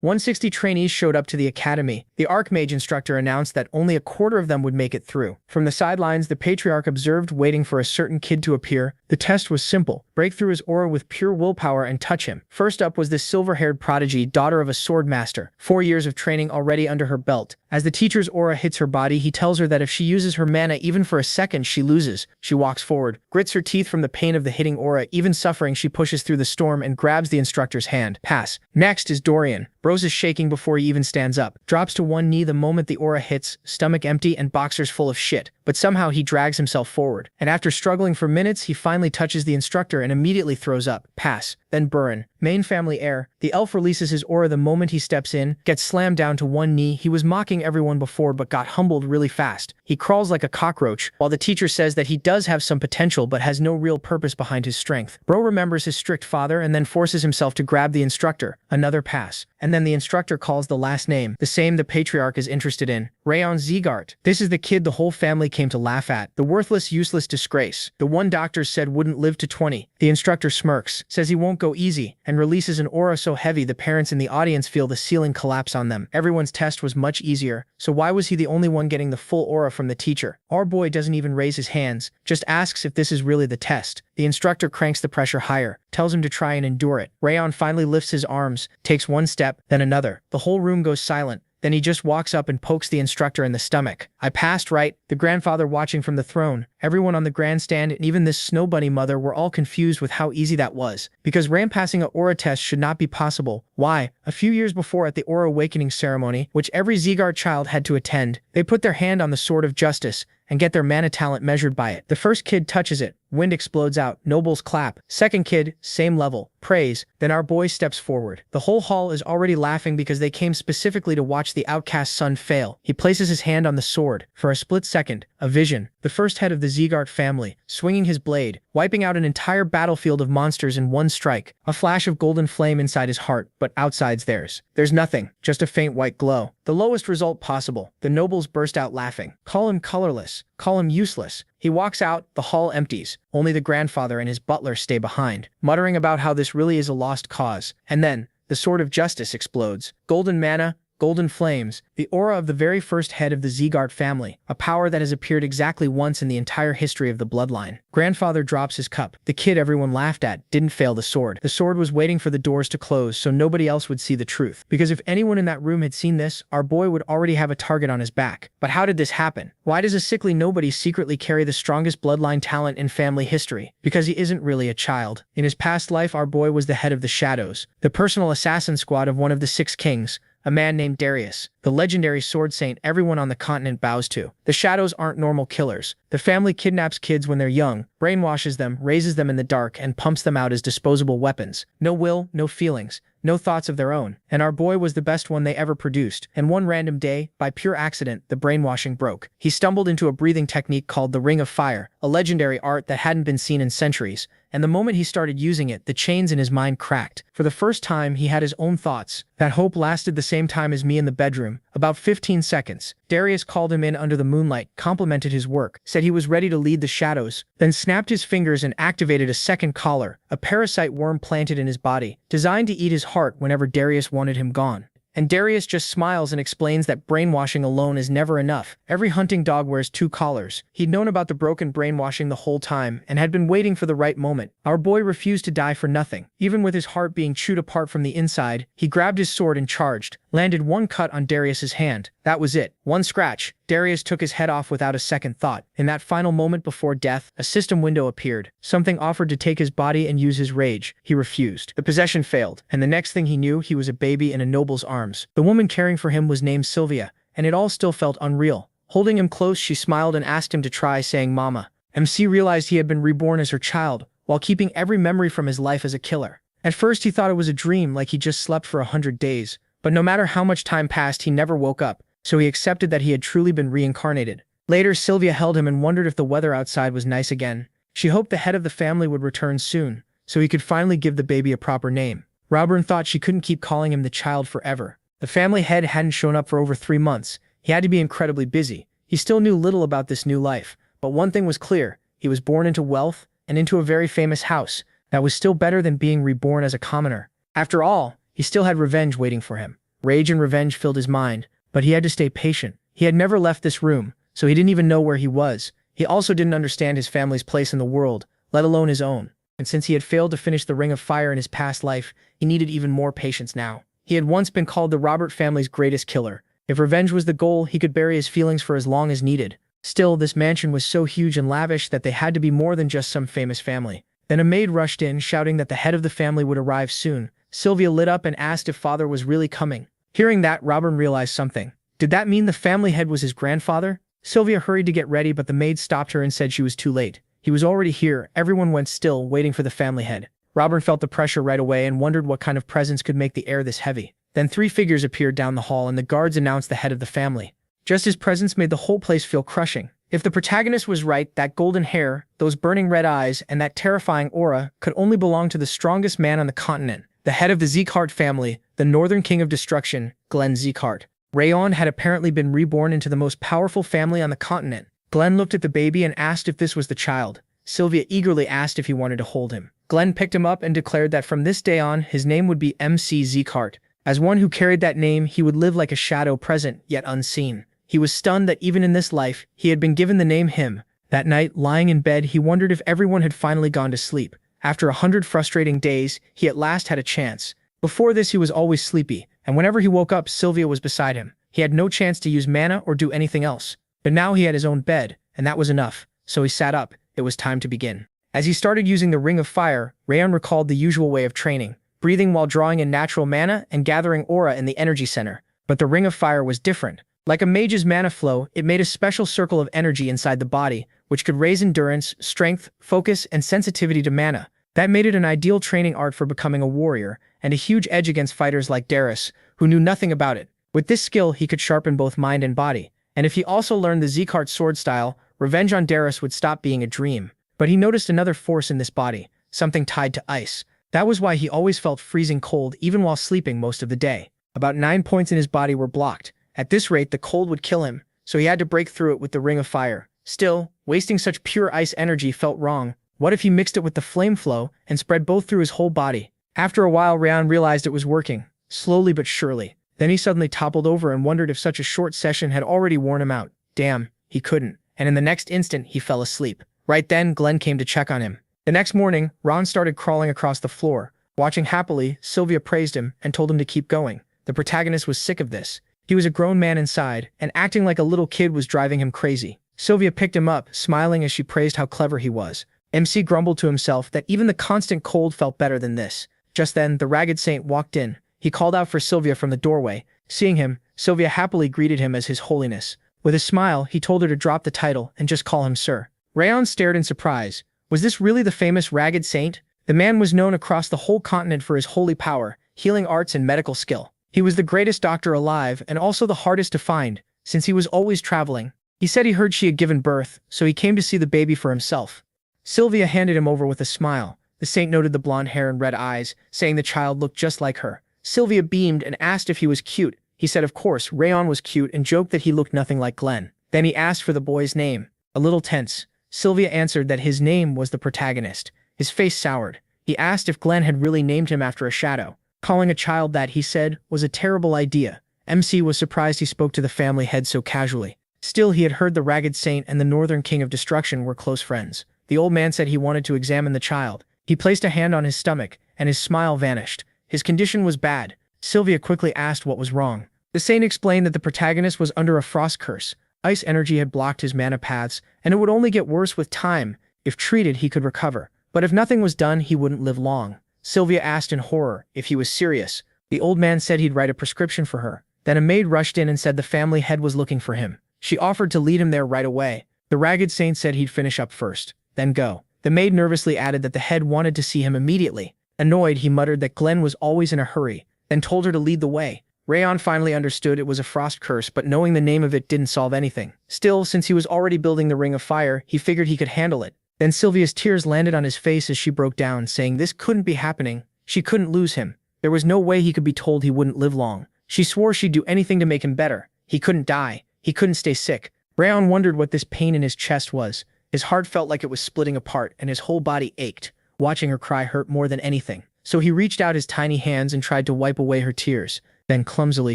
160 trainees showed up to the academy. The Archmage instructor announced that only a quarter of them would make it through. From the sidelines, the Patriarch observed, waiting for a certain kid to appear. The test was simple. Break through his aura with pure willpower and touch him. First up was this silver-haired prodigy, daughter of a sword master. 4 years of training already under her belt. As the teacher's aura hits her body, he tells her that if she uses her mana even for a second, she loses. She walks forward, grits her teeth from the pain of the hitting aura. Even suffering, she pushes through the storm and grabs the instructor's hand. Pass. Next is Dorian. Bros is shaking before he even stands up. Drops to one knee the moment the aura hits, stomach empty and boxers full of shit. But somehow he drags himself forward. And after struggling for minutes, he finally touches the instructor and immediately throws up. Pass. Then Burin. Main family heir. The elf releases his aura the moment he steps in, gets slammed down to one knee. He was mocking everyone before but got humbled really fast. He crawls like a cockroach, while the teacher says that he does have some potential but has no real purpose behind his strength. Bro remembers his strict father and then forces himself to grab the instructor. Another pass. And then the instructor calls the last name, the same the Patriarch is interested in. Rayon Zegart. This is the kid the whole family came to laugh at. The worthless, useless disgrace. The one doctors said wouldn't live to 20. The instructor smirks, says he won't go easy, and releases an aura so heavy the parents in the audience feel the ceiling collapse on them. Everyone's test was much easier, so why was he the only one getting the full aura from the teacher? Our boy doesn't even raise his hands, just asks if this is really the test. The instructor cranks the pressure higher, tells him to try and endure it. Rayon finally lifts his arms, takes one step, then another. The whole room goes silent. Then he just walks up and pokes the instructor in the stomach. I passed, right? The grandfather watching from the throne. Everyone on the grandstand and even this snow bunny mother were all confused with how easy that was. Because passing an aura test should not be possible. Why? A few years before at the aura awakening ceremony, which every Zegart child had to attend, they put their hand on the sword of justice and get their mana talent measured by it. The first kid touches it. Wind explodes out. Nobles clap. Second kid, same level. Praise. Then our boy steps forward. The whole hall is already laughing because they came specifically to watch the outcast son fail. He places his hand on the sword. For a split second, a vision. The first head of the Zegart family, swinging his blade, wiping out an entire battlefield of monsters in one strike. A flash of golden flame inside his heart, but outside's theirs. There's nothing, just a faint white glow. The lowest result possible. The nobles burst out laughing. Call him colorless. Call him useless. He walks out, the hall empties. Only the grandfather and his butler stay behind, muttering about how this really is a lost cause. And then, the sword of justice explodes. Golden mana, golden flames, the aura of the very first head of the Zegart family, a power that has appeared exactly once in the entire history of the bloodline. Grandfather drops his cup. The kid everyone laughed at didn't fail the sword. The sword was waiting for the doors to close so nobody else would see the truth. Because if anyone in that room had seen this, our boy would already have a target on his back. But how did this happen? Why does a sickly nobody secretly carry the strongest bloodline talent in family history? Because he isn't really a child. In his past life, our boy was the head of the Shadows, the personal assassin squad of one of the 6 kings, a man named Darius, the legendary sword saint everyone on the continent bows to. The Shadows aren't normal killers. The family kidnaps kids when they're young, brainwashes them, raises them in the dark, and pumps them out as disposable weapons. No will, no feelings, no thoughts of their own. And our boy was the best one they ever produced. And one random day, by pure accident, the brainwashing broke. He stumbled into a breathing technique called the Ring of Fire, a legendary art that hadn't been seen in centuries. And the moment he started using it, the chains in his mind cracked. For the first time, he had his own thoughts. That hope lasted the same time as me in the bedroom, about 15 seconds. Darius called him in under the moonlight, complimented his work, said he was ready to lead the Shadows, then snapped his fingers and activated a second collar, a parasite worm planted in his body, designed to eat his heart whenever Darius wanted him gone. And Darius just smiles and explains that brainwashing alone is never enough. Every hunting dog wears 2 collars. He'd known about the broken brainwashing the whole time and had been waiting for the right moment. Our boy refused to die for nothing. Even with his heart being chewed apart from the inside, he grabbed his sword and charged, landed one cut on Darius's hand. That was it. One scratch. Darius took his head off without a second thought. In that final moment before death, a system window appeared. Something offered to take his body and use his rage. He refused. The possession failed, and the next thing he knew, he was a baby in a noble's arms. The woman caring for him was named Sylvia, and it all still felt unreal. Holding him close, she smiled and asked him to try, saying Mama. MC realized he had been reborn as her child, while keeping every memory from his life as a killer. At first he thought it was a dream, like he just slept for 100 days. But no matter how much time passed, he never woke up, so he accepted that he had truly been reincarnated. Later, Sylvia held him and wondered if the weather outside was nice again. She hoped the head of the family would return soon, so he could finally give the baby a proper name. Robin thought she couldn't keep calling him the child forever. The family head hadn't shown up for over 3 months. He had to be incredibly busy. He still knew little about this new life, but one thing was clear. He was born into wealth and into a very famous house. That was still better than being reborn as a commoner. After all, he still had revenge waiting for him. Rage and revenge filled his mind, but he had to stay patient. He had never left this room, so he didn't even know where he was. He also didn't understand his family's place in the world, let alone his own. And since he had failed to finish the Ring of Fire in his past life, he needed even more patience now. He had once been called the Robert family's greatest killer. If revenge was the goal, he could bury his feelings for as long as needed. Still, this mansion was so huge and lavish that they had to be more than just some famous family. Then a maid rushed in, shouting that the head of the family would arrive soon. Sylvia lit up and asked if father was really coming. Hearing that, Robin realized something. Did that mean the family head was his grandfather? Sylvia hurried to get ready, but the maid stopped her and said she was too late. He was already here. Everyone went still, waiting for the family head. Robin felt the pressure right away and wondered what kind of presents could make the air this heavy. Then 3 figures appeared down the hall and the guards announced the head of the family. Just his presence made the whole place feel crushing. If the protagonist was right, that golden hair, those burning red eyes, and that terrifying aura could only belong to the strongest man on the continent. The head of the Zegart family, the Northern King of Destruction, Glenn Zegart. Rayon had apparently been reborn into the most powerful family on the continent. Glenn looked at the baby and asked if this was the child. Sylvia eagerly asked if he wanted to hold him. Glenn picked him up and declared that from this day on, his name would be MC Zegart. As one who carried that name, he would live like a shadow, present yet unseen. He was stunned that even in this life, he had been given the name him. That night, lying in bed, he wondered if everyone had finally gone to sleep. After 100 frustrating days, he at last had a chance. Before this, he was always sleepy, and whenever he woke up, Sylvia was beside him. He had no chance to use mana or do anything else. But now he had his own bed, and that was enough. So he sat up. It was time to begin. As he started using the Ring of Fire, Rayon recalled the usual way of training, breathing while drawing in natural mana and gathering aura in the energy center. But the Ring of Fire was different. Like a mage's mana flow, it made a special circle of energy inside the body, which could raise endurance, strength, focus, and sensitivity to mana. That made it an ideal training art for becoming a warrior, and a huge edge against fighters like Darius, who knew nothing about it. With this skill, he could sharpen both mind and body. And if he also learned the Zegart sword style, revenge on Darius would stop being a dream. But he noticed another force in this body, something tied to ice. That was why he always felt freezing cold even while sleeping most of the day. About 9 points in his body were blocked. At this rate, the cold would kill him, so he had to break through it with the Ring of Fire. Still, wasting such pure ice energy felt wrong. What if he mixed it with the flame flow and spread both through his whole body? After a while, Rayon realized it was working, slowly but surely. Then he suddenly toppled over and wondered if such a short session had already worn him out. Damn, he couldn't. And in the next instant, he fell asleep. Right then, Glenn came to check on him. The next morning, Ron started crawling across the floor. Watching happily, Sylvia praised him and told him to keep going. The protagonist was sick of this. He was a grown man inside, and acting like a little kid was driving him crazy. Sylvia picked him up, smiling as she praised how clever he was. MC grumbled to himself that even the constant cold felt better than this. Just then, the ragged saint walked in. He called out for Sylvia from the doorway. Seeing him, Sylvia happily greeted him as His Holiness. With a smile, he told her to drop the title and just call him Sir. Rayon stared in surprise. Was this really the famous ragged saint? The man was known across the whole continent for his holy power, healing arts, and medical skill. He was the greatest doctor alive and also the hardest to find, since he was always traveling. He said he heard she had given birth, so he came to see the baby for himself. Sylvia handed him over with a smile. The saint noted the blonde hair and red eyes, saying the child looked just like her. Sylvia beamed and asked if he was cute. He said of course Rayon was cute and joked that he looked nothing like Glenn. Then he asked for the boy's name. A little tense, Sylvia answered that his name was the protagonist. His face soured. He asked if Glenn had really named him after a shadow. Calling a child that, he said, was a terrible idea. MC was surprised he spoke to the family head so casually. Still, he had heard the Ragged Saint and the Northern King of Destruction were close friends. The old man said he wanted to examine the child. He placed a hand on his stomach, and his smile vanished. His condition was bad. Sylvia quickly asked what was wrong. The saint explained that the protagonist was under a frost curse. Ice energy had blocked his mana paths, and it would only get worse with time. If treated, he could recover. But if nothing was done, he wouldn't live long. Sylvia asked in horror if he was serious. The old man said he'd write a prescription for her. Then a maid rushed in and said the family head was looking for him. She offered to lead him there right away. The Ragged Saint said he'd finish up first, then go. The maid nervously added that the head wanted to see him immediately. Annoyed, he muttered that Glenn was always in a hurry, then told her to lead the way. Rayon finally understood it was a frost curse, but knowing the name of it didn't solve anything. Still, since he was already building the Ring of Fire, he figured he could handle it. Then Sylvia's tears landed on his face as she broke down, saying this couldn't be happening. She couldn't lose him. There was no way he could be told he wouldn't live long. She swore she'd do anything to make him better. He couldn't die. He couldn't stay sick. Rayon wondered what this pain in his chest was. His heart felt like it was splitting apart, and his whole body ached. Watching her cry hurt more than anything. So he reached out his tiny hands and tried to wipe away her tears. Then clumsily,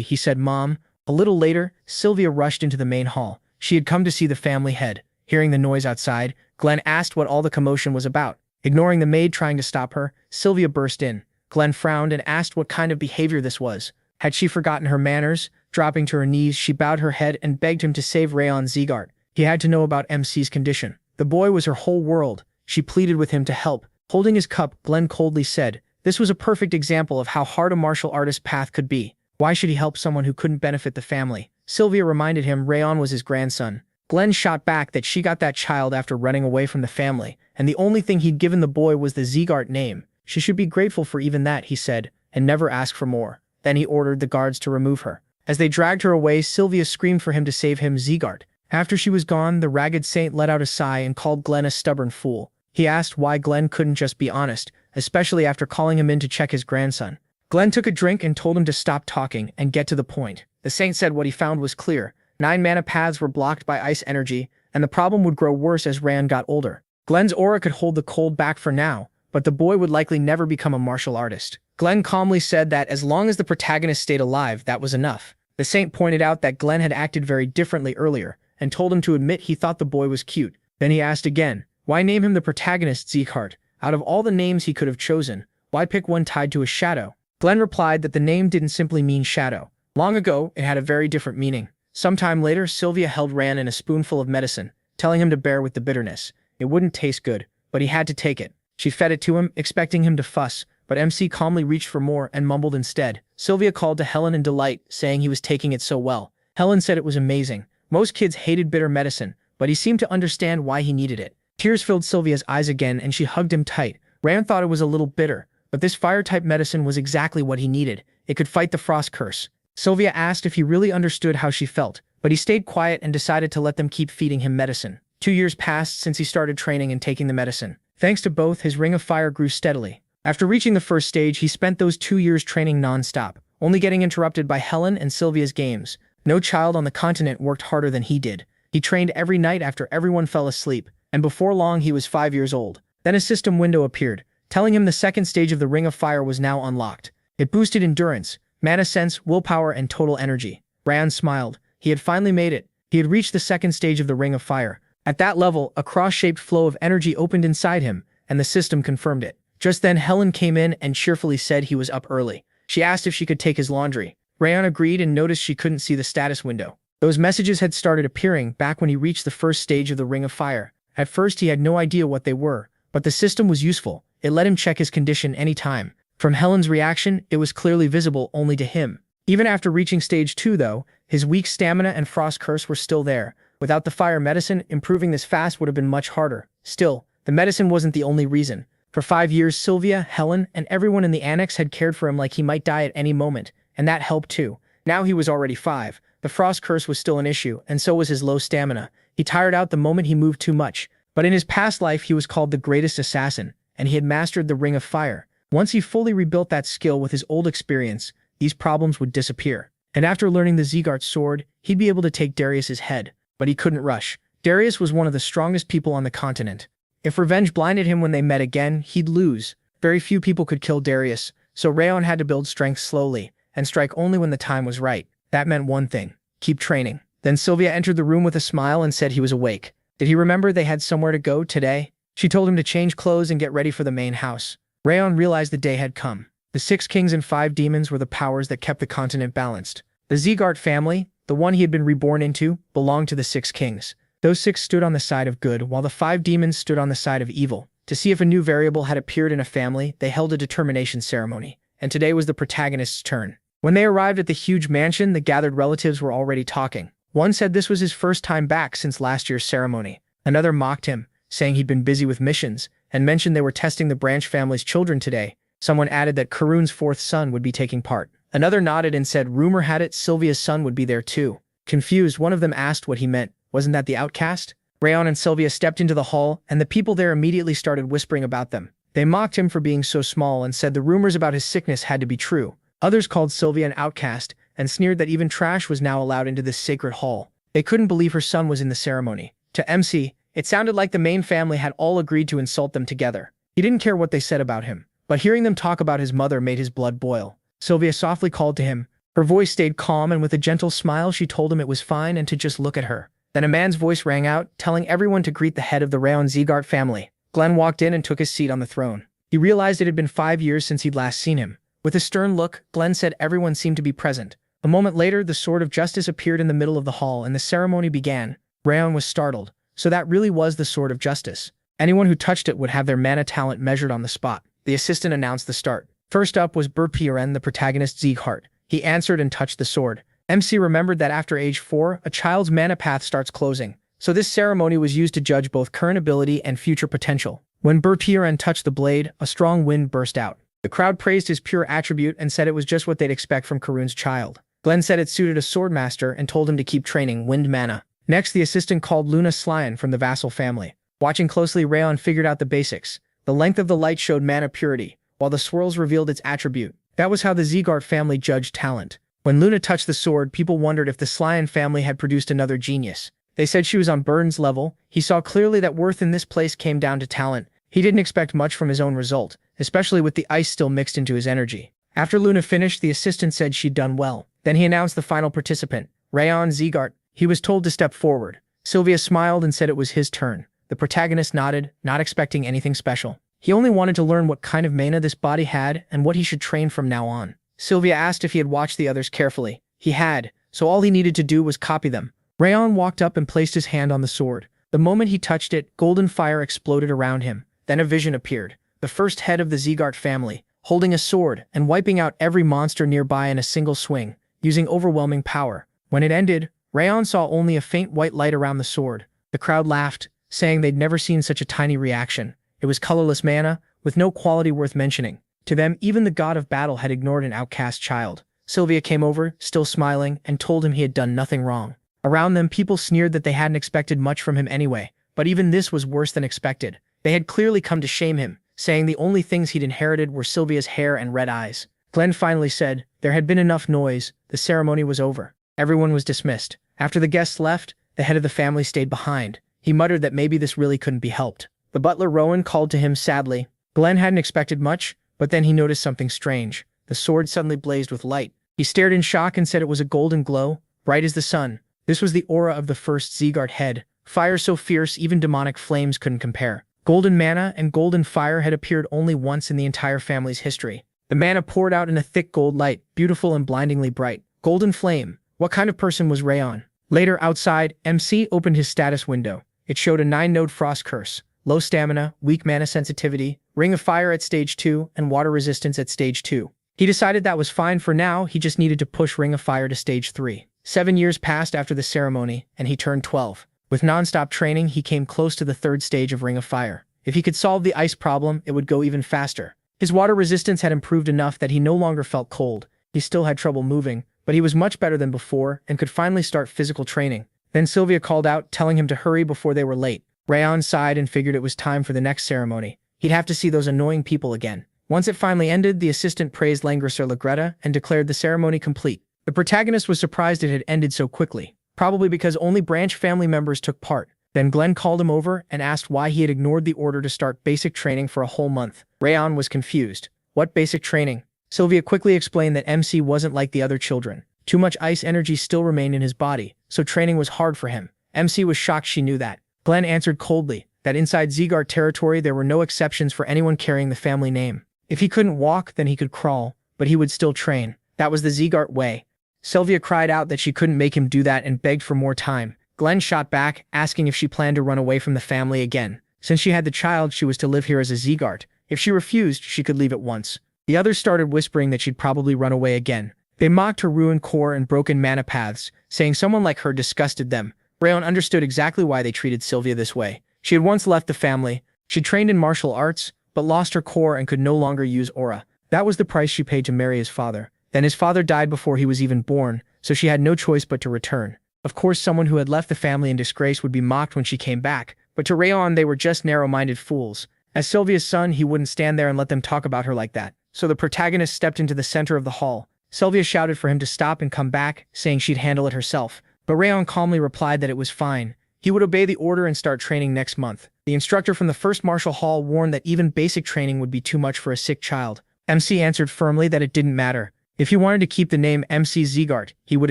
he said, "Mom." A little later, Sylvia rushed into the main hall. She had come to see the family head. Hearing the noise outside, Glenn asked what all the commotion was about. Ignoring the maid trying to stop her, Sylvia burst in. Glenn frowned and asked what kind of behavior this was. Had she forgotten her manners? Dropping to her knees, she bowed her head and begged him to save Rayon Zegart. He had to know about MC's condition. The boy was her whole world. She pleaded with him to help. Holding his cup, Glenn coldly said, "This was a perfect example of how hard a martial artist's path could be. Why should he help someone who couldn't benefit the family?" Sylvia reminded him Rayon was his grandson. Glenn shot back that she got that child after running away from the family, and the only thing he'd given the boy was the Zegart name. She should be grateful for even that, he said, and never ask for more. Then he ordered the guards to remove her. As they dragged her away, Sylvia screamed for him to save him Zegart. After she was gone, the ragged saint let out a sigh and called Glenn a stubborn fool. He asked why Glenn couldn't just be honest, especially after calling him in to check his grandson. Glenn took a drink and told him to stop talking and get to the point. The saint said what he found was clear. 9 mana paths were blocked by ice energy, and the problem would grow worse as Rayon got older. Glenn's aura could hold the cold back for now, but the boy would likely never become a martial artist. Glenn calmly said that as long as the protagonist stayed alive, that was enough. The saint pointed out that Glenn had acted very differently earlier, and told him to admit he thought the boy was cute. Then he asked again, why name him the protagonist Zegart? Out of all the names he could have chosen, why pick one tied to a shadow? Glenn replied that the name didn't simply mean shadow. Long ago, it had a very different meaning. Sometime later, Sylvia held Rayon in a spoonful of medicine, telling him to bear with the bitterness. It wouldn't taste good, but he had to take it. She fed it to him, expecting him to fuss, but MC calmly reached for more and mumbled instead. Sylvia called to Helen in delight, saying he was taking it so well. Helen said it was amazing. Most kids hated bitter medicine, but he seemed to understand why he needed it. Tears filled Sylvia's eyes again and she hugged him tight. Rayon thought it was a little bitter, but this fire-type medicine was exactly what he needed. It could fight the frost curse. Sylvia asked if he really understood how she felt, but he stayed quiet and decided to let them keep feeding him medicine. 2 years passed since he started training and taking the medicine. Thanks to both, his ring of fire grew steadily. After reaching the first stage, he spent those 2 years training non-stop, only getting interrupted by Helen and Sylvia's games. No child on the continent worked harder than he did. He trained every night after everyone fell asleep, and before long he was 5 years old. Then a system window appeared, telling him the second stage of the Ring of Fire was now unlocked. It boosted endurance, mana sense, willpower, and total energy. Rayon smiled. He had finally made it. He had reached the second stage of the Ring of Fire. At that level, a cross-shaped flow of energy opened inside him, and the system confirmed it. Just then, Helen came in and cheerfully said he was up early. She asked if she could take his laundry. Rayon agreed and noticed she couldn't see the status window. Those messages had started appearing back when he reached the first stage of the Ring of Fire. At first, he had no idea what they were, but the system was useful. It let him check his condition anytime. From Helen's reaction, it was clearly visible only to him. Even after reaching stage 2, though, his weak stamina and frost curse were still there. Without the fire medicine, improving this fast would have been much harder. Still, the medicine wasn't the only reason. For 5 years, Sylvia, Helen, and everyone in the annex had cared for him like he might die at any moment, and that helped too. Now he was already 5. The frost curse was still an issue, and so was his low stamina. He tired out the moment he moved too much. But in his past life, he was called the greatest assassin, and he had mastered the Ring of Fire. Once he fully rebuilt that skill with his old experience, these problems would disappear. And after learning the Zegart sword, he'd be able to take Darius's head. But he couldn't rush. Darius was one of the strongest people on the continent. If revenge blinded him when they met again, he'd lose. Very few people could kill Darius, so Rayon had to build strength slowly, and strike only when the time was right. That meant one thing: keep training. Then Sylvia entered the room with a smile and said he was awake. Did he remember they had somewhere to go today? She told him to change clothes and get ready for the main house. Rayon realized the day had come. The 6 kings and 5 demons were the powers that kept the continent balanced. The Zegart family, the one he had been reborn into, belonged to the 6 kings. Those 6 stood on the side of good, while the 5 demons stood on the side of evil. To see if a new variable had appeared in a family, they held a determination ceremony. And today was the protagonist's turn. When they arrived at the huge mansion, the gathered relatives were already talking. One said this was his first time back since last year's ceremony. Another mocked him, saying he'd been busy with missions, and mentioned they were testing the Branch family's children today. Someone added that Karun's 4th son would be taking part. Another nodded and said rumor had it Sylvia's son would be there too. Confused, one of them asked what he meant. Wasn't that the outcast? Rayon and Sylvia stepped into the hall, and the people there immediately started whispering about them. They mocked him for being so small and said the rumors about his sickness had to be true. Others called Sylvia an outcast, and sneered that even trash was now allowed into this sacred hall. They couldn't believe her son was in the ceremony. To MC, it sounded like the main family had all agreed to insult them together. He didn't care what they said about him, but hearing them talk about his mother made his blood boil. Sylvia softly called to him, Her voice stayed calm, and with a gentle smile she told him it was fine and to just look at her. Then a man's voice rang out, telling everyone to greet the head of the Rayon Zegart family. Glenn walked in and took his seat on the throne. He realized it had been 5 years since he'd last seen him. With a stern look, Glenn said everyone seemed to be present. A moment later, the sword of justice appeared in the middle of the hall and the ceremony began. Rayon was startled. So that really was the sword of justice. Anyone who touched it would have their mana talent measured on the spot. The assistant announced the start. First up was Berpieren, the protagonist Zegart. He answered and touched the sword. MC remembered that after age 4, a child's mana path starts closing. So this ceremony was used to judge both current ability and future potential. When Berpieren touched the blade, a strong wind burst out. The crowd praised his pure attribute and said it was just what they'd expect from Karun's child. Glenn said it suited a swordmaster and told him to keep training wind mana. Next, the assistant called Luna Slyan from the vassal family. Watching closely, Rayon figured out the basics. The length of the light showed mana purity, while the swirls revealed its attribute. That was how the Zegart family judged talent. When Luna touched the sword, people wondered if the Slyan family had produced another genius. They said she was on Burns' level. He saw clearly that worth in this place came down to talent. He didn't expect much from his own result, especially with the ice still mixed into his energy. After Luna finished, the assistant said she'd done well. Then he announced the final participant, Rayon Zegart. He was told to step forward. Sylvia smiled and said it was his turn. The protagonist nodded, not expecting anything special. He only wanted to learn what kind of mana this body had and what he should train from now on. Sylvia asked if he had watched the others carefully. He had, so all he needed to do was copy them. Rayon walked up and placed his hand on the sword. The moment he touched it, golden fire exploded around him. Then a vision appeared. The first head of the Zegart family, holding a sword and wiping out every monster nearby in a single swing, using overwhelming power. When it ended, Rayon saw only a faint white light around the sword. The crowd laughed, saying they'd never seen such a tiny reaction. It was colorless mana, with no quality worth mentioning. To them, even the god of battle had ignored an outcast child. Sylvia came over, still smiling, and told him he had done nothing wrong. Around them, people sneered that they hadn't expected much from him anyway, but even this was worse than expected. They had clearly come to shame him, saying the only things he'd inherited were Sylvia's hair and red eyes. Glenn finally said, there had been enough noise, the ceremony was over. Everyone was dismissed. After the guests left, the head of the family stayed behind. He muttered that maybe this really couldn't be helped. The butler Rowan called to him sadly. Glenn hadn't expected much, but then he noticed something strange. The sword suddenly blazed with light. He stared in shock and said it was a golden glow, bright as the sun. This was the aura of the first Zegart head. Fire so fierce even demonic flames couldn't compare. Golden mana and golden fire had appeared only once in the entire family's history. The mana poured out in a thick gold light, beautiful and blindingly bright. Golden flame. What kind of person was Rayon? Later, outside, MC opened his status window. It showed a 9-node frost curse, low stamina, weak mana sensitivity, ring of fire at stage 2, and water resistance at stage 2. He decided that was fine for now, he just needed to push ring of fire to stage 3. 7 years passed after the ceremony, and he turned 12. With non-stop training, he came close to the 3rd stage of ring of fire. If he could solve the ice problem, it would go even faster. His water resistance had improved enough that he no longer felt cold. He still had trouble moving, but he was much better than before and could finally start physical training. Then Sylvia called out, telling him to hurry before they were late. Rayon sighed and figured it was time for the next ceremony. He'd have to see those annoying people again. Once it finally ended, the assistant praised Langrisser Lagretta and declared the ceremony complete. The protagonist was surprised it had ended so quickly, probably because only branch family members took part. Then Glenn called him over and asked why he had ignored the order to start basic training for a whole month. Rayon was confused. What basic training? Sylvia quickly explained that MC wasn't like the other children. Too much ice energy still remained in his body, so training was hard for him. MC was shocked she knew that. Glenn answered coldly that inside Zegart territory there were no exceptions for anyone carrying the family name. If he couldn't walk, then he could crawl, but he would still train. That was the Zegart way. Sylvia cried out that she couldn't make him do that and begged for more time. Glenn shot back, asking if she planned to run away from the family again. Since she had the child, she was to live here as a Zegart. If she refused, she could leave at once. The others started whispering that she'd probably run away again. They mocked her ruined core and broken mana paths, saying someone like her disgusted them. Rayon understood exactly why they treated Sylvia this way. She had once left the family. She trained in martial arts, but lost her core and could no longer use aura. That was the price she paid to marry his father. Then his father died before he was even born, so she had no choice but to return. Of course, someone who had left the family in disgrace would be mocked when she came back, but to Rayon they were just narrow-minded fools. As Sylvia's son, he wouldn't stand there and let them talk about her like that. So the protagonist stepped into the center of the hall. Sylvia shouted for him to stop and come back, saying she'd handle it herself. But Rayon calmly replied that it was fine. He would obey the order and start training next month. The instructor from the first martial hall warned that even basic training would be too much for a sick child. MC answered firmly that it didn't matter. If he wanted to keep the name MC Zegart, he would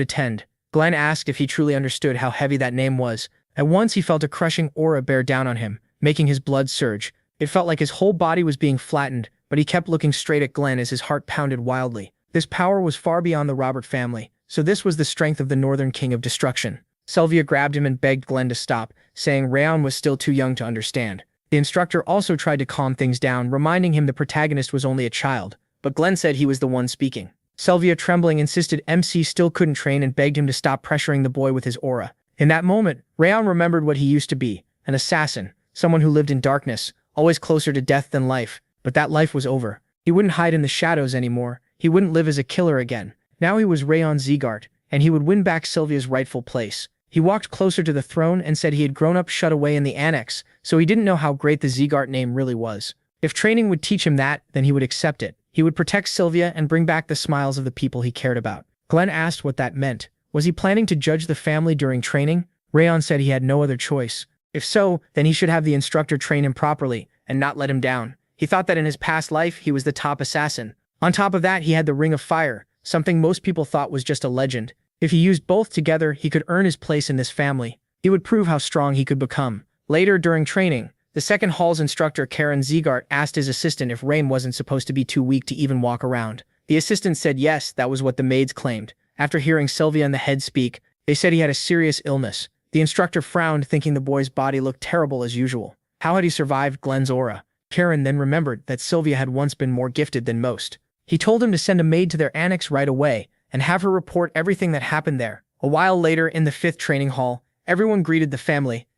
attend. Glenn asked if he truly understood how heavy that name was. At once he felt a crushing aura bear down on him, making his blood surge. It felt like his whole body was being flattened, but he kept looking straight at Glenn as his heart pounded wildly. This power was far beyond the Robert family, so this was the strength of the Northern King of Destruction. Sylvia grabbed him and begged Glenn to stop, saying Rayon was still too young to understand. The instructor also tried to calm things down, reminding him the protagonist was only a child, but Glenn said he was the one speaking. Sylvia, trembling, insisted MC still couldn't train and begged him to stop pressuring the boy with his aura. In that moment, Rayon remembered what he used to be, an assassin, someone who lived in darkness, always closer to death than life. But that life was over. He wouldn't hide in the shadows anymore. He wouldn't live as a killer again. Now he was Rayon Zegart, and he would win back Sylvia's rightful place. He walked closer to the throne and said he had grown up shut away in the annex, so he didn't know how great the Zegart name really was. If training would teach him that, then he would accept it. He would protect Sylvia and bring back the smiles of the people he cared about. Glenn asked what that meant. Was he planning to judge the family during training? Rayon said he had no other choice. If so, then he should have the instructor train him properly and not let him down. He thought that in his past life, he was the top assassin. On top of that, he had the Ring of Fire, something most people thought was just a legend. If he used both together, he could earn his place in this family. He would prove how strong he could become. Later, during training, the second hall's instructor Rayon Zegart asked his assistant if Rain wasn't supposed to be too weak to even walk around. The assistant said yes, that was what the maids claimed. After hearing Sylvia and the head speak, they said he had a serious illness. The instructor frowned, thinking the boy's body looked terrible as usual. How had he survived Glenn's aura? Rayon then remembered that Sylvia had once been more gifted than most. He told him to send a maid to their annex right away and have her report everything that happened there. A while later, in the 5th training hall, everyone greeted the family.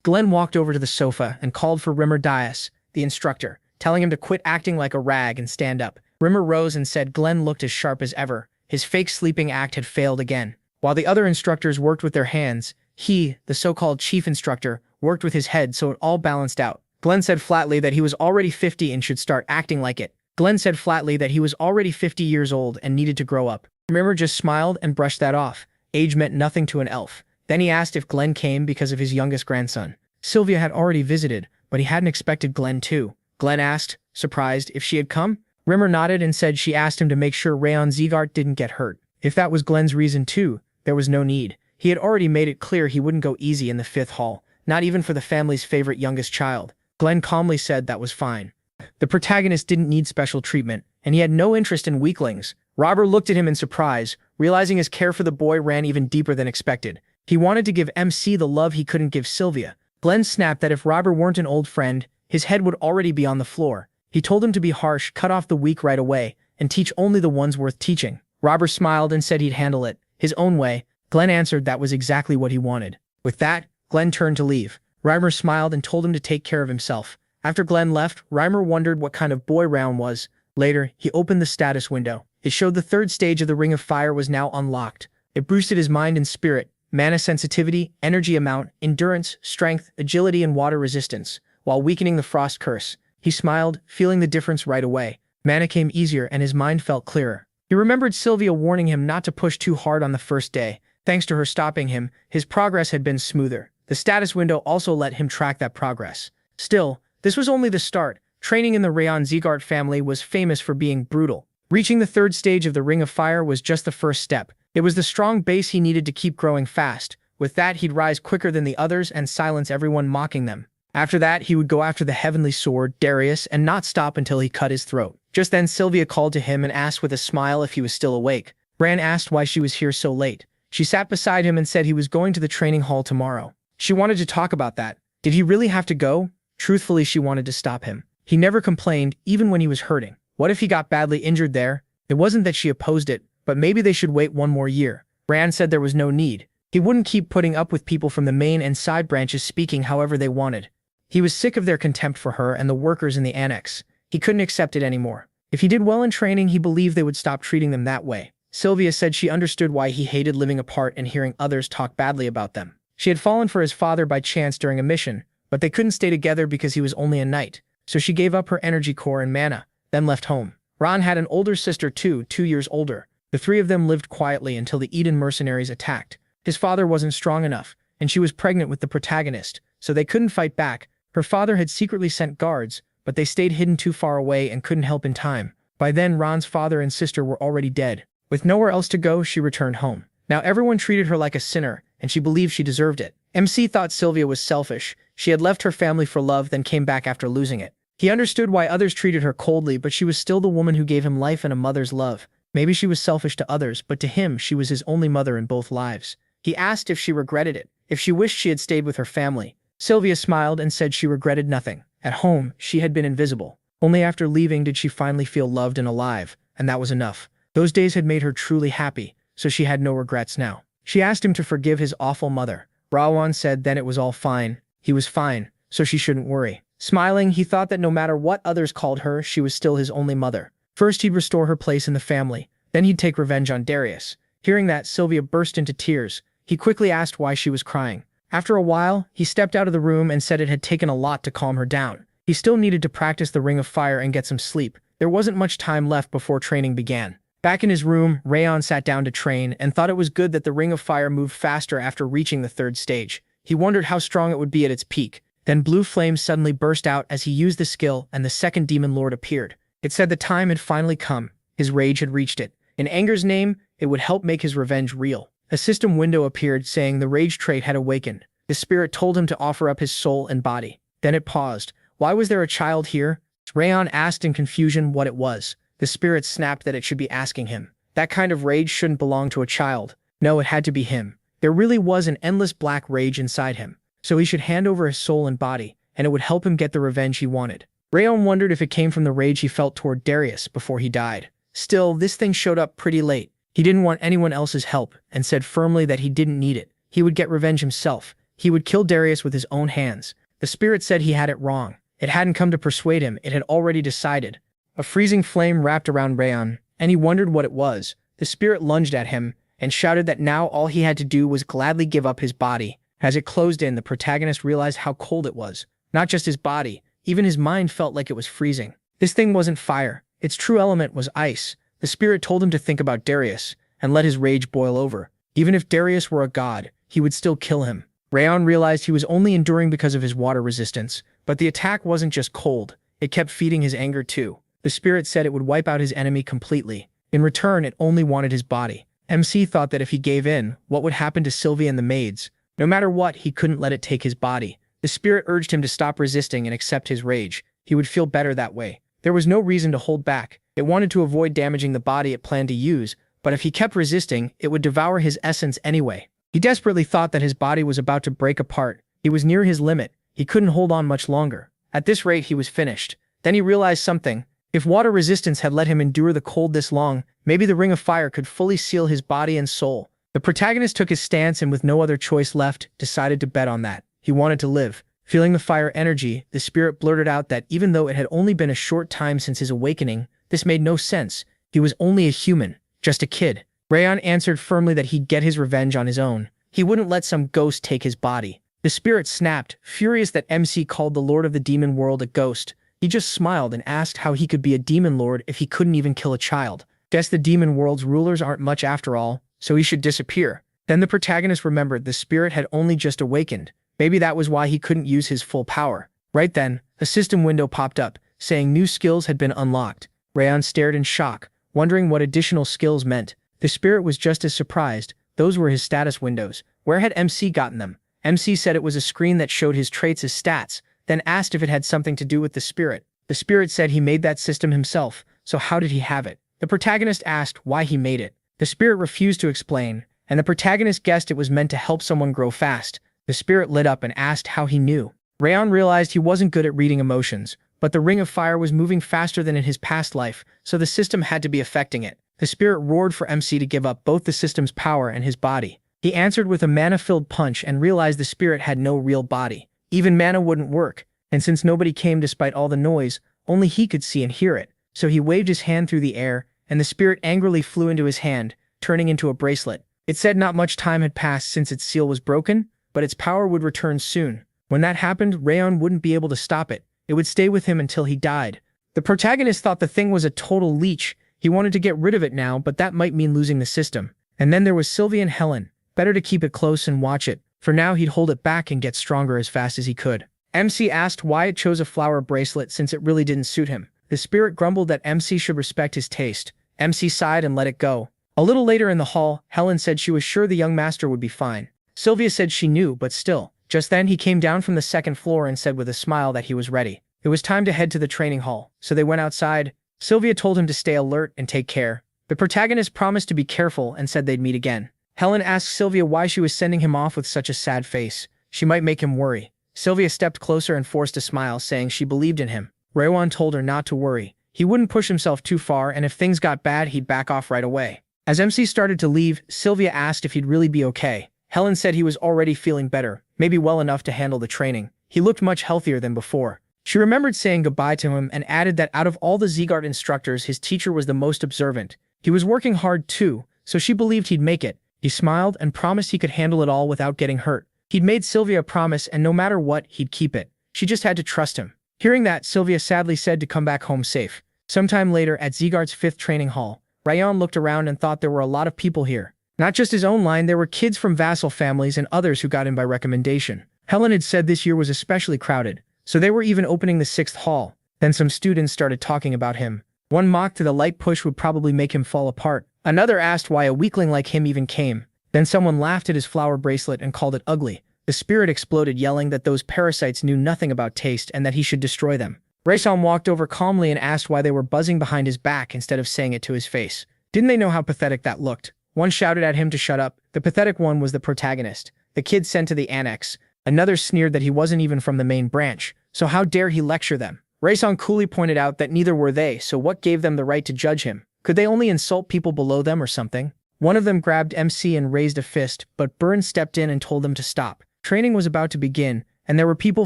Glenn walked over to the sofa and called for Rimmer Dias, the instructor, telling him to quit acting like a rag and stand up. Rimmer rose and said Glenn looked as sharp as ever. His fake sleeping act had failed again. While the other instructors worked with their hands, he, the so-called chief instructor, worked with his head so it all balanced out. Glenn said flatly that he was already 50 and should start acting like it. Glenn said flatly that he was already 50 years old and needed to grow up. Rimmer just smiled and brushed that off. Age meant nothing to an elf. Then he asked if Glenn came because of his youngest grandson. Sylvia had already visited, but he hadn't expected Glenn too. Glenn asked, surprised, if she had come. Rimmer nodded and said she asked him to make sure Rayon Zegart didn't get hurt. If that was Glenn's reason too, there was no need. He had already made it clear he wouldn't go easy in the 5th hall, not even for the family's favorite youngest child. Glenn calmly said that was fine. The protagonist didn't need special treatment, and he had no interest in weaklings. Robert looked at him in surprise, realizing his care for the boy ran even deeper than expected. He wanted to give MC the love he couldn't give Sylvia. Glenn snapped that if Robert weren't an old friend, his head would already be on the floor. He told him to be harsh, cut off the weak right away, and teach only the ones worth teaching. Robert smiled and said he'd handle it his own way. Glenn answered that was exactly what he wanted. With that, Glenn turned to leave. Reimer smiled and told him to take care of himself. After Glenn left, Reimer wondered what kind of boy Rayon was. Later, he opened the status window. It showed the 3rd stage of the Ring of Fire was now unlocked. It boosted his mind and spirit, mana sensitivity, energy amount, endurance, strength, agility, and water resistance, while weakening the frost curse. He smiled, feeling the difference right away. Mana came easier and his mind felt clearer. He remembered Sylvia warning him not to push too hard on the first day. Thanks to her stopping him, his progress had been smoother. The status window also let him track that progress. Still, this was only the start. Training in the Rayon Zegart family was famous for being brutal. Reaching the 3rd stage of the Ring of Fire was just the first step. It was the strong base he needed to keep growing fast. With that, he'd rise quicker than the others and silence everyone mocking them. After that, he would go after the heavenly sword, Darius, and not stop until he cut his throat. Just then, Sylvia called to him and asked with a smile if he was still awake. Bran asked why she was here so late. She sat beside him and said he was going to the training hall tomorrow. She wanted to talk about that. Did he really have to go? Truthfully, she wanted to stop him. He never complained, even when he was hurting. What if he got badly injured there? It wasn't that she opposed it, but maybe they should wait one more year. Bran said there was no need. He wouldn't keep putting up with people from the main and side branches speaking however they wanted. He was sick of their contempt for her and the workers in the annex. He couldn't accept it anymore. If he did well in training, he believed they would stop treating them that way. Sylvia said she understood why he hated living apart and hearing others talk badly about them. She had fallen for his father by chance during a mission, but they couldn't stay together because he was only a knight. So she gave up her energy core and mana, then left home. Ron had an older sister too, 2 years older. The 3 of them lived quietly until the Eden mercenaries attacked. His father wasn't strong enough, and she was pregnant with the protagonist, so they couldn't fight back. Her father had secretly sent guards, but they stayed hidden too far away and couldn't help in time. By then, Ron's father and sister were already dead. With nowhere else to go, she returned home. Now everyone treated her like a sinner, and she believed she deserved it. MC thought Sylvia was selfish. She had left her family for love, then came back after losing it. He understood why others treated her coldly, but she was still the woman who gave him life and a mother's love. Maybe she was selfish to others, but to him, she was his only mother in both lives. He asked if she regretted it, if she wished she had stayed with her family. Sylvia smiled and said she regretted nothing. At home, she had been invisible. Only after leaving did she finally feel loved and alive, and that was enough. Those days had made her truly happy, so she had no regrets now. She asked him to forgive his awful mother. Rayon said then it was all fine. He was fine, so she shouldn't worry. Smiling, he thought that no matter what others called her, she was still his only mother. First, he'd restore her place in the family. Then he'd take revenge on Darius. Hearing that, Sylvia burst into tears. He quickly asked why she was crying. After a while, he stepped out of the room and said it had taken a lot to calm her down. He still needed to practice the Ring of Fire and get some sleep. There wasn't much time left before training began. Back in his room, Rayon sat down to train and thought it was good that the Ring of Fire moved faster after reaching the third stage. He wondered how strong it would be at its peak. Then blue flames suddenly burst out as he used the skill, and the second demon lord appeared. It said the time had finally come. His rage had reached it. In anger's name, it would help make his revenge real. A system window appeared saying the rage trait had awakened. The spirit told him to offer up his soul and body. Then it paused. Why was there a child here? Rayon asked in confusion what it was. The spirit snapped that it should be asking him. That kind of rage shouldn't belong to a child. No, it had to be him. There really was an endless black rage inside him. So he should hand over his soul and body, and it would help him get the revenge he wanted. Rayon wondered if it came from the rage he felt toward Darius before he died. Still, this thing showed up pretty late. He didn't want anyone else's help, and said firmly that he didn't need it. He would get revenge himself. He would kill Darius with his own hands. The spirit said he had it wrong. It hadn't come to persuade him, it had already decided. A freezing flame wrapped around Rayon, and he wondered what it was. The spirit lunged at him, and shouted that now all he had to do was gladly give up his body. As it closed in, the protagonist realized how cold it was. Not just his body, even his mind felt like it was freezing. This thing wasn't fire. Its true element was ice. The spirit told him to think about Darius, and let his rage boil over. Even if Darius were a god, he would still kill him. Rayon realized he was only enduring because of his water resistance, but the attack wasn't just cold. It kept feeding his anger too. The spirit said it would wipe out his enemy completely. In return, it only wanted his body. MC thought that if he gave in, what would happen to Sylvia and the maids? No matter what, he couldn't let it take his body. The spirit urged him to stop resisting and accept his rage. He would feel better that way. There was no reason to hold back. It wanted to avoid damaging the body it planned to use, but if he kept resisting, it would devour his essence anyway. He desperately thought that his body was about to break apart. He was near his limit. He couldn't hold on much longer. At this rate, he was finished. Then he realized something. If water resistance had let him endure the cold this long, maybe the Ring of Fire could fully seal his body and soul. The protagonist took his stance and with no other choice left, decided to bet on that. He wanted to live. Feeling the fire energy, the spirit blurted out that even though it had only been a short time since his awakening, this made no sense. He was only a human, just a kid. Rayon answered firmly that he'd get his revenge on his own. He wouldn't let some ghost take his body. The spirit snapped, furious that MC called the Lord of the Demon World a ghost. He just smiled and asked how he could be a demon lord if he couldn't even kill a child. Guess the demon world's rulers aren't much after all, so he should disappear. Then the protagonist remembered the spirit had only just awakened. Maybe that was why he couldn't use his full power. Right then, a system window popped up, saying new skills had been unlocked. Rayon stared in shock, wondering what additional skills meant. The spirit was just as surprised. Those were his status windows. Where had MC gotten them? MC said it was a screen that showed his traits as stats, then asked if it had something to do with the spirit. The spirit said he made that system himself, so how did he have it? The protagonist asked why he made it. The spirit refused to explain, and the protagonist guessed it was meant to help someone grow fast. The spirit lit up and asked how he knew. Rayon realized he wasn't good at reading emotions, but the Ring of Fire was moving faster than in his past life, so the system had to be affecting it. The spirit roared for MC to give up both the system's power and his body. He answered with a mana-filled punch and realized the spirit had no real body. Even mana wouldn't work, and since nobody came despite all the noise, only he could see and hear it. So he waved his hand through the air, and the spirit angrily flew into his hand, turning into a bracelet. It said not much time had passed since its seal was broken, but its power would return soon. When that happened, Rayon wouldn't be able to stop it. It would stay with him until he died. The protagonist thought the thing was a total leech. He wanted to get rid of it now, but that might mean losing the system. And then there was Sylvia and Helen. Better to keep it close and watch it. For now, he'd hold it back and get stronger as fast as he could. MC asked why it chose a flower bracelet since it really didn't suit him. The spirit grumbled that MC should respect his taste. MC sighed and let it go. A little later in the hall, Helen said she was sure the young master would be fine. Sylvia said she knew, but still. Just then he came down from the second floor and said with a smile that he was ready. It was time to head to the training hall, so they went outside. Sylvia told him to stay alert and take care. The protagonist promised to be careful and said they'd meet again. Helen asked Sylvia why she was sending him off with such a sad face. She might make him worry. Sylvia stepped closer and forced a smile, saying she believed in him. Rayon told her not to worry. He wouldn't push himself too far, and if things got bad, he'd back off right away. As MC started to leave, Sylvia asked if he'd really be okay. Helen said he was already feeling better, maybe well enough to handle the training. He looked much healthier than before. She remembered saying goodbye to him and added that out of all the Zegart instructors, his teacher was the most observant. He was working hard too, so she believed he'd make it. He smiled and promised he could handle it all without getting hurt. He'd made Sylvia a promise, and no matter what, he'd keep it. She just had to trust him. Hearing that, Sylvia sadly said to come back home safe. Sometime later, at Zegart's 5th training hall, Rayon looked around and thought there were a lot of people here. Not just his own line, there were kids from vassal families and others who got in by recommendation. Helen had said this year was especially crowded, so they were even opening the 6th hall. Then some students started talking about him. One mocked that a light push would probably make him fall apart. Another asked why a weakling like him even came. Then someone laughed at his flower bracelet and called it ugly. The spirit exploded, yelling that those parasites knew nothing about taste and that he should destroy them. Rayon walked over calmly and asked why they were buzzing behind his back instead of saying it to his face. Didn't they know how pathetic that looked? One shouted at him to shut up. The pathetic one was the protagonist, the kid sent to the annex. Another sneered that he wasn't even from the main branch, so how dare he lecture them? Rayon coolly pointed out that neither were they, so what gave them the right to judge him? Could they only insult people below them or something? One of them grabbed MC and raised a fist, but Byrne stepped in and told them to stop. Training was about to begin, and there were people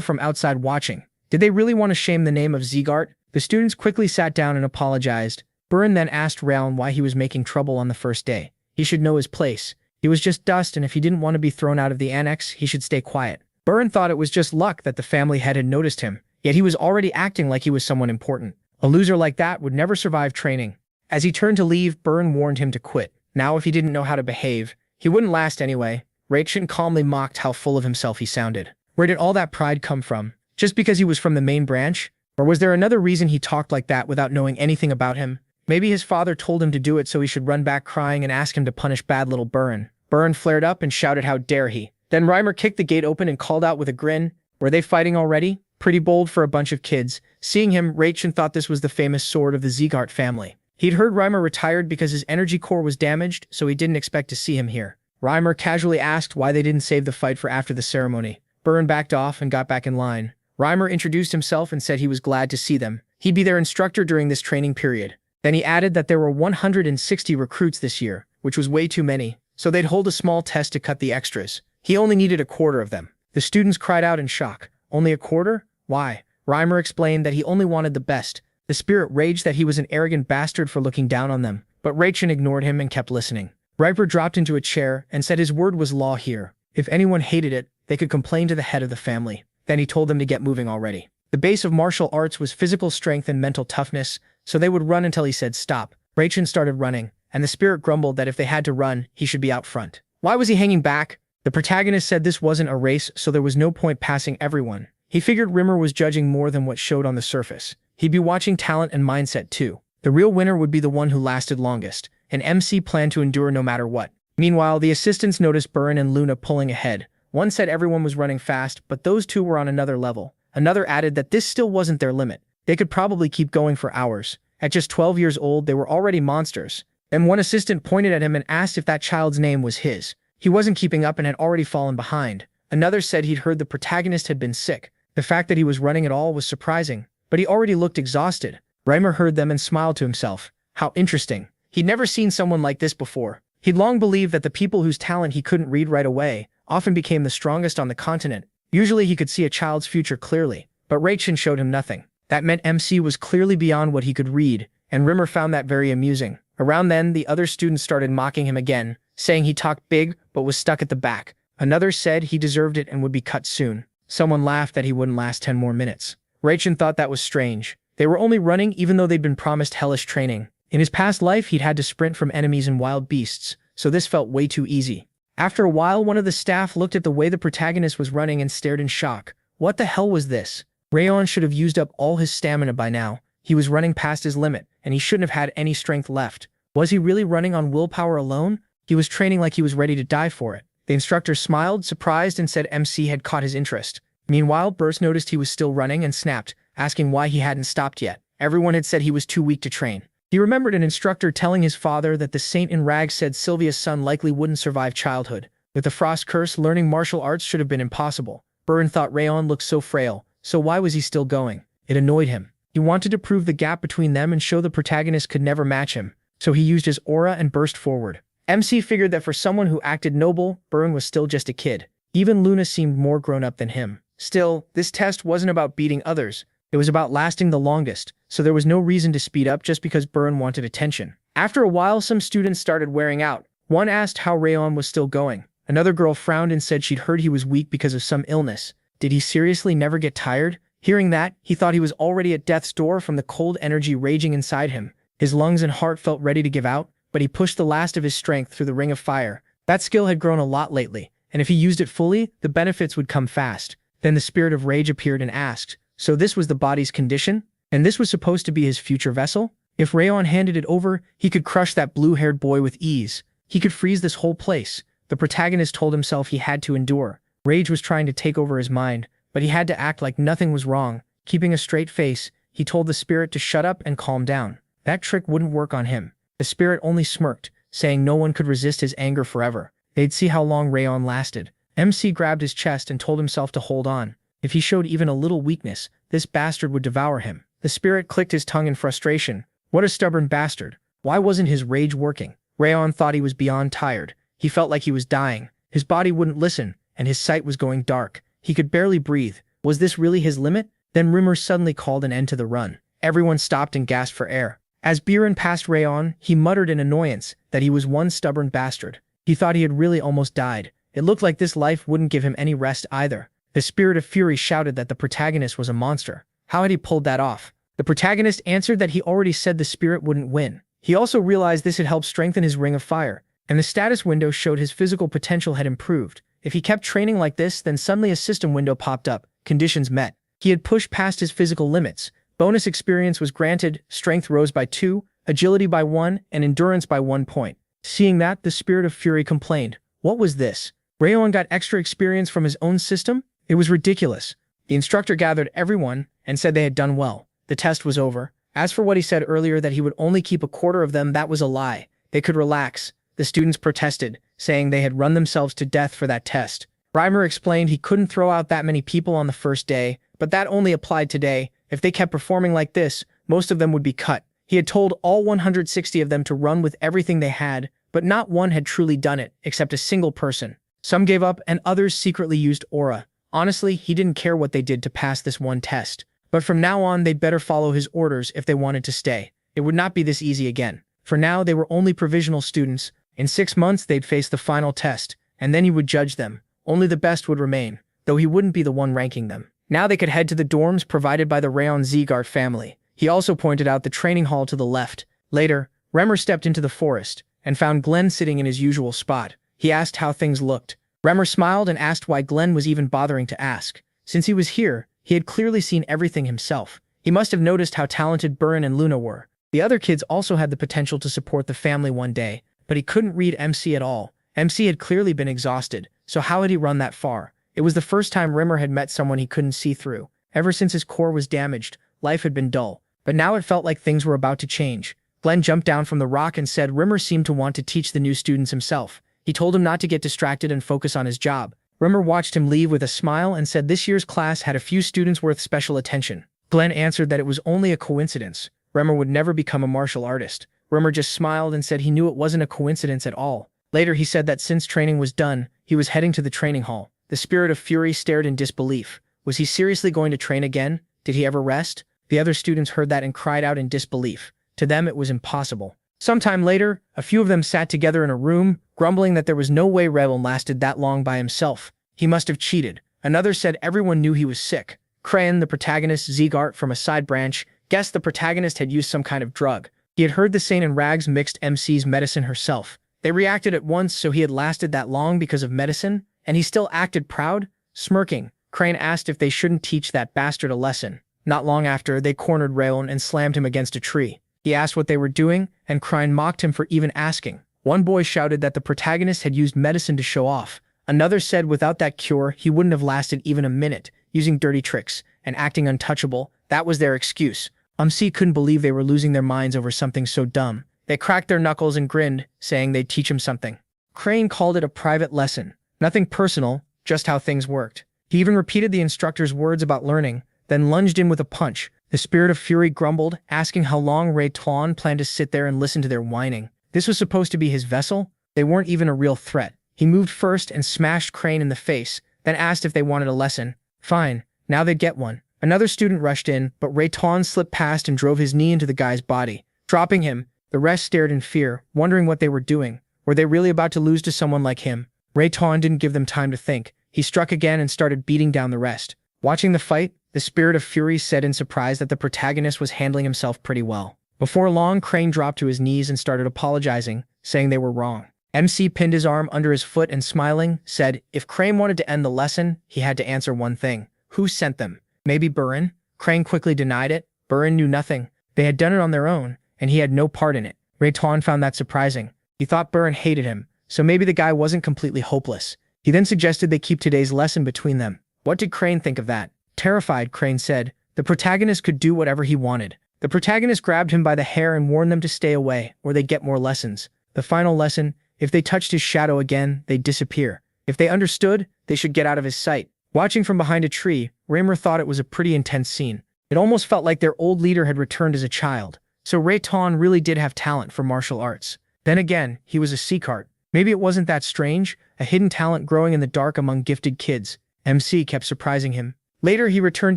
from outside watching. Did they really want to shame the name of Zegart? The students quickly sat down and apologized. Byrne then asked Rayon why he was making trouble on the first day. He should know his place. He was just dust, and if he didn't want to be thrown out of the annex, he should stay quiet. Byrne thought it was just luck that the family head had noticed him, yet he was already acting like he was someone important. A loser like that would never survive training. As he turned to leave, Byrne warned him to quit. Now if he didn't know how to behave, he wouldn't last anyway. Rayon calmly mocked how full of himself he sounded. Where did all that pride come from? Just because he was from the main branch? Or was there another reason he talked like that without knowing anything about him? Maybe his father told him to do it so he should run back crying and ask him to punish bad little Byrne. Byrne flared up and shouted how dare he. Then Reimer kicked the gate open and called out with a grin, "Were they fighting already?" Pretty bold for a bunch of kids. Seeing him, Rayon thought this was the famous sword of the Zegart family. He'd heard Reimer retired because his energy core was damaged, so he didn't expect to see him here. Reimer casually asked why they didn't save the fight for after the ceremony. Byrne backed off and got back in line. Reimer introduced himself and said he was glad to see them. He'd be their instructor during this training period. Then he added that there were 160 recruits this year, which was way too many, so they'd hold a small test to cut the extras. He only needed a quarter of them. The students cried out in shock. Only a quarter? Why? Reimer explained that he only wanted the best. The spirit raged that he was an arrogant bastard for looking down on them, but Rayon ignored him and kept listening. Reimer dropped into a chair and said his word was law here. If anyone hated it, they could complain to the head of the family. Then he told them to get moving already. The base of martial arts was physical strength and mental toughness, so they would run until he said stop. Rayon started running, and the spirit grumbled that if they had to run, he should be out front. Why was he hanging back? The protagonist said this wasn't a race, so there was no point passing everyone. He figured Rimmer was judging more than what showed on the surface. He'd be watching talent and mindset too. The real winner would be the one who lasted longest, and MC planned to endure no matter what. Meanwhile, the assistants noticed Byrne and Luna pulling ahead. One said everyone was running fast, but those two were on another level. Another added that this still wasn't their limit. They could probably keep going for hours. At just 12 years old, they were already monsters. And one assistant pointed at him and asked if that child's name was his. He wasn't keeping up and had already fallen behind. Another said he'd heard the protagonist had been sick. The fact that he was running at all was surprising, but he already looked exhausted. Reimer heard them and smiled to himself. How interesting. He'd never seen someone like this before. He'd long believed that the people whose talent he couldn't read right away often became the strongest on the continent. Usually he could see a child's future clearly, but Rayon showed him nothing. That meant MC was clearly beyond what he could read, and Rimmer found that very amusing. Around then, the other students started mocking him again, saying he talked big but was stuck at the back. Another said he deserved it and would be cut soon. Someone laughed that he wouldn't last 10 more minutes. Rayon thought that was strange. They were only running even though they'd been promised hellish training. In his past life, he'd had to sprint from enemies and wild beasts, so this felt way too easy. After a while, one of the staff looked at the way the protagonist was running and stared in shock. What the hell was this? Rayon should have used up all his stamina by now. He was running past his limit, and he shouldn't have had any strength left. Was he really running on willpower alone? He was training like he was ready to die for it. The instructor smiled, surprised, and said MC had caught his interest. Meanwhile, Burst noticed he was still running and snapped, asking why he hadn't stopped yet. Everyone had said he was too weak to train. He remembered an instructor telling his father that the saint in rags said Sylvia's son likely wouldn't survive childhood. With the frost curse, learning martial arts should have been impossible. Burn thought Rayon looked so frail, so why was he still going? It annoyed him. He wanted to prove the gap between them and show the protagonist could never match him, so he used his aura and burst forward. MC figured that for someone who acted noble, Burn was still just a kid. Even Luna seemed more grown up than him. Still, this test wasn't about beating others. It was about lasting the longest, so there was no reason to speed up just because Burn wanted attention. After a while, some students started wearing out. One asked how Rayon was still going. Another girl frowned and said she'd heard he was weak because of some illness. Did he seriously never get tired? Hearing that, he thought he was already at death's door from the cold energy raging inside him. His lungs and heart felt ready to give out, but he pushed the last of his strength through the ring of fire. That skill had grown a lot lately, and if he used it fully, the benefits would come fast. Then the spirit of rage appeared and asked, so this was the body's condition? And this was supposed to be his future vessel? If Rayon handed it over, he could crush that blue-haired boy with ease. He could freeze this whole place. The protagonist told himself he had to endure. Rage was trying to take over his mind, but he had to act like nothing was wrong. Keeping a straight face, he told the spirit to shut up and calm down. That trick wouldn't work on him. The spirit only smirked, saying no one could resist his anger forever. They'd see how long Rayon lasted. MC grabbed his chest and told himself to hold on. If he showed even a little weakness, this bastard would devour him. The spirit clicked his tongue in frustration. What a stubborn bastard. Why wasn't his rage working? Rayon thought he was beyond tired. He felt like he was dying. His body wouldn't listen, and his sight was going dark. He could barely breathe. Was this really his limit? Then rumors suddenly called an end to the run. Everyone stopped and gasped for air. As Biren passed Rayon, he muttered in annoyance that he was one stubborn bastard. He thought he had really almost died. It looked like this life wouldn't give him any rest either. The spirit of fury shouted that the protagonist was a monster. How had he pulled that off? The protagonist answered that he already said the spirit wouldn't win. He also realized this had helped strengthen his ring of fire, and the status window showed his physical potential had improved. If he kept training like this, then suddenly a system window popped up. Conditions met. He had pushed past his physical limits. Bonus experience was granted, strength rose by 2, agility by 1, and endurance by 1 point. Seeing that, the spirit of fury complained. What was this? Rayon got extra experience from his own system? It was ridiculous. The instructor gathered everyone and said they had done well. The test was over. As for what he said earlier that he would only keep a quarter of them, that was a lie. They could relax. The students protested, saying they had run themselves to death for that test. Reimer explained he couldn't throw out that many people on the first day, but that only applied today. If they kept performing like this, most of them would be cut. He had told all 160 of them to run with everything they had, but not one had truly done it, except a single person. Some gave up and others secretly used aura. Honestly, he didn't care what they did to pass this one test. But from now on, they'd better follow his orders if they wanted to stay. It would not be this easy again. For now, they were only provisional students. In 6 months, they'd face the final test, and then he would judge them. Only the best would remain, though he wouldn't be the one ranking them. Now they could head to the dorms provided by the Rayon Zegart family. He also pointed out the training hall to the left. Later, Remmer stepped into the forest and found Glenn sitting in his usual spot. He asked how things looked. Remmer smiled and asked why Glenn was even bothering to ask. Since he was here, he had clearly seen everything himself. He must have noticed how talented Burn and Luna were. The other kids also had the potential to support the family one day, but he couldn't read MC at all. MC had clearly been exhausted, so how had he run that far? It was the first time Rimmer had met someone he couldn't see through. Ever since his core was damaged, life had been dull. But now it felt like things were about to change. Glenn jumped down from the rock and said Rimmer seemed to want to teach the new students himself. He told him not to get distracted and focus on his job. Rimmer watched him leave with a smile and said this year's class had a few students worth special attention. Glenn answered that it was only a coincidence. Rimmer would never become a martial artist. Rimmer just smiled and said he knew it wasn't a coincidence at all. Later he said that since training was done, he was heading to the training hall. The spirit of fury stared in disbelief. Was he seriously going to train again? Did he ever rest? The other students heard that and cried out in disbelief. To them it was impossible. Sometime later, a few of them sat together in a room, grumbling that there was no way Rayon lasted that long by himself. He must have cheated. Another said everyone knew he was sick. Crayon, the protagonist, Zegart from a side branch, guessed the protagonist had used some kind of drug. He had heard the saint in rags mixed MC's medicine herself. They reacted at once, so he had lasted that long because of medicine, and he still acted proud, smirking. Crane asked if they shouldn't teach that bastard a lesson. Not long after, they cornered Rayon and slammed him against a tree. He asked what they were doing, and Crane mocked him for even asking. One boy shouted that the protagonist had used medicine to show off. Another said without that cure, he wouldn't have lasted even a minute, using dirty tricks and acting untouchable. That was their excuse. MC couldn't believe they were losing their minds over something so dumb. They cracked their knuckles and grinned, saying they'd teach him something. Crane called it a private lesson. Nothing personal, just how things worked. He even repeated the instructor's words about learning, then lunged in with a punch. The Spirit of Fury grumbled, asking how long Rayon planned to sit there and listen to their whining. This was supposed to be his vessel? They weren't even a real threat. He moved first and smashed Crane in the face, then asked if they wanted a lesson. Fine, now they'd get one. Another student rushed in, but Rayon slipped past and drove his knee into the guy's body. Dropping him, the rest stared in fear, wondering what they were doing. Were they really about to lose to someone like him? Rayon didn't give them time to think. He struck again and started beating down the rest. Watching the fight, the Spirit of Fury said in surprise that the protagonist was handling himself pretty well. Before long, Crane dropped to his knees and started apologizing, saying they were wrong. MC pinned his arm under his foot and smiling, said if Crane wanted to end the lesson, he had to answer one thing. Who sent them? Maybe Burin? Crane quickly denied it. Burin knew nothing. They had done it on their own, and he had no part in it. Rayon found that surprising. He thought Burin hated him, so maybe the guy wasn't completely hopeless. He then suggested they keep today's lesson between them. What did Crane think of that? Terrified, Crane said, the protagonist could do whatever he wanted. The protagonist grabbed him by the hair and warned them to stay away, or they'd get more lessons. The final lesson, if they touched his shadow again, they'd disappear. If they understood, they should get out of his sight. Watching from behind a tree, Raymer thought it was a pretty intense scene. It almost felt like their old leader had returned as a child. So Rayon really did have talent for martial arts. Then again, he was a Zegart. Maybe it wasn't that strange, a hidden talent growing in the dark among gifted kids. MC kept surprising him. Later, he returned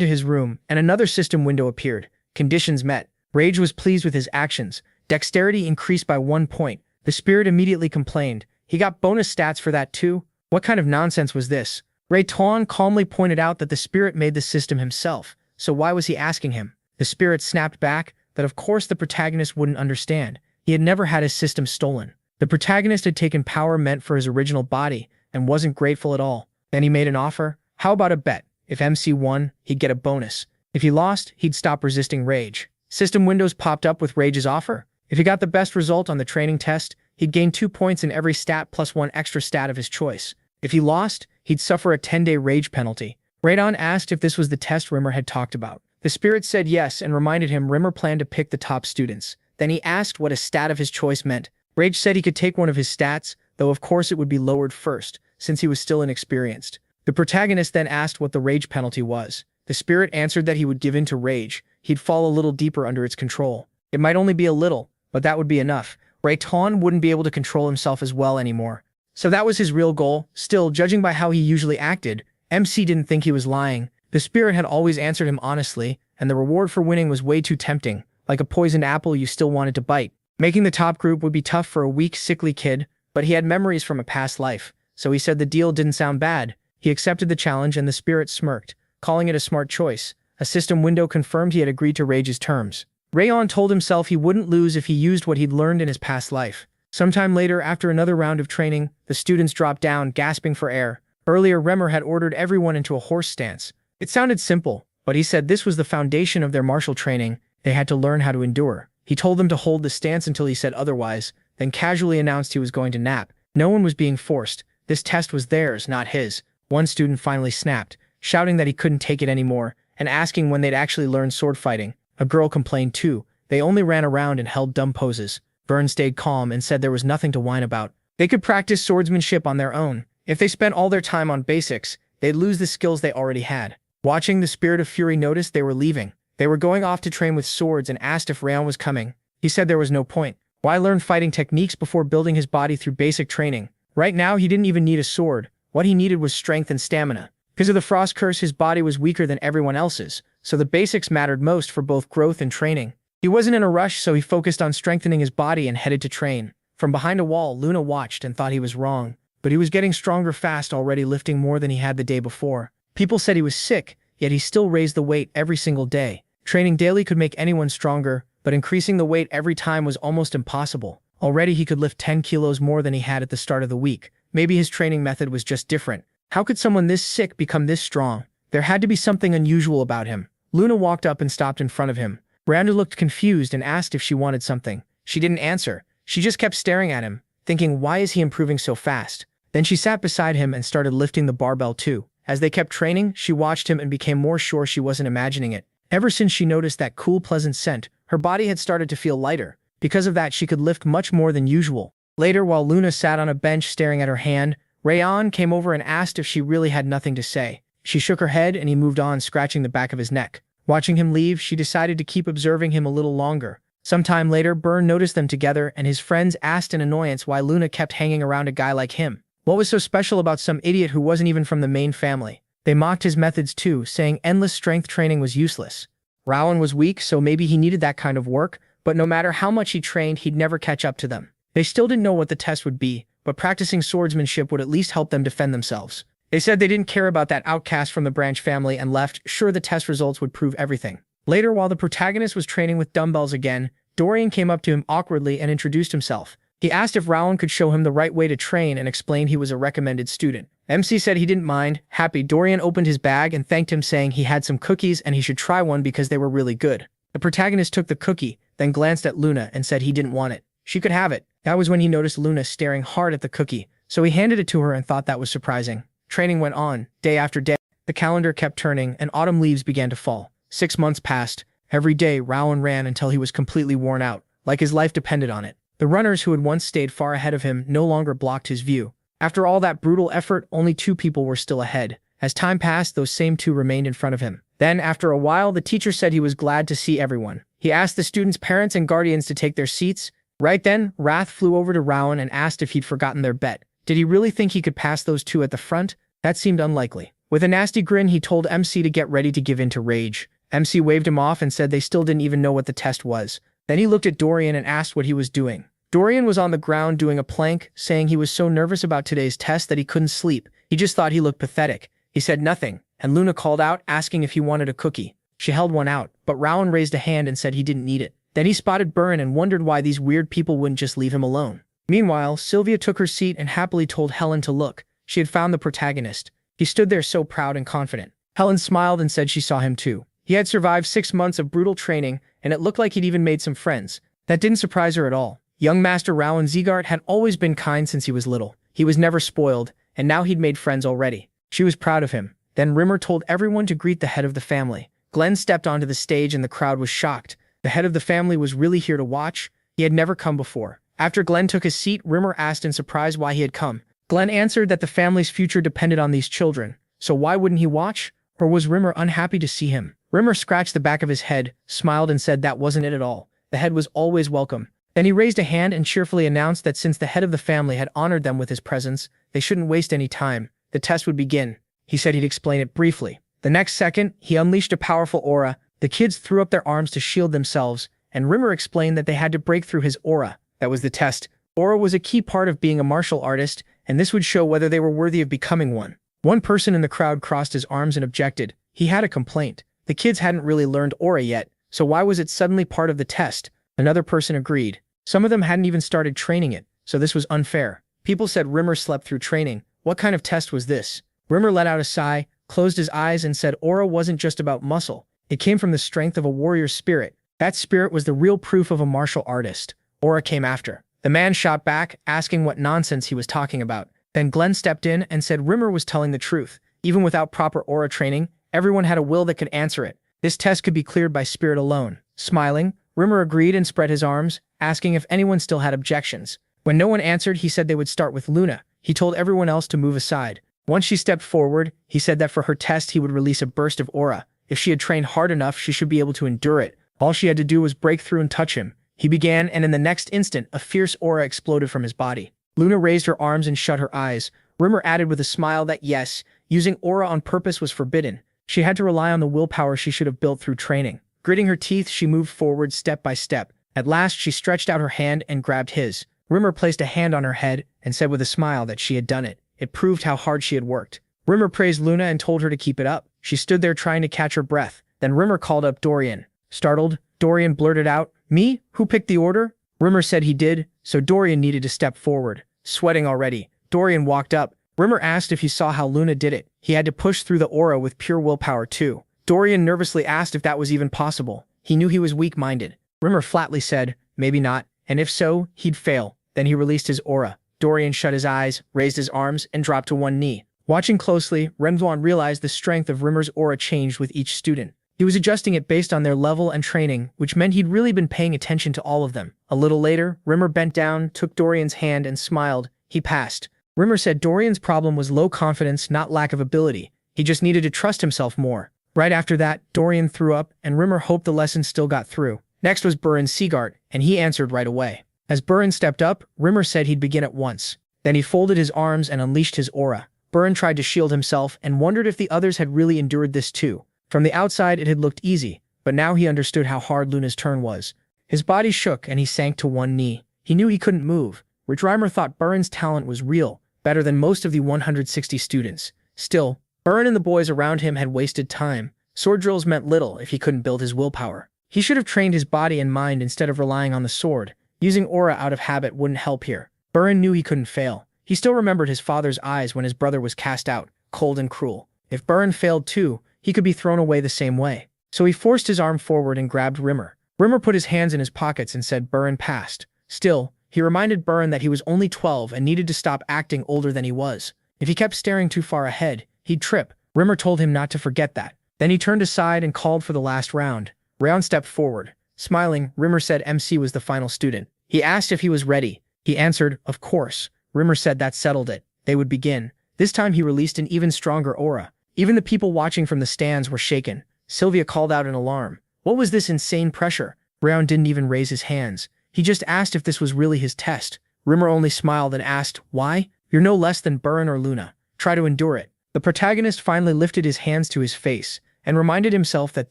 to his room, and another system window appeared. Conditions met. Rage was pleased with his actions. Dexterity increased by 1 point. The Spirit immediately complained. He got bonus stats for that too? What kind of nonsense was this? Rayon calmly pointed out that the Spirit made the system himself, so why was he asking him? The Spirit snapped back that of course the protagonist wouldn't understand. He had never had his system stolen. The protagonist had taken power meant for his original body and wasn't grateful at all. Then he made an offer. How about a bet? If MC won, he'd get a bonus. If he lost, he'd stop resisting Rage. System windows popped up with Rage's offer. If he got the best result on the training test, he'd gain 2 points in every stat plus 1 extra stat of his choice. If he lost, he'd suffer a 10-day Rage penalty. Rayon asked if this was the test Rimmer had talked about. The Spirit said yes and reminded him Rimmer planned to pick the top students. Then he asked what a stat of his choice meant. Rage said he could take one of his stats, though of course it would be lowered first, since he was still inexperienced. The protagonist then asked what the Rage penalty was. The Spirit answered that he would give in to Rage. He'd fall a little deeper under its control. It might only be a little, but that would be enough. Rayon wouldn't be able to control himself as well anymore. So that was his real goal. Still, judging by how he usually acted, MC didn't think he was lying. The Spirit had always answered him honestly, and the reward for winning was way too tempting. Like a poisoned apple you still wanted to bite. Making the top group would be tough for a weak, sickly kid, but he had memories from a past life, so he said the deal didn't sound bad. He accepted the challenge and the Spirit smirked, calling it a smart choice. A system window confirmed he had agreed to Rage's terms. Rayon told himself he wouldn't lose if he used what he'd learned in his past life. Sometime later, after another round of training, the students dropped down, gasping for air. Earlier, Remmer had ordered everyone into a horse stance. It sounded simple, but he said this was the foundation of their martial training. They had to learn how to endure. He told them to hold the stance until he said otherwise, then casually announced he was going to nap. No one was being forced. This test was theirs, not his. One student finally snapped, shouting that he couldn't take it anymore, and asking when they'd actually learn sword fighting. A girl complained too. They only ran around and held dumb poses. Vern stayed calm and said there was nothing to whine about. They could practice swordsmanship on their own. If they spent all their time on basics, they'd lose the skills they already had. Watching, the Spirit of Fury noticed they were leaving. They were going off to train with swords and asked if Rayon was coming. He said there was no point. Why learn fighting techniques before building his body through basic training? Right now, he didn't even need a sword. What he needed was strength and stamina. Because of the frost curse, his body was weaker than everyone else's, so the basics mattered most for both growth and training. He wasn't in a rush, so he focused on strengthening his body and headed to train. From behind a wall, Luna watched and thought he was wrong, but he was getting stronger fast, already lifting more than he had the day before. People said he was sick, yet he still raised the weight every single day. Training daily could make anyone stronger, but increasing the weight every time was almost impossible. Already he could lift 10 kilos more than he had at the start of the week. Maybe his training method was just different. How could someone this sick become this strong? There had to be something unusual about him. Luna walked up and stopped in front of him. Miranda looked confused and asked if she wanted something. She didn't answer. She just kept staring at him, thinking, why is he improving so fast? Then she sat beside him and started lifting the barbell too. As they kept training, she watched him and became more sure she wasn't imagining it. Ever since she noticed that cool, pleasant scent, her body had started to feel lighter. Because of that, she could lift much more than usual. Later, while Luna sat on a bench staring at her hand, Rayon came over and asked if she really had nothing to say. She shook her head and he moved on, scratching the back of his neck. Watching him leave, she decided to keep observing him a little longer. Sometime later, Byrne noticed them together and his friends asked in annoyance why Luna kept hanging around a guy like him. What was so special about some idiot who wasn't even from the main family? They mocked his methods too, saying endless strength training was useless. Rayon was weak, so maybe he needed that kind of work, but no matter how much he trained, he'd never catch up to them. They still didn't know what the test would be, but practicing swordsmanship would at least help them defend themselves. They said they didn't care about that outcast from the branch family and left, sure the test results would prove everything. Later, while the protagonist was training with dumbbells again, Dorian came up to him awkwardly and introduced himself. He asked if Rayon could show him the right way to train and explained he was a recommended student. MC said he didn't mind. Happy, Dorian opened his bag and thanked him, saying he had some cookies and he should try one because they were really good. The protagonist took the cookie, then glanced at Luna and said he didn't want it. She could have it. That was when he noticed Luna staring hard at the cookie, so he handed it to her and thought that was surprising. Training went on, day after day. The calendar kept turning and autumn leaves began to fall. 6 months passed. Every day, Rayon ran until he was completely worn out, like his life depended on it. The runners who had once stayed far ahead of him no longer blocked his view. After all that brutal effort, only 2 people were still ahead. As time passed, those same 2 remained in front of him. Then, after a while, the teacher said he was glad to see everyone. He asked the students' parents and guardians to take their seats. Right then, Wrath flew over to Rayon and asked if he'd forgotten their bet. Did he really think he could pass those 2 at the front? That seemed unlikely. With a nasty grin, he told MC to get ready to give in to rage. MC waved him off and said they still didn't even know what the test was. Then he looked at Dorian and asked what he was doing. Dorian was on the ground doing a plank, saying he was so nervous about today's test that he couldn't sleep. He just thought he looked pathetic. He said nothing, and Luna called out, asking if he wanted a cookie. She held one out, but Rayon raised a hand and said he didn't need it. Then he spotted Byrne and wondered why these weird people wouldn't just leave him alone. Meanwhile, Sylvia took her seat and happily told Helen to look. She had found the protagonist. He stood there so proud and confident. Helen smiled and said she saw him too. He had survived 6 months of brutal training, and it looked like he'd even made some friends. That didn't surprise her at all. Young Master Rayon Zegart had always been kind since he was little. He was never spoiled, and now he'd made friends already. She was proud of him. Then Rimmer told everyone to greet the head of the family. Glenn stepped onto the stage and the crowd was shocked. The head of the family was really here to watch. He had never come before. After Glenn took his seat, Rimmer asked in surprise why he had come. Glenn answered that the family's future depended on these children. So why wouldn't he watch? Or was Rimmer unhappy to see him? Rimmer scratched the back of his head, smiled and said that wasn't it at all. The head was always welcome. Then he raised a hand and cheerfully announced that since the head of the family had honored them with his presence, they shouldn't waste any time. The test would begin. He said he'd explain it briefly. The next second, he unleashed a powerful aura. The kids threw up their arms to shield themselves, and Rimmer explained that they had to break through his aura. That was the test. Aura was a key part of being a martial artist, and this would show whether they were worthy of becoming one. One person in the crowd crossed his arms and objected. He had a complaint. The kids hadn't really learned aura yet, so why was it suddenly part of the test? Another person agreed. Some of them hadn't even started training it, so this was unfair. People said Rimmer slept through training. What kind of test was this? Rimmer let out a sigh, closed his eyes and said aura wasn't just about muscle. It came from the strength of a warrior's spirit. That spirit was the real proof of a martial artist. Aura came after. The man shot back, asking what nonsense he was talking about. Then Glenn stepped in and said Rimmer was telling the truth. Even without proper aura training, everyone had a will that could answer it. This test could be cleared by spirit alone. Smiling, Rimmer agreed and spread his arms, asking if anyone still had objections. When no one answered, he said they would start with Luna. He told everyone else to move aside. Once she stepped forward, he said that for her test he would release a burst of aura. If she had trained hard enough, she should be able to endure it. All she had to do was break through and touch him. He began, and in the next instant, a fierce aura exploded from his body. Luna raised her arms and shut her eyes. Rimmer added with a smile that yes, using aura on purpose was forbidden. She had to rely on the willpower she should have built through training. Gritting her teeth, she moved forward step by step. At last, she stretched out her hand and grabbed his. Rimmer placed a hand on her head and said with a smile that she had done it. It proved how hard she had worked. Rimmer praised Luna and told her to keep it up. She stood there trying to catch her breath. Then Rimmer called up Dorian. Startled, Dorian blurted out, "Me? Who picked the order?" Rimmer said he did, so Dorian needed to step forward. Sweating already, Dorian walked up. Rimmer asked if he saw how Luna did it. He had to push through the aura with pure willpower too. Dorian nervously asked if that was even possible. He knew he was weak-minded. Rimmer flatly said, maybe not, and if so, he'd fail. Then he released his aura. Dorian shut his eyes, raised his arms, and dropped to one knee. Watching closely, Remdwan realized the strength of Rimmer's aura changed with each student. He was adjusting it based on their level and training, which meant he'd really been paying attention to all of them. A little later, Rimmer bent down, took Dorian's hand, and smiled. He passed. Rimmer said Dorian's problem was low confidence, not lack of ability. He just needed to trust himself more. Right after that, Dorian threw up, and Rimmer hoped the lesson still got through. Next was Rayon Zegart, and he answered right away. As Rayon stepped up, Rimmer said he'd begin at once. Then he folded his arms and unleashed his aura. Rayon tried to shield himself and wondered if the others had really endured this too. From the outside, it had looked easy, but now he understood how hard Luna's turn was. His body shook and he sank to one knee. He knew he couldn't move. Rimmer thought Rayon's talent was real, better than most of the 160 students. Still, Rayon and the boys around him had wasted time. Sword drills meant little if he couldn't build his willpower. He should have trained his body and mind instead of relying on the sword. Using aura out of habit wouldn't help here. Rayon knew he couldn't fail. He still remembered his father's eyes when his brother was cast out, cold and cruel. If Rayon failed too, he could be thrown away the same way. So he forced his arm forward and grabbed Rimmer. Rimmer put his hands in his pockets and said Rayon passed. Still, he reminded Rayon that he was only 12 and needed to stop acting older than he was. If he kept staring too far ahead, he'd trip. Rimmer told him not to forget that. Then he turned aside and called for the last round. Rayon stepped forward. Smiling, Rimmer said MC was the final student. He asked if he was ready. He answered, of course. Rimmer said that settled it. They would begin. This time he released an even stronger aura. Even the people watching from the stands were shaken. Sylvia called out in alarm. What was this insane pressure? Rayon didn't even raise his hands. He just asked if this was really his test. Rimmer only smiled and asked, why? You're no less than Rayon or Luna. Try to endure it. The protagonist finally lifted his hands to his face and reminded himself that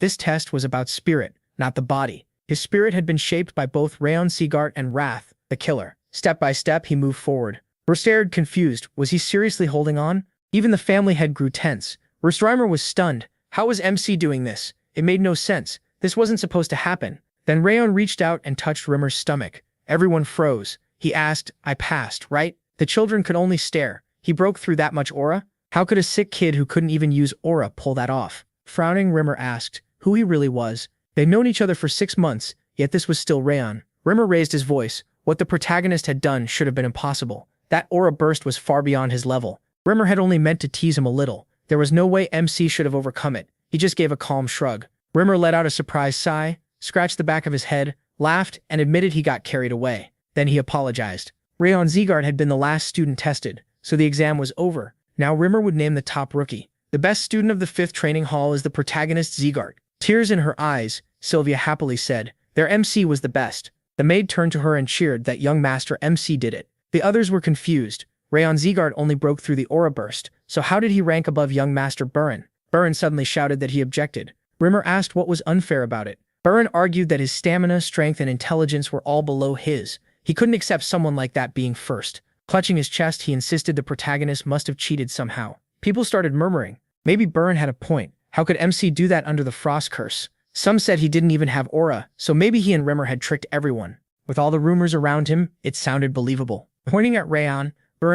this test was about spirit, not the body. His spirit had been shaped by both Rayon Zegart and Wrath, the killer. Step by step, he moved forward. Stared confused. Was he seriously holding on? Even the family head grew tense. Rimmer was stunned. How was MC doing this? It made no sense. This wasn't supposed to happen. Then Rayon reached out and touched Rimmer's stomach. Everyone froze. He asked, I passed, right? The children could only stare. He broke through that much aura? How could a sick kid who couldn't even use aura pull that off? Frowning, Rimmer asked who he really was. They'd known each other for 6 months, yet this was still Rayon. Rimmer raised his voice. What the protagonist had done should have been impossible. That aura burst was far beyond his level. Rimmer had only meant to tease him a little. There was no way MC should have overcome it. He just gave a calm shrug. Rimmer let out a surprised sigh, scratched the back of his head, laughed, and admitted he got carried away. Then he apologized. Rayon Zegart had been the last student tested, so the exam was over. Now Rimmer would name the top rookie. The best student of the 5th training hall is the protagonist Zegart. Tears in her eyes, Sylvia happily said. Their MC was the best. The maid turned to her and cheered that young master MC did it. The others were confused. Rayon Zegart only broke through the aura burst, so how did he rank above young master Rayon? Rayon suddenly shouted that he objected. Rimmer asked what was unfair about it. Rayon argued that his stamina, strength, and intelligence were all below his. He couldn't accept someone like that being first. Clutching his chest, he insisted the protagonist must have cheated somehow. People started murmuring. Maybe Rayon had a point. How could MC do that under the frost curse? Some said he didn't even have aura, so maybe he and Rimmer had tricked everyone. With all the rumors around him, it sounded believable. Pointing at Rayon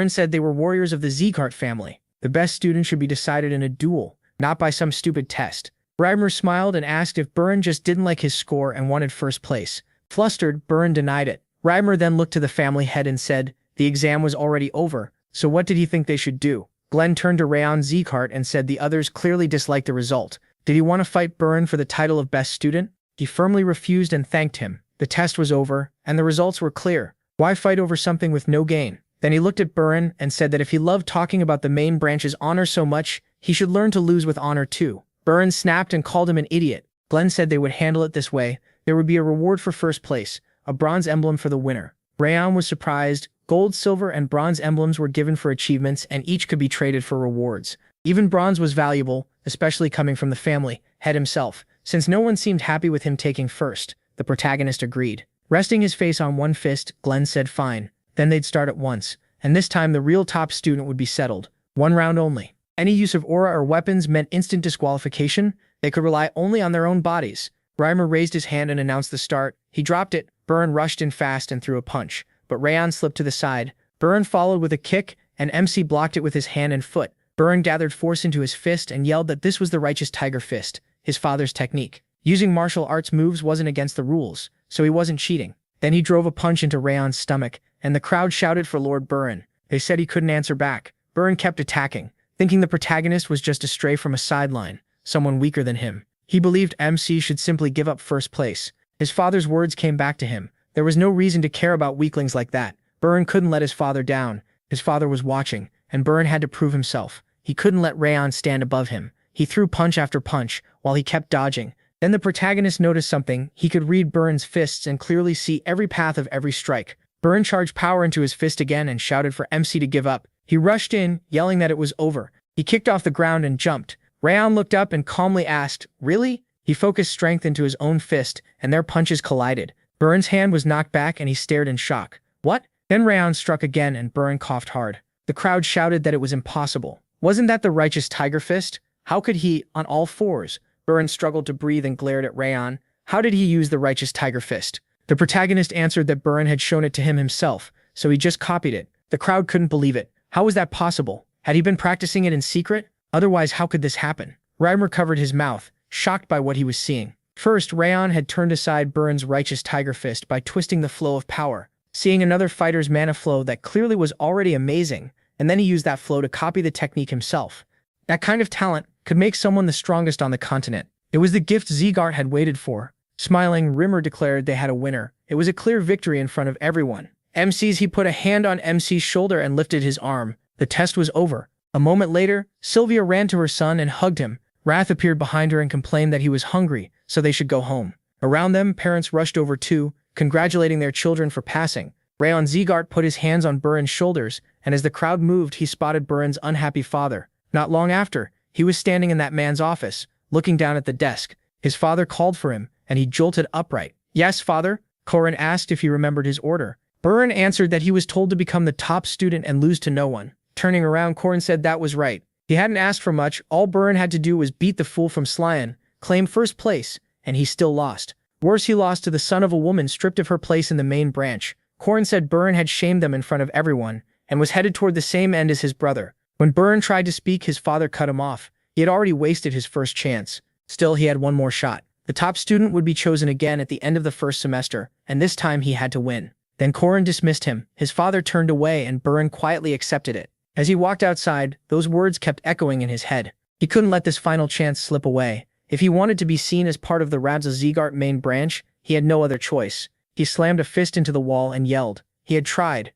said they were warriors of the Zegart family. The best student should be decided in a duel, not by some stupid test. Rimmer smiled and asked if Rayon just didn't like his score and wanted first place. Flustered, Rayon denied it. Rimmer then looked to the family head and said, the exam was already over, so what did he think they should do? Glenn turned to Rayon Zegart and said the others clearly disliked the result. Did he want to fight Rayon for the title of best student? He firmly refused and thanked him. The test was over, and the results were clear. Why fight over something with no gain? Then he looked at Rayon and said that if he loved talking about the main branch's honor so much, he should learn to lose with honor too. Rayon snapped and called him an idiot. Glenn said they would handle it this way. There would be a reward for first place, a bronze emblem for the winner. Rayon was surprised. Gold, silver, and bronze emblems were given for achievements, and each could be traded for rewards. Even bronze was valuable, especially coming from the family head himself. Since no one seemed happy with him taking first, the protagonist agreed. Resting his face on one fist, Glenn said fine. Then they'd start at once, and this time the real top student would be settled. 1 round only. Any use of aura or weapons meant instant disqualification. They could rely only on their own bodies. Rimmer raised his hand and announced the start. He dropped it. Rayon rushed in fast and threw a punch, but Rayon slipped to the side. Rayon followed with a kick, and MC blocked it with his hand and foot. Rayon gathered force into his fist and yelled that this was the righteous tiger fist, his father's technique. Using martial arts moves wasn't against the rules, so he wasn't cheating. Then he drove a punch into Rayon's stomach, and the crowd shouted for Lord Burin. They said he couldn't answer back. Burin kept attacking, thinking the protagonist was just a stray from a sideline, someone weaker than him. He believed MC should simply give up first place. His father's words came back to him. There was no reason to care about weaklings like that. Burin couldn't let his father down. His father was watching, and Burin had to prove himself. He couldn't let Rayon stand above him. He threw punch after punch, while he kept dodging. Then the protagonist noticed something. He could read Burin's fists and clearly see every path of every strike. Burin charged power into his fist again and shouted for MC to give up. He rushed in, yelling that it was over. He kicked off the ground and jumped. Rayon looked up and calmly asked, "Really?" He focused strength into his own fist, and their punches collided. Burin's hand was knocked back and he stared in shock. "What?" Then Rayon struck again and Burin coughed hard. The crowd shouted that it was impossible. Wasn't that the righteous tiger fist? How could he, on all fours? Burin struggled to breathe and glared at Rayon. How did he use the righteous tiger fist? The protagonist answered that Burin had shown it to him himself, so he just copied it. The crowd couldn't believe it. How was that possible? Had he been practicing it in secret? Otherwise, how could this happen? Reimer covered his mouth, shocked by what he was seeing. First, Rayon had turned aside Burin's righteous tiger fist by twisting the flow of power, seeing another fighter's mana flow that clearly was already amazing, and then he used that flow to copy the technique himself. That kind of talent could make someone the strongest on the continent. It was the gift Zegart had waited for. Smiling, Rimmer declared they had a winner. It was a clear victory in front of everyone. He put a hand on MC's shoulder and lifted his arm. The test was over. A moment later, Sylvia ran to her son and hugged him. Wrath appeared behind her and complained that he was hungry, so they should go home. Around them, parents rushed over too, congratulating their children for passing. Rayon Zegart put his hands on Burin's shoulders, and as the crowd moved, he spotted Burin's unhappy father. Not long after, he was standing in that man's office, looking down at the desk. His father called for him, and he jolted upright. "Yes, father?" Corin asked if he remembered his order. Burin answered that he was told to become the top student and lose to no one. Turning around, Corin said that was right. He hadn't asked for much. All Burin had to do was beat the fool from Slyan, claim first place, and he still lost. Worse, he lost to the son of a woman stripped of her place in the main branch. Corin said Burin had shamed them in front of everyone, and was headed toward the same end as his brother. When Burin tried to speak, his father cut him off. He had already wasted his first chance. Still, he had one more shot. The top student would be chosen again at the end of the first semester, and this time he had to win. Then Corin dismissed him. His father turned away and Burin quietly accepted it. As he walked outside, those words kept echoing in his head. He couldn't let this final chance slip away. If he wanted to be seen as part of the Rayon Zegart main branch, he had no other choice. He slammed a fist into the wall and yelled. He had tried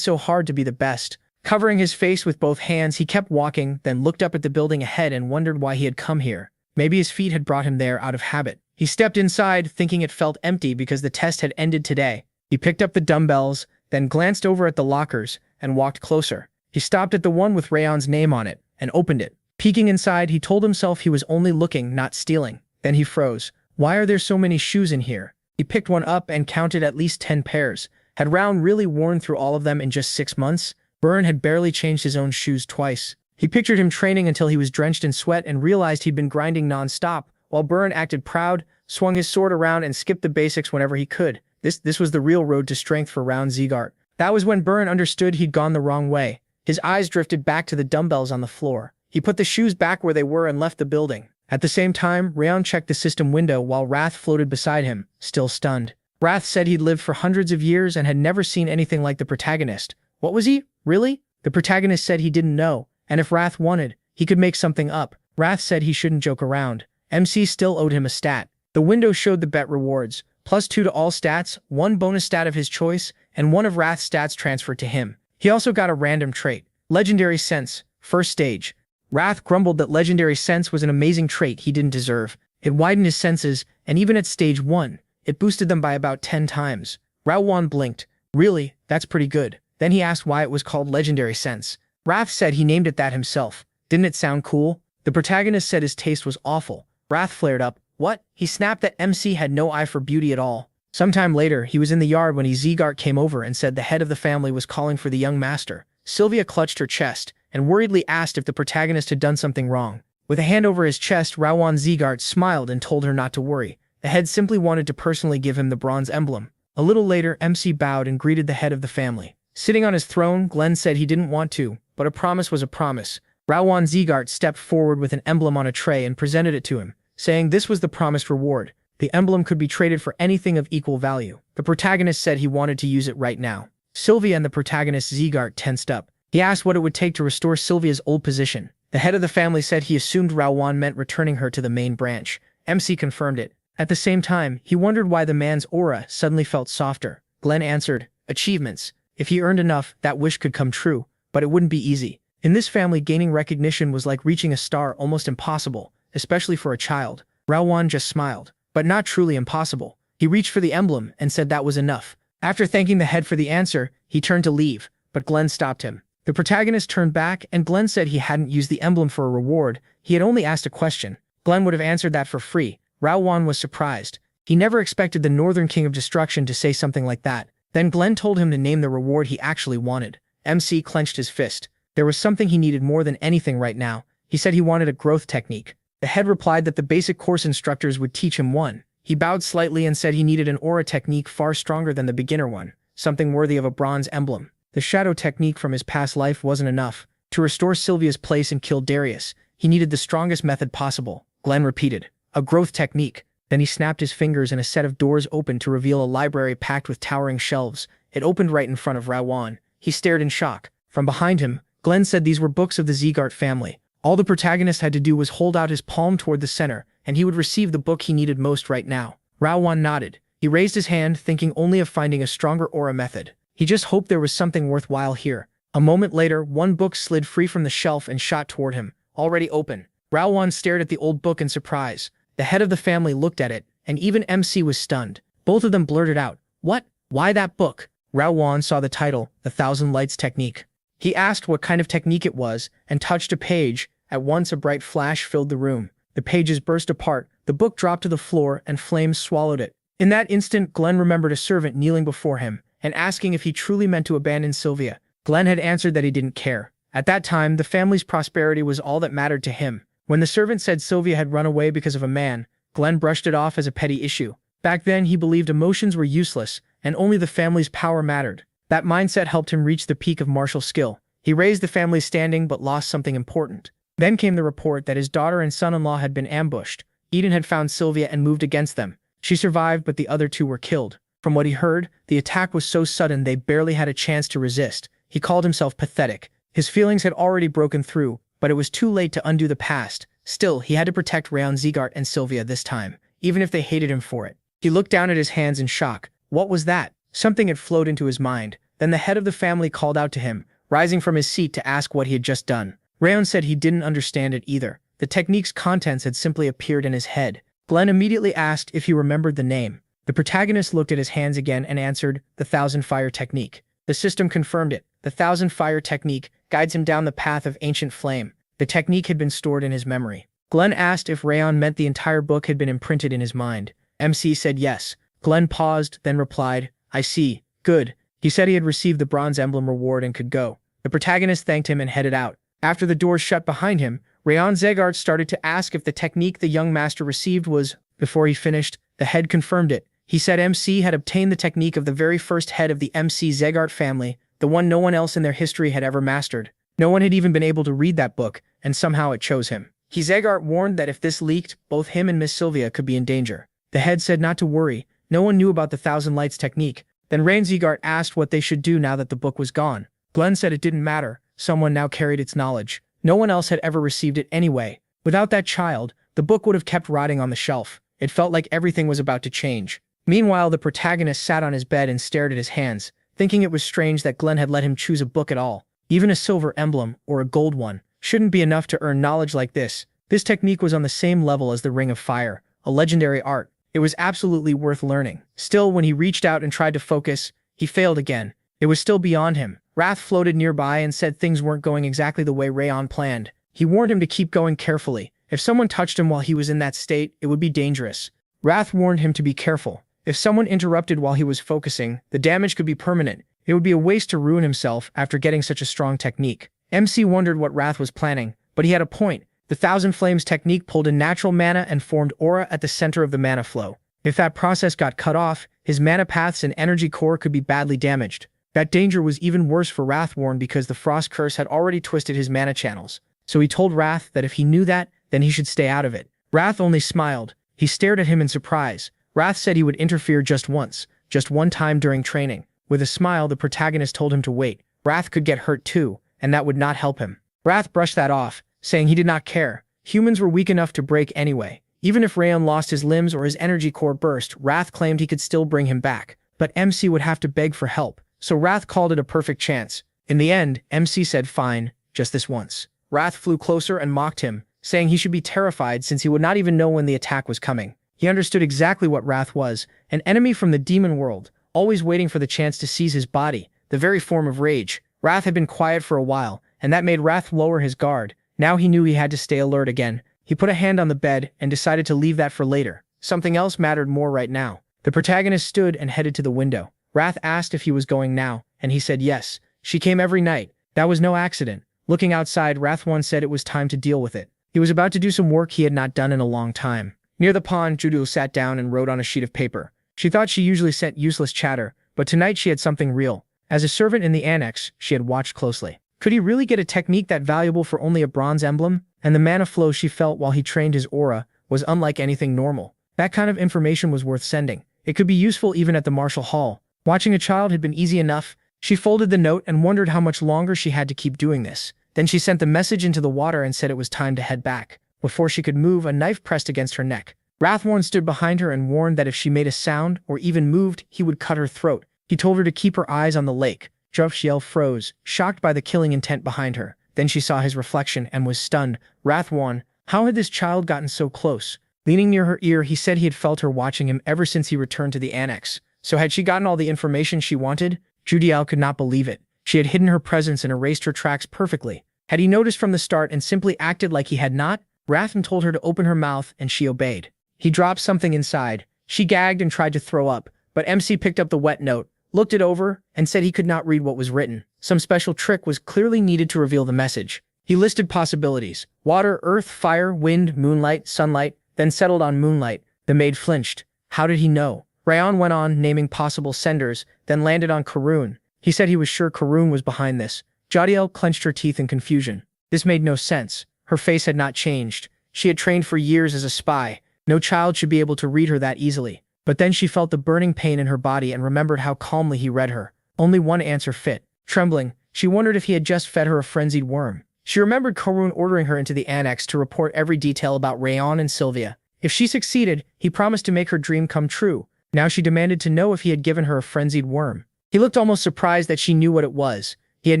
so hard to be the best. Covering his face with both hands, he kept walking, then looked up at the building ahead and wondered why he had come here. Maybe his feet had brought him there out of habit. He stepped inside, thinking it felt empty because the test had ended today. He picked up the dumbbells, then glanced over at the lockers, and walked closer. He stopped at the one with Rayon's name on it, and opened it. Peeking inside, he told himself he was only looking, not stealing. Then he froze. Why are there so many shoes in here? He picked one up and counted at least 10 pairs. Had Rayon really worn through all of them in just 6 months? Burin had barely changed his own shoes twice. He pictured him training until he was drenched in sweat and realized he'd been grinding non-stop, while Burin acted proud, swung his sword around and skipped the basics whenever he could. This was the real road to strength for Rayon Zegart. That was when Burin understood he'd gone the wrong way. His eyes drifted back to the dumbbells on the floor. He put the shoes back where they were and left the building. At the same time, Rayon checked the system window while Wrath floated beside him, still stunned. Wrath said he'd lived for hundreds of years and had never seen anything like the protagonist. What was he? Really? The protagonist said he didn't know, and if Wrath wanted, he could make something up. Wrath said he shouldn't joke around. MC still owed him a stat. The window showed the bet rewards, +2 to all stats, 1 bonus stat of his choice, and 1 of Wrath's stats transferred to him. He also got a random trait. Legendary Sense, first stage. Wrath grumbled that Legendary Sense was an amazing trait he didn't deserve. It widened his senses, and even at stage 1, it boosted them by about 10 times. Rayon blinked. Really? That's pretty good. Then he asked why it was called Legendary Sense. Wrath said he named it that himself. Didn't it sound cool? The protagonist said his taste was awful. Wrath flared up. What? He snapped that MC had no eye for beauty at all. Sometime later, he was in the yard when Zegart came over and said the head of the family was calling for the young master. Sylvia clutched her chest and worriedly asked if the protagonist had done something wrong. With a hand over his chest, Rayon Zegart smiled and told her not to worry. The head simply wanted to personally give him the bronze emblem. A little later, MC bowed and greeted the head of the family. Sitting on his throne, Glenn said he didn't want to, but a promise was a promise. Rayon Zegart stepped forward with an emblem on a tray and presented it to him. saying this was the promised reward. The emblem could be traded for anything of equal value. The protagonist said he wanted to use it right now. Sylvia and the protagonist Zegart tensed up. He asked what it would take to restore Sylvia's old position. The head of the family said he assumed Rayon meant returning her to the main branch. MC confirmed it. At the same time, he wondered why the man's aura suddenly felt softer. Glenn answered, achievements. If he earned enough, that wish could come true, but it wouldn't be easy. In this family, gaining recognition was like reaching a star, almost impossible, especially for a child. Rayon just smiled, but not truly impossible. He reached for the emblem and said that was enough. After thanking the head for the answer, he turned to leave, but Glenn stopped him. The protagonist turned back, and Glenn said he hadn't used the emblem for a reward, he had only asked a question. Glenn would have answered that for free. Rayon was surprised. He never expected the Northern King of Destruction to say something like that. Then Glenn told him to name the reward he actually wanted. MC clenched his fist. There was something he needed more than anything right now. He said he wanted a growth technique. The head replied that the basic course instructors would teach him one. He bowed slightly and said he needed an aura technique far stronger than the beginner one, something worthy of a bronze emblem. The shadow technique from his past life wasn't enough. To restore Sylvia's place and kill Darius, he needed the strongest method possible. Glenn repeated, a growth technique. Then he snapped his fingers and a set of doors opened to reveal a library packed with towering shelves. It opened right in front of Rayon. He stared in shock. From behind him, Glenn said these were books of the Zegart family. All the protagonist had to do was hold out his palm toward the center, and he would receive the book he needed most right now. Rayon nodded. He raised his hand, thinking only of finding a stronger aura method. He just hoped there was something worthwhile here. A moment later, one book slid free from the shelf and shot toward him, already open. Rayon stared at the old book in surprise. The head of the family looked at it, and even MC was stunned. Both of them blurted out, what? Why that book? Rayon saw the title, The Thousand Lights Technique. He asked what kind of technique it was, and touched a page. At once a bright flash filled the room. The pages burst apart, the book dropped to the floor, and flames swallowed it. In that instant, Glenn remembered a servant kneeling before him, and asking if he truly meant to abandon Sylvia. Glenn had answered that he didn't care. At that time, the family's prosperity was all that mattered to him. When the servant said Sylvia had run away because of a man, Glenn brushed it off as a petty issue. Back then, he believed emotions were useless, and only the family's power mattered. That mindset helped him reach the peak of martial skill. He raised the family's standing but lost something important. Then came the report that his daughter and son-in-law had been ambushed. Eden had found Sylvia and moved against them. She survived, but the other two were killed. From what he heard, the attack was so sudden they barely had a chance to resist. He called himself pathetic. His feelings had already broken through, but it was too late to undo the past. Still, he had to protect Rayon Zegart and Sylvia this time, even if they hated him for it. He looked down at his hands in shock. What was that? Something had flowed into his mind. Then the head of the family called out to him, rising from his seat to ask what he had just done. Rayon said he didn't understand it either. The technique's contents had simply appeared in his head. Glenn immediately asked if he remembered the name. The protagonist looked at his hands again and answered, the Thousand Fire Technique. The system confirmed it. The Thousand Fire Technique guides him down the path of ancient flame. The technique had been stored in his memory. Glenn asked if Rayon meant the entire book had been imprinted in his mind. MC said yes. Glenn paused, then replied, I see. Good. He said he had received the bronze emblem reward and could go. The protagonist thanked him and headed out. After the doors shut behind him, Rayon Zegart started to ask if the technique the young master received was. Before he finished, the head confirmed it. He said MC had obtained the technique of the very first head of the MC Zegart family, the one no one else in their history had ever mastered. No one had even been able to read that book, and somehow it chose him. Zegart warned that if this leaked, both him and Miss Sylvia could be in danger. The head said not to worry, no one knew about the Thousand Lights technique. Then Rayon Zegart asked what they should do now that the book was gone. Glenn said it didn't matter, someone now carried its knowledge. No one else had ever received it anyway. Without that child, the book would have kept rotting on the shelf. It felt like everything was about to change. Meanwhile, the protagonist sat on his bed and stared at his hands, thinking it was strange that Glenn had let him choose a book at all. Even a silver emblem, or a gold one, shouldn't be enough to earn knowledge like this. This technique was on the same level as the Ring of Fire, a legendary art. It was absolutely worth learning. Still, when he reached out and tried to focus, he failed again. It was still beyond him. Wrath floated nearby and said things weren't going exactly the way Rayon planned. He warned him to keep going carefully. If someone touched him while he was in that state, it would be dangerous. Wrath warned him to be careful. If someone interrupted while he was focusing, the damage could be permanent. It would be a waste to ruin himself after getting such a strong technique. MC wondered what Wrath was planning, but he had a point. The Thousand Flames technique pulled in natural mana and formed aura at the center of the mana flow. If that process got cut off, his mana paths and energy core could be badly damaged. That danger was even worse for Wrathworn because the Frost Curse had already twisted his mana channels. So he told Wrath that if he knew that, then he should stay out of it. Wrath only smiled. He stared at him in surprise. Wrath said he would interfere just once, just one time during training. With a smile, the protagonist told him to wait. Wrath could get hurt too, and that would not help him. Wrath brushed that off, saying he did not care. Humans were weak enough to break anyway. Even if Rayon lost his limbs or his energy core burst, Wrath claimed he could still bring him back. But MC would have to beg for help, so Wrath called it a perfect chance. In the end, MC said fine, just this once. Wrath flew closer and mocked him, saying he should be terrified since he would not even know when the attack was coming. He understood exactly what Wrath was, an enemy from the demon world, always waiting for the chance to seize his body, the very form of rage. Wrath had been quiet for a while, and that made Wrath lower his guard. Now he knew he had to stay alert again. He put a hand on the bed and decided to leave that for later. Something else mattered more right now. The protagonist stood and headed to the window. Wrath asked if he was going now, and he said yes. She came every night. That was no accident. Looking outside, Wrath once said it was time to deal with it. He was about to do some work he had not done in a long time. Near the pond, Judo sat down and wrote on a sheet of paper. She thought she usually sent useless chatter, but tonight she had something real. As a servant in the annex, she had watched closely. Could he really get a technique that valuable for only a bronze emblem? And the mana flow she felt while he trained his aura was unlike anything normal. That kind of information was worth sending. It could be useful even at the martial hall. Watching a child had been easy enough. She folded the note and wondered how much longer she had to keep doing this. Then she sent the message into the water and said it was time to head back. Before she could move, a knife pressed against her neck. Wrathworn stood behind her and warned that if she made a sound or even moved, he would cut her throat. He told her to keep her eyes on the lake. Jufxiel froze, shocked by the killing intent behind her. Then she saw his reflection and was stunned. Wrathworn, how had this child gotten so close? Leaning near her ear, he said he had felt her watching him ever since he returned to the annex. So had she gotten all the information she wanted? Judiel could not believe it. She had hidden her presence and erased her tracks perfectly. Had he noticed from the start and simply acted like he had not? Wrathworn told her to open her mouth, and she obeyed. He dropped something inside. She gagged and tried to throw up, but MC picked up the wet note, looked it over, and said he could not read what was written. Some special trick was clearly needed to reveal the message. He listed possibilities: water, earth, fire, wind, moonlight, sunlight, then settled on moonlight. The maid flinched. How did he know? Rayon went on, naming possible senders, then landed on Karun. He said he was sure Karun was behind this. Jadiel clenched her teeth in confusion. This made no sense. Her face had not changed. She had trained for years as a spy. No child should be able to read her that easily. But then she felt the burning pain in her body and remembered how calmly he read her. Only one answer fit. Trembling, she wondered if he had just fed her a frenzied worm. She remembered Karun ordering her into the annex to report every detail about Rayon and Sylvia. If she succeeded, he promised to make her dream come true. Now she demanded to know if he had given her a frenzied worm. He looked almost surprised that she knew what it was. He had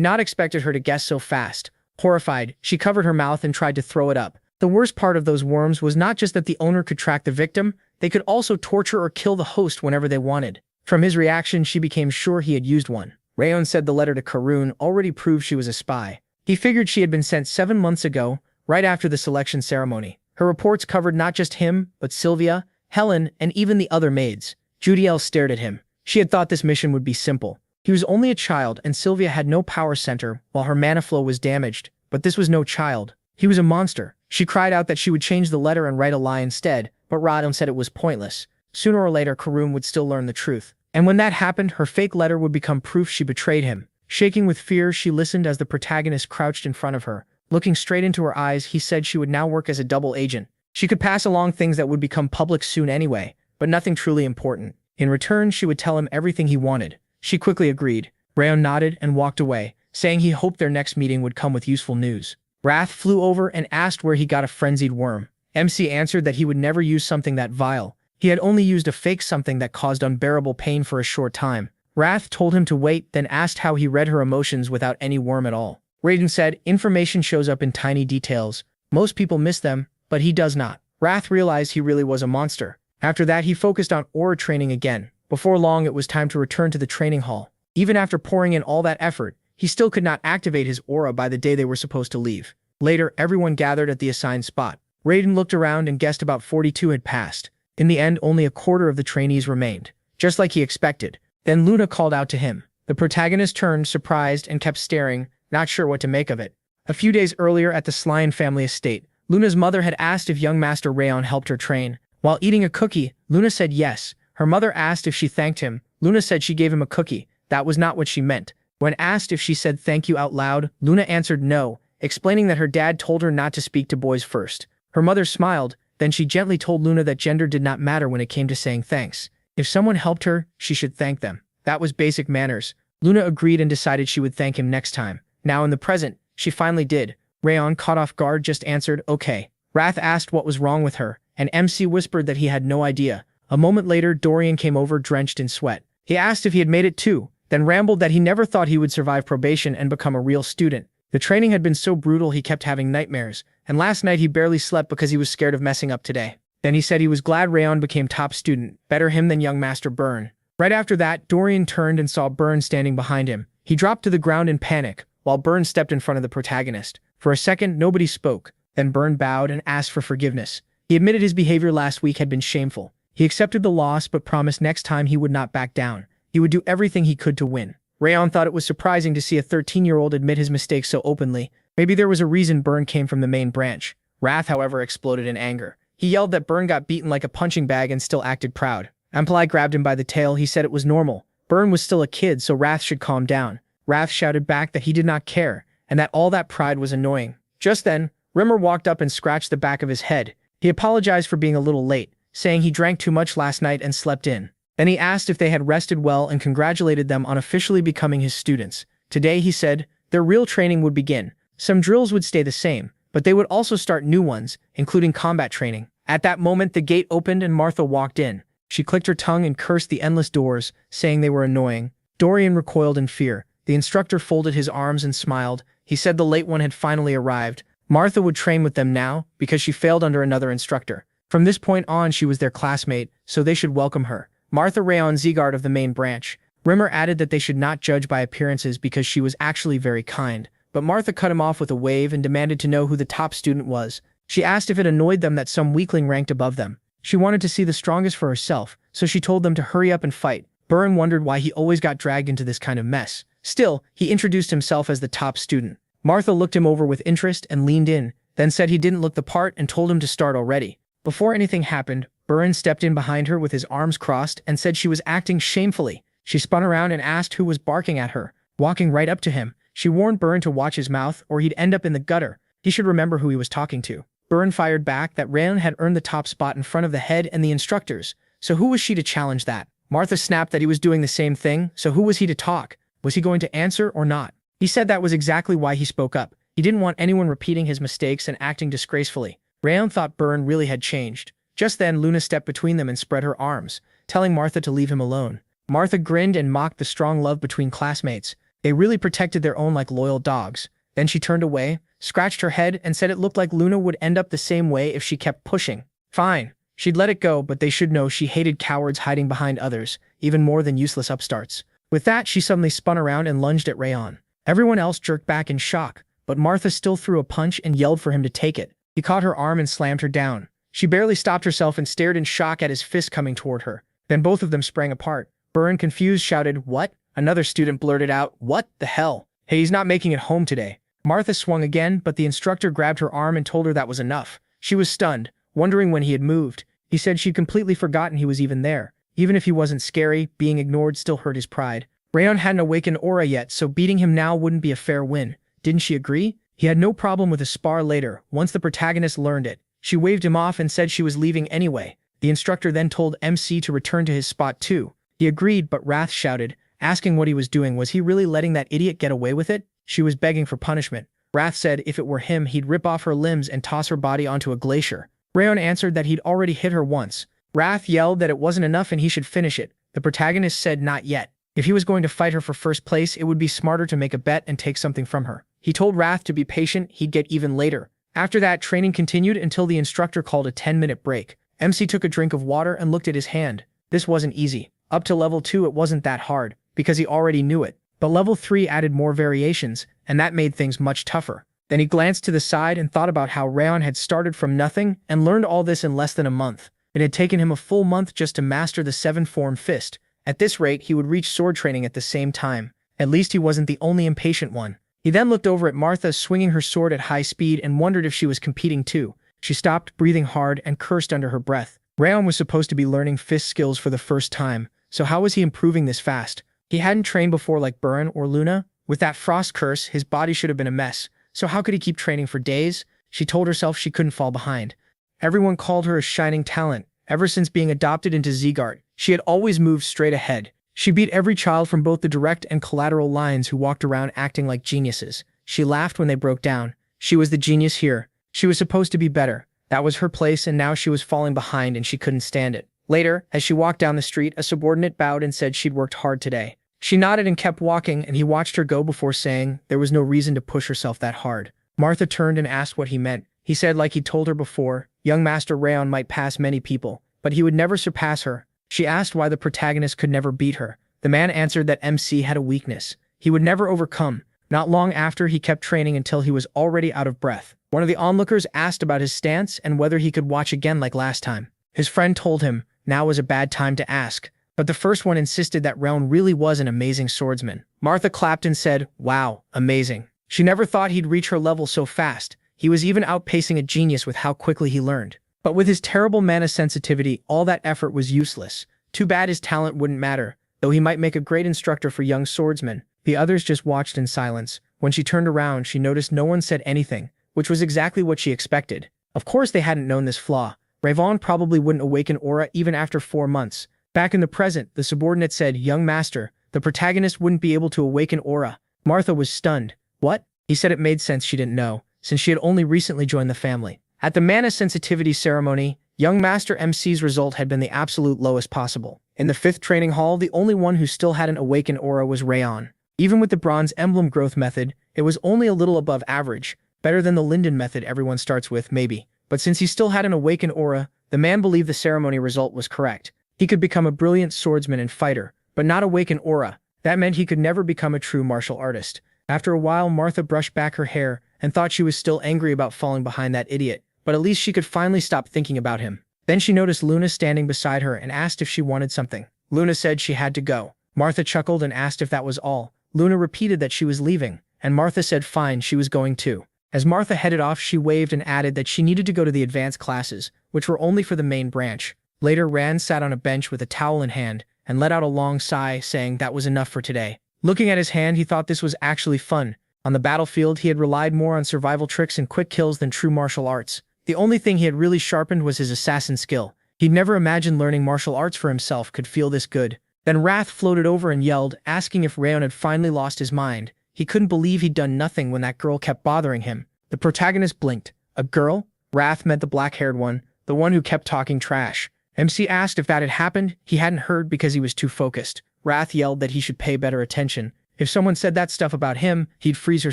not expected her to guess so fast. Horrified, she covered her mouth and tried to throw it up. The worst part of those worms was not just that the owner could track the victim, they could also torture or kill the host whenever they wanted. From his reaction, she became sure he had used one. Rayon said the letter to Karun already proved she was a spy. He figured she had been sent 7 months ago, right after the selection ceremony. Her reports covered not just him, but Sylvia, Helen, and even the other maids. Judiel stared at him. She had thought this mission would be simple. He was only a child, and Sylvia had no power center, while her mana flow was damaged. But this was no child. He was a monster. She cried out that she would change the letter and write a lie instead, but Radon said it was pointless. Sooner or later, Karun would still learn the truth. And when that happened, her fake letter would become proof she betrayed him. Shaking with fear, she listened as the protagonist crouched in front of her. Looking straight into her eyes, he said she would now work as a double agent. She could pass along things that would become public soon anyway, but nothing truly important. In return, she would tell him everything he wanted. She quickly agreed. Rayon nodded and walked away, saying he hoped their next meeting would come with useful news. Wrath flew over and asked where he got a frenzied worm. MC answered that he would never use something that vile. He had only used a fake something that caused unbearable pain for a short time. Wrath told him to wait, then asked how he read her emotions without any worm at all. Raiden said, information shows up in tiny details. Most people miss them, but he does not. Wrath realized he really was a monster. After that, he focused on aura training again. Before long, it was time to return to the training hall. Even after pouring in all that effort, he still could not activate his aura by the day they were supposed to leave. Later, everyone gathered at the assigned spot. Raiden looked around and guessed about 42 had passed. In the end, only a quarter of the trainees remained, just like he expected. Then Luna called out to him. The protagonist turned, surprised, and kept staring, not sure what to make of it. A few days earlier at the Slyan family estate, Luna's mother had asked if young Master Rayon helped her train. While eating a cookie, Luna said yes. Her mother asked if she thanked him. Luna said she gave him a cookie. That was not what she meant. When asked if she said thank you out loud, Luna answered no, explaining that her dad told her not to speak to boys first. Her mother smiled, Then she gently told Luna that gender did not matter when it came to saying thanks. If someone helped her, she should thank them. That was basic manners. Luna agreed and decided she would thank him next time. Now in the present, she finally did. Rayon, caught off guard, just answered, okay. Wrath asked what was wrong with her, and MC whispered that he had no idea. A moment later, Dorian came over drenched in sweat. He asked if he had made it too, then rambled that he never thought he would survive probation and become a real student. The training had been so brutal he kept having nightmares, and last night he barely slept because he was scared of messing up today. Then he said he was glad Rayon became top student, better him than young Master Burn. Right after that, Dorian turned and saw Burn standing behind him. He dropped to the ground in panic, while Burn stepped in front of the protagonist. For a second, nobody spoke. Then Burn bowed and asked for forgiveness. He admitted his behavior last week had been shameful. He accepted the loss but promised next time he would not back down. He would do everything he could to win. Rayon thought it was surprising to see a 13-year-old admit his mistakes so openly. Maybe there was a reason Burn came from the main branch. Wrath, however, exploded in anger. He yelled that Burn got beaten like a punching bag and still acted proud. Ampli grabbed him by the tail. He said it was normal. Burn was still a kid, so Wrath should calm down. Wrath shouted back that he did not care, and that all that pride was annoying. Just then, Rimmer walked up and scratched the back of his head. He apologized for being a little late, saying he drank too much last night and slept in. Then he asked if they had rested well and congratulated them on officially becoming his students. Today, he said, their real training would begin. Some drills would stay the same, but they would also start new ones, including combat training. At that moment, the gate opened and Martha walked in. She clicked her tongue and cursed the endless doors, saying they were annoying. Dorian recoiled in fear. The instructor folded his arms and smiled. He said the late one had finally arrived. Martha would train with them now, because she failed under another instructor. From this point on, she was their classmate, so they should welcome her. Martha Rayon Zegart of the main branch. Rimmer added that they should not judge by appearances because she was actually very kind. But Martha cut him off with a wave and demanded to know who the top student was. She asked if it annoyed them that some weakling ranked above them. She wanted to see the strongest for herself, so she told them to hurry up and fight. Burn wondered why he always got dragged into this kind of mess. Still, he introduced himself as the top student. Martha looked him over with interest and leaned in, then said he didn't look the part and told him to start already. Before anything happened, Burn stepped in behind her with his arms crossed and said she was acting shamefully. She spun around and asked who was barking at her. Walking right up to him, she warned Burn to watch his mouth or he'd end up in the gutter. He should remember who he was talking to. Burn fired back that Rayon had earned the top spot in front of the head and the instructors, so who was she to challenge that? Martha snapped that he was doing the same thing, so who was he to talk? Was he going to answer or not? He said that was exactly why he spoke up. He didn't want anyone repeating his mistakes and acting disgracefully. Rayon thought Burn really had changed. Just then, Luna stepped between them and spread her arms, telling Martha to leave him alone. Martha grinned and mocked the strong love between classmates. They really protected their own like loyal dogs. Then she turned away, scratched her head, and said it looked like Luna would end up the same way if she kept pushing. Fine. She'd let it go, but they should know she hated cowards hiding behind others, even more than useless upstarts. With that, she suddenly spun around and lunged at Rayon. Everyone else jerked back in shock, but Martha still threw a punch and yelled for him to take it. He caught her arm and slammed her down. She barely stopped herself and stared in shock at his fist coming toward her. Then both of them sprang apart. Burn, confused, shouted, "What?" Another student blurted out, "What the hell? Hey, he's not making it home today." Martha swung again, but the instructor grabbed her arm and told her that was enough. She was stunned, wondering when he had moved. He said she'd completely forgotten he was even there. Even if he wasn't scary, being ignored still hurt his pride. Rayon hadn't awakened aura yet, so beating him now wouldn't be a fair win. Didn't she agree? He had no problem with a spar later, once the protagonist learned it. She waved him off and said she was leaving anyway. The instructor then told MC to return to his spot too. He agreed, but Wrath shouted, asking what he was doing. Was he really letting that idiot get away with it? She was begging for punishment. Wrath said if it were him, he'd rip off her limbs and toss her body onto a glacier. Rayon answered that he'd already hit her once. Wrath yelled that it wasn't enough and he should finish it. The protagonist said not yet. If he was going to fight her for first place, it would be smarter to make a bet and take something from her. He told Wrath to be patient, he'd get even later. After that, training continued until the instructor called a 10-minute break. MC took a drink of water and looked at his hand. This wasn't easy. Up to level 2 it wasn't that hard, because he already knew it. But level 3 added more variations, and that made things much tougher. Then he glanced to the side and thought about how Rayon had started from nothing and learned all this in less than a month. It had taken him a full month just to master the 7-form fist. At this rate, he would reach sword training at the same time. At least he wasn't the only impatient one. He then looked over at Martha swinging her sword at high speed and wondered if she was competing too. She stopped, breathing hard, and cursed under her breath. Rayon was supposed to be learning fist skills for the first time, so how was he improving this fast? He hadn't trained before like Burn or Luna. With that frost curse, his body should have been a mess. So how could he keep training for days? She told herself she couldn't fall behind. Everyone called her a shining talent. Ever since being adopted into Zegart, she had always moved straight ahead. She beat every child from both the direct and collateral lines who walked around acting like geniuses. She laughed when they broke down. She was the genius here. She was supposed to be better. That was her place, and now she was falling behind and she couldn't stand it. Later, as she walked down the street, a subordinate bowed and said she'd worked hard today. She nodded and kept walking, and he watched her go before saying there was no reason to push herself that hard. Martha turned and asked what he meant. He said, like he'd told her before, young Master Rayon might pass many people, but he would never surpass her. She asked why the protagonist could never beat her. The man answered that MC had a weakness he would never overcome. Not long after, he kept training until he was already out of breath. One of the onlookers asked about his stance and whether he could watch again like last time. His friend told him now was a bad time to ask, but the first one insisted that Rayon really was an amazing swordsman. Martha clapped and said, "Wow, amazing." She never thought he'd reach her level so fast. He was even outpacing a genius with how quickly he learned. But with his terrible mana sensitivity, all that effort was useless. Too bad his talent wouldn't matter, though he might make a great instructor for young swordsmen. The others just watched in silence. When she turned around, she noticed no one said anything, which was exactly what she expected. Of course they hadn't known this flaw. Rayon probably wouldn't awaken aura even after 4 months. Back in the present, the subordinate said, "Young master, the protagonist wouldn't be able to awaken aura." Martha was stunned. What? He said it made sense she didn't know, since she had only recently joined the family. At the mana sensitivity ceremony, young Master MC's result had been the absolute lowest possible. In the 5th training hall, the only one who still hadn't awakened aura was Rayon. Even with the bronze emblem growth method, it was only a little above average, better than the Linden method everyone starts with, maybe. But since he still hadn't awakened aura, the man believed the ceremony result was correct. He could become a brilliant swordsman and fighter, but not awaken aura. That meant he could never become a true martial artist. After a while, Martha brushed back her hair and thought she was still angry about falling behind that idiot, but at least she could finally stop thinking about him. Then she noticed Luna standing beside her and asked if she wanted something. Luna said she had to go. Martha chuckled and asked if that was all. Luna repeated that she was leaving, and Martha said fine, she was going too. As Martha headed off, she waved and added that she needed to go to the advanced classes, which were only for the main branch. Later, Rand sat on a bench with a towel in hand and let out a long sigh, saying that was enough for today. Looking at his hand, he thought this was actually fun. On the battlefield, he had relied more on survival tricks and quick kills than true martial arts. The only thing he had really sharpened was his assassin skill. He'd never imagined learning martial arts for himself could feel this good. Then Wrath floated over and yelled, asking if Rayon had finally lost his mind. He couldn't believe he'd done nothing when that girl kept bothering him. The protagonist blinked. A girl? Wrath meant the black-haired one, the one who kept talking trash. MC asked if that had happened. He hadn't heard because he was too focused. Wrath yelled that he should pay better attention. If someone said that stuff about him, he'd freeze her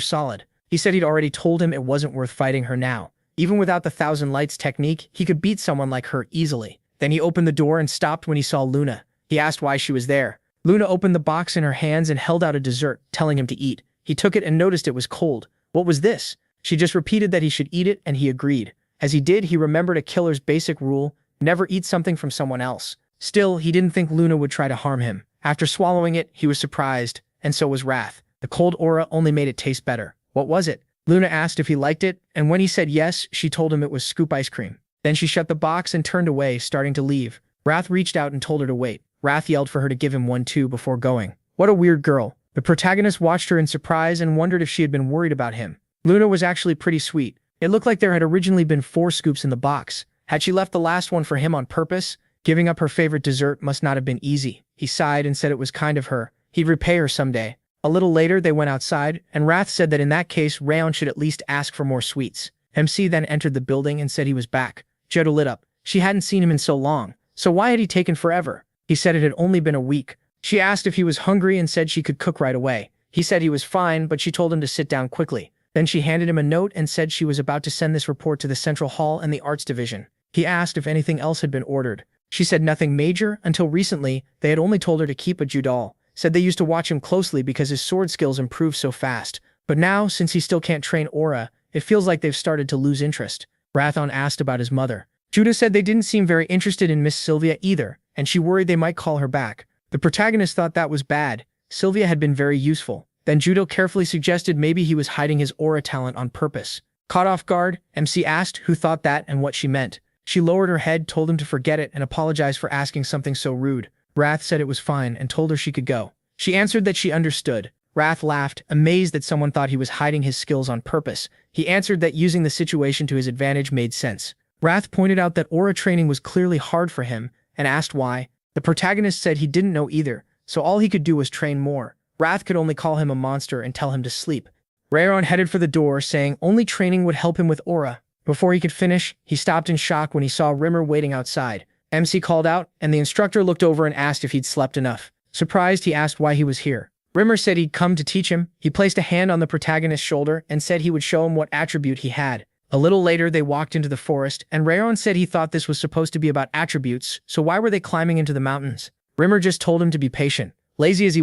solid. He said he'd already told him it wasn't worth fighting her now. Even without the Thousand Lights technique, he could beat someone like her easily. Then he opened the door and stopped when he saw Luna. He asked why she was there. Luna opened the box in her hands and held out a dessert, telling him to eat. He took it and noticed it was cold. What was this? She just repeated that he should eat it, and he agreed. As he did, he remembered a killer's basic rule: never eat something from someone else. Still, he didn't think Luna would try to harm him. After swallowing it, he was surprised, and so was Wrath. The cold aura only made it taste better. What was it? Luna asked if he liked it, and when he said yes, she told him it was scoop ice cream. Then she shut the box and turned away, starting to leave. Wrath reached out and told her to wait. Wrath yelled for her to give him one too before going. What a weird girl. The protagonist watched her in surprise and wondered if she had been worried about him. Luna was actually pretty sweet. It looked like there had originally been 4 scoops in the box. Had she left the last one for him on purpose? Giving up her favorite dessert must not have been easy. He sighed and said it was kind of her. He'd repay her someday. A little later, they went outside, and Wrath said that in that case, Rayon should at least ask for more sweets. MC then entered the building and said he was back. Jodo lit up. She hadn't seen him in so long. So why had he taken forever? He said it had only been a week. She asked if he was hungry and said she could cook right away. He said he was fine, but she told him to sit down quickly. Then she handed him a note and said she was about to send this report to the Central Hall and the Arts Division. He asked if anything else had been ordered. She said nothing major. Until recently, they had only told her to keep a Judal. Said they used to watch him closely because his sword skills improved so fast. But now, since he still can't train aura, it feels like they've started to lose interest. Rathon asked about his mother. Judah said they didn't seem very interested in Miss Sylvia either, and she worried they might call her back. The protagonist thought that was bad. Sylvia had been very useful. Then Judo carefully suggested maybe he was hiding his aura talent on purpose. Caught off guard, MC asked who thought that and what she meant. She lowered her head, told him to forget it, and apologized for asking something so rude. Wrath said it was fine and told her she could go. She answered that she understood. Wrath laughed, amazed that someone thought he was hiding his skills on purpose. He answered that using the situation to his advantage made sense. Wrath pointed out that aura training was clearly hard for him and asked why. The protagonist said he didn't know either, so all he could do was train more. Wrath could only call him a monster and tell him to sleep. Rayon headed for the door, saying only training would help him with aura. Before he could finish, he stopped in shock when he saw Rimmer waiting outside. MC called out, and the instructor looked over and asked if he'd slept enough. Surprised, he asked why he was here. Rimmer said he'd come to teach him. He placed a hand on the protagonist's shoulder and said he would show him what attribute he had. A little later, they walked into the forest, and Rayon said he thought this was supposed to be about attributes, so why were they climbing into the mountains? Rimmer just told him to be patient. Lazy as he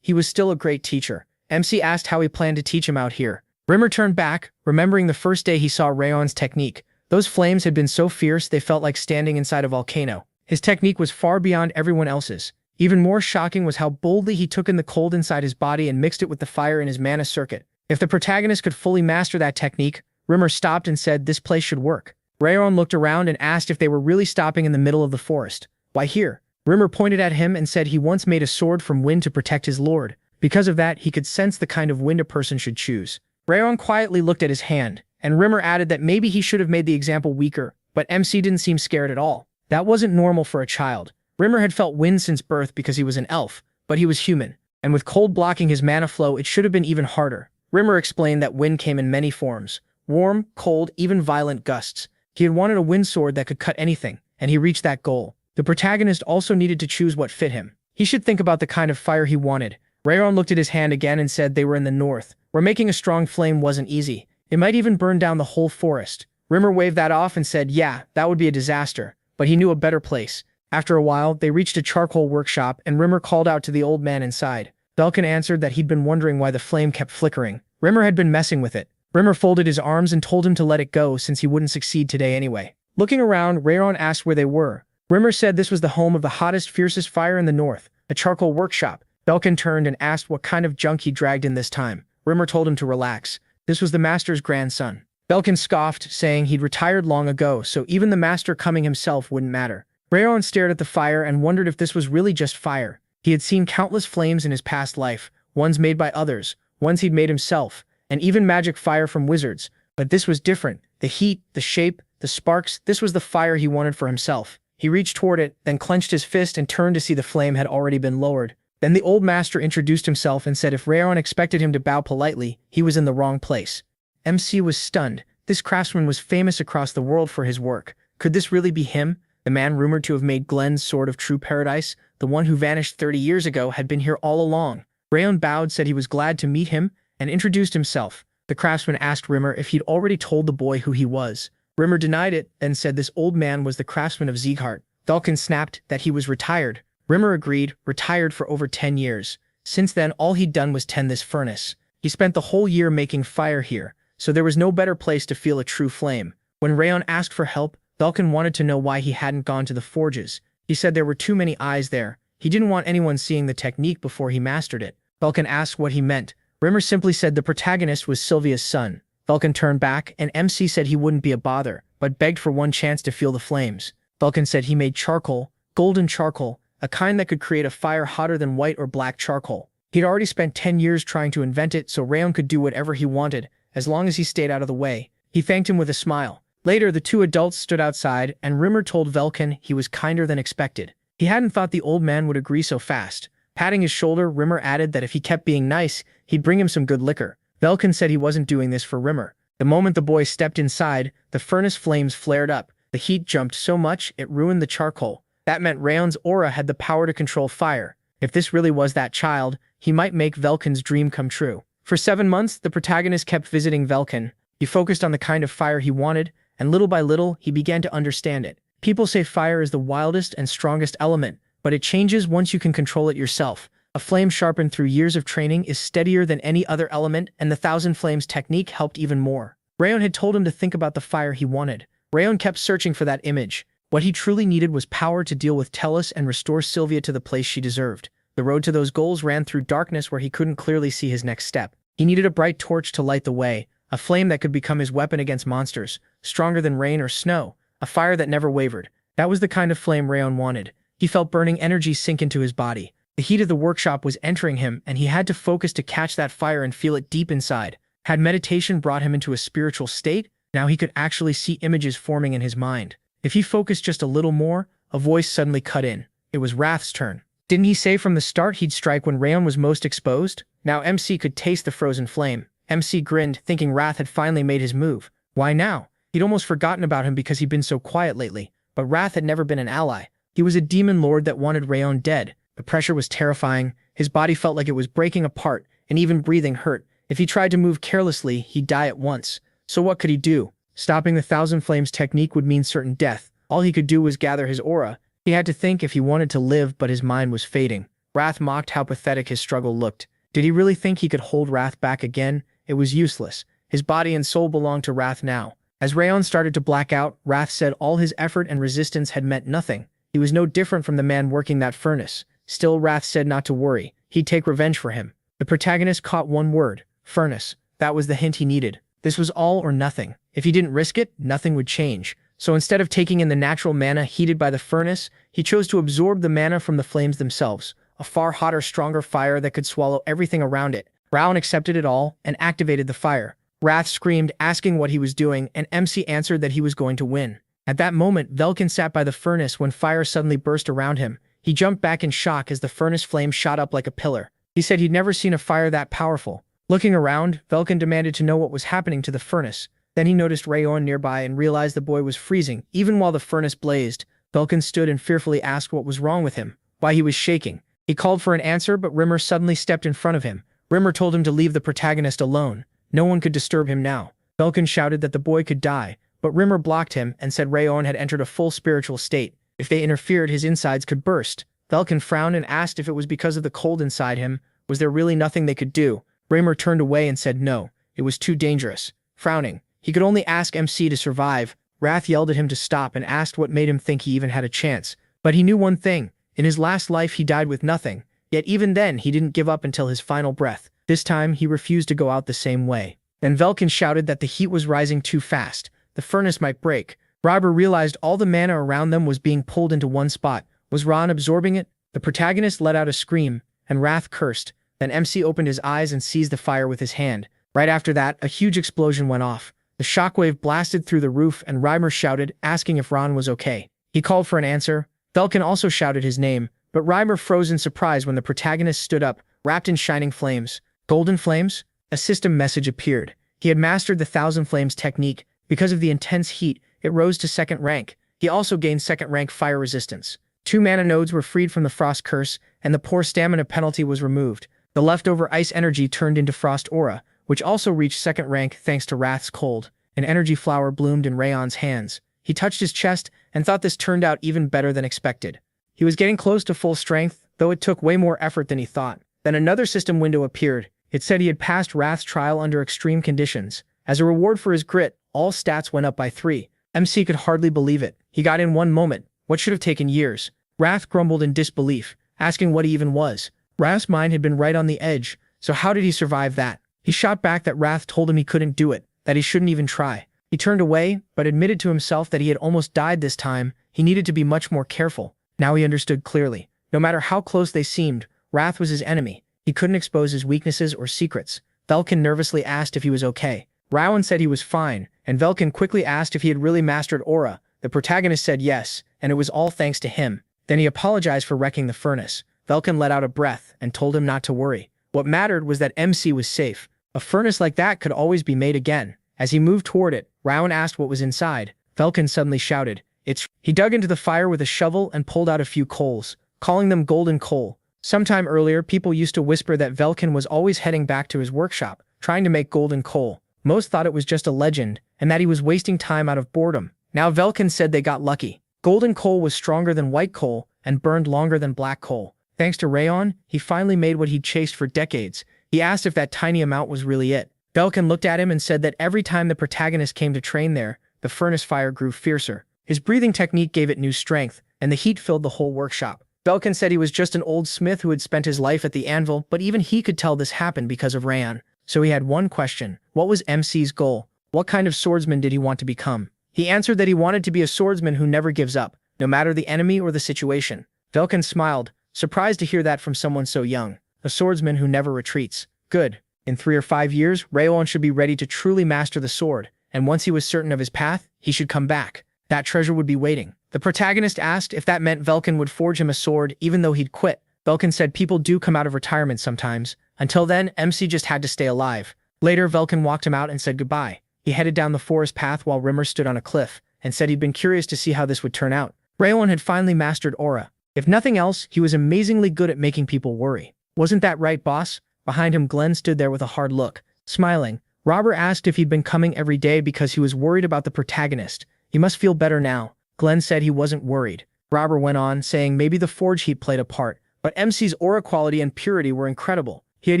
was still a great teacher. MC asked how he planned to teach him out here. Rimmer turned back, remembering the first day he saw Rayon's technique. Those flames had been so fierce they felt like standing inside a volcano. His technique was far beyond everyone else's. Even more shocking was how boldly he took in the cold inside his body and mixed it with the fire in his mana circuit. If the protagonist could fully master that technique, Rimmer stopped and said this place should work. Rayon looked around and asked if they were really stopping in the middle of the forest. Why here? Rimmer pointed at him and said he once made a sword from wind to protect his lord. Because of that, he could sense the kind of wind a person should choose. Rayon quietly looked at his hand, and Rimmer added that maybe he should have made the example weaker, but MC didn't seem scared at all. That wasn't normal for a child. Rimmer had felt wind since birth because he was an elf, but he was human, and with cold blocking his mana flow, it should have been even harder. Rimmer explained that wind came in many forms. Warm, cold, even violent gusts. He had wanted a wind sword that could cut anything, and he reached that goal. The protagonist also needed to choose what fit him. He should think about the kind of fire he wanted. Rayon looked at his hand again and said they were in the north, where making a strong flame wasn't easy. It might even burn down the whole forest. Rimmer waved that off and said, yeah, that would be a disaster, but he knew a better place. After a while, they reached a charcoal workshop, and Rimmer called out to the old man inside. Belkin answered that he'd been wondering why the flame kept flickering. Rimmer had been messing with it. Rimmer folded his arms and told him to let it go since he wouldn't succeed today anyway. Looking around, Rayon asked where they were. Rimmer said this was the home of the hottest, fiercest fire in the north, a charcoal workshop. Belkin turned and asked what kind of junk he dragged in this time. Rimmer told him to relax. This was the master's grandson. Belkin scoffed, saying he'd retired long ago, so even the master coming himself wouldn't matter. Rayon stared at the fire and wondered if this was really just fire. He had seen countless flames in his past life, ones made by others, ones he'd made himself, and even magic fire from wizards. But this was different. The heat, the shape, the sparks, this was the fire he wanted for himself. He reached toward it, then clenched his fist and turned to see the flame had already been lowered. Then the old master introduced himself and said if Rayon expected him to bow politely, he was in the wrong place. MC was stunned. This craftsman was famous across the world for his work. Could this really be him? The man rumored to have made Glenn's Sword of True Paradise, the one who vanished 30 years ago, had been here all along. Rayon bowed, said he was glad to meet him, and introduced himself. The craftsman asked Rimmer if he'd already told the boy who he was. Rimmer denied it, and said this old man was the craftsman of Zegart. Belkin snapped that he was retired. Rimmer agreed, retired for over 10 years. Since then, all he'd done was tend this furnace. He spent the whole year making fire here, so there was no better place to feel a true flame. When Rayon asked for help, Belkin wanted to know why he hadn't gone to the forges. He said there were too many eyes there. He didn't want anyone seeing the technique before he mastered it. Belkin asked what he meant. Rimmer simply said the protagonist was Sylvia's son. Belkin turned back, and MC said he wouldn't be a bother, but begged for one chance to feel the flames. Belkin said he made charcoal, golden charcoal, a kind that could create a fire hotter than white or black charcoal. He'd already spent 10 years trying to invent it, so Rayon could do whatever he wanted, as long as he stayed out of the way. He thanked him with a smile. Later, the two adults stood outside, and Rimmer told Belkin he was kinder than expected. He hadn't thought the old man would agree so fast. Patting his shoulder, Rimmer added that if he kept being nice, he'd bring him some good liquor. Belkin said he wasn't doing this for Rimmer. The moment the boy stepped inside, the furnace flames flared up. The heat jumped so much, it ruined the charcoal. That meant Rayon's aura had the power to control fire. If this really was that child, he might make Velkin's dream come true. For 7 months, the protagonist kept visiting Velkin. He focused on the kind of fire he wanted, and little by little, he began to understand it. People say fire is the wildest and strongest element, but it changes once you can control it yourself. A flame sharpened through years of training is steadier than any other element, and the Thousand Flames technique helped even more. Rayon had told him to think about the fire he wanted. Rayon kept searching for that image. What he truly needed was power to deal with Tellus and restore Sylvia to the place she deserved. The road to those goals ran through darkness where he couldn't clearly see his next step. He needed a bright torch to light the way, a flame that could become his weapon against monsters, stronger than rain or snow, a fire that never wavered. That was the kind of flame Rayon wanted. He felt burning energy sink into his body. The heat of the workshop was entering him, and he had to focus to catch that fire and feel it deep inside. Had meditation brought him into a spiritual state? Now he could actually see images forming in his mind. If he focused just a little more, a voice suddenly cut in. It was Wrath's turn. Didn't he say from the start he'd strike when Rayon was most exposed? Now MC could taste the frozen flame. MC grinned, thinking Wrath had finally made his move. Why now? He'd almost forgotten about him because he'd been so quiet lately. But Wrath had never been an ally. He was a demon lord that wanted Rayon dead. The pressure was terrifying. His body felt like it was breaking apart, and even breathing hurt. If he tried to move carelessly, he'd die at once. So what could he do? Stopping the Thousand Flames technique would mean certain death. All he could do was gather his aura. He had to think if he wanted to live, but his mind was fading. Wrath mocked how pathetic his struggle looked. Did he really think he could hold Wrath back again? It was useless. His body and soul belonged to Wrath now. As Rayon started to black out, Wrath said all his effort and resistance had meant nothing. He was no different from the man working that furnace. Still, Wrath said not to worry. He'd take revenge for him. The protagonist caught one word. Furnace. That was the hint he needed. This was all or nothing. If he didn't risk it, nothing would change. So instead of taking in the natural mana heated by the furnace, he chose to absorb the mana from the flames themselves. A far hotter, stronger fire that could swallow everything around it. Rayon accepted it all and activated the fire. Wrath screamed, asking what he was doing, and MC answered that he was going to win. At that moment, Velkin sat by the furnace when fire suddenly burst around him. He jumped back in shock as the furnace flame shot up like a pillar. He said he'd never seen a fire that powerful. Looking around, Velkin demanded to know what was happening to the furnace. Then he noticed Rayon nearby and realized the boy was freezing. Even while the furnace blazed, Velkin stood and fearfully asked what was wrong with him, why he was shaking. He called for an answer, but Rimmer suddenly stepped in front of him. Rimmer told him to leave the protagonist alone. No one could disturb him now. Velkin shouted that the boy could die, but Rimmer blocked him and said Rayon had entered a full spiritual state. If they interfered, his insides could burst. Velkin frowned and asked if it was because of the cold inside him. Was there really nothing they could do? Rimmer turned away and said no. It was too dangerous. Frowning, he could only ask MC to survive. Wrath yelled at him to stop and asked what made him think he even had a chance. But he knew one thing. In his last life he died with nothing. Yet even then he didn't give up until his final breath. This time he refused to go out the same way. Then Velkin shouted that the heat was rising too fast. The furnace might break. Robber realized all the mana around them was being pulled into one spot. Was Ron absorbing it? The protagonist let out a scream, and Wrath cursed. Then MC opened his eyes and seized the fire with his hand. Right after that, a huge explosion went off. The shockwave blasted through the roof and Reimer shouted, asking if Ron was okay. He called for an answer. Velkin also shouted his name, but Reimer froze in surprise when the protagonist stood up, wrapped in shining flames. Golden flames? A system message appeared. He had mastered the Thousand Flames technique. Because of the intense heat, it rose to second rank. He also gained second rank fire resistance. 2 mana nodes were freed from the frost curse, and the poor stamina penalty was removed. The leftover ice energy turned into frost aura, which also reached second rank thanks to Wrath's cold. An energy flower bloomed in Rayon's hands. He touched his chest and thought this turned out even better than expected. He was getting close to full strength, though it took way more effort than he thought. Then another system window appeared. It said he had passed Wrath's trial under extreme conditions. As a reward for his grit, all stats went up by 3. MC could hardly believe it. He got in one moment, what should have taken years. Wrath grumbled in disbelief, asking what he even was. Wrath's mind had been right on the edge, so how did he survive that? He shot back that Wrath told him he couldn't do it, that he shouldn't even try. He turned away, but admitted to himself that he had almost died this time. He needed to be much more careful. Now he understood clearly. No matter how close they seemed, Wrath was his enemy. He couldn't expose his weaknesses or secrets. Velkin nervously asked if he was okay. Rayon said he was fine, and Velkin quickly asked if he had really mastered aura. The protagonist said yes, and it was all thanks to him. Then he apologized for wrecking the furnace. Velkin let out a breath and told him not to worry. What mattered was that MC was safe. A furnace like that could always be made again. As he moved toward it, Rayon asked what was inside. Velkin suddenly shouted, "It's..." He dug into the fire with a shovel and pulled out a few coals, calling them golden coal. Sometime earlier, people used to whisper that Velkin was always heading back to his workshop, trying to make golden coal. Most thought it was just a legend, and that he was wasting time out of boredom. Now Velkin said they got lucky. Golden coal was stronger than white coal, and burned longer than black coal. Thanks to Rayon, he finally made what he'd chased for decades. He asked if that tiny amount was really it. Velkin looked at him and said that every time the protagonist came to train there, the furnace fire grew fiercer. His breathing technique gave it new strength, and the heat filled the whole workshop. Velkin said he was just an old smith who had spent his life at the anvil, but even he could tell this happened because of Rayon. So he had one question. What was MC's goal? What kind of swordsman did he want to become? He answered that he wanted to be a swordsman who never gives up, no matter the enemy or the situation. Velkin smiled, surprised to hear that from someone so young. A swordsman who never retreats. Good. In 3 or 5 years, Rayon should be ready to truly master the sword. and once he was certain of his path, he should come back. That treasure would be waiting. The protagonist asked if that meant Velkin would forge him a sword even though he'd quit. Velkin said people do come out of retirement sometimes. Until then, MC just had to stay alive. Later, Velkin walked him out and said goodbye. He headed down the forest path while Rimmer stood on a cliff and said he'd been curious to see how this would turn out. Rayon had finally mastered aura. If nothing else, he was amazingly good at making people worry. Wasn't that right, boss? Behind him, Glenn stood there with a hard look. Smiling, Robert asked if he'd been coming every day because he was worried about the protagonist. He must feel better now. Glenn said he wasn't worried. Robert went on, saying maybe the forge heat played a part, but MC's aura quality and purity were incredible. He had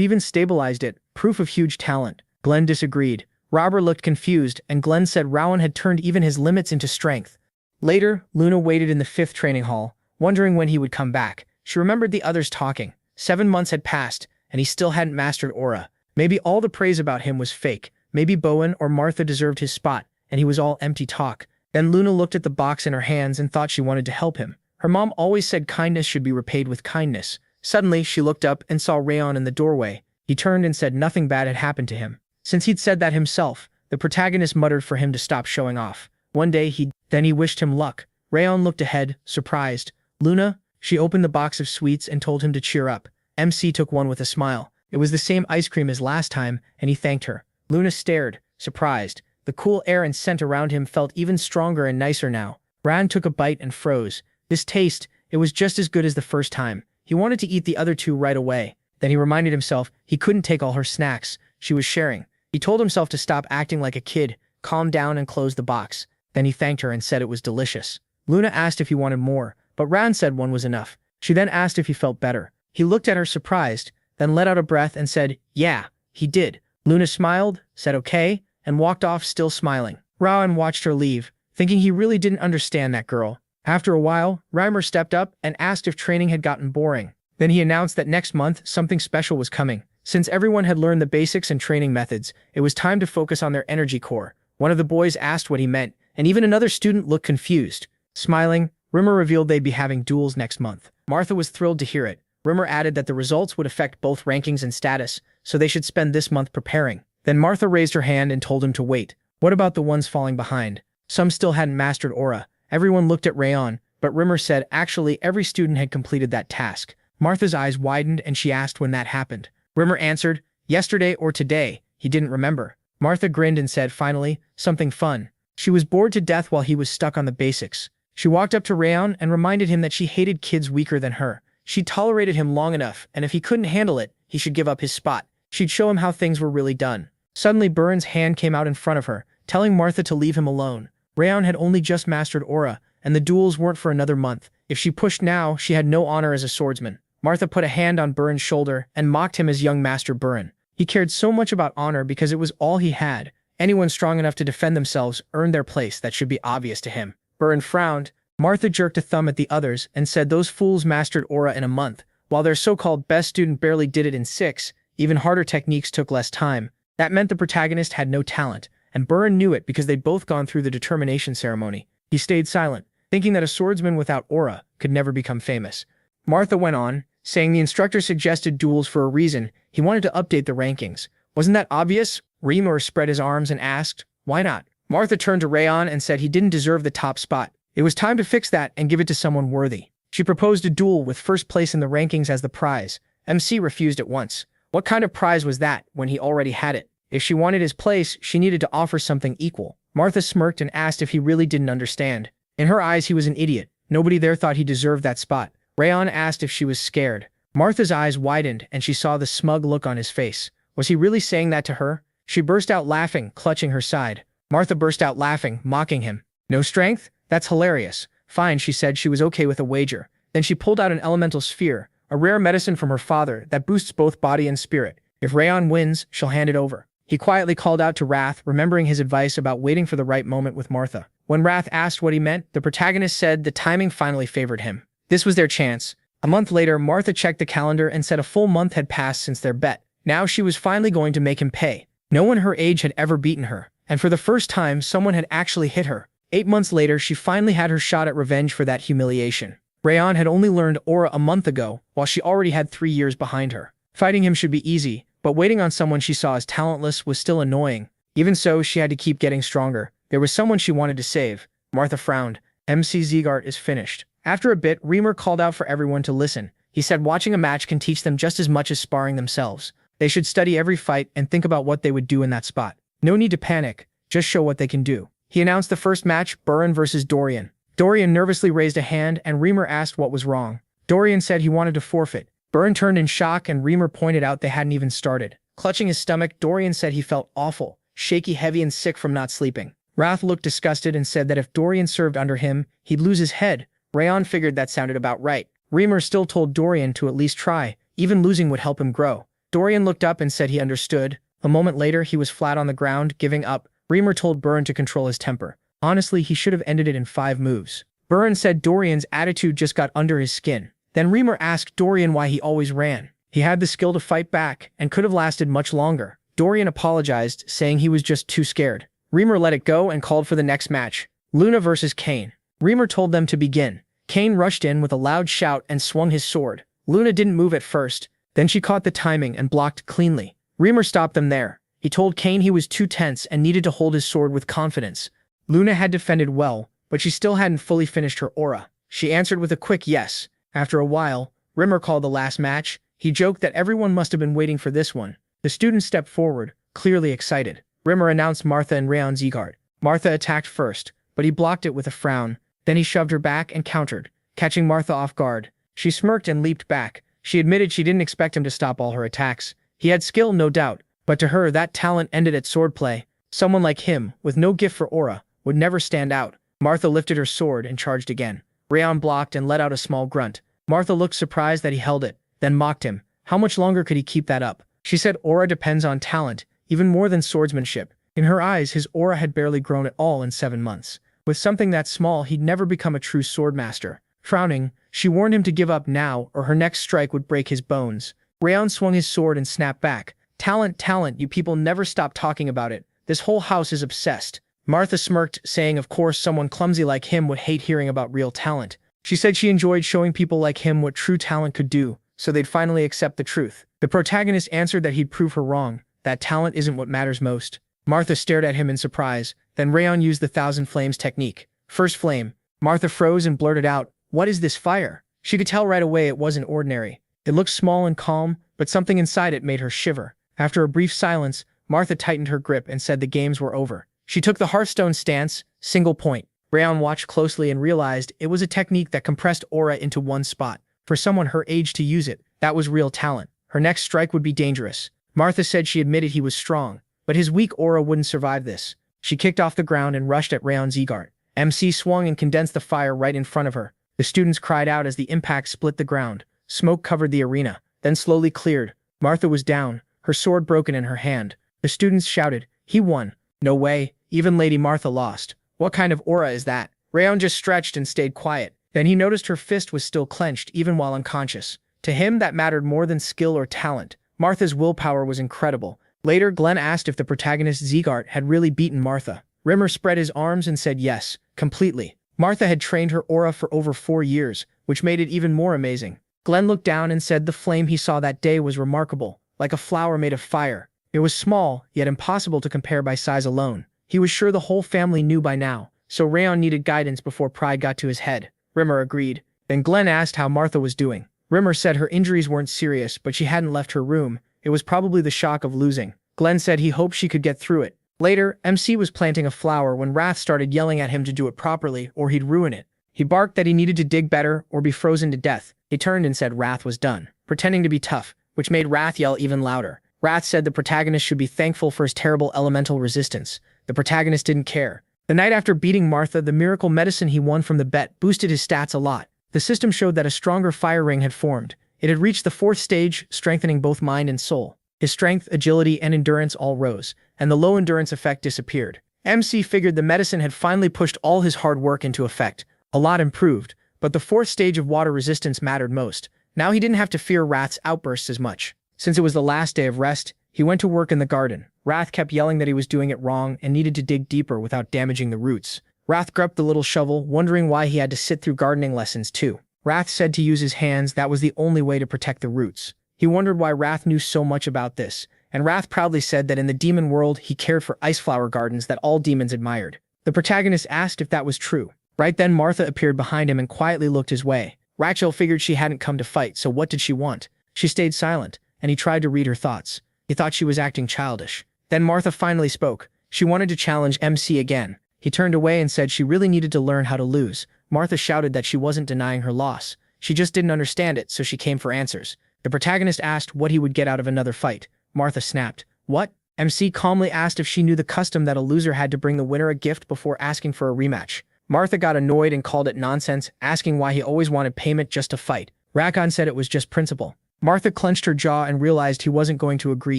even stabilized it, proof of huge talent. Glenn disagreed. Robert looked confused, and Glenn said Rowan had turned even his limits into strength. Later, Luna waited in the 5th training hall, wondering when he would come back. She remembered the others talking. 7 months had passed, and he still hadn't mastered aura. Maybe all the praise about him was fake. Maybe Bowen or Martha deserved his spot, and he was all empty talk. Then Luna looked at the box in her hands and thought she wanted to help him. Her mom always said kindness should be repaid with kindness. Suddenly, she looked up and saw Rayon in the doorway. He turned and said nothing bad had happened to him. Since he'd said that himself, the protagonist muttered for him to stop showing off. One day, he wished him luck. Rayon looked ahead, surprised. Luna? She opened the box of sweets and told him to cheer up. MC took one with a smile. It was the same ice cream as last time, and he thanked her. Luna stared, surprised. The cool air and scent around him felt even stronger and nicer now. Ran took a bite and froze. This taste, it was just as good as the first time. He wanted to eat the other 2 right away. Then he reminded himself he couldn't take all her snacks. She was sharing. He told himself to stop acting like a kid, calm down and close the box. Then he thanked her and said it was delicious. Luna asked if he wanted more, but Ran said one was enough. She then asked if he felt better. He looked at her surprised, then let out a breath and said, yeah, he did. Luna smiled, said okay, and walked off still smiling. Rowan watched her leave, thinking he really didn't understand that girl. After a while, Reimer stepped up and asked if training had gotten boring. Then he announced that next month something special was coming. Since everyone had learned the basics and training methods, it was time to focus on their energy core. One of the boys asked what he meant, and even another student looked confused. Smiling, Rimmer revealed they'd be having duels next month. Martha was thrilled to hear it. Rimmer added that the results would affect both rankings and status, so they should spend this month preparing. Then Martha raised her hand and told him to wait. What about the ones falling behind? Some still hadn't mastered aura. Everyone looked at Rayon, but Rimmer said actually every student had completed that task. Martha's eyes widened and she asked when that happened. Rimmer answered, yesterday or today. He didn't remember. Martha grinned and said finally, something fun. She was bored to death while he was stuck on the basics. She walked up to Rayon and reminded him that she hated kids weaker than her. She tolerated him long enough, and if he couldn't handle it, he should give up his spot. She'd show him how things were really done. Suddenly, Burns' hand came out in front of her, telling Martha to leave him alone. Rayon had only just mastered aura, and the duels weren't for another month. If she pushed now, she had no honor as a swordsman. Martha put a hand on Burns' shoulder and mocked him as young Master Burn. He cared so much about honor because it was all he had. Anyone strong enough to defend themselves earned their place. That should be obvious to him. Burn frowned. Martha jerked a thumb at the others and said those fools mastered aura in a month, while their so-called best student barely did it in 6. Even harder techniques took less time. That meant the protagonist had no talent, and Burn knew it because they'd both gone through the determination ceremony. He stayed silent, thinking that a swordsman without aura could never become famous. Martha went on, saying the instructor suggested duels for a reason. He wanted to update the rankings. Wasn't that obvious? Reemor spread his arms and asked, why not? Martha turned to Rayon and said he didn't deserve the top spot. It was time to fix that and give it to someone worthy. She proposed a duel with first place in the rankings as the prize. MC refused at once. What kind of prize was that when he already had it? If she wanted his place, she needed to offer something equal. Martha smirked and asked if he really didn't understand. In her eyes, he was an idiot. Nobody there thought he deserved that spot. Rayon asked if she was scared. Martha's eyes widened and she saw the smug look on his face. Was he really saying that to her? She burst out laughing, clutching her side. Martha burst out laughing, mocking him. No strength? That's hilarious. Fine, she said she was okay with a wager. Then she pulled out an elemental sphere, a rare medicine from her father that boosts both body and spirit. If Rayon wins, she'll hand it over. He quietly called out to Wrath, remembering his advice about waiting for the right moment with Martha. When Wrath asked what he meant, the protagonist said the timing finally favored him. This was their chance. A month later, Martha checked the calendar and said a full month had passed since their bet. Now she was finally going to make him pay. No one her age had ever beaten her, and for the first time, someone had actually hit her. 8 months later, she finally had her shot at revenge for that humiliation. Rayon had only learned aura a month ago, while she already had 3 years behind her. Fighting him should be easy, but waiting on someone she saw as talentless was still annoying. Even so, she had to keep getting stronger. There was someone she wanted to save. Martha frowned. MC Zegart is finished. After a bit, Reamer called out for everyone to listen. He said watching a match can teach them just as much as sparring themselves. They should study every fight and think about what they would do in that spot. No need to panic, just show what they can do. He announced the first match, Burin versus Dorian. Dorian nervously raised a hand and Reamer asked what was wrong. Dorian said he wanted to forfeit. Burin turned in shock and Reamer pointed out they hadn't even started. Clutching his stomach, Dorian said he felt awful, shaky, heavy, and sick from not sleeping. Wrath looked disgusted and said that if Dorian served under him, he'd lose his head. Rayon figured that sounded about right. Reamer still told Dorian to at least try, even losing would help him grow. Dorian looked up and said he understood. A moment later, he was flat on the ground, giving up. Reamer told Burin to control his temper. Honestly, he should have ended it in 5 moves. Burin said Dorian's attitude just got under his skin. Then Reamer asked Dorian why he always ran. He had the skill to fight back and could have lasted much longer. Dorian apologized, saying he was just too scared. Reamer let it go and called for the next match. Luna versus Kane. Reamer told them to begin. Kane rushed in with a loud shout and swung his sword. Luna didn't move at first. Then she caught the timing and blocked cleanly. Reamer stopped them there. He told Kane he was too tense and needed to hold his sword with confidence. Luna had defended well, but she still hadn't fully finished her aura. She answered with a quick yes. After a while, Reamer called the last match. He joked that everyone must have been waiting for this one. The students stepped forward, clearly excited. Reamer announced Martha and Rayon Zegart. Martha attacked first, but he blocked it with a frown. Then he shoved her back and countered, catching Martha off guard. She smirked and leaped back. She admitted she didn't expect him to stop all her attacks. He had skill, no doubt, but to her that talent ended at swordplay. Someone like him, with no gift for aura, would never stand out. Martha lifted her sword and charged again. Rayon blocked and let out a small grunt. Martha looked surprised that he held it, then mocked him. How much longer could he keep that up? She said aura depends on talent, even more than swordsmanship. In her eyes, his aura had barely grown at all in 7 months. With something that small, he'd never become a true swordmaster. Frowning, she warned him to give up now or her next strike would break his bones. Rayon swung his sword and snapped back. Talent, talent, you people never stop talking about it. This whole house is obsessed. Martha smirked, saying of course someone clumsy like him would hate hearing about real talent. She said she enjoyed showing people like him what true talent could do, so they'd finally accept the truth. The protagonist answered that he'd prove her wrong, that talent isn't what matters most. Martha stared at him in surprise, then Rayon used the 1,000 flames technique. First flame. Martha froze and blurted out, "What is this fire?" She could tell right away it wasn't ordinary. It looked small and calm, but something inside it made her shiver. After a brief silence, Martha tightened her grip and said the games were over. She took the Hearthstone stance, single point. Rayon watched closely and realized it was a technique that compressed aura into one spot. For someone her age to use it, that was real talent. Her next strike would be dangerous. Martha said she admitted he was strong, but his weak aura wouldn't survive this. She kicked off the ground and rushed at Rayon Zegart. MC swung and condensed the fire right in front of her. The students cried out as the impact split the ground. Smoke covered the arena, then slowly cleared. Martha was down, her sword broken in her hand. The students shouted, "He won." No way, even Lady Martha lost. What kind of aura is that? Rayon just stretched and stayed quiet. Then he noticed her fist was still clenched even while unconscious. To him, that mattered more than skill or talent. Martha's willpower was incredible. Later, Glenn asked if the protagonist Zegart had really beaten Martha. Rimmer spread his arms and said yes, completely. Martha had trained her aura for over 4 years, which made it even more amazing. Glenn looked down and said the flame he saw that day was remarkable, like a flower made of fire. It was small, yet impossible to compare by size alone. He was sure the whole family knew by now, so Rayon needed guidance before pride got to his head. Rimmer agreed. Then Glenn asked how Martha was doing. Rimmer said her injuries weren't serious, but she hadn't left her room. It was probably the shock of losing. Glenn said he hoped she could get through it. Later, MC was planting a flower when Wrath started yelling at him to do it properly or he'd ruin it. He barked that he needed to dig better or be frozen to death. He turned and said Wrath was done, pretending to be tough, which made Wrath yell even louder. Wrath said the protagonist should be thankful for his terrible elemental resistance. The protagonist didn't care. The night after beating Martha, the miracle medicine he won from the bet boosted his stats a lot. The system showed that a stronger fire ring had formed. It had reached the 4th stage, strengthening both mind and soul. His strength, agility, and endurance all rose, and the low endurance effect disappeared. MC figured the medicine had finally pushed all his hard work into effect. A lot improved, but the 4th stage of water resistance mattered most. Now he didn't have to fear Wrath's outbursts as much. Since it was the last day of rest, he went to work in the garden. Wrath kept yelling that he was doing it wrong and needed to dig deeper without damaging the roots. Wrath gripped the little shovel, wondering why he had to sit through gardening lessons too. Wrath said to use his hands, that was the only way to protect the roots. He wondered why Wrath knew so much about this, and Wrath proudly said that in the demon world he cared for ice flower gardens that all demons admired. The protagonist asked if that was true. Right then Martha appeared behind him and quietly looked his way. Rachel figured she hadn't come to fight, so what did she want? She stayed silent, and he tried to read her thoughts. He thought she was acting childish. Then Martha finally spoke. She wanted to challenge MC again. He turned away and said she really needed to learn how to lose. Martha shouted that she wasn't denying her loss. She just didn't understand it, so she came for answers. The protagonist asked what he would get out of another fight. Martha snapped. What? MC calmly asked if she knew the custom that a loser had to bring the winner a gift before asking for a rematch. Martha got annoyed and called it nonsense, asking why he always wanted payment just to fight. Rakan said it was just principle. Martha clenched her jaw and realized he wasn't going to agree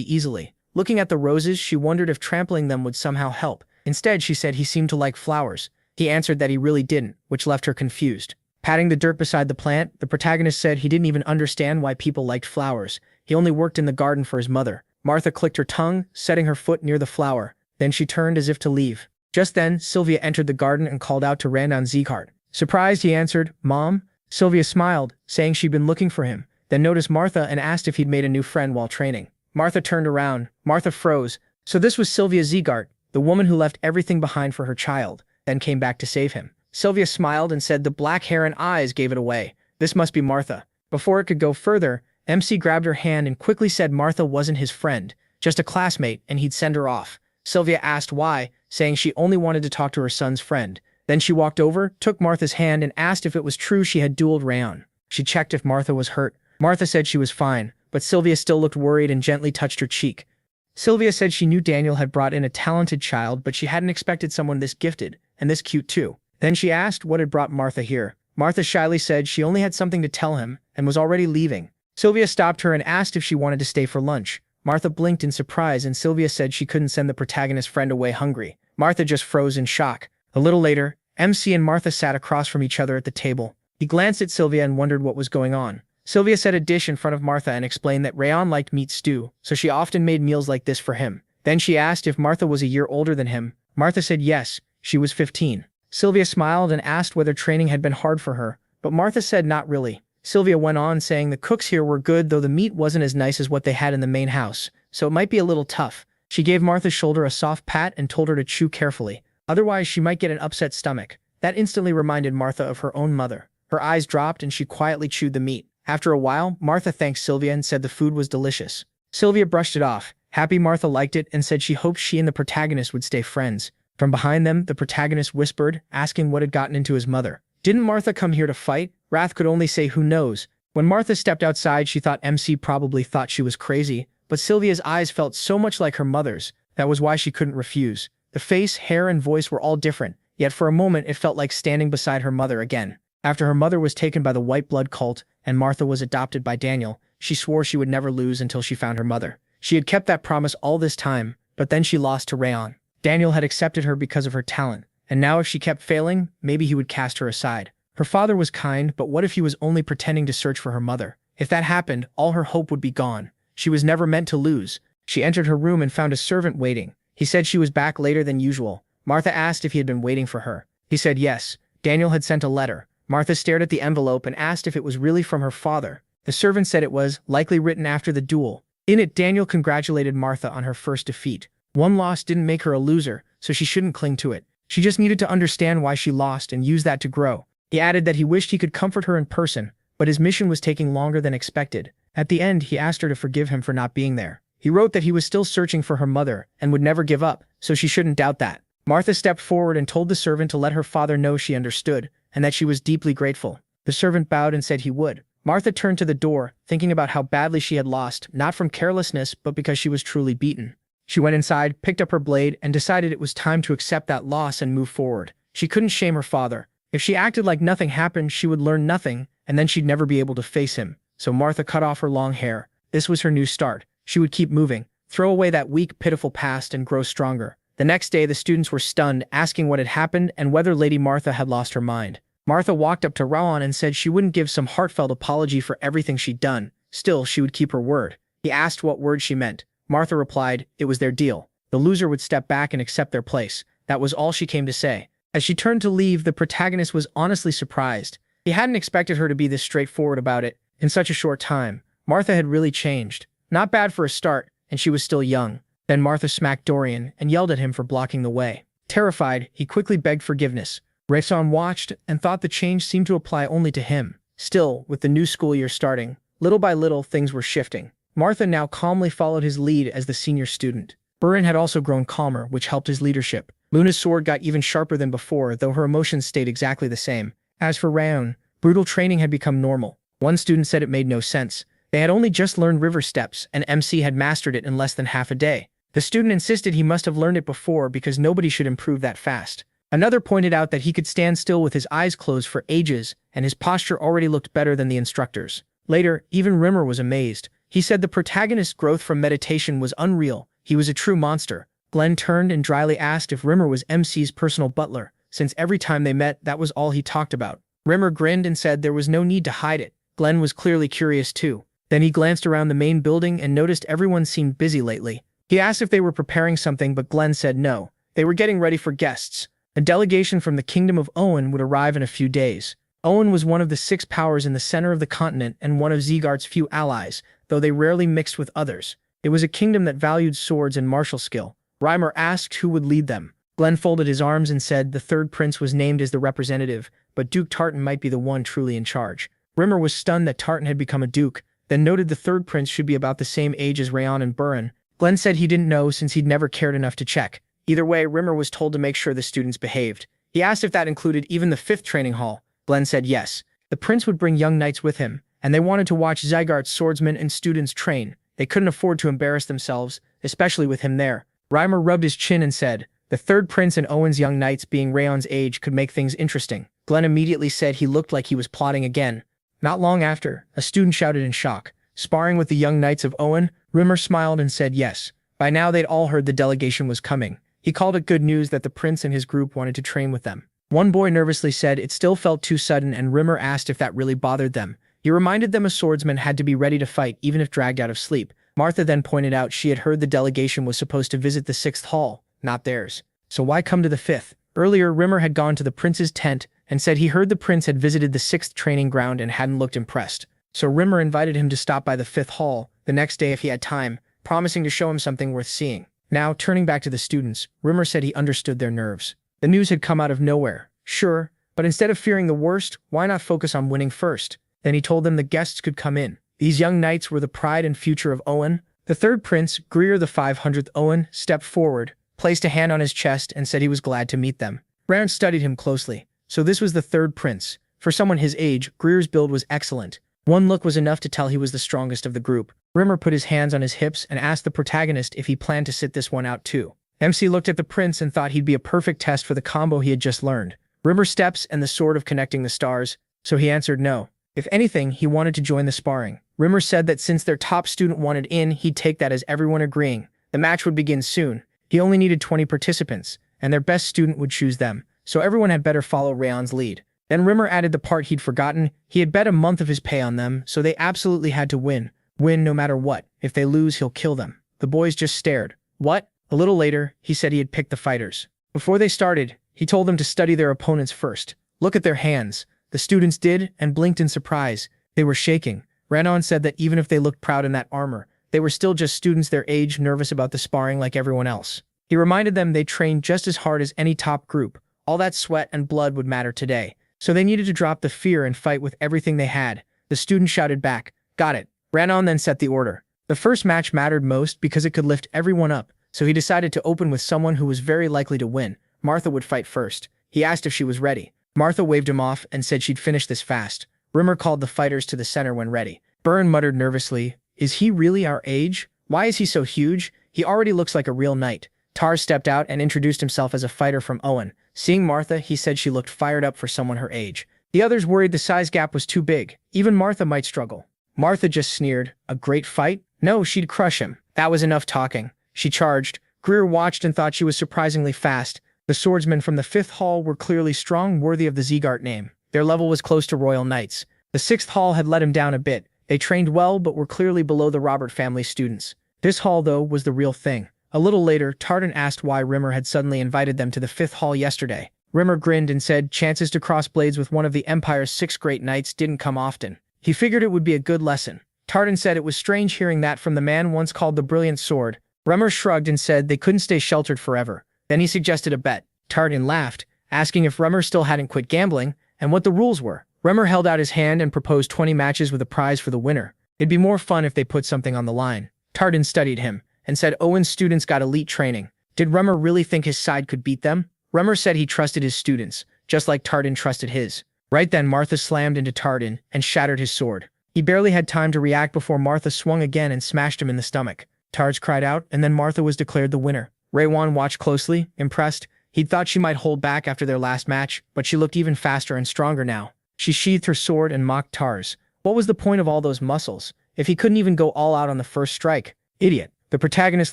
easily. Looking at the roses, she wondered if trampling them would somehow help. Instead, she said he seemed to like flowers. He answered that he really didn't, which left her confused. Patting the dirt beside the plant, the protagonist said he didn't even understand why people liked flowers. He only worked in the garden for his mother. Martha clicked her tongue, setting her foot near the flower. Then she turned as if to leave. Just then, Sylvia entered the garden and called out to Rayon Zegart. Surprised, he answered, "Mom?" Sylvia smiled, saying she'd been looking for him, then noticed Martha and asked if he'd made a new friend while training. Martha turned around. Martha froze. So this was Sylvia Zegart, the woman who left everything behind for her child, then came back to save him. Sylvia smiled and said the black hair and eyes gave it away. This must be Martha. Before it could go further, MC grabbed her hand and quickly said Martha wasn't his friend, just a classmate, and he'd send her off. Sylvia asked why, saying she only wanted to talk to her son's friend. Then she walked over, took Martha's hand, and asked if it was true she had dueled Rayon. She checked if Martha was hurt. Martha said she was fine, but Sylvia still looked worried and gently touched her cheek. Sylvia said she knew Daniel had brought in a talented child, but she hadn't expected someone this gifted, and this cute too. Then she asked what had brought Martha here. Martha shyly said she only had something to tell him, and was already leaving. Sylvia stopped her and asked if she wanted to stay for lunch. Martha blinked in surprise, and Sylvia said she couldn't send the protagonist's friend away hungry. Martha just froze in shock. A little later, MC and Martha sat across from each other at the table. He glanced at Sylvia and wondered what was going on. Sylvia set a dish in front of Martha and explained that Rayon liked meat stew, so she often made meals like this for him. Then she asked if Martha was a year older than him. Martha said yes, she was 15. Sylvia smiled and asked whether training had been hard for her, but Martha said not really. Sylvia went on, saying the cooks here were good, though the meat wasn't as nice as what they had in the main house, so it might be a little tough. She gave Martha's shoulder a soft pat and told her to chew carefully, otherwise she might get an upset stomach. That instantly reminded Martha of her own mother. Her eyes dropped and she quietly chewed the meat. After a while, Martha thanked Sylvia and said the food was delicious. Sylvia brushed it off. Happy Martha liked it and said she hoped she and the protagonist would stay friends. From behind them, the protagonist whispered, asking what had gotten into his mother. Didn't Martha come here to fight? Wrath could only say who knows. When Martha stepped outside, she thought MC probably thought she was crazy, but Sylvia's eyes felt so much like her mother's, that was why she couldn't refuse. The face, hair, and voice were all different, yet for a moment it felt like standing beside her mother again. After her mother was taken by the white blood cult, and Martha was adopted by Daniel, she swore she would never lose until she found her mother. She had kept that promise all this time, but then she lost to Rayon. Daniel had accepted her because of her talent, and now if she kept failing, maybe he would cast her aside. Her father was kind, but what if he was only pretending to search for her mother? If that happened, all her hope would be gone. She was never meant to lose. She entered her room and found a servant waiting. He said she was back later than usual. Martha asked if he had been waiting for her. He said yes. Daniel had sent a letter. Martha stared at the envelope and asked if it was really from her father. The servant said it was, likely written after the duel. In it, Daniel congratulated Martha on her first defeat. One loss didn't make her a loser, so she shouldn't cling to it. She just needed to understand why she lost and use that to grow. He added that he wished he could comfort her in person, but his mission was taking longer than expected. At the end, he asked her to forgive him for not being there. He wrote that he was still searching for her mother and would never give up, so she shouldn't doubt that. Martha stepped forward and told the servant to let her father know she understood, and that she was deeply grateful. The servant bowed and said he would. Martha turned to the door, thinking about how badly she had lost, not from carelessness, but because she was truly beaten. She went inside, picked up her blade, and decided it was time to accept that loss and move forward. She couldn't shame her father. If she acted like nothing happened, she would learn nothing, and then she'd never be able to face him. So Martha cut off her long hair. This was her new start. She would keep moving, throw away that weak, pitiful past, and grow stronger. The next day, the students were stunned, asking what had happened and whether Lady Martha had lost her mind. Martha walked up to Rayon and said she wouldn't give some heartfelt apology for everything she'd done. Still, she would keep her word. He asked what word she meant. Martha replied, it was their deal. The loser would step back and accept their place. That was all she came to say. As she turned to leave, the protagonist was honestly surprised. He hadn't expected her to be this straightforward about it in such a short time. Martha had really changed. Not bad for a start, and she was still young. Then Martha smacked Dorian and yelled at him for blocking the way. Terrified, he quickly begged forgiveness. Rayon watched and thought the change seemed to apply only to him. Still, with the new school year starting, little by little things were shifting. Martha now calmly followed his lead as the senior student. Burin had also grown calmer, which helped his leadership. Luna's sword got even sharper than before, though her emotions stayed exactly the same. As for Rayon, brutal training had become normal. One student said it made no sense. They had only just learned river steps, and MC had mastered it in less than half a day. The student insisted he must have learned it before because nobody should improve that fast. Another pointed out that he could stand still with his eyes closed for ages, and his posture already looked better than the instructors. Later, even Rimmer was amazed. He said the protagonist's growth from meditation was unreal. He was a true monster. Glenn turned and dryly asked if Rimmer was MC's personal butler, since every time they met, that was all he talked about. Rimmer grinned and said there was no need to hide it. Glenn was clearly curious too. Then he glanced around the main building and noticed everyone seemed busy lately. He asked if they were preparing something, but Glenn said no. They were getting ready for guests. A delegation from the Kingdom of Owen would arrive in a few days. Owen was one of the 6 powers in the center of the continent and one of Zegart's few allies, though they rarely mixed with others. It was a kingdom that valued swords and martial skill. Reimer asked who would lead them. Glenn folded his arms and said the third prince was named as the representative, but Duke Tartan might be the one truly in charge. Rimmer was stunned that Tartan had become a duke, then noted the third prince should be about the same age as Rayon and Burin. Glenn said he didn't know since he'd never cared enough to check. Either way, Rimmer was told to make sure the students behaved. He asked if that included even the 5th training hall. Glenn said yes. The prince would bring young knights with him, and they wanted to watch Zegart's swordsmen and students train. They couldn't afford to embarrass themselves, especially with him there. Reimer rubbed his chin and said, the third prince and Owen's young knights being Rayon's age could make things interesting. Glenn immediately said he looked like he was plotting again. Not long after, a student shouted in shock, sparring with the young knights of Owen. Rimmer smiled and said yes. By now they'd all heard the delegation was coming. He called it good news that the prince and his group wanted to train with them. One boy nervously said it still felt too sudden, and Rimmer asked if that really bothered them. He reminded them a swordsman had to be ready to fight even if dragged out of sleep. Martha then pointed out she had heard the delegation was supposed to visit the 6th hall, not theirs. So why come to the 5th? Earlier, Rimmer had gone to the prince's tent and said he heard the prince had visited the 6th training ground and hadn't looked impressed. So Rimmer invited him to stop by the 5th hall the next day if he had time, promising to show him something worth seeing. Now, turning back to the students, Rimmer said he understood their nerves. The news had come out of nowhere, sure, but instead of fearing the worst, why not focus on winning first? Then he told them the guests could come in. These young knights were the pride and future of Owen. The third prince, Greer the 500th Owen, stepped forward, placed a hand on his chest, and said he was glad to meet them. Rayon studied him closely. So this was the third prince. For someone his age, Greer's build was excellent. One look was enough to tell he was the strongest of the group. Rimmer put his hands on his hips and asked the protagonist if he planned to sit this one out too. MC looked at the prince and thought he'd be a perfect test for the combo he had just learned. Rimmer steps and the sword of connecting the stars, so he answered no. If anything, he wanted to join the sparring. Rimmer said that since their top student wanted in, he'd take that as everyone agreeing. The match would begin soon. He only needed 20 participants, and their best student would choose them, so everyone had better follow Rayon's lead. Then Rimmer added the part he'd forgotten. He had bet a month of his pay on them, so they absolutely had to win. Win no matter what. If they lose, he'll kill them. The boys just stared. What? A little later, he said he had picked the fighters. Before they started, he told them to study their opponents first. Look at their hands. The students did, and blinked in surprise. They were shaking. Rayon said that even if they looked proud in that armor, they were still just students their age, nervous about the sparring like everyone else. He reminded them they trained just as hard as any top group. All that sweat and blood would matter today. So they needed to drop the fear and fight with everything they had. The student shouted back, "Got it." Rayon then set the order. The first match mattered most because it could lift everyone up, so he decided to open with someone who was very likely to win. Martha would fight first. He asked if she was ready. Martha waved him off and said she'd finish this fast. Rimmer called the fighters to the center when ready. Burin muttered nervously, "Is he really our age? Why is he so huge? He already looks like a real knight." Tar stepped out and introduced himself as a fighter from Owen. Seeing Martha, he said she looked fired up for someone her age. The others worried the size gap was too big. Even Martha might struggle. Martha just sneered. A great fight? No, she'd crush him. That was enough talking. She charged. Greer watched and thought she was surprisingly fast. The swordsmen from the 5th hall were clearly strong, worthy of the Zegart name. Their level was close to royal knights. The 6th hall had let him down a bit. They trained well but were clearly below the Robert family students. This hall, though, was the real thing. A little later, Tartan asked why Rimmer had suddenly invited them to the 5th hall yesterday. Rimmer grinned and said chances to cross blades with one of the Empire's 6 great knights didn't come often. He figured it would be a good lesson. Tartan said it was strange hearing that from the man once called the Brilliant Sword. Rummer shrugged and said they couldn't stay sheltered forever. Then he suggested a bet. Tartan laughed, asking if Rummer still hadn't quit gambling, and what the rules were. Rummer held out his hand and proposed 20 matches with a prize for the winner. It'd be more fun if they put something on the line. Tartan studied him, and said Owen's students got elite training. Did Rummer really think his side could beat them? Rummer said he trusted his students, just like Tartan trusted his. Right then Martha slammed into Tartan and shattered his sword. He barely had time to react before Martha swung again and smashed him in the stomach. Tarj cried out, and then Martha was declared the winner. Rayon watched closely, impressed. He'd thought she might hold back after their last match, but she looked even faster and stronger now. She sheathed her sword and mocked Tarz. What was the point of all those muscles, if he couldn't even go all out on the first strike? Idiot. The protagonist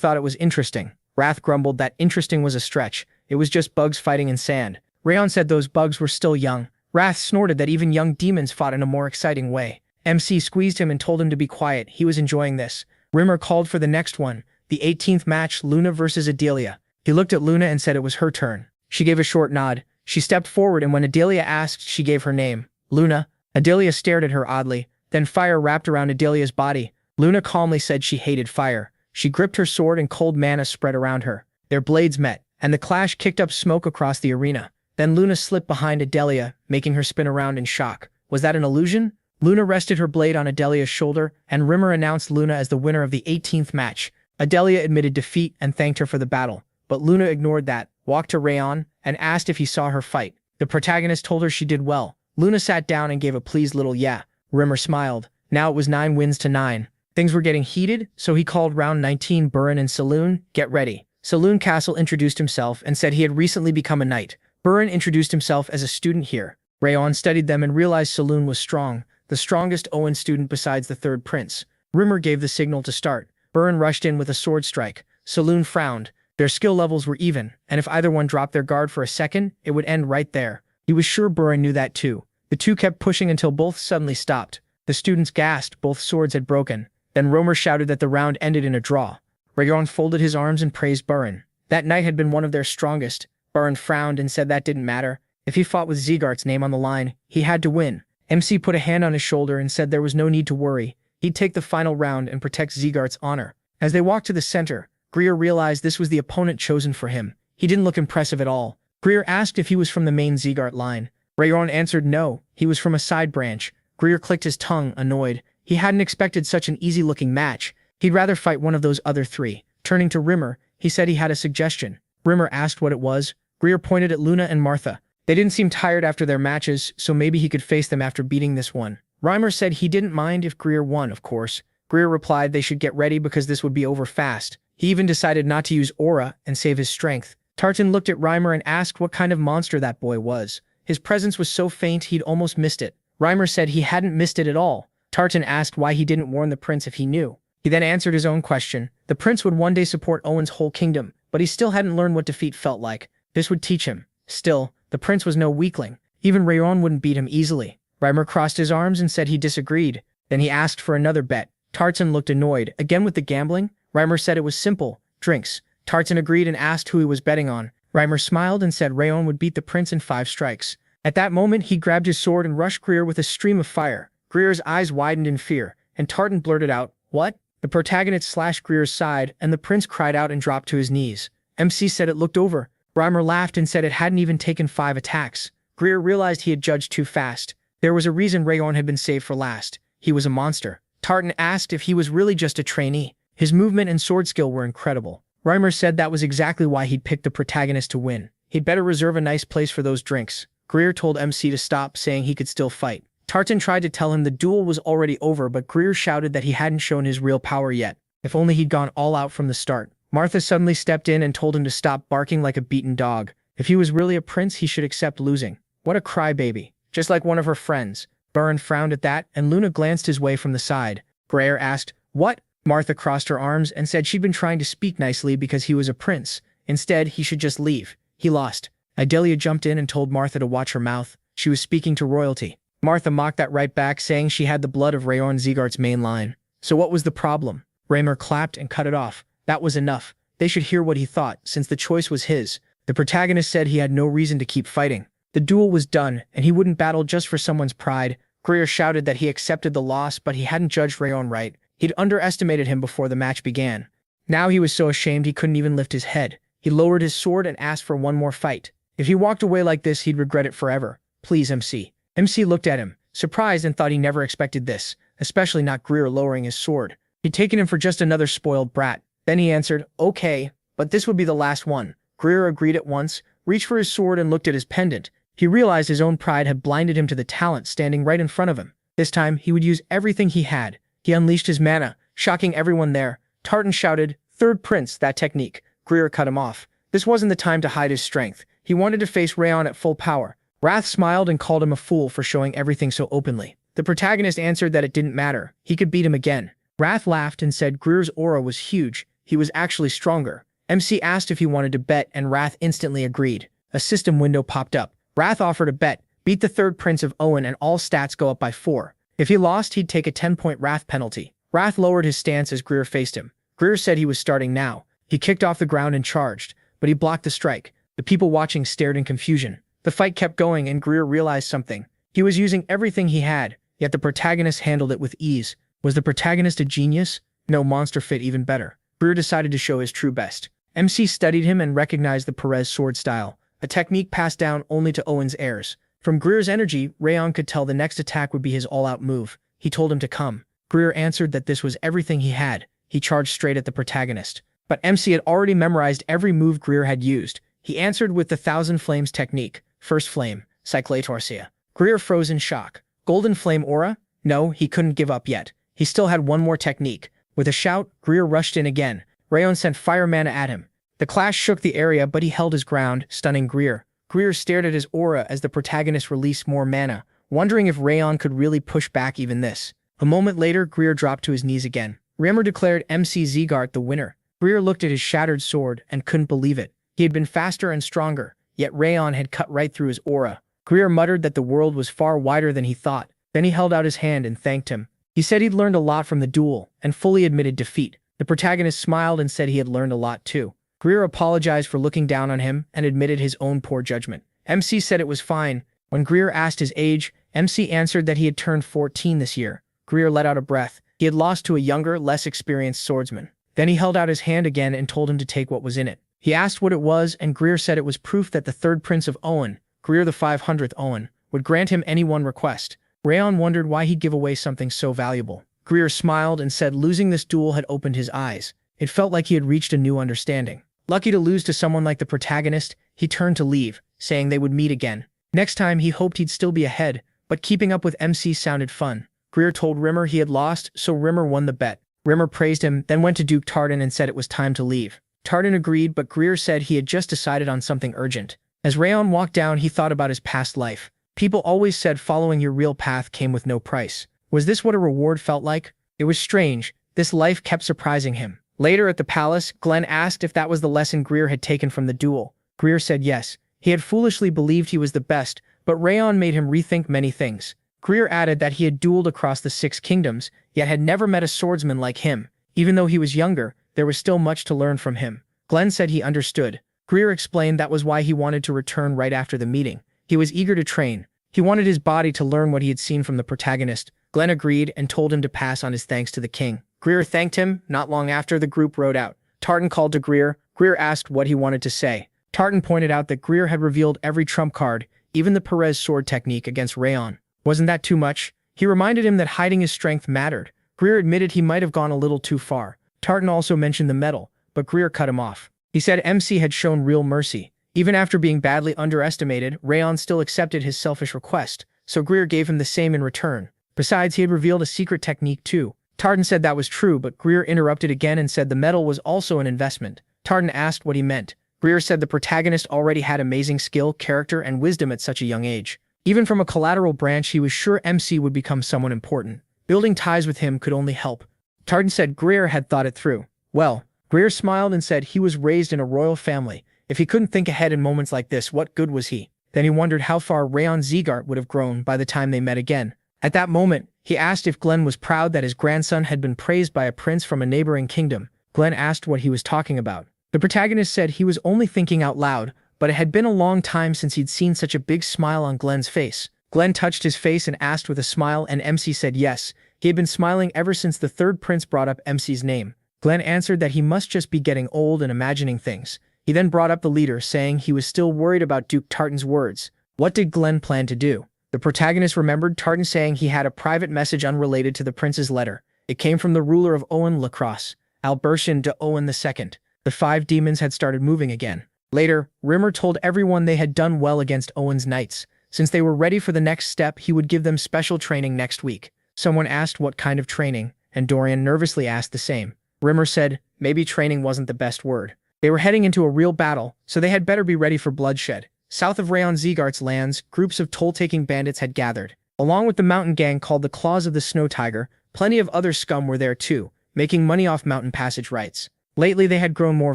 thought it was interesting. Wrath grumbled that interesting was a stretch. It was just bugs fighting in sand. Rayon said those bugs were still young. Wrath snorted that even young demons fought in a more exciting way. MC squeezed him and told him to be quiet. He was enjoying this. Rimmer called for the next one, the 18th match, Luna versus Adelia. He looked at Luna and said it was her turn. She gave a short nod. She stepped forward, and when Adelia asked, she gave her name. Luna. Adelia stared at her oddly. Then fire wrapped around Adelia's body. Luna calmly said she hated fire. She gripped her sword and cold mana spread around her. Their blades met, and the clash kicked up smoke across the arena. Then Luna slipped behind Adelia, making her spin around in shock. Was that an illusion? Luna rested her blade on Adelia's shoulder, and Rimmer announced Luna as the winner of the 18th match. Adelia admitted defeat and thanked her for the battle, but Luna ignored that, walked to Rayon, and asked if he saw her fight. The protagonist told her she did well. Luna sat down and gave a pleased little yeah. Rimmer smiled. Now it was 9 wins to 9. Things were getting heated, so he called round 19 Burin and Saloon. Get ready. Saloon Castle introduced himself and said he had recently become a knight. Burin introduced himself as a student here. Rayon studied them and realized Saloon was strong, the strongest Owen student besides the third prince. Rimmer gave the signal to start. Burin rushed in with a sword strike. Saloon frowned. Their skill levels were even, and if either one dropped their guard for a second, it would end right there. He was sure Burin knew that too. The two kept pushing until both suddenly stopped. The students gasped, both swords had broken. Then Romer shouted that the round ended in a draw. Rayon folded his arms and praised Burin. That night had been one of their strongest. Burin frowned and said that didn't matter. If he fought with Zegart's name on the line, he had to win. MC put a hand on his shoulder and said there was no need to worry. He'd take the final round and protect Zegart's honor. As they walked to the center, Greer realized this was the opponent chosen for him. He didn't look impressive at all. Greer asked if he was from the main Zegart line. Rayon answered no, he was from a side branch. Greer clicked his tongue, annoyed. He hadn't expected such an easy-looking match. He'd rather fight one of those other three. Turning to Rimmer, he said he had a suggestion. Rimmer asked what it was. Greer pointed at Luna and Martha. They didn't seem tired after their matches, so maybe he could face them after beating this one. Reimer said he didn't mind if Greer won, of course. Greer replied they should get ready because this would be over fast. He even decided not to use aura and save his strength. Tartan looked at Reimer and asked what kind of monster that boy was. His presence was so faint he'd almost missed it. Reimer said he hadn't missed it at all. Tartan asked why he didn't warn the prince if he knew. He then answered his own question. The prince would one day support Owen's whole kingdom, but he still hadn't learned what defeat felt like. This would teach him. Still, the prince was no weakling. Even Rayon wouldn't beat him easily. Reimer crossed his arms and said he disagreed. Then he asked for another bet. Tartan looked annoyed. Again with the gambling? Reimer said it was simple. Drinks. Tartan agreed and asked who he was betting on. Reimer smiled and said Rayon would beat the prince in 5 strikes. At that moment, he grabbed his sword and rushed Greer with a stream of fire. Greer's eyes widened in fear, and Tartan blurted out, "What?" The protagonist slashed Greer's side, and the prince cried out and dropped to his knees. MC said it looked over. Reimer laughed and said it hadn't even taken 5 attacks. Greer realized he had judged too fast. There was a reason Rayon had been saved for last. He was a monster. Tartan asked if he was really just a trainee. His movement and sword skill were incredible. Reimer said that was exactly why he'd picked the protagonist to win. He'd better reserve a nice place for those drinks. Greer told MC to stop, saying he could still fight. Tartan tried to tell him the duel was already over, but Greer shouted that he hadn't shown his real power yet. If only he'd gone all out from the start. Martha suddenly stepped in and told him to stop barking like a beaten dog. If he was really a prince, he should accept losing. What a crybaby. Just like one of her friends. Burin frowned at that, and Luna glanced his way from the side. Greer asked, "What?" Martha crossed her arms and said she'd been trying to speak nicely because he was a prince. Instead, he should just leave. He lost. Adelia jumped in and told Martha to watch her mouth. She was speaking to royalty. Martha mocked that right back, saying she had the blood of Rayon Zegart's main line. So what was the problem? Reimer clapped and cut it off. That was enough. They should hear what he thought, since the choice was his. The protagonist said he had no reason to keep fighting. The duel was done, and he wouldn't battle just for someone's pride. Greer shouted that he accepted the loss, but he hadn't judged Rayon right. He'd underestimated him before the match began. Now he was so ashamed he couldn't even lift his head. He lowered his sword and asked for one more fight. If he walked away like this, he'd regret it forever. Please, MC. MC looked at him, surprised, and thought he never expected this, especially not Greer lowering his sword. He'd taken him for just another spoiled brat. Then he answered, okay, but this would be the last one. Greer agreed at once, reached for his sword and looked at his pendant. He realized his own pride had blinded him to the talent standing right in front of him. This time, he would use everything he had. He unleashed his mana, shocking everyone there. Tartan shouted, "Third Prince, that technique." Greer cut him off. This wasn't the time to hide his strength. He wanted to face Rayon at full power. Wrath smiled and called him a fool for showing everything so openly. The protagonist answered that it didn't matter. He could beat him again. Wrath laughed and said Greer's aura was huge. He was actually stronger. MC asked if he wanted to bet, and Wrath instantly agreed. A system window popped up. Wrath offered a bet. Beat the third Prince of Owen and all stats go up by 4. If he lost, he'd take a 10-point Wrath penalty. Wrath lowered his stance as Greer faced him. Greer said he was starting now. He kicked off the ground and charged, but he blocked the strike. The people watching stared in confusion. The fight kept going and Greer realized something. He was using everything he had, yet the protagonist handled it with ease. Was the protagonist a genius? No, monster fit even better. Greer decided to show his true best. MC studied him and recognized the Perez sword style, a technique passed down only to Owen's heirs. From Greer's energy, Rayon could tell the next attack would be his all-out move. He told him to come. Greer answered that this was everything he had. He charged straight at the protagonist. But MC had already memorized every move Greer had used. He answered with the Thousand Flames technique. First flame, Cyclatorsia. Greer froze in shock. Golden flame aura? No, he couldn't give up yet. He still had one more technique. With a shout, Greer rushed in again. Rayon sent fire mana at him. The clash shook the area, but he held his ground, stunning Greer. Greer stared at his aura as the protagonist released more mana, wondering if Rayon could really push back even this. A moment later, Greer dropped to his knees again. Rayon declared MC Zegart the winner. Greer looked at his shattered sword and couldn't believe it. He had been faster and stronger, yet Rayon had cut right through his aura. Greer muttered that the world was far wider than he thought. Then he held out his hand and thanked him. He said he'd learned a lot from the duel, and fully admitted defeat. The protagonist smiled and said he had learned a lot too. Greer apologized for looking down on him and admitted his own poor judgment. MC said it was fine. When Greer asked his age, MC answered that he had turned 14 this year. Greer let out a breath. He had lost to a younger, less experienced swordsman. Then he held out his hand again and told him to take what was in it. He asked what it was, and Greer said it was proof that the third Prince of Owen, Greer the 500th Owen, would grant him any one request. Rayon wondered why he'd give away something so valuable. Greer smiled and said losing this duel had opened his eyes. It felt like he had reached a new understanding. Lucky to lose to someone like the protagonist, he turned to leave, saying they would meet again. Next time he hoped he'd still be ahead, but keeping up with MC sounded fun. Greer told Rimmer he had lost, so Rimmer won the bet. Rimmer praised him, then went to Duke Tartan and said it was time to leave. Tartan agreed, but Greer said he had just decided on something urgent. As Rayon walked down, he thought about his past life. People always said following your real path came with no price. Was this what a reward felt like? It was strange. This life kept surprising him. Later at the palace, Glenn asked if that was the lesson Greer had taken from the duel. Greer said yes. He had foolishly believed he was the best, but Rayon made him rethink many things. Greer added that he had dueled across the 6 kingdoms, yet had never met a swordsman like him. Even though he was younger, there was still much to learn from him. Glenn said he understood. Greer explained that was why he wanted to return right after the meeting. He was eager to train. He wanted his body to learn what he had seen from the protagonist. Glenn agreed and told him to pass on his thanks to the king. Greer thanked him. Not long after, the group rode out. Tartan called to Greer. Greer asked what he wanted to say. Tartan pointed out that Greer had revealed every trump card, even the Perez sword technique against Rayon. Wasn't that too much? He reminded him that hiding his strength mattered. Greer admitted he might have gone a little too far. Tartan also mentioned the medal, but Greer cut him off. He said MC had shown real mercy. Even after being badly underestimated, Rayon still accepted his selfish request, so Greer gave him the same in return. Besides, he had revealed a secret technique too. Tartan said that was true, but Greer interrupted again and said the medal was also an investment. Tartan asked what he meant. Greer said the protagonist already had amazing skill, character, and wisdom at such a young age. Even from a collateral branch, he was sure MC would become someone important. Building ties with him could only help. Tartan said Greer had thought it through. Well, Greer smiled and said he was raised in a royal family. If he couldn't think ahead in moments like this, what good was he? Then he wondered how far Rayon Zegart would have grown by the time they met again. At that moment, he asked if Glenn was proud that his grandson had been praised by a prince from a neighboring kingdom. Glenn asked what he was talking about. The protagonist said he was only thinking out loud, but it had been a long time since he'd seen such a big smile on Glenn's face. Glenn touched his face and asked with a smile, and MC said yes. He had been smiling ever since the third prince brought up MC's name. Glenn answered that he must just be getting old and imagining things. He then brought up the leader, saying he was still worried about Duke Tartan's words. What did Glenn plan to do? The protagonist remembered Tartan saying he had a private message unrelated to the prince's letter. It came from the ruler of Owen Lacrosse, Albertian de Owen II. The 5 demons had started moving again. Later, Rimmer told everyone they had done well against Owen's knights. Since they were ready for the next step, he would give them special training next week. Someone asked what kind of training, and Dorian nervously asked the same. Rimmer said, maybe training wasn't the best word. They were heading into a real battle, so they had better be ready for bloodshed. South of Rayon Zegart's lands, groups of toll-taking bandits had gathered. Along with the mountain gang called the Claws of the Snow Tiger, plenty of other scum were there too, making money off mountain passage rights. Lately they had grown more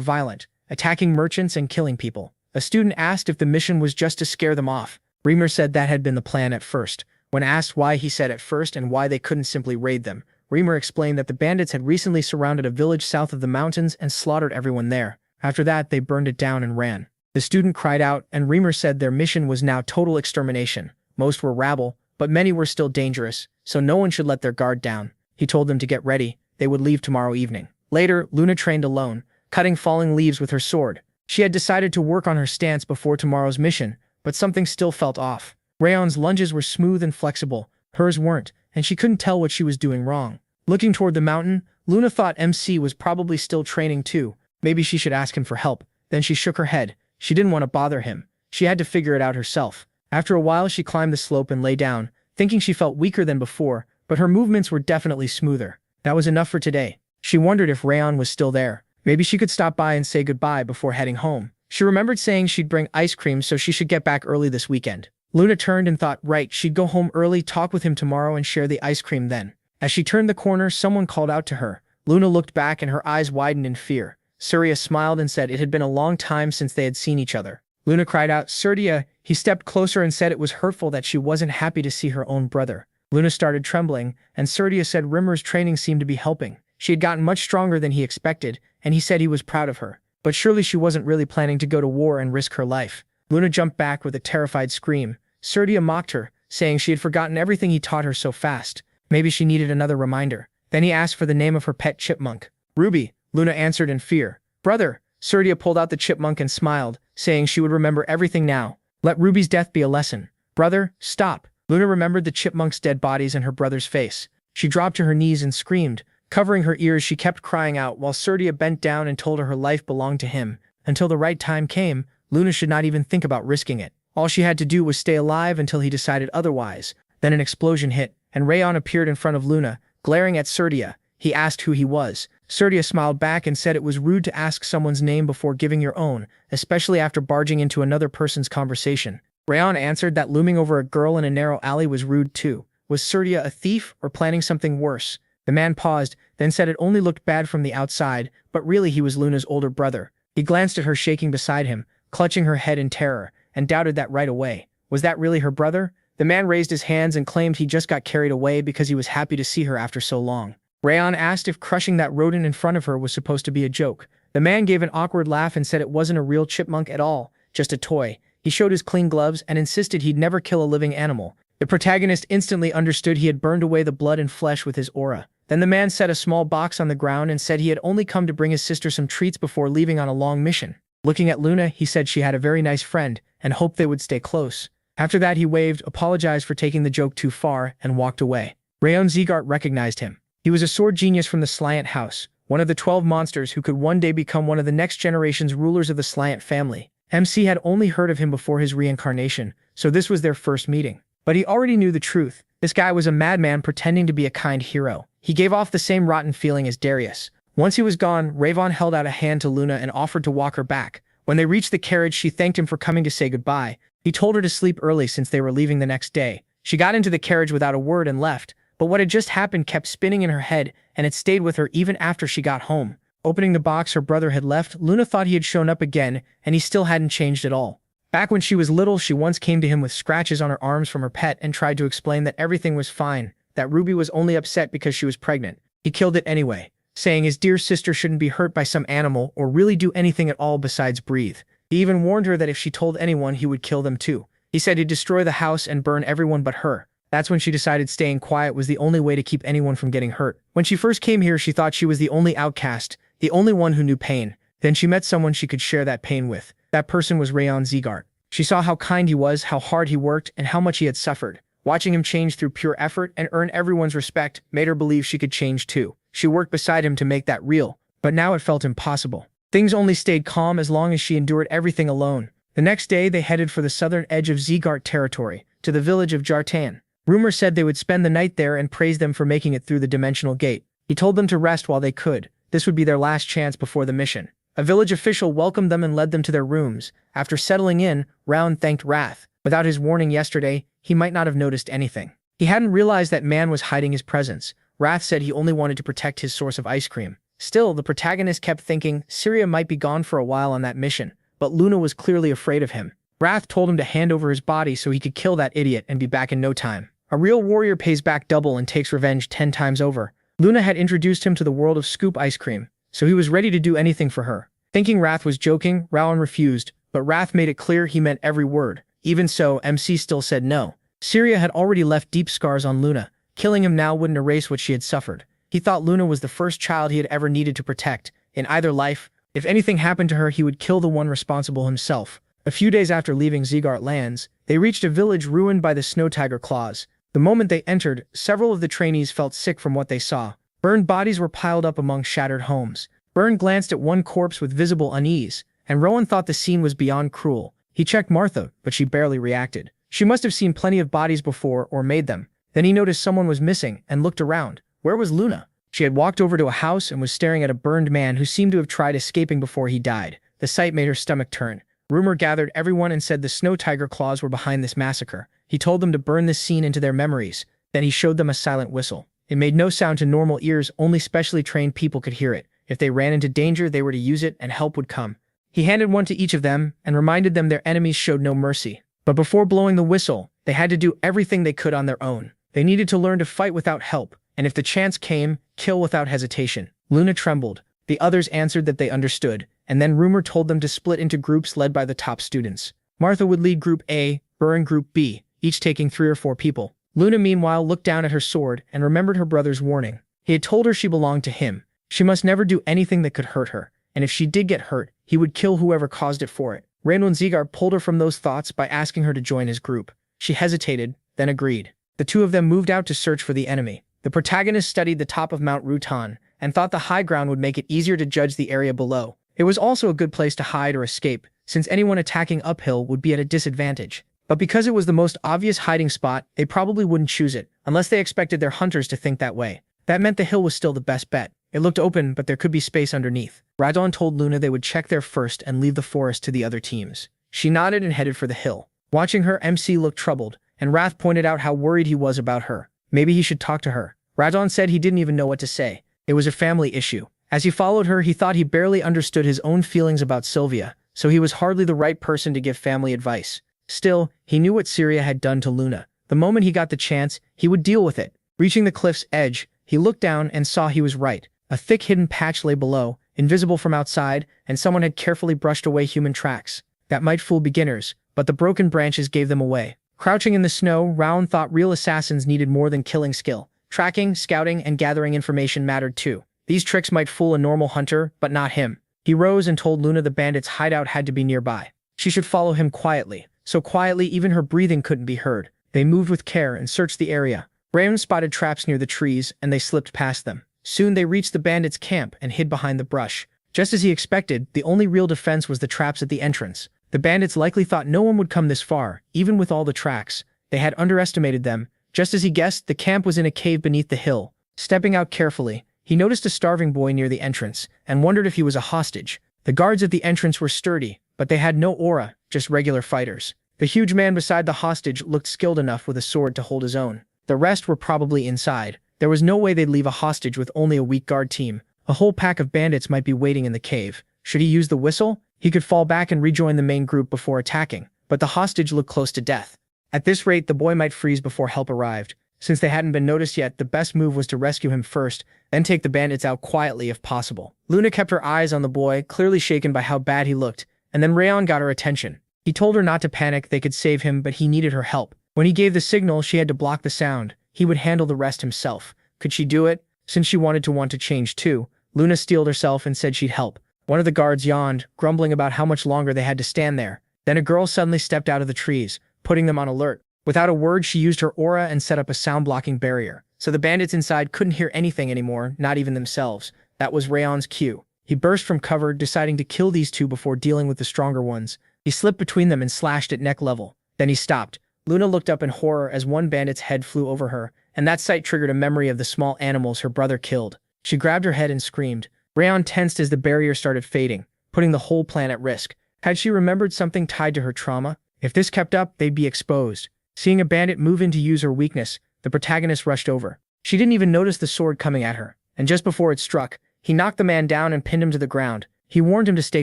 violent, attacking merchants and killing people. A student asked if the mission was just to scare them off. Rimmer said that had been the plan at first. When asked why he said at first and why they couldn't simply raid them, Rimmer explained that the bandits had recently surrounded a village south of the mountains and slaughtered everyone there. After that, they burned it down and ran. The student cried out, and Rimmer said their mission was now total extermination. Most were rabble, but many were still dangerous, so no one should let their guard down. He told them to get ready. They would leave tomorrow evening. Later, Luna trained alone, cutting falling leaves with her sword. She had decided to work on her stance before tomorrow's mission, but something still felt off. Rayon's lunges were smooth and flexible, hers weren't, and she couldn't tell what she was doing wrong. Looking toward the mountain, Luna thought MC was probably still training too. Maybe she should ask him for help. Then she shook her head. She didn't want to bother him. She had to figure it out herself. After a while, she climbed the slope and lay down, thinking she felt weaker than before, but her movements were definitely smoother. That was enough for today. She wondered if Rayon was still there. Maybe she could stop by and say goodbye before heading home. She remembered saying she'd bring ice cream, so she should get back early this weekend. Luna turned and thought, right, she'd go home early, talk with him tomorrow, and share the ice cream then. As she turned the corner, someone called out to her. Luna looked back and her eyes widened in fear. Surya smiled and said it had been a long time since they had seen each other. Luna cried out, Surya! He stepped closer and said it was hurtful that she wasn't happy to see her own brother. Luna started trembling, and Surya said Rimmer's training seemed to be helping. She had gotten much stronger than he expected, and he said he was proud of her. But surely she wasn't really planning to go to war and risk her life. Luna jumped back with a terrified scream. Surya mocked her, saying she had forgotten everything he taught her so fast. Maybe she needed another reminder. Then he asked for the name of her pet chipmunk. Ruby, Luna answered in fear. Brother, Surya pulled out the chipmunk and smiled, saying she would remember everything now. Let Ruby's death be a lesson. Brother, stop. Luna remembered the chipmunk's dead bodies and her brother's face. She dropped to her knees and screamed. Covering her ears, she kept crying out while Surya bent down and told her life belonged to him. Until the right time came, Luna should not even think about risking it. All she had to do was stay alive until he decided otherwise. Then an explosion hit, and Rayon appeared in front of Luna, glaring at Surya. He asked who he was. Surya smiled back and said it was rude to ask someone's name before giving your own, especially after barging into another person's conversation. Rayon answered that looming over a girl in a narrow alley was rude too. Was Surya a thief or planning something worse? The man paused, then said it only looked bad from the outside, but really he was Luna's older brother. He glanced at her shaking beside him, clutching her head in terror, and doubted that right away. Was that really her brother? The man raised his hands and claimed he just got carried away because he was happy to see her after so long. Rayon asked if crushing that rodent in front of her was supposed to be a joke. The man gave an awkward laugh and said it wasn't a real chipmunk at all, just a toy. He showed his clean gloves and insisted he'd never kill a living animal. The protagonist instantly understood he had burned away the blood and flesh with his aura. Then the man set a small box on the ground and said he had only come to bring his sister some treats before leaving on a long mission. Looking at Luna, he said she had a very nice friend and hoped they would stay close. After that, he waved, apologized for taking the joke too far, and walked away. Rayon Zegart recognized him. He was a sword genius from the Slyant house, one of the 12 monsters who could one day become one of the next generation's rulers of the Slyant family. MC had only heard of him before his reincarnation, so this was their first meeting. But he already knew the truth. This guy was a madman pretending to be a kind hero. He gave off the same rotten feeling as Darius. Once he was gone, Ravon held out a hand to Luna and offered to walk her back. When they reached the carriage, she thanked him for coming to say goodbye. He told her to sleep early since they were leaving the next day. She got into the carriage without a word and left, but what had just happened kept spinning in her head, and it stayed with her even after she got home. Opening the box her brother had left, Luna thought he had shown up again, and he still hadn't changed at all. Back when she was little, she once came to him with scratches on her arms from her pet and tried to explain that everything was fine, that Ruby was only upset because she was pregnant. He killed it anyway, saying his dear sister shouldn't be hurt by some animal or really do anything at all besides breathe. He even warned her that if she told anyone, he would kill them too. He said he'd destroy the house and burn everyone but her. That's when she decided staying quiet was the only way to keep anyone from getting hurt. When she first came here, she thought she was the only outcast, the only one who knew pain. Then she met someone she could share that pain with. That person was Rayon Zegart. She saw how kind he was, how hard he worked, and how much he had suffered. Watching him change through pure effort and earn everyone's respect made her believe she could change too. She worked beside him to make that real, but now it felt impossible. Things only stayed calm as long as she endured everything alone. The next day, they headed for the southern edge of Zegart territory, to the village of Jartan. Rumor said they would spend the night there and praise them for making it through the dimensional gate. He told them to rest while they could. This would be their last chance before the mission. A village official welcomed them and led them to their rooms. After settling in, Rayon thanked Wrath. Without his warning yesterday, he might not have noticed anything. He hadn't realized that man was hiding his presence. Wrath said he only wanted to protect his source of ice cream. Still, the protagonist kept thinking Syria might be gone for a while on that mission, but Luna was clearly afraid of him. Wrath told him to hand over his body so he could kill that idiot and be back in no time. A real warrior pays back double and takes revenge 10 times over. Luna had introduced him to the world of scoop ice cream, so he was ready to do anything for her. Thinking Wrath was joking, Rayon refused, but Wrath made it clear he meant every word. Even so, MC still said no. Syria had already left deep scars on Luna. Killing him now wouldn't erase what she had suffered. He thought Luna was the first child he had ever needed to protect. In either life, if anything happened to her, he would kill the one responsible himself. A few days after leaving Zegart lands, they reached a village ruined by the snow tiger claws. The moment they entered, several of the trainees felt sick from what they saw. Burned bodies were piled up among shattered homes. Byrne glanced at one corpse with visible unease, and Rowan thought the scene was beyond cruel. He checked Martha, but she barely reacted. She must have seen plenty of bodies before or made them. Then he noticed someone was missing and looked around. Where was Luna? She had walked over to a house and was staring at a burned man who seemed to have tried escaping before he died. The sight made her stomach turn. Rumor gathered everyone and said the snow tiger claws were behind this massacre. He told them to burn this scene into their memories. Then he showed them a silent whistle. It made no sound to normal ears, only specially trained people could hear it. If they ran into danger, they were to use it and help would come. He handed one to each of them and reminded them their enemies showed no mercy. But before blowing the whistle, they had to do everything they could on their own. They needed to learn to fight without help, and if the chance came, kill without hesitation. Luna trembled. The others answered that they understood, and then rumor told them to split into groups led by the top students. Martha would lead Group A, Burr and Group B, each taking 3 or 4 people. Luna meanwhile looked down at her sword and remembered her brother's warning. He had told her she belonged to him. She must never do anything that could hurt her, and if she did get hurt, he would kill whoever caused it for it. Rayon Zegart pulled her from those thoughts by asking her to join his group. She hesitated, then agreed. The two of them moved out to search for the enemy. The protagonist studied the top of Mount Rutan and thought the high ground would make it easier to judge the area below. It was also a good place to hide or escape, since anyone attacking uphill would be at a disadvantage. But because it was the most obvious hiding spot, they probably wouldn't choose it, unless they expected their hunters to think that way. That meant the hill was still the best bet. It looked open, but there could be space underneath. Rayon told Luna they would check there first and leave the forest to the other teams. She nodded and headed for the hill. Watching her, MC looked troubled, and Wrath pointed out how worried he was about her. Maybe he should talk to her. Rayon said he didn't even know what to say. It was a family issue. As he followed her, he thought he barely understood his own feelings about Sylvia, so he was hardly the right person to give family advice. Still, he knew what Syria had done to Luna. The moment he got the chance, he would deal with it. Reaching the cliff's edge, he looked down and saw he was right. A thick hidden patch lay below, invisible from outside, and someone had carefully brushed away human tracks. That might fool beginners, but the broken branches gave them away. Crouching in the snow, Rayon thought real assassins needed more than killing skill. Tracking, scouting, and gathering information mattered too. These tricks might fool a normal hunter, but not him. He rose and told Luna the bandits' hideout had to be nearby. She should follow him quietly. So quietly even her breathing couldn't be heard. They moved with care and searched the area. Rayon spotted traps near the trees, and they slipped past them. Soon they reached the bandits' camp and hid behind the brush. Just as he expected, the only real defense was the traps at the entrance. The bandits likely thought no one would come this far, even with all the tracks. They had underestimated them. Just as he guessed, the camp was in a cave beneath the hill. Stepping out carefully, he noticed a starving boy near the entrance, and wondered if he was a hostage. The guards at the entrance were sturdy, but they had no aura, just regular fighters. The huge man beside the hostage looked skilled enough with a sword to hold his own. The rest were probably inside. There was no way they'd leave a hostage with only a weak guard team. A whole pack of bandits might be waiting in the cave. Should he use the whistle? He could fall back and rejoin the main group before attacking, but the hostage looked close to death. At this rate, the boy might freeze before help arrived. Since they hadn't been noticed yet, the best move was to rescue him first, then take the bandits out quietly if possible. Luna kept her eyes on the boy, clearly shaken by how bad he looked, and then Rayon got her attention. He told her not to panic, they could save him, but he needed her help. When he gave the signal, she had to block the sound. He would handle the rest himself. Could she do it? Since she wanted to change too, Luna steeled herself and said she'd help. One of the guards yawned, grumbling about how much longer they had to stand there. Then a girl suddenly stepped out of the trees, putting them on alert. Without a word, she used her aura and set up a sound-blocking barrier, so the bandits inside couldn't hear anything anymore, not even themselves. That was Rayon's cue. He burst from cover, deciding to kill these two before dealing with the stronger ones. He slipped between them and slashed at neck level. Then he stopped. Luna looked up in horror as one bandit's head flew over her, and that sight triggered a memory of the small animals her brother killed. She grabbed her head and screamed. Rayon tensed as the barrier started fading, putting the whole plan at risk. Had she remembered something tied to her trauma? If this kept up, they'd be exposed. Seeing a bandit move in to use her weakness, the protagonist rushed over. She didn't even notice the sword coming at her, and just before it struck, he knocked the man down and pinned him to the ground. He warned him to stay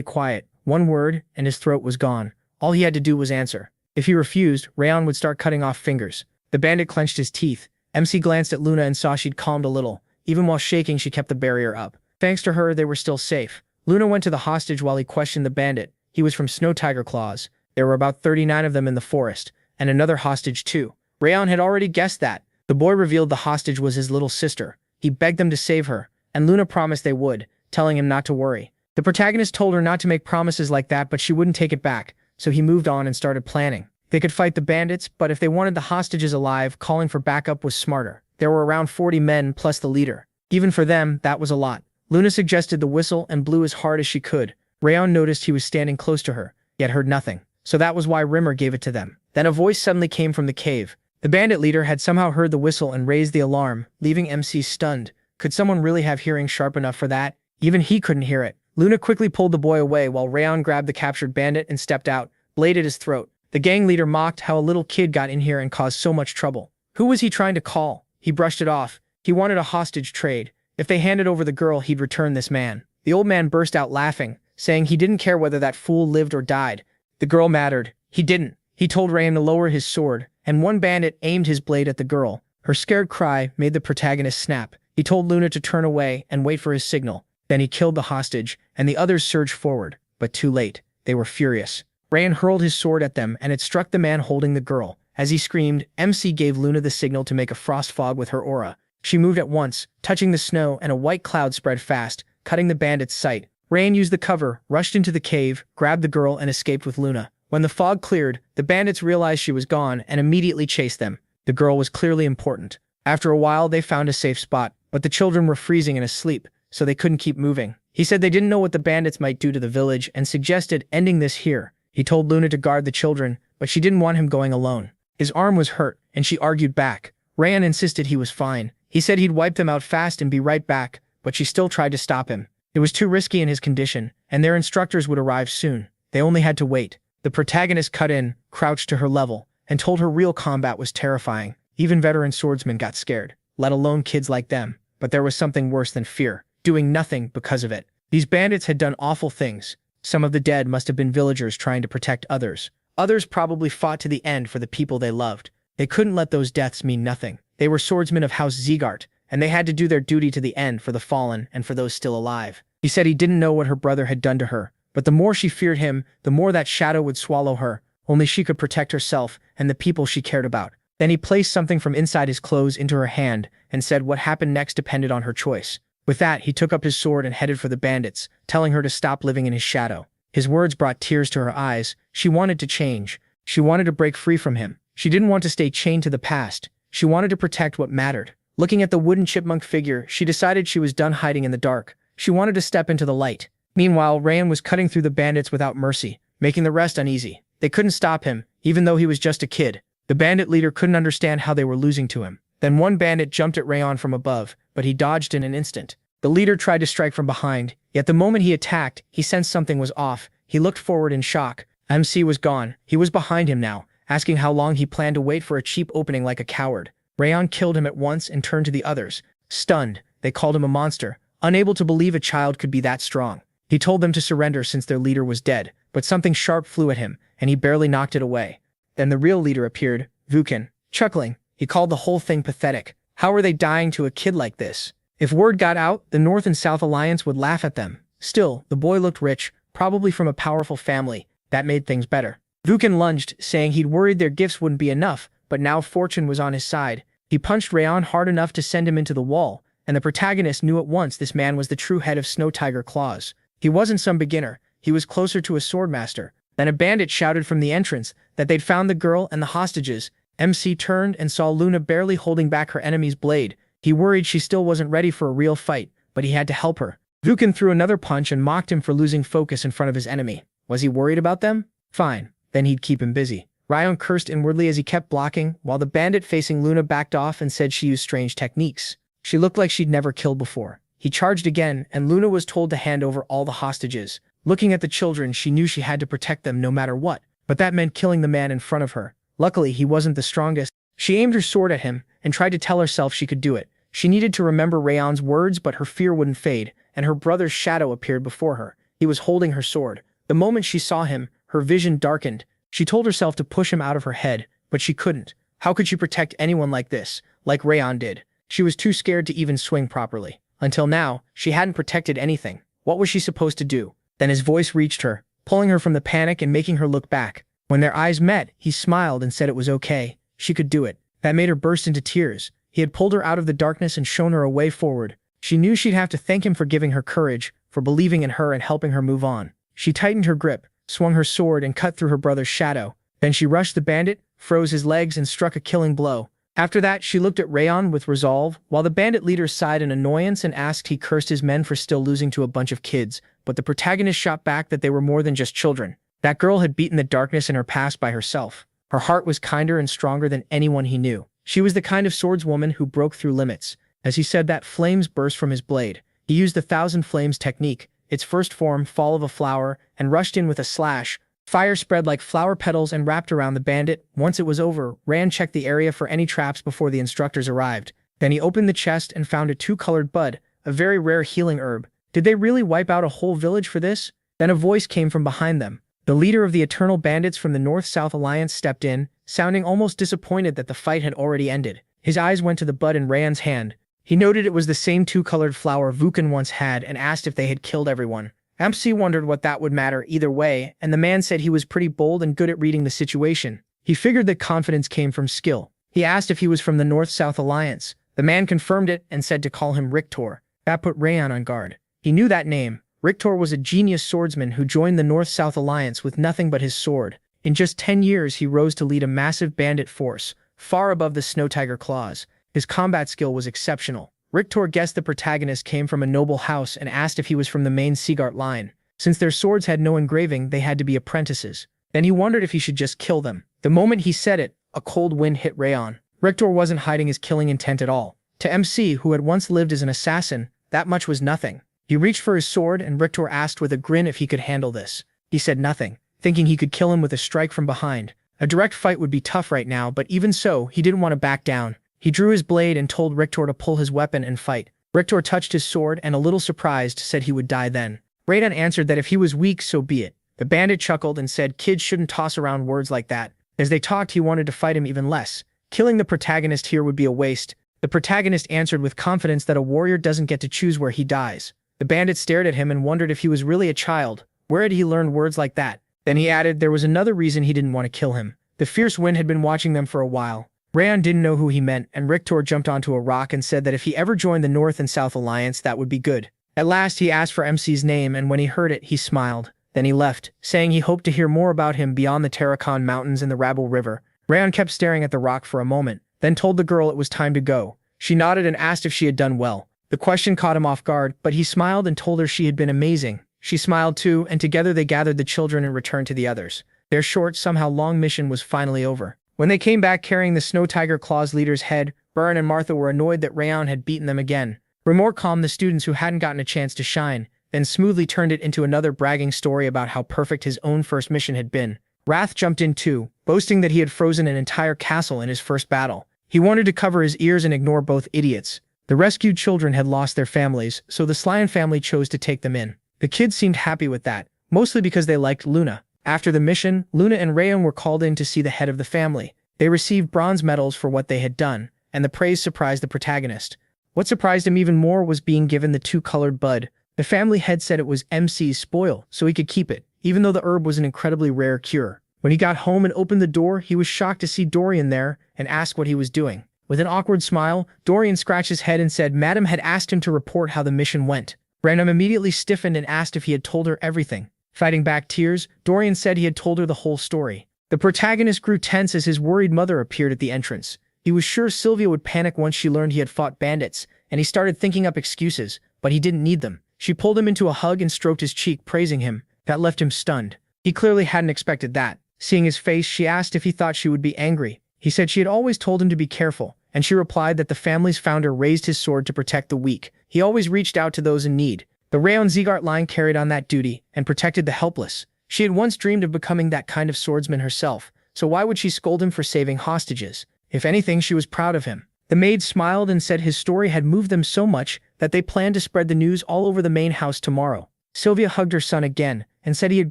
quiet. One word, and his throat was gone. All he had to do was answer. If he refused, Rayon would start cutting off fingers. The bandit clenched his teeth. MC glanced at Luna and saw she'd calmed a little. Even while shaking, she kept the barrier up. Thanks to her, they were still safe. Luna went to the hostage while he questioned the bandit. He was from Snow Tiger Claws. There were about 39 of them in the forest, and another hostage too. Rayon had already guessed that. The boy revealed the hostage was his little sister. He begged them to save her, and Luna promised they would, telling him not to worry. The protagonist told her not to make promises like that, but she wouldn't take it back, so he moved on and started planning. They could fight the bandits, but if they wanted the hostages alive, calling for backup was smarter. There were around 40 men plus the leader. Even for them, that was a lot. Luna suggested the whistle and blew as hard as she could. Rayon noticed he was standing close to her, yet heard nothing. So that was why Rimmer gave it to them. Then a voice suddenly came from the cave. The bandit leader had somehow heard the whistle and raised the alarm, leaving MC stunned. Could someone really have hearing sharp enough for that? Even he couldn't hear it. Luna quickly pulled the boy away while Rayon grabbed the captured bandit and stepped out, blade at his throat. The gang leader mocked how a little kid got in here and caused so much trouble. Who was he trying to call? He brushed it off. He wanted a hostage trade. If they handed over the girl, he'd return this man. The old man burst out laughing, saying he didn't care whether that fool lived or died. The girl mattered. He didn't. He told Rayon to lower his sword, and one bandit aimed his blade at the girl. Her scared cry made the protagonist snap. He told Luna to turn away and wait for his signal. Then he killed the hostage, and the others surged forward. But too late. They were furious. Rayon hurled his sword at them, and it struck the man holding the girl. As he screamed, MC gave Luna the signal to make a frost fog with her aura. She moved at once, touching the snow, and a white cloud spread fast, cutting the bandit's sight. Rayon used the cover, rushed into the cave, grabbed the girl, and escaped with Luna. When the fog cleared, the bandits realized she was gone and immediately chased them. The girl was clearly important. After a while, they found a safe spot, but the children were freezing and asleep, so they couldn't keep moving. He said they didn't know what the bandits might do to the village and suggested ending this here. He told Luna to guard the children, but she didn't want him going alone. His arm was hurt, and she argued back. Rayon insisted he was fine. He said he'd wipe them out fast and be right back, but she still tried to stop him. It was too risky in his condition, and their instructors would arrive soon. They only had to wait. The protagonist cut in, crouched to her level, and told her real combat was terrifying. Even veteran swordsmen got scared, let alone kids like them. But there was something worse than fear, doing nothing because of it. These bandits had done awful things. Some of the dead must have been villagers trying to protect others. Others probably fought to the end for the people they loved. They couldn't let those deaths mean nothing. They were swordsmen of House Zegart, and they had to do their duty to the end for the fallen and for those still alive. He said he didn't know what her brother had done to her, but the more she feared him, the more that shadow would swallow her. Only she could protect herself and the people she cared about. Then he placed something from inside his clothes into her hand and said what happened next depended on her choice. With that, he took up his sword and headed for the bandits, telling her to stop living in his shadow. His words brought tears to her eyes. She wanted to change. She wanted to break free from him. She didn't want to stay chained to the past. She wanted to protect what mattered. Looking at the wooden chipmunk figure, she decided she was done hiding in the dark. She wanted to step into the light. Meanwhile, Rayon was cutting through the bandits without mercy, making the rest uneasy. They couldn't stop him, even though he was just a kid. The bandit leader couldn't understand how they were losing to him. Then one bandit jumped at Rayon from above, but he dodged in an instant. The leader tried to strike from behind, yet the moment he attacked, he sensed something was off. He looked forward in shock. MC was gone. He was behind him now, asking how long he planned to wait for a cheap opening like a coward. Rayon killed him at once and turned to the others. Stunned, they called him a monster, unable to believe a child could be that strong. He told them to surrender since their leader was dead, but something sharp flew at him, and he barely knocked it away. Then the real leader appeared, Vukan. Chuckling, he called the whole thing pathetic. How were they dying to a kid like this? If word got out, the North and South Alliance would laugh at them. Still, the boy looked rich, probably from a powerful family. That made things better. Vukan lunged, saying he'd worried their gifts wouldn't be enough, but now fortune was on his side. He punched Rayon hard enough to send him into the wall, and the protagonist knew at once this man was the true head of Snow Tiger Claws. He wasn't some beginner, he was closer to a swordmaster. Then a bandit shouted from the entrance that they'd found the girl and the hostages. MC turned and saw Luna barely holding back her enemy's blade. He worried she still wasn't ready for a real fight, but he had to help her. Vukan threw another punch and mocked him for losing focus in front of his enemy. Was he worried about them? Fine, then he'd keep him busy. Rayon cursed inwardly as he kept blocking, while the bandit facing Luna backed off and said she used strange techniques. She looked like she'd never killed before. He charged again, and Luna was told to hand over all the hostages. Looking at the children, she knew she had to protect them no matter what, but that meant killing the man in front of her. Luckily, he wasn't the strongest. She aimed her sword at him and tried to tell herself she could do it. She needed to remember Rayon's words, but her fear wouldn't fade, and her brother's shadow appeared before her. He was holding her sword. The moment she saw him, her vision darkened. She told herself to push him out of her head, but she couldn't. How could she protect anyone like this, like Rayon did? She was too scared to even swing properly. Until now, she hadn't protected anything. What was she supposed to do? Then his voice reached her, pulling her from the panic and making her look back. When their eyes met, he smiled and said it was okay. She could do it. That made her burst into tears. He had pulled her out of the darkness and shown her a way forward. She knew she'd have to thank him for giving her courage, for believing in her and helping her move on. She tightened her grip, swung her sword and cut through her brother's shadow. Then she rushed the bandit, froze his legs and struck a killing blow. After that, she looked at Rayon with resolve, while the bandit leader sighed in annoyance and asked he cursed his men for still losing to a bunch of kids, but the protagonist shot back that they were more than just children. That girl had beaten the darkness in her past by herself. Her heart was kinder and stronger than anyone he knew. She was the kind of swordswoman who broke through limits. As he said that, flames burst from his blade. He used the Thousand Flames technique, its first form, fall of a flower, and rushed in with a slash. Fire spread like flower petals and wrapped around the bandit. Once it was over, Rayon checked the area for any traps before the instructors arrived. Then he opened the chest and found a two-colored bud, a very rare healing herb. Did they really wipe out a whole village for this? Then a voice came from behind them. The leader of the Eternal Bandits from the North-South Alliance stepped in, sounding almost disappointed that the fight had already ended. His eyes went to the bud in Rayon's hand. He noted it was the same two-colored flower Vukan once had and asked if they had killed everyone. MC wondered what that would matter either way, and the man said he was pretty bold and good at reading the situation. He figured that confidence came from skill. He asked if he was from the North-South Alliance. The man confirmed it and said to call him Rictor. That put Rayon on guard. He knew that name. Rictor was a genius swordsman who joined the North-South Alliance with nothing but his sword. In just 10 years, he rose to lead a massive bandit force, far above the Snow Tiger Claws. His combat skill was exceptional. Rictor guessed the protagonist came from a noble house and asked if he was from the main Zegart line. Since their swords had no engraving, they had to be apprentices. Then he wondered if he should just kill them. The moment he said it, a cold wind hit Rayon. Rictor wasn't hiding his killing intent at all. To MC, who had once lived as an assassin, that much was nothing. He reached for his sword, and Rictor asked with a grin if he could handle this. He said nothing, thinking he could kill him with a strike from behind. A direct fight would be tough right now, but even so, he didn't want to back down. He drew his blade and told Rictor to pull his weapon and fight. Rictor touched his sword and, a little surprised, said he would die then. Rayon answered that if he was weak, so be it. The bandit chuckled and said kids shouldn't toss around words like that. As they talked, he wanted to fight him even less. Killing the protagonist here would be a waste. The protagonist answered with confidence that a warrior doesn't get to choose where he dies. The bandit stared at him and wondered if he was really a child. Where had he learned words like that? Then he added there was another reason he didn't want to kill him. The fierce wind had been watching them for a while. Rayon didn't know who he meant, and Rictor jumped onto a rock and said that if he ever joined the North and South Alliance, that would be good. At last, he asked for MC's name, and when he heard it, he smiled. Then he left, saying he hoped to hear more about him beyond the Terracan Mountains and the Rabble River. Rayon kept staring at the rock for a moment, then told the girl it was time to go. She nodded and asked if she had done well. The question caught him off guard, but he smiled and told her she had been amazing. She smiled too, and together they gathered the children and returned to the others. Their short, somehow long mission was finally over. When they came back carrying the Snow Tiger Claws leader's head, Byrne and Martha were annoyed that Rayon had beaten them again. Remor calmed the students who hadn't gotten a chance to shine, then smoothly turned it into another bragging story about how perfect his own first mission had been. Wrath jumped in too, boasting that he had frozen an entire castle in his first battle. He wanted to cover his ears and ignore both idiots. The rescued children had lost their families, so the Slyan family chose to take them in. The kids seemed happy with that, mostly because they liked Luna. After the mission, Luna and Rayon were called in to see the head of the family. They received bronze medals for what they had done, and the praise surprised the protagonist. What surprised him even more was being given the two-colored bud. The family head said it was MC's spoil, so he could keep it, even though the herb was an incredibly rare cure. When he got home and opened the door, he was shocked to see Dorian there and asked what he was doing. With an awkward smile, Dorian scratched his head and said Madam had asked him to report how the mission went. Random immediately stiffened and asked if he had told her everything. Fighting back tears, Dorian said he had told her the whole story. The protagonist grew tense as his worried mother appeared at the entrance. He was sure Sylvia would panic once she learned he had fought bandits, and he started thinking up excuses, but he didn't need them. She pulled him into a hug and stroked his cheek, praising him. That left him stunned. He clearly hadn't expected that. Seeing his face, she asked if he thought she would be angry. He said she had always told him to be careful, and she replied that the family's founder raised his sword to protect the weak. He always reached out to those in need. The Rayon Zegart line carried on that duty and protected the helpless. She had once dreamed of becoming that kind of swordsman herself, so why would she scold him for saving hostages? If anything, she was proud of him. The maid smiled and said his story had moved them so much that they planned to spread the news all over the main house tomorrow. Sylvia hugged her son again and said he had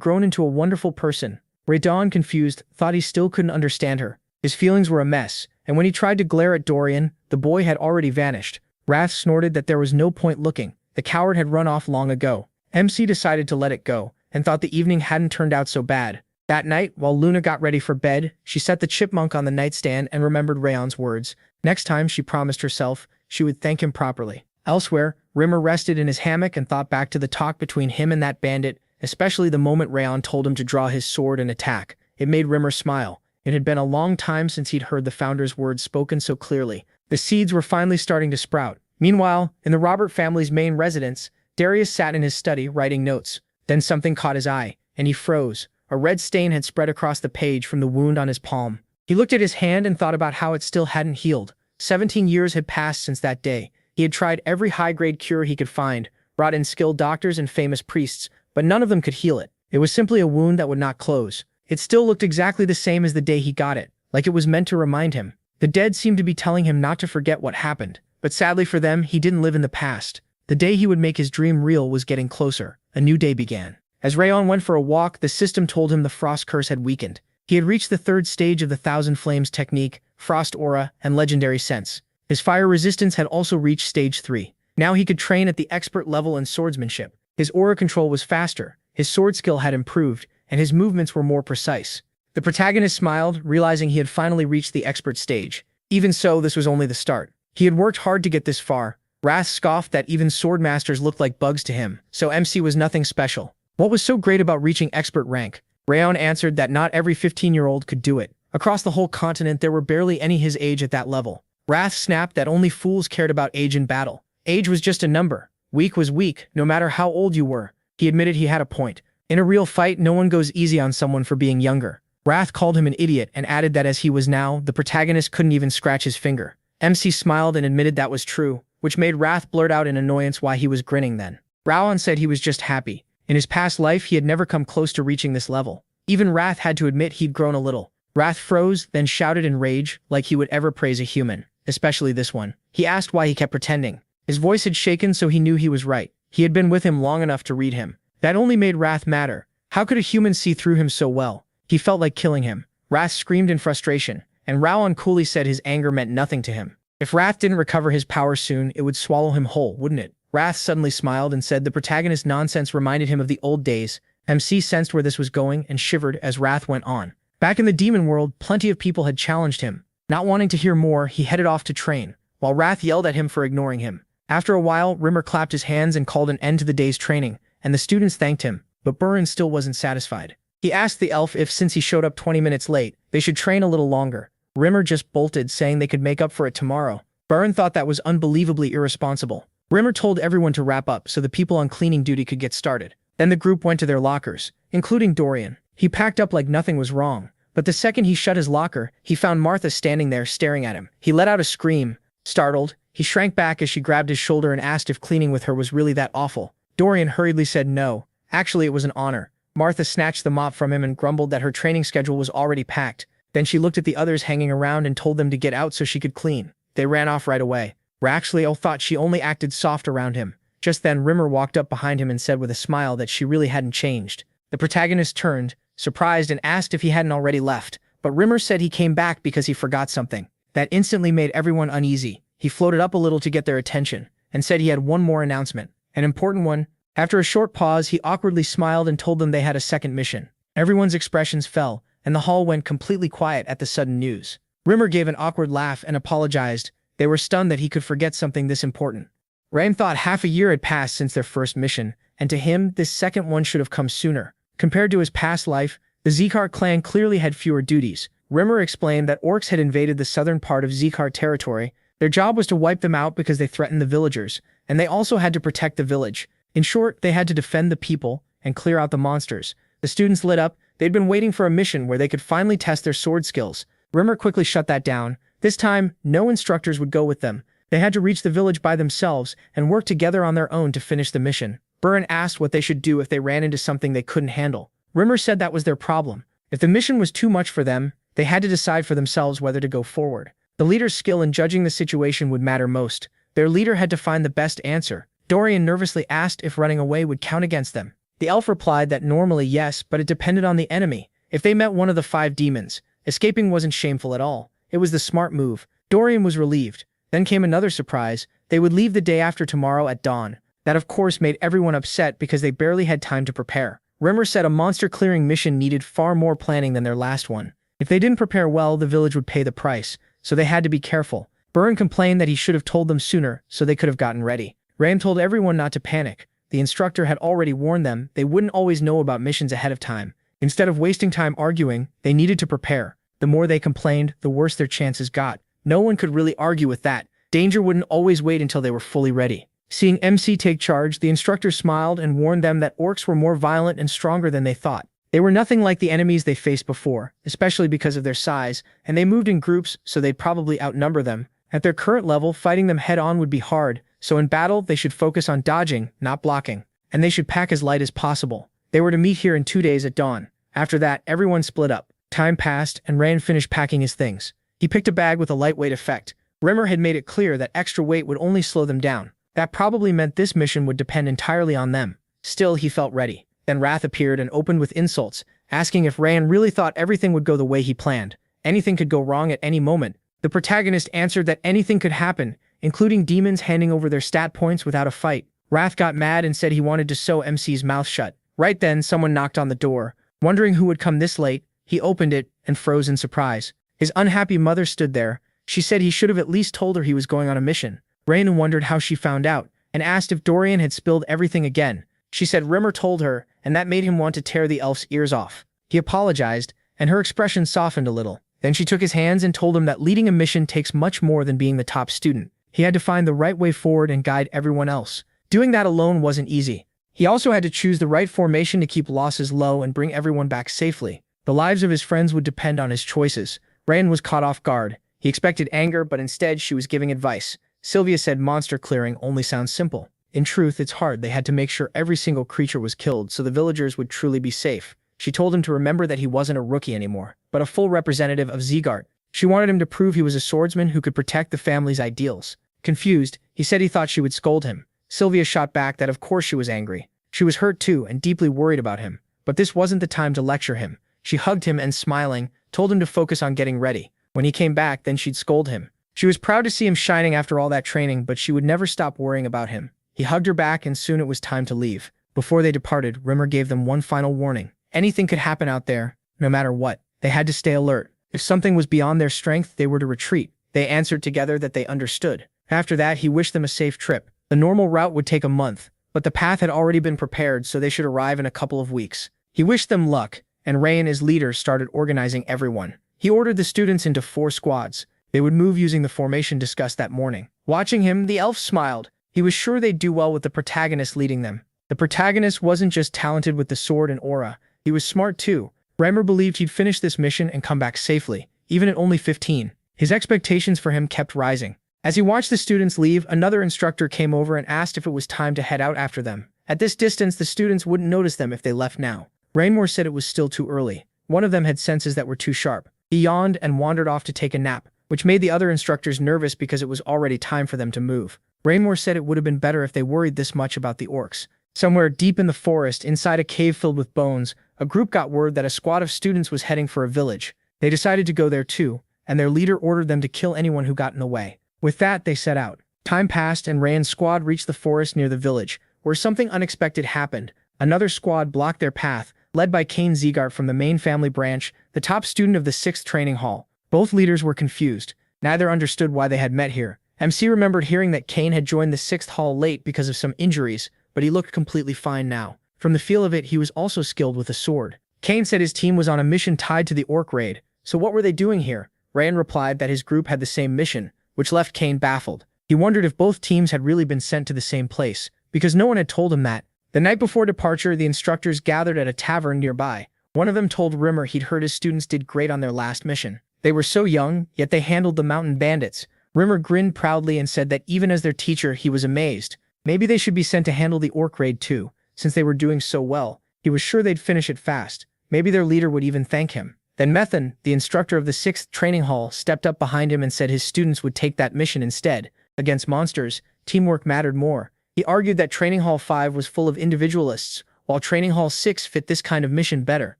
grown into a wonderful person. Rayon, confused, thought he still couldn't understand her. His feelings were a mess, and when he tried to glare at Dorian, the boy had already vanished. Wrath snorted that there was no point looking. The coward had run off long ago. MC decided to let it go, and thought the evening hadn't turned out so bad. That night, while Luna got ready for bed, she set the chipmunk on the nightstand and remembered Rayon's words. Next time, she promised herself, she would thank him properly. Elsewhere, Rimmer rested in his hammock and thought back to the talk between him and that bandit, especially the moment Rayon told him to draw his sword and attack. It made Rimmer smile. It had been a long time since he'd heard the founder's words spoken so clearly. The seeds were finally starting to sprout. Meanwhile, in the Robert family's main residence, Darius sat in his study writing notes. Then something caught his eye, and he froze. A red stain had spread across the page from the wound on his palm. He looked at his hand and thought about how it still hadn't healed. 17 years had passed since that day. He had tried every high-grade cure he could find, brought in skilled doctors and famous priests, but none of them could heal it. It was simply a wound that would not close. It still looked exactly the same as the day he got it, like it was meant to remind him. The dead seemed to be telling him not to forget what happened, but sadly for them, he didn't live in the past. The day he would make his dream real was getting closer. A new day began. As Rayon went for a walk, the system told him the frost curse had weakened. He had reached the third stage of the Thousand Flames technique, frost aura, and legendary sense. His fire resistance had also reached stage 3. Now he could train at the expert level in swordsmanship. His aura control was faster, his sword skill had improved, and his movements were more precise. The protagonist smiled, realizing he had finally reached the expert stage. Even so, this was only the start. He had worked hard to get this far. Wrath scoffed that even swordmasters looked like bugs to him, so MC was nothing special. What was so great about reaching expert rank? Rayon answered that not every 15-year-old could do it. Across the whole continent, there were barely any his age at that level. Wrath snapped that only fools cared about age in battle. Age was just a number. Weak was weak, no matter how old you were. He admitted he had a point. In a real fight, no one goes easy on someone for being younger. Wrath called him an idiot and added that as he was now, the protagonist couldn't even scratch his finger. MC smiled and admitted that was true, which made Wrath blurt out in annoyance why he was grinning then. Rayon said he was just happy. In his past life, he had never come close to reaching this level. Even Wrath had to admit he'd grown a little. Wrath froze, then shouted in rage, like he would ever praise a human, especially this one. He asked why he kept pretending. His voice had shaken, so he knew he was right. He had been with him long enough to read him. That only made Wrath madder. How could a human see through him so well? He felt like killing him. Wrath screamed in frustration, and Rayon coolly said his anger meant nothing to him. If Wrath didn't recover his power soon, it would swallow him whole, wouldn't it? Wrath suddenly smiled and said the protagonist's nonsense reminded him of the old days. MC sensed where this was going and shivered as Wrath went on. Back in the demon world, plenty of people had challenged him. Not wanting to hear more, he headed off to train, while Wrath yelled at him for ignoring him. After a while, Rimmer clapped his hands and called an end to the day's training, and the students thanked him, but Burin still wasn't satisfied. He asked the elf if, since he showed up 20 minutes late, they should train a little longer. Rimmer just bolted, saying they could make up for it tomorrow. Burin thought that was unbelievably irresponsible. Rimmer told everyone to wrap up so the people on cleaning duty could get started. Then the group went to their lockers, including Dorian. He packed up like nothing was wrong, but the second he shut his locker, he found Martha standing there staring at him. He let out a scream. Startled, he shrank back as she grabbed his shoulder and asked if cleaning with her was really that awful. Dorian hurriedly said no. Actually, it was an honor. Martha snatched the mop from him and grumbled that her training schedule was already packed. Then she looked at the others hanging around and told them to get out so she could clean. They ran off right away. Raxleo thought she only acted soft around him. Just then, Rimmer walked up behind him and said with a smile that she really hadn't changed. The protagonist turned, surprised, and asked if he hadn't already left, but Rimmer said he came back because he forgot something. That instantly made everyone uneasy. He floated up a little to get their attention, and said he had one more announcement. An important one. After a short pause, he awkwardly smiled and told them they had a second mission. Everyone's expressions fell, and the hall went completely quiet at the sudden news. Rimmer gave an awkward laugh and apologized. They were stunned that he could forget something this important. Rayon thought half a year had passed since their first mission, and to him, this second one should have come sooner. Compared to his past life, the Zegart clan clearly had fewer duties. Rimmer explained that orcs had invaded the southern part of Zegart territory. Their job was to wipe them out because they threatened the villagers, and they also had to protect the village. In short, they had to defend the people and clear out the monsters. The students lit up. They'd been waiting for a mission where they could finally test their sword skills. Rimmer quickly shut that down. This time, no instructors would go with them. They had to reach the village by themselves and work together on their own to finish the mission. Burn asked what they should do if they ran into something they couldn't handle. Rimmer said that was their problem. If the mission was too much for them, they had to decide for themselves whether to go forward. The leader's skill in judging the situation would matter most. Their leader had to find the best answer. Dorian nervously asked if running away would count against them. The elf replied that normally yes, but it depended on the enemy. If they met one of the 5 demons, escaping wasn't shameful at all. It was the smart move. Dorian was relieved. Then came another surprise. They would leave the day after tomorrow at dawn. That of course made everyone upset because they barely had time to prepare. Rimmer said a monster-clearing mission needed far more planning than their last one. If they didn't prepare well, the village would pay the price, so they had to be careful. Byrne complained that he should have told them sooner so they could have gotten ready. Rayon told everyone not to panic. The instructor had already warned them they wouldn't always know about missions ahead of time. Instead of wasting time arguing, they needed to prepare. The more they complained, the worse their chances got. No one could really argue with that. Danger wouldn't always wait until they were fully ready. Seeing MC take charge, the instructor smiled and warned them that orcs were more violent and stronger than they thought. They were nothing like the enemies they faced before, especially because of their size, and they moved in groups, so they'd probably outnumber them. At their current level, fighting them head-on would be hard, so in battle, they should focus on dodging, not blocking. And they should pack as light as possible. They were to meet here in 2 days at dawn. After that, everyone split up. Time passed, and Rayon finished packing his things. He picked a bag with a lightweight effect. Rimmer had made it clear that extra weight would only slow them down. That probably meant this mission would depend entirely on them. Still, he felt ready. Then Wrath appeared and opened with insults, asking if Rayon really thought everything would go the way he planned. Anything could go wrong at any moment. The protagonist answered that anything could happen, including demons handing over their stat points without a fight. Wrath got mad and said he wanted to sew MC's mouth shut. Right then, someone knocked on the door. Wondering who would come this late, he opened it and froze in surprise. His unhappy mother stood there. She said he should have at least told her he was going on a mission. Rayon wondered how she found out, and asked if Dorian had spilled everything again. She said Rimmer told her, and that made him want to tear the elf's ears off. He apologized, and her expression softened a little. Then she took his hands and told him that leading a mission takes much more than being the top student. He had to find the right way forward and guide everyone else. Doing that alone wasn't easy. He also had to choose the right formation to keep losses low and bring everyone back safely. The lives of his friends would depend on his choices. Rayon was caught off guard. He expected anger, but instead she was giving advice. Sylvia said monster clearing only sounds simple. In truth, it's hard. They had to make sure every single creature was killed so the villagers would truly be safe. She told him to remember that he wasn't a rookie anymore, but a full representative of Zegart. She wanted him to prove he was a swordsman who could protect the family's ideals. Confused, he said he thought she would scold him. Sylvia shot back that of course she was angry. She was hurt too and deeply worried about him. But this wasn't the time to lecture him. She hugged him and, smiling, told him to focus on getting ready. When he came back, then she'd scold him. She was proud to see him shining after all that training, but she would never stop worrying about him. He hugged her back and soon it was time to leave. Before they departed, Rimmer gave them one final warning. Anything could happen out there, no matter what. They had to stay alert. If something was beyond their strength, they were to retreat. They answered together that they understood. After that, he wished them a safe trip. The normal route would take a month, but the path had already been prepared, so they should arrive in a couple of weeks. He wished them luck, and Rayon as leader started organizing everyone. He ordered the students into 4 squads. They would move using the formation discussed that morning. Watching him, the elf smiled. He was sure they'd do well with the protagonist leading them. The protagonist wasn't just talented with the sword and aura, he was smart too. Rimmer believed he'd finish this mission and come back safely, even at only 15. His expectations for him kept rising. As he watched the students leave, another instructor came over and asked if it was time to head out after them. At this distance, the students wouldn't notice them if they left now. Raynor said it was still too early. One of them had senses that were too sharp. He yawned and wandered off to take a nap, which made the other instructors nervous because it was already time for them to move. Raynor said it would have been better if they worried this much about the orcs. Somewhere deep in the forest, inside a cave filled with bones, a group got word that a squad of students was heading for a village. They decided to go there too, and their leader ordered them to kill anyone who got in the way. With that, they set out. Time passed and Rayon's squad reached the forest near the village, where something unexpected happened. Another squad blocked their path, led by Rayon Zegart from the main family branch. the top student of the 6th training hall. Both leaders were confused. Neither understood why they had met here. MC remembered hearing that Kane had joined the 6th hall late because of some injuries, but he looked completely fine now. From the feel of it, he was also skilled with a sword. Kane said his team was on a mission tied to the orc raid. So what were they doing here? Rayon replied that his group had the same mission, which left Kane baffled. He wondered if both teams had really been sent to the same place, because no one had told him that. The night before departure, the instructors gathered at a tavern nearby. One of them told Rimmer he'd heard his students did great on their last mission. They were so young, yet they handled the mountain bandits. Rimmer grinned proudly and said that even as their teacher, he was amazed. Maybe they should be sent to handle the orc raid too, since they were doing so well. He was sure they'd finish it fast. Maybe their leader would even thank him. Then Methan, the instructor of the 6th training hall, stepped up behind him and said his students would take that mission instead. Against monsters, teamwork mattered more. He argued that Training Hall 5 was full of individualists, while Training Hall 6 fit this kind of mission better.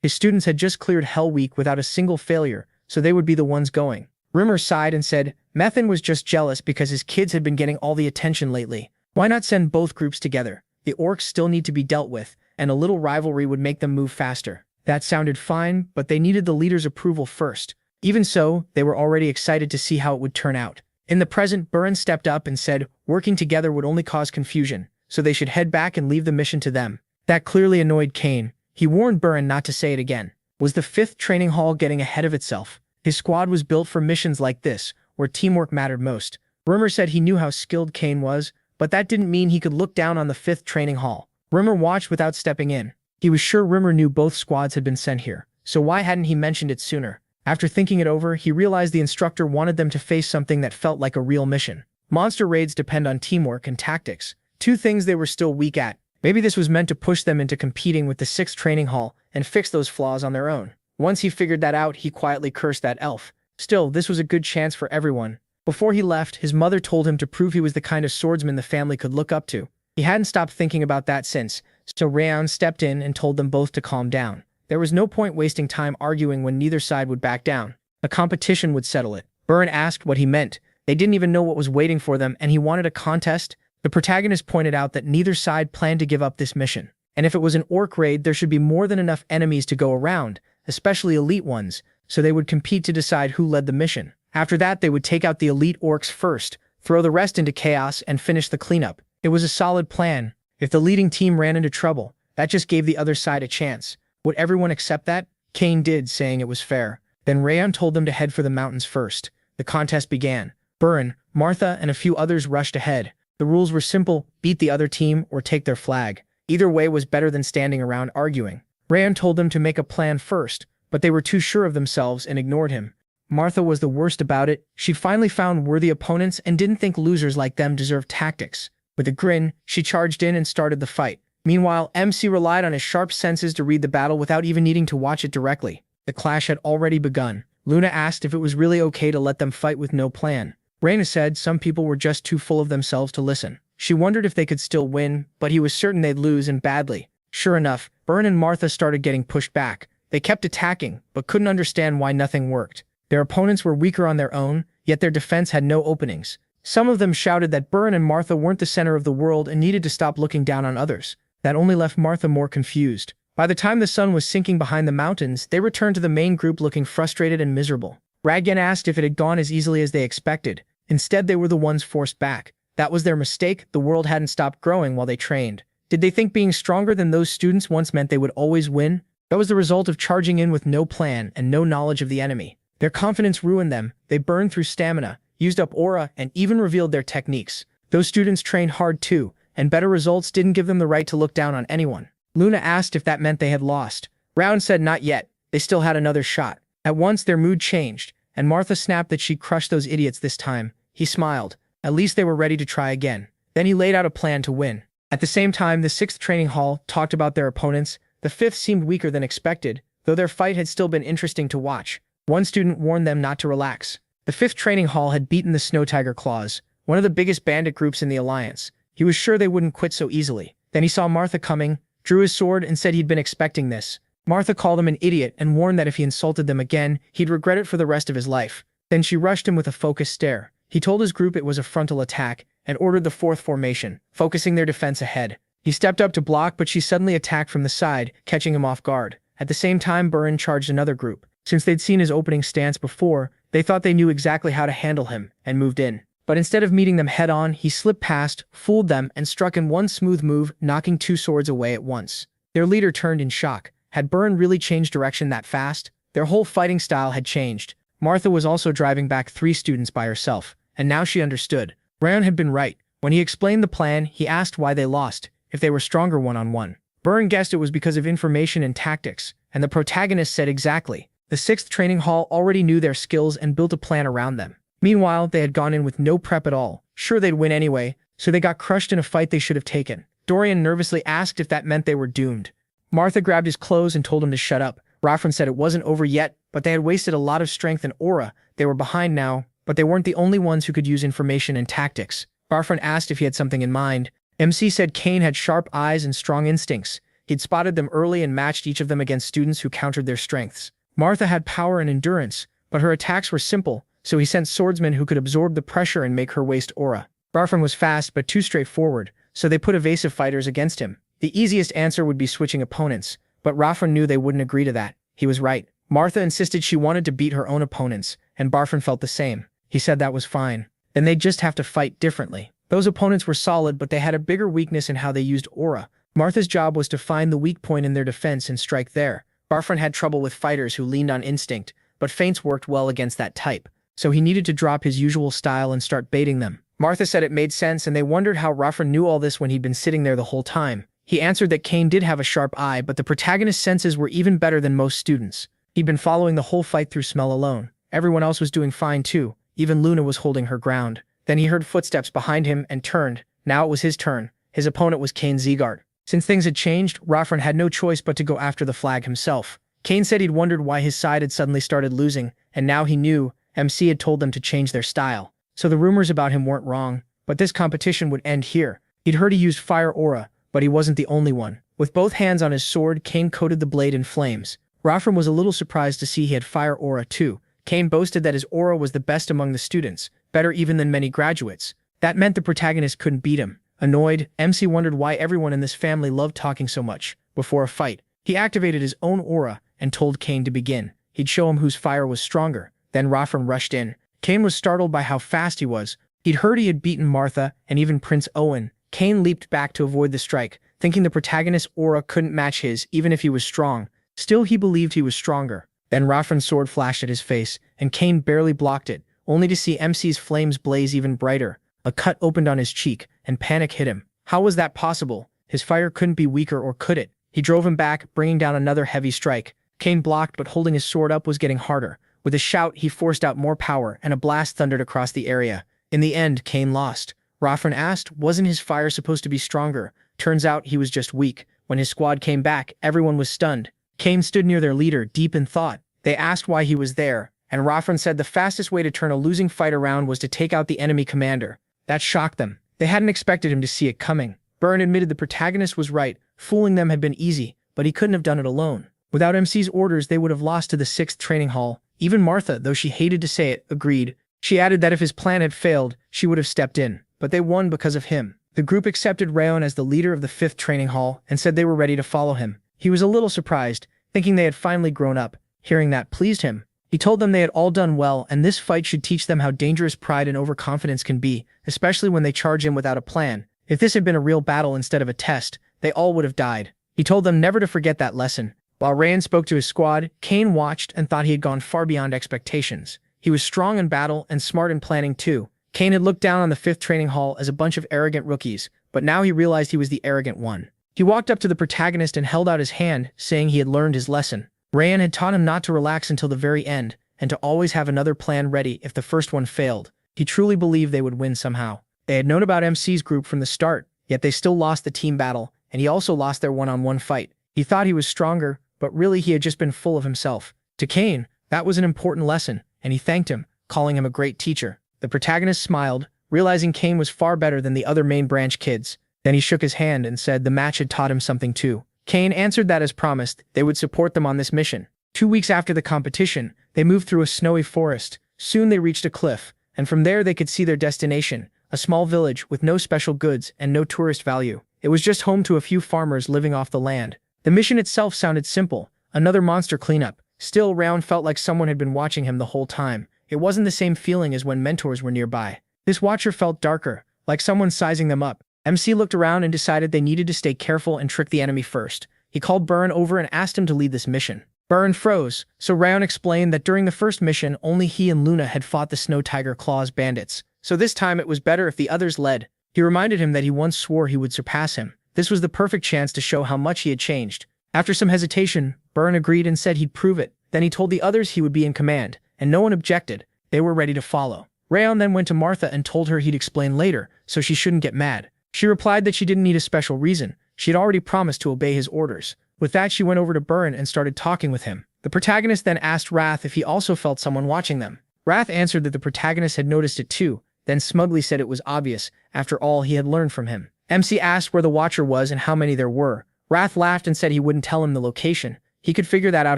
His students had just cleared Hell Week without a single failure, so they would be the ones going. Rimmer sighed and said, Methan was just jealous because his kids had been getting all the attention lately. Why not send both groups together? The orcs still need to be dealt with, and a little rivalry would make them move faster. That sounded fine, but they needed the leader's approval first. Even so, they were already excited to see how it would turn out. In the present, Burren stepped up and said working together would only cause confusion, so they should head back and leave the mission to them. That clearly annoyed Kane. He warned Burren not to say it again. Was the 5th training hall getting ahead of itself? His squad was built for missions like this, where teamwork mattered most. Rimmer said he knew how skilled Kane was, but that didn't mean he could look down on the 5th training hall. Rimmer watched without stepping in. He was sure Rimmer knew both squads had been sent here, so why hadn't he mentioned it sooner? After thinking it over, he realized the instructor wanted them to face something that felt like a real mission. Monster raids depend on teamwork and tactics, two things they were still weak at. Maybe this was meant to push them into competing with the 6th training hall and fix those flaws on their own. Once he figured that out, he quietly cursed that elf. Still, this was a good chance for everyone. Before he left, his mother told him to prove he was the kind of swordsman the family could look up to. He hadn't stopped thinking about that since, so Rayon stepped in and told them both to calm down. There was no point wasting time arguing when neither side would back down. A competition would settle it. Burren asked what he meant. They didn't even know what was waiting for them, and he wanted a contest. The protagonist pointed out that neither side planned to give up this mission. And if it was an orc raid, there should be more than enough enemies to go around, especially elite ones, so they would compete to decide who led the mission. After that, they would take out the elite orcs first, throw the rest into chaos, and finish the cleanup. It was a solid plan. If the leading team ran into trouble, that just gave the other side a chance. Would everyone accept that? Kane did, saying it was fair. Then Rayon told them to head for the mountains first. The contest began. Burren, Martha, and a few others rushed ahead. The rules were simple: beat the other team or take their flag. Either way was better than standing around arguing. Rayon told them to make a plan first, but they were too sure of themselves and ignored him. Martha was the worst about it. She finally found worthy opponents and didn't think losers like them deserved tactics. With a grin, she charged in and started the fight. Meanwhile, MC relied on his sharp senses to read the battle without even needing to watch it directly. The clash had already begun. Luna asked if it was really okay to let them fight with no plan. Raina said some people were just too full of themselves to listen. She wondered if they could still win, but he was certain they'd lose, and badly. Sure enough, Burn and Martha started getting pushed back. They kept attacking, but couldn't understand why nothing worked. Their opponents were weaker on their own, yet their defense had no openings. Some of them shouted that Burn and Martha weren't the center of the world and needed to stop looking down on others. That only left Martha more confused. By the time the sun was sinking behind the mountains, they returned to the main group looking frustrated and miserable. Ragyan asked if it had gone as easily as they expected. Instead, they were the ones forced back. That was their mistake. The world hadn't stopped growing while they trained. Did they think being stronger than those students once meant they would always win? That was the result of charging in with no plan and no knowledge of the enemy. Their confidence ruined them. They burned through stamina, used up aura, and even revealed their techniques. Those students trained hard too, and better results didn't give them the right to look down on anyone. Luna asked if that meant they had lost. Round said not yet. They still had another shot. At once their mood changed, and Martha snapped that she'd crush those idiots this time. He smiled. At least they were ready to try again. Then he laid out a plan to win. At the same time, the 6th training hall talked about their opponents. The 5th seemed weaker than expected, though their fight had still been interesting to watch. One student warned them not to relax. The 5th training hall had beaten the Snow Tiger Claws, one of the biggest bandit groups in the Alliance. He was sure they wouldn't quit so easily. Then he saw Martha coming, drew his sword, and said he'd been expecting this. Martha called him an idiot and warned that if he insulted them again, he'd regret it for the rest of his life. Then she rushed him with a focused stare. He told his group it was a frontal attack and ordered the 4th formation, focusing their defense ahead. He stepped up to block, but she suddenly attacked from the side, catching him off guard. At the same time, Burren charged another group. Since they'd seen his opening stance before, they thought they knew exactly how to handle him and moved in. But instead of meeting them head-on, he slipped past, fooled them, and struck in one smooth move, knocking 2 swords away at once. Their leader turned in shock. Had Burn really changed direction that fast? Their whole fighting style had changed. Martha was also driving back 3 students by herself, and now she understood. Rayon had been right. When he explained the plan, he asked why they lost, if they were stronger one-on-one. Burn guessed it was because of information and tactics, and the protagonist said exactly. The 6th training hall already knew their skills and built a plan around them. Meanwhile, they had gone in with no prep at all. Sure, they'd win anyway, so they got crushed in a fight they should have taken. Dorian nervously asked if that meant they were doomed. Martha grabbed his clothes and told him to shut up. Raffron said it wasn't over yet, but they had wasted a lot of strength and aura. They were behind now, but they weren't the only ones who could use information and tactics. Raffron asked if he had something in mind. MC said Kane had sharp eyes and strong instincts. He'd spotted them early and matched each of them against students who countered their strengths. Martha had power and endurance, but her attacks were simple, so he sent swordsmen who could absorb the pressure and make her waste aura. Raffron was fast but too straightforward, so they put evasive fighters against him. The easiest answer would be switching opponents, but Raffron knew they wouldn't agree to that. He was right. Martha insisted she wanted to beat her own opponents, and Raffron felt the same. He said that was fine. Then they'd just have to fight differently. Those opponents were solid, but they had a bigger weakness in how they used aura. Martha's job was to find the weak point in their defense and strike there. Raffron had trouble with fighters who leaned on instinct, but feints worked well against that type, so he needed to drop his usual style and start baiting them. Martha said it made sense, and they wondered how Raffron knew all this when he'd been sitting there the whole time. He answered that Kane did have a sharp eye, but the protagonist's senses were even better than most students. He'd been following the whole fight through smell alone. Everyone else was doing fine too. Even Luna was holding her ground. Then he heard footsteps behind him and turned. Now it was his turn. His opponent was Rayon Zegart. Since things had changed, Raffron had no choice but to go after the flag himself. Kane said he'd wondered why his side had suddenly started losing, and now he knew. MC had told them to change their style. So the rumors about him weren't wrong, but this competition would end here. He'd heard he used fire aura, but he wasn't the only one. With both hands on his sword, Kane coated the blade in flames. Raffron was a little surprised to see he had fire aura too. Kane boasted that his aura was the best among the students, better even than many graduates. That meant the protagonist couldn't beat him. Annoyed, MC wondered why everyone in this family loved talking so much. Before a fight, he activated his own aura and told Kane to begin. He'd show him whose fire was stronger. Then Raffron rushed in. Kane was startled by how fast he was. He'd heard he had beaten Martha and even Prince Owen. Kane leaped back to avoid the strike, thinking the protagonist's aura couldn't match his even if he was strong. Still, he believed he was stronger. Then Raffron's sword flashed at his face, and Kane barely blocked it, only to see MC's flames blaze even brighter. A cut opened on his cheek, and panic hit him. How was that possible? His fire couldn't be weaker, or could it? He drove him back, bringing down another heavy strike. Kane blocked, but holding his sword up was getting harder. With a shout, he forced out more power, and a blast thundered across the area. In the end, Kane lost. Raffron asked, wasn't his fire supposed to be stronger? Turns out he was just weak. When his squad came back, everyone was stunned. Kane stood near their leader, deep in thought. They asked why he was there, and Raffron said the fastest way to turn a losing fight around was to take out the enemy commander. That shocked them. They hadn't expected him to see it coming. Byrne admitted the protagonist was right. Fooling them had been easy, but he couldn't have done it alone. Without MC's orders, they would have lost to the 6th training hall. Even Martha, though she hated to say it, agreed. She added that if his plan had failed, she would have stepped in. But they won because of him. The group accepted Rayon as the leader of the 5th training hall and said they were ready to follow him. He was a little surprised, thinking they had finally grown up. Hearing that pleased him. He told them they had all done well, and this fight should teach them how dangerous pride and overconfidence can be, especially when they charge in without a plan. If this had been a real battle instead of a test, they all would have died. He told them never to forget that lesson. While Rayon spoke to his squad, Kane watched and thought he had gone far beyond expectations. He was strong in battle and smart in planning too. Kane had looked down on the 5th training hall as a bunch of arrogant rookies, but now he realized he was the arrogant one. He walked up to the protagonist and held out his hand, saying he had learned his lesson. Rayon had taught him not to relax until the very end, and to always have another plan ready if the first one failed. He truly believed they would win somehow. They had known about MC's group from the start, yet they still lost the team battle, and he also lost their one-on-one fight. He thought he was stronger, but really he had just been full of himself. To Kane, that was an important lesson, and he thanked him, calling him a great teacher. The protagonist smiled, realizing Kane was far better than the other main branch kids. Then he shook his hand and said the match had taught him something too. Kane answered that as promised, they would support them on this mission. 2 weeks after the competition, they moved through a snowy forest. Soon they reached a cliff, and from there they could see their destination, a small village with no special goods and no tourist value. It was just home to a few farmers living off the land. The mission itself sounded simple, another monster cleanup. Still, Rayon felt like someone had been watching him the whole time. It wasn't the same feeling as when mentors were nearby. This watcher felt darker, like someone sizing them up. MC looked around and decided they needed to stay careful and trick the enemy first. He called Burn over and asked him to lead this mission. Burn froze, so Rayon explained that during the first mission, only he and Luna had fought the Snow Tiger Claws bandits. So this time it was better if the others led. He reminded him that he once swore he would surpass him. This was the perfect chance to show how much he had changed. After some hesitation, Burn agreed and said he'd prove it. Then he told the others he would be in command, and no one objected. They were ready to follow. Rayon then went to Martha and told her he'd explain later, so she shouldn't get mad. She replied that she didn't need a special reason. She had already promised to obey his orders. With that, she went over to Burn and started talking with him. The protagonist then asked Wrath if he also felt someone watching them. Wrath answered that the protagonist had noticed it too, then smugly said it was obvious. After all, he had learned from him. MC asked where the watcher was and how many there were. Wrath laughed and said he wouldn't tell him the location. He could figure that out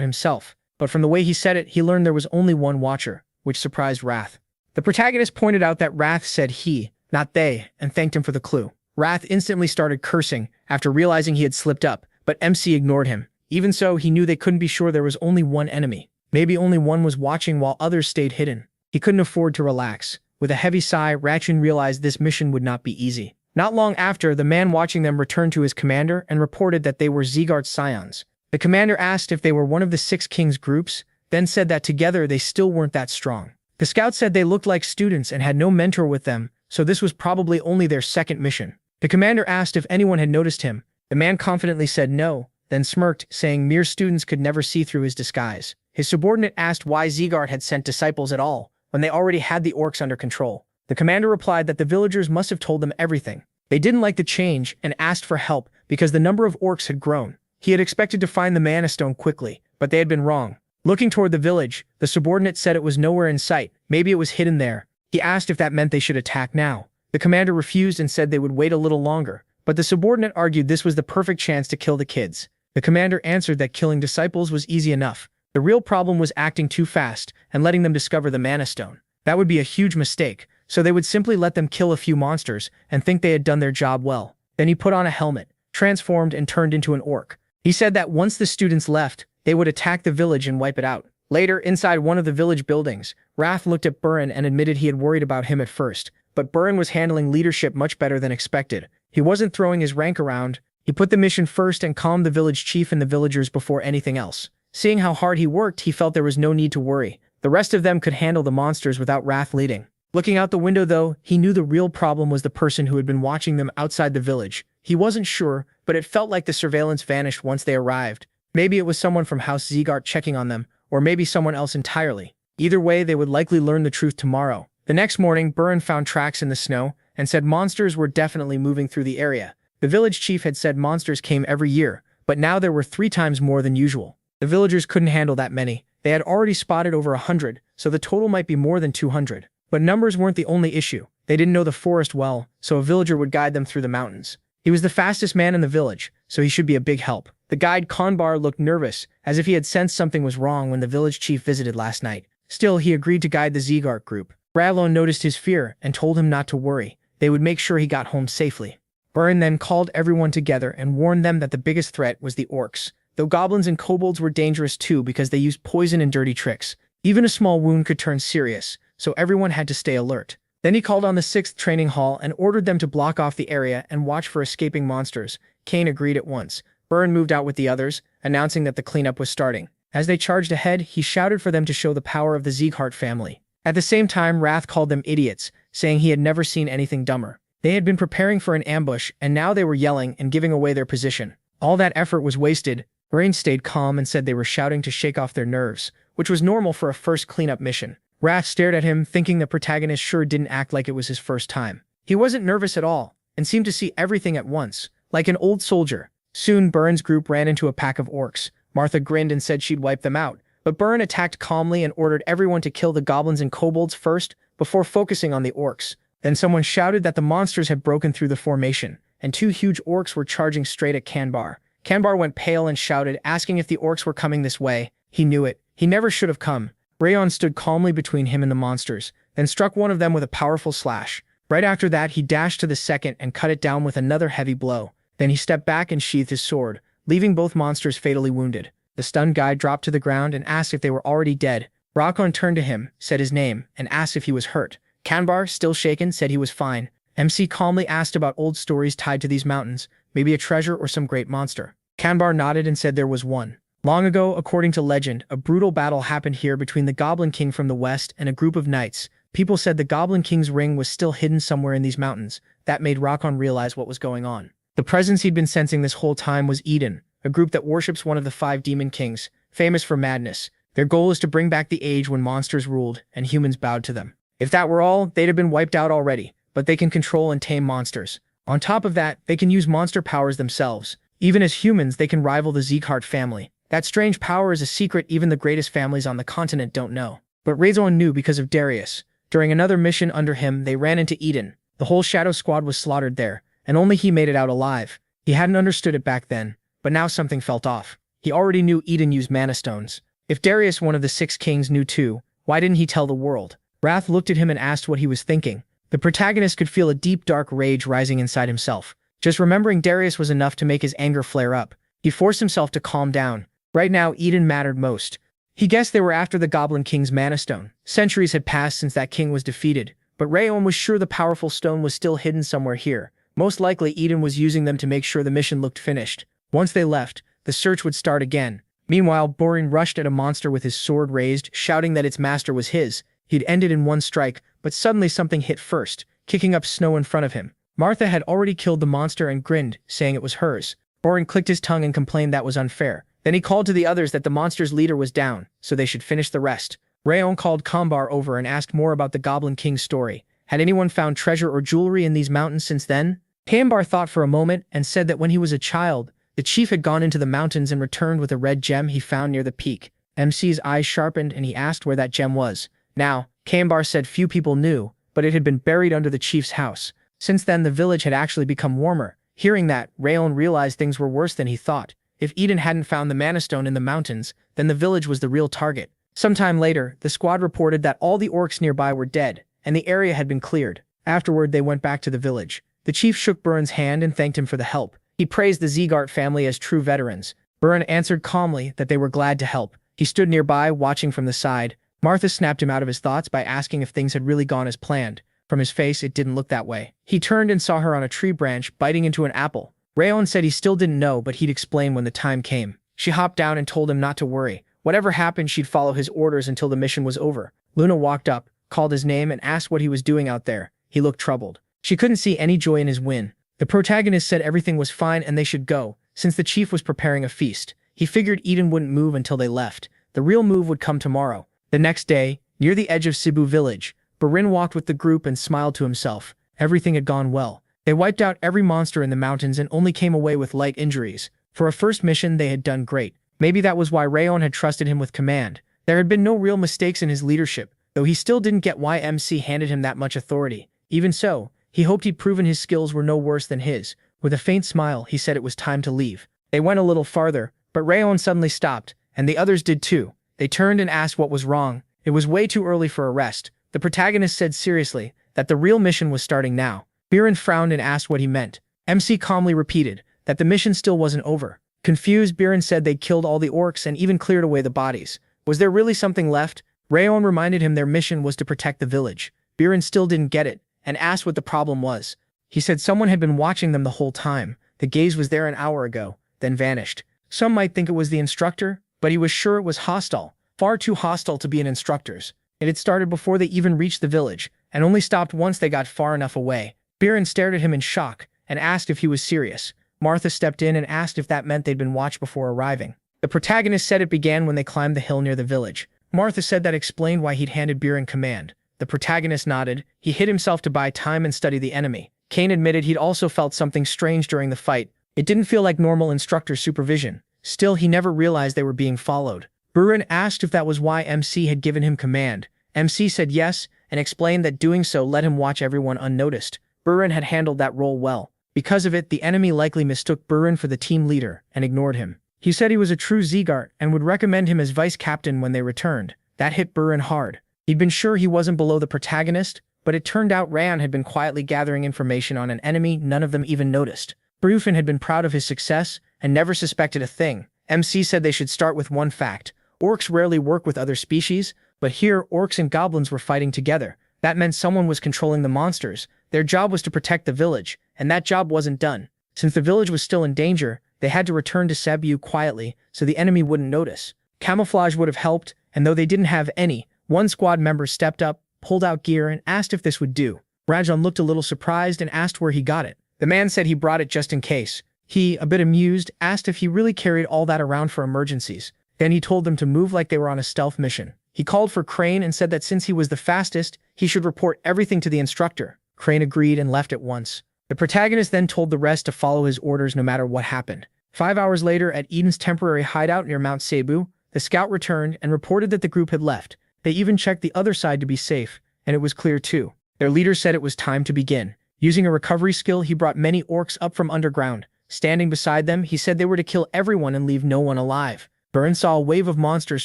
himself. But from the way he said it, he learned there was only one watcher, which surprised Wrath. The protagonist pointed out that Wrath said he, not they, and thanked him for the clue. Wrath instantly started cursing after realizing he had slipped up, but MC ignored him. Even so, he knew they couldn't be sure there was only one enemy. Maybe only one was watching while others stayed hidden. He couldn't afford to relax. With a heavy sigh, Rachun realized this mission would not be easy. Not long after, the man watching them returned to his commander and reported that they were Zegart's scions. The commander asked if they were one of the 6 kings' groups, then said that together they still weren't that strong. The scout said they looked like students and had no mentor with them, so this was probably only their second mission. The commander asked if anyone had noticed him. The man confidently said no, then smirked, saying mere students could never see through his disguise. His subordinate asked why Zegart had sent disciples at all, when they already had the orcs under control. The commander replied that the villagers must have told them everything. They didn't like the change and asked for help because the number of orcs had grown. He had expected to find the Mana Stone quickly, but they had been wrong. Looking toward the village, the subordinate said it was nowhere in sight. Maybe it was hidden there. He asked if that meant they should attack now. The commander refused and said they would wait a little longer, but the subordinate argued this was the perfect chance to kill the kids. The commander answered that killing disciples was easy enough. The real problem was acting too fast and letting them discover the Mana Stone. That would be a huge mistake, so they would simply let them kill a few monsters and think they had done their job well. Then he put on a helmet, transformed and turned into an orc. He said that once the students left, they would attack the village and wipe it out. Later, inside one of the village buildings, Wrath looked at Burn and admitted he had worried about him at first, but Burn was handling leadership much better than expected. He wasn't throwing his rank around. He put the mission first and calmed the village chief and the villagers before anything else. Seeing how hard he worked, he felt there was no need to worry. The rest of them could handle the monsters without Wrath leading. Looking out the window though, he knew the real problem was the person who had been watching them outside the village. He wasn't sure, but it felt like the surveillance vanished once they arrived. Maybe it was someone from House Zegart checking on them, or maybe someone else entirely. Either way, they would likely learn the truth tomorrow. The next morning, Burn found tracks in the snow and said monsters were definitely moving through the area. The village chief had said monsters came every year, but now there were 3 times more than usual. The villagers couldn't handle that many. They had already spotted over 100, so the total might be more than 200. But numbers weren't the only issue. They didn't know the forest well, so a villager would guide them through the mountains. He was the fastest man in the village, so he should be a big help. The guide Konbar looked nervous, as if he had sensed something was wrong when the village chief visited last night. Still, he agreed to guide the Zegart group. Radlon noticed his fear and told him not to worry. They would make sure he got home safely. Burn then called everyone together and warned them that the biggest threat was the orcs, though goblins and kobolds were dangerous too because they used poison and dirty tricks. Even a small wound could turn serious, so everyone had to stay alert. Then he called on the 6th training hall and ordered them to block off the area and watch for escaping monsters. Kane agreed at once. Burn moved out with the others, announcing that the cleanup was starting. As they charged ahead, he shouted for them to show the power of the Zegart family. At the same time, Wrath called them idiots, saying he had never seen anything dumber. They had been preparing for an ambush, and now they were yelling and giving away their position. All that effort was wasted. Rain stayed calm and said they were shouting to shake off their nerves, which was normal for a first cleanup mission. Wrath stared at him, thinking the protagonist sure didn't act like it was his first time. He wasn't nervous at all, and seemed to see everything at once, like an old soldier. Soon, Burn's group ran into a pack of orcs. Martha grinned and said she'd wipe them out, but Burn attacked calmly and ordered everyone to kill the goblins and kobolds first, before focusing on the orcs. Then someone shouted that the monsters had broken through the formation, and 2 huge orcs were charging straight at Kanbar. Kanbar went pale and shouted, asking if the orcs were coming this way. He knew it. He never should have come. Rayon stood calmly between him and the monsters, then struck one of them with a powerful slash. Right after that, he dashed to the second and cut it down with another heavy blow. Then he stepped back and sheathed his sword, leaving both monsters fatally wounded. The stunned guy dropped to the ground and asked if they were already dead. Rakon turned to him, said his name, and asked if he was hurt. Kanbar, still shaken, said he was fine. MC calmly asked about old stories tied to these mountains, maybe a treasure or some great monster. Kanbar nodded and said there was one. Long ago, according to legend, a brutal battle happened here between the Goblin King from the west and a group of knights. People said the Goblin King's ring was still hidden somewhere in these mountains. That made Rakon realize what was going on. The presence he'd been sensing this whole time was Eden, a group that worships one of the 5 demon kings, famous for madness. Their goal is to bring back the age when monsters ruled and humans bowed to them. If that were all, they'd have been wiped out already, but they can control and tame monsters. On top of that, they can use monster powers themselves. Even as humans, they can rival the Zegart family. That strange power is a secret even the greatest families on the continent don't know. But Rayon knew because of Darius. During another mission under him, they ran into Eden. The whole Shadow Squad was slaughtered there, and only he made it out alive. He hadn't understood it back then, but now something felt off. He already knew Eden used mana stones. If Darius, one of the 6 kings, knew too, why didn't he tell the world? Wrath looked at him and asked what he was thinking. The protagonist could feel a deep dark rage rising inside himself. Just remembering Darius was enough to make his anger flare up. He forced himself to calm down. Right now, Eden mattered most. He guessed they were after the Goblin King's Mana Stone. Centuries had passed since that king was defeated, but Rayon was sure the powerful stone was still hidden somewhere here. Most likely, Eden was using them to make sure the mission looked finished. Once they left, the search would start again. Meanwhile, Borin rushed at a monster with his sword raised, shouting that its master was his. He'd ended in one strike, but suddenly something hit first, kicking up snow in front of him. Martha had already killed the monster and grinned, saying it was hers. Borin clicked his tongue and complained that was unfair. Then he called to the others that the monster's leader was down, so they should finish the rest. Rayon called Kambar over and asked more about the Goblin King's story. Had anyone found treasure or jewelry in these mountains since then? Kambar thought for a moment and said that when he was a child, the chief had gone into the mountains and returned with a red gem he found near the peak. MC's eyes sharpened and he asked where that gem was. Now, Kambar said few people knew, but it had been buried under the chief's house. Since then, the village had actually become warmer. Hearing that, Rayon realized things were worse than he thought. If Eden hadn't found the Mana Stone in the mountains, then the village was the real target. Sometime later, the squad reported that all the orcs nearby were dead, and the area had been cleared. Afterward, they went back to the village. The chief shook Burin's hand and thanked him for the help. He praised the Zegart family as true veterans. Burin answered calmly that they were glad to help. He stood nearby, watching from the side. Martha snapped him out of his thoughts by asking if things had really gone as planned. From his face, it didn't look that way. He turned and saw her on a tree branch, biting into an apple. Rayon said he still didn't know, but he'd explain when the time came. She hopped down and told him not to worry. Whatever happened, she'd follow his orders until the mission was over. Luna walked up, called his name, and asked what he was doing out there. He looked troubled. She couldn't see any joy in his win. The protagonist said everything was fine and they should go, since the chief was preparing a feast. He figured Eden wouldn't move until they left. The real move would come tomorrow. The next day, near the edge of Cebu village, Burin walked with the group and smiled to himself. Everything had gone well. They wiped out every monster in the mountains and only came away with light injuries. For a first mission, they had done great. Maybe that was why Rayon had trusted him with command. There had been no real mistakes in his leadership, though he still didn't get why MC handed him that much authority. Even so, he hoped he'd proven his skills were no worse than his. With a faint smile, he said it was time to leave. They went a little farther, but Rayon suddenly stopped, and the others did too. They turned and asked what was wrong. It was way too early for a rest. The protagonist said seriously that the real mission was starting now. Burin frowned and asked what he meant. MC calmly repeated that the mission still wasn't over. Confused, Burin said they'd killed all the orcs and even cleared away the bodies. Was there really something left? Rayon reminded him their mission was to protect the village. Burin still didn't get it, and asked what the problem was. He said someone had been watching them the whole time. The gaze was there an hour ago, then vanished. Some might think it was the instructor, but he was sure it was hostile. Far too hostile to be an instructor's. It had started before they even reached the village, and only stopped once they got far enough away. Burin stared at him in shock, and asked if he was serious. Martha stepped in and asked if that meant they'd been watched before arriving. The protagonist said it began when they climbed the hill near the village. Martha said that explained why he'd handed Burin command. The protagonist nodded. He hid himself to buy time and study the enemy. Kane admitted he'd also felt something strange during the fight. It didn't feel like normal instructor supervision. Still, he never realized they were being followed. Burin asked if that was why MC had given him command. MC said yes, and explained that doing so let him watch everyone unnoticed. Burin had handled that role well. Because of it, the enemy likely mistook Burin for the team leader and ignored him. He said he was a true Zegart and would recommend him as vice captain when they returned. That hit Burin hard. He'd been sure he wasn't below the protagonist, but it turned out Rayon had been quietly gathering information on an enemy none of them even noticed. Brufin had been proud of his success and never suspected a thing. MC said they should start with one fact. Orcs rarely work with other species, but here orcs and goblins were fighting together. That meant someone was controlling the monsters. Their job was to protect the village, and that job wasn't done. Since the village was still in danger, they had to return to Cebu quietly so the enemy wouldn't notice. Camouflage would have helped, and though they didn't have any, one squad member stepped up, pulled out gear, and asked if this would do. Rajon looked a little surprised and asked where he got it. The man said he brought it just in case. He, a bit amused, asked if he really carried all that around for emergencies. Then he told them to move like they were on a stealth mission. He called for Crane and said that since he was the fastest, he should report everything to the instructor. Crane agreed and left at once. The protagonist then told the rest to follow his orders no matter what happened. 5 hours later, at Eden's temporary hideout near Mount Cebu, the scout returned and reported that the group had left. They even checked the other side to be safe, and it was clear too. Their leader said it was time to begin. Using a recovery skill, he brought many orcs up from underground. Standing beside them, he said they were to kill everyone and leave no one alive. Burn saw a wave of monsters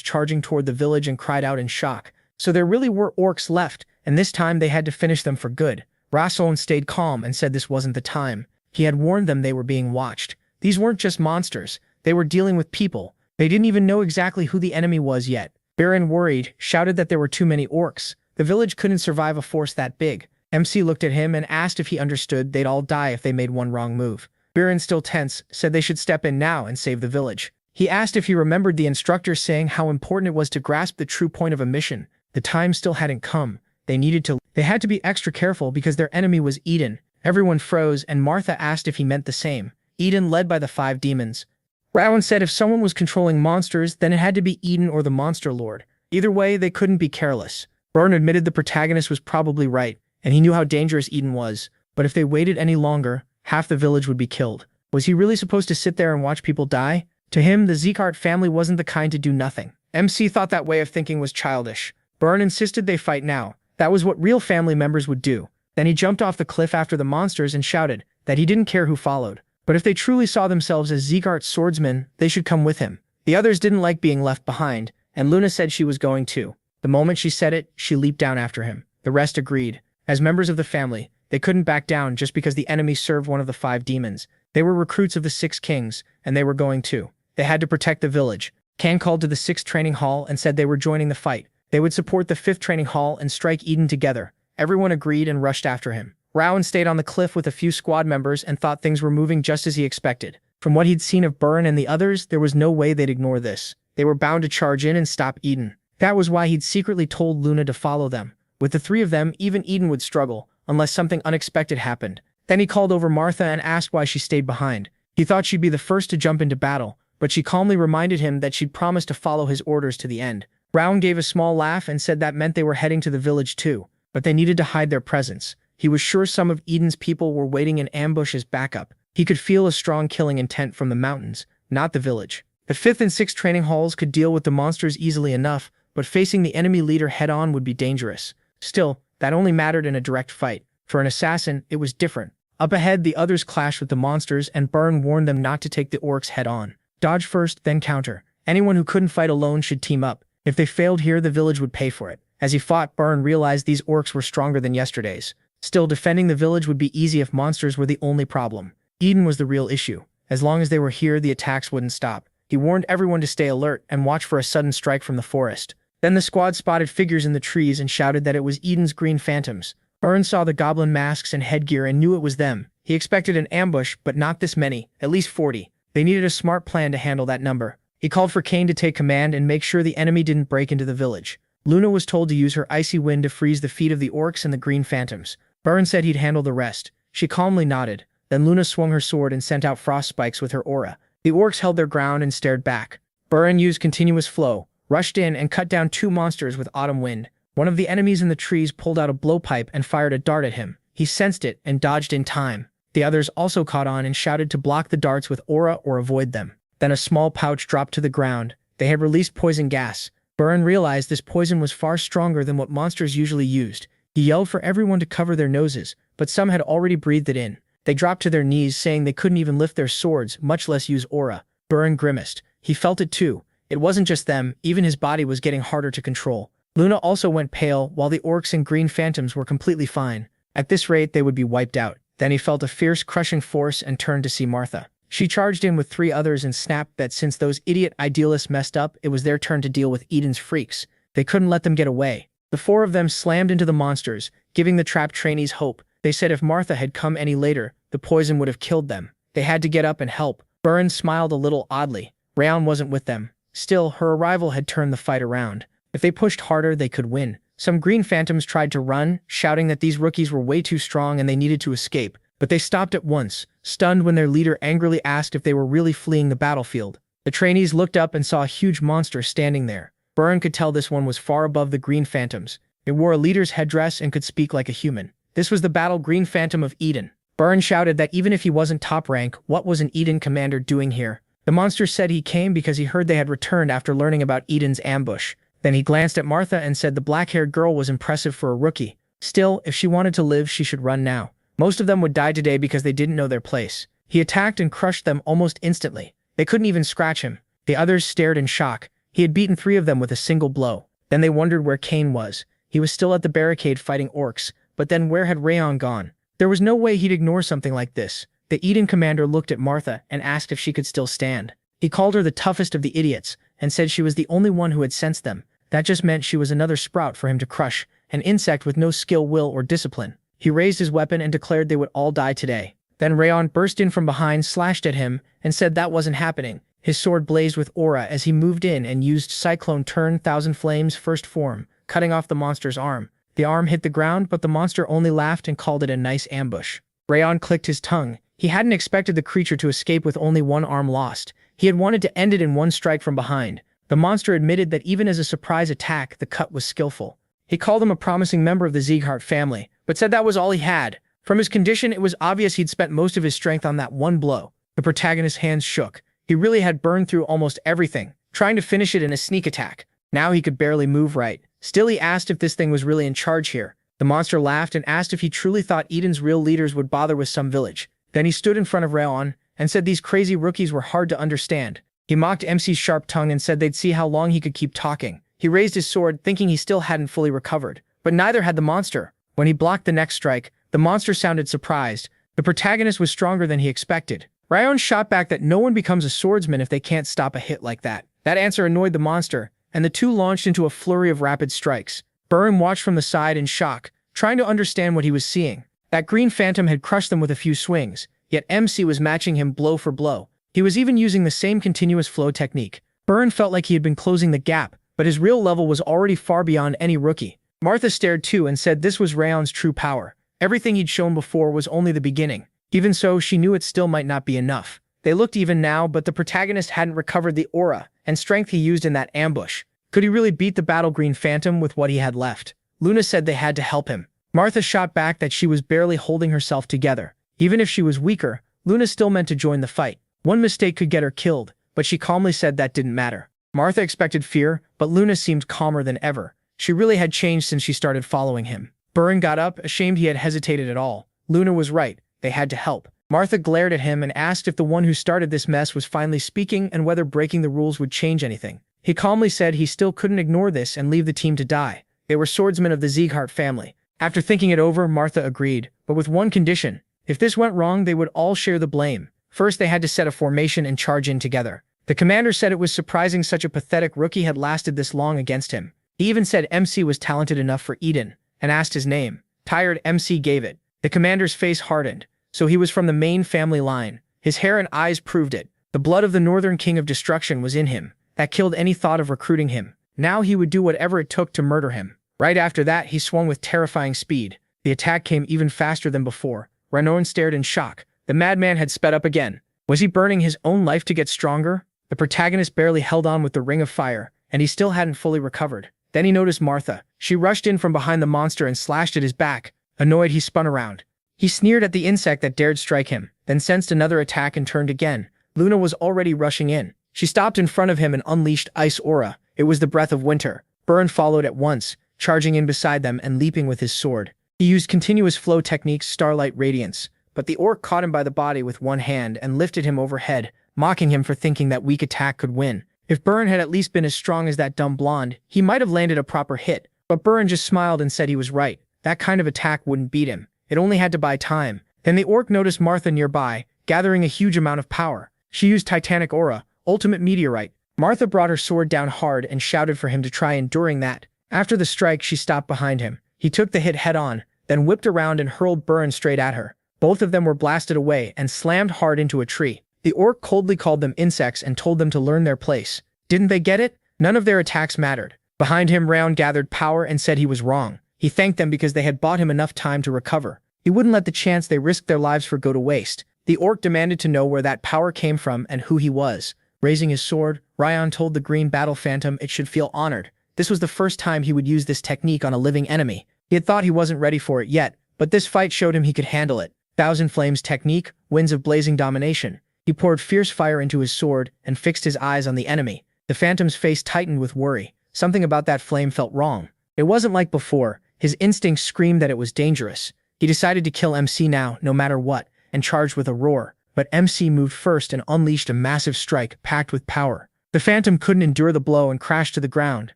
charging toward the village and cried out in shock. So there really were orcs left, and this time they had to finish them for good. Rason stayed calm and said this wasn't the time. He had warned them they were being watched. These weren't just monsters. They were dealing with people. They didn't even know exactly who the enemy was yet. Baron, worried, shouted that there were too many orcs. The village couldn't survive a force that big. MC looked at him and asked if he understood they'd all die if they made one wrong move. Baron, still tense, said they should step in now and save the village. He asked if he remembered the instructor saying how important it was to grasp the true point of a mission. The time still hadn't come. They had to be extra careful because their enemy was Eden. Everyone froze and Martha asked if he meant the same. Eden led by the 5 demons. Rowan said if someone was controlling monsters, then it had to be Eden or the Monster Lord. Either way, they couldn't be careless. Byrne admitted the protagonist was probably right, and he knew how dangerous Eden was. But if they waited any longer, half the village would be killed. Was he really supposed to sit there and watch people die? To him, the Zegart family wasn't the kind to do nothing. MC thought that way of thinking was childish. Byrne insisted they fight now. That was what real family members would do. Then he jumped off the cliff after the monsters and shouted that he didn't care who followed. But if they truly saw themselves as Zegart's swordsmen, they should come with him. The others didn't like being left behind, and Luna said she was going too. The moment she said it, she leaped down after him. The rest agreed. As members of the family, they couldn't back down just because the enemy served one of the 5 demons. They were recruits of the 6 kings, and they were going too. They had to protect the village. Kan called to the 6th training hall and said they were joining the fight. They would support the 5th training hall and strike Eden together. Everyone agreed and rushed after him. Rowan stayed on the cliff with a few squad members and thought things were moving just as he expected. From what he'd seen of Byrne and the others, there was no way they'd ignore this. They were bound to charge in and stop Eden. That was why he'd secretly told Luna to follow them. With the 3 of them, even Eden would struggle, unless something unexpected happened. Then he called over Martha and asked why she stayed behind. He thought she'd be the first to jump into battle, but she calmly reminded him that she'd promised to follow his orders to the end. Rowan gave a small laugh and said that meant they were heading to the village too, but they needed to hide their presence. He was sure some of Eden's people were waiting in ambush as backup. He could feel a strong killing intent from the mountains, not the village. The 5th and 6th training halls could deal with the monsters easily enough, but facing the enemy leader head-on would be dangerous. Still, that only mattered in a direct fight. For an assassin, it was different. Up ahead, the others clashed with the monsters, and Byrne warned them not to take the orcs head-on. Dodge first, then counter. Anyone who couldn't fight alone should team up. If they failed here, the village would pay for it. As he fought, Byrne realized these orcs were stronger than yesterday's. Still, defending the village would be easy if monsters were the only problem. Eden was the real issue. As long as they were here, the attacks wouldn't stop. He warned everyone to stay alert and watch for a sudden strike from the forest. Then the squad spotted figures in the trees and shouted that it was Eden's green phantoms. Byrne saw the goblin masks and headgear and knew it was them. He expected an ambush, but not this many, at least 40. They needed a smart plan to handle that number. He called for Kane to take command and make sure the enemy didn't break into the village. Luna was told to use her icy wind to freeze the feet of the orcs and the green phantoms. Byrne said he'd handle the rest. She calmly nodded. Then Luna swung her sword and sent out frost spikes with her aura. The orcs held their ground and stared back. Byrne used continuous flow, rushed in and cut down 2 monsters with autumn wind. One of the enemies in the trees pulled out a blowpipe and fired a dart at him. He sensed it and dodged in time. The others also caught on and shouted to block the darts with aura or avoid them. Then a small pouch dropped to the ground. They had released poison gas. Byrne realized this poison was far stronger than what monsters usually used. He yelled for everyone to cover their noses, but some had already breathed it in. They dropped to their knees, saying they couldn't even lift their swords, much less use aura. Byrne grimaced. He felt it too. It wasn't just them, even his body was getting harder to control. Luna also went pale, while the orcs and green phantoms were completely fine. At this rate, they would be wiped out. Then he felt a fierce, crushing force and turned to see Martha. She charged in with 3 others and snapped that since those idiot idealists messed up, it was their turn to deal with Eden's freaks. They couldn't let them get away. The 4 of them slammed into the monsters, giving the trapped trainees hope. They said if Martha had come any later, the poison would have killed them. They had to get up and help. Burn smiled a little oddly. Rayon wasn't with them. Still, her arrival had turned the fight around. If they pushed harder, they could win. Some green phantoms tried to run, shouting that these rookies were way too strong and they needed to escape. But they stopped at once, stunned when their leader angrily asked if they were really fleeing the battlefield. The trainees looked up and saw a huge monster standing there. Burn could tell this one was far above the green phantoms. It wore a leader's headdress and could speak like a human. This was the battle green phantom of Eden. Burn shouted that even if he wasn't top rank, what was an Eden commander doing here? The monster said he came because he heard they had returned after learning about Eden's ambush. Then he glanced at Martha and said the black-haired girl was impressive for a rookie. Still, if she wanted to live, she should run now. Most of them would die today because they didn't know their place. He attacked and crushed them almost instantly. They couldn't even scratch him. The others stared in shock. He had beaten 3 of them with a single blow. Then they wondered where Cain was. He was still at the barricade fighting orcs, but then where had Rayon gone? There was no way he'd ignore something like this. The Eden commander looked at Martha and asked if she could still stand. He called her the toughest of the idiots and said she was the only one who had sensed them. That just meant she was another sprout for him to crush, an insect with no skill, will, or discipline. He raised his weapon and declared they would all die today. Then Rayon burst in from behind, slashed at him, and said that wasn't happening. His sword blazed with aura as he moved in and used Cyclone Turn Thousand Flames first form, cutting off the monster's arm. The arm hit the ground, but the monster only laughed and called it a nice ambush. Rayon clicked his tongue. He hadn't expected the creature to escape with only one arm lost. He had wanted to end it in one strike from behind. The monster admitted that even as a surprise attack, the cut was skillful. He called him a promising member of the Zegart family, but said that was all he had. From his condition, it was obvious he'd spent most of his strength on that one blow. The protagonist's hands shook. He really had burned through almost everything, trying to finish it in a sneak attack. Now he could barely move right. Still, he asked if this thing was really in charge here. The monster laughed and asked if he truly thought Eden's real leaders would bother with some village. Then he stood in front of Rayon and said these crazy rookies were hard to understand. He mocked MC's sharp tongue and said they'd see how long he could keep talking. He raised his sword, thinking he still hadn't fully recovered. But neither had the monster. When he blocked the next strike, the monster sounded surprised. The protagonist was stronger than he expected. Rayon shot back that no one becomes a swordsman if they can't stop a hit like that. That answer annoyed the monster, and the two launched into a flurry of rapid strikes. Burn watched from the side in shock, trying to understand what he was seeing. That green phantom had crushed them with a few swings, yet MC was matching him blow for blow. He was even using the same continuous flow technique. Burn felt like he had been closing the gap, but his real level was already far beyond any rookie. Martha stared too and said this was Rayon's true power. Everything he'd shown before was only the beginning. Even so, she knew it still might not be enough. They looked even now, but the protagonist hadn't recovered the aura and strength he used in that ambush. Could he really beat the battle green phantom with what he had left? Luna said they had to help him. Martha shot back that she was barely holding herself together. Even if she was weaker, Luna still meant to join the fight. One mistake could get her killed, but she calmly said that didn't matter. Martha expected fear, but Luna seemed calmer than ever. She really had changed since she started following him. Burn got up, ashamed he had hesitated at all. Luna was right. They had to help. Martha glared at him and asked if the one who started this mess was finally speaking and whether breaking the rules would change anything. He calmly said he still couldn't ignore this and leave the team to die. They were swordsmen of the Zegart family. After thinking it over, Martha agreed, but with one condition. If this went wrong, they would all share the blame. First, they had to set a formation and charge in together. The commander said it was surprising such a pathetic rookie had lasted this long against him. He even said MC was talented enough for Eden, and asked his name. Tired, MC gave it. The commander's face hardened. So he was from the main family line. His hair and eyes proved it. The blood of the Northern King of Destruction was in him. That killed any thought of recruiting him. Now he would do whatever it took to murder him. Right after that, he swung with terrifying speed. The attack came even faster than before. Rayon stared in shock. The madman had sped up again. Was he burning his own life to get stronger? The protagonist barely held on with the ring of fire, and he still hadn't fully recovered. Then he noticed Martha. She rushed in from behind the monster and slashed at his back. Annoyed, he spun around. He sneered at the insect that dared strike him, then sensed another attack and turned again. Luna was already rushing in. She stopped in front of him and unleashed Ice Aura. It was the breath of winter. Burn followed at once, charging in beside them and leaping with his sword. He used continuous flow techniques, Starlight Radiance, but the orc caught him by the body with one hand and lifted him overhead, mocking him for thinking that weak attack could win. If Burn had at least been as strong as that dumb blonde, he might have landed a proper hit, but Burn just smiled and said he was right. That kind of attack wouldn't beat him. It only had to buy time. Then the orc noticed Martha nearby, gathering a huge amount of power. She used Titanic Aura, Ultimate Meteorite. Martha brought her sword down hard and shouted for him to try enduring that. After the strike, she stopped behind him. He took the hit head-on, then whipped around and hurled Burn straight at her. Both of them were blasted away and slammed hard into a tree. The orc coldly called them insects and told them to learn their place. Didn't they get it? None of their attacks mattered. Behind him, Rayon gathered power and said he was wrong. He thanked them because they had bought him enough time to recover. He wouldn't let the chance they risked their lives for go to waste. The orc demanded to know where that power came from and who he was. Raising his sword, Rayon told the green battle phantom it should feel honored. This was the first time he would use this technique on a living enemy. He had thought he wasn't ready for it yet, but this fight showed him he could handle it. Thousand Flames technique, winds of blazing domination. He poured fierce fire into his sword and fixed his eyes on the enemy. The phantom's face tightened with worry. Something about that flame felt wrong. It wasn't like before. His instincts screamed that it was dangerous. He decided to kill MC now, no matter what, and charged with a roar. But MC moved first and unleashed a massive strike packed with power. The phantom couldn't endure the blow and crashed to the ground.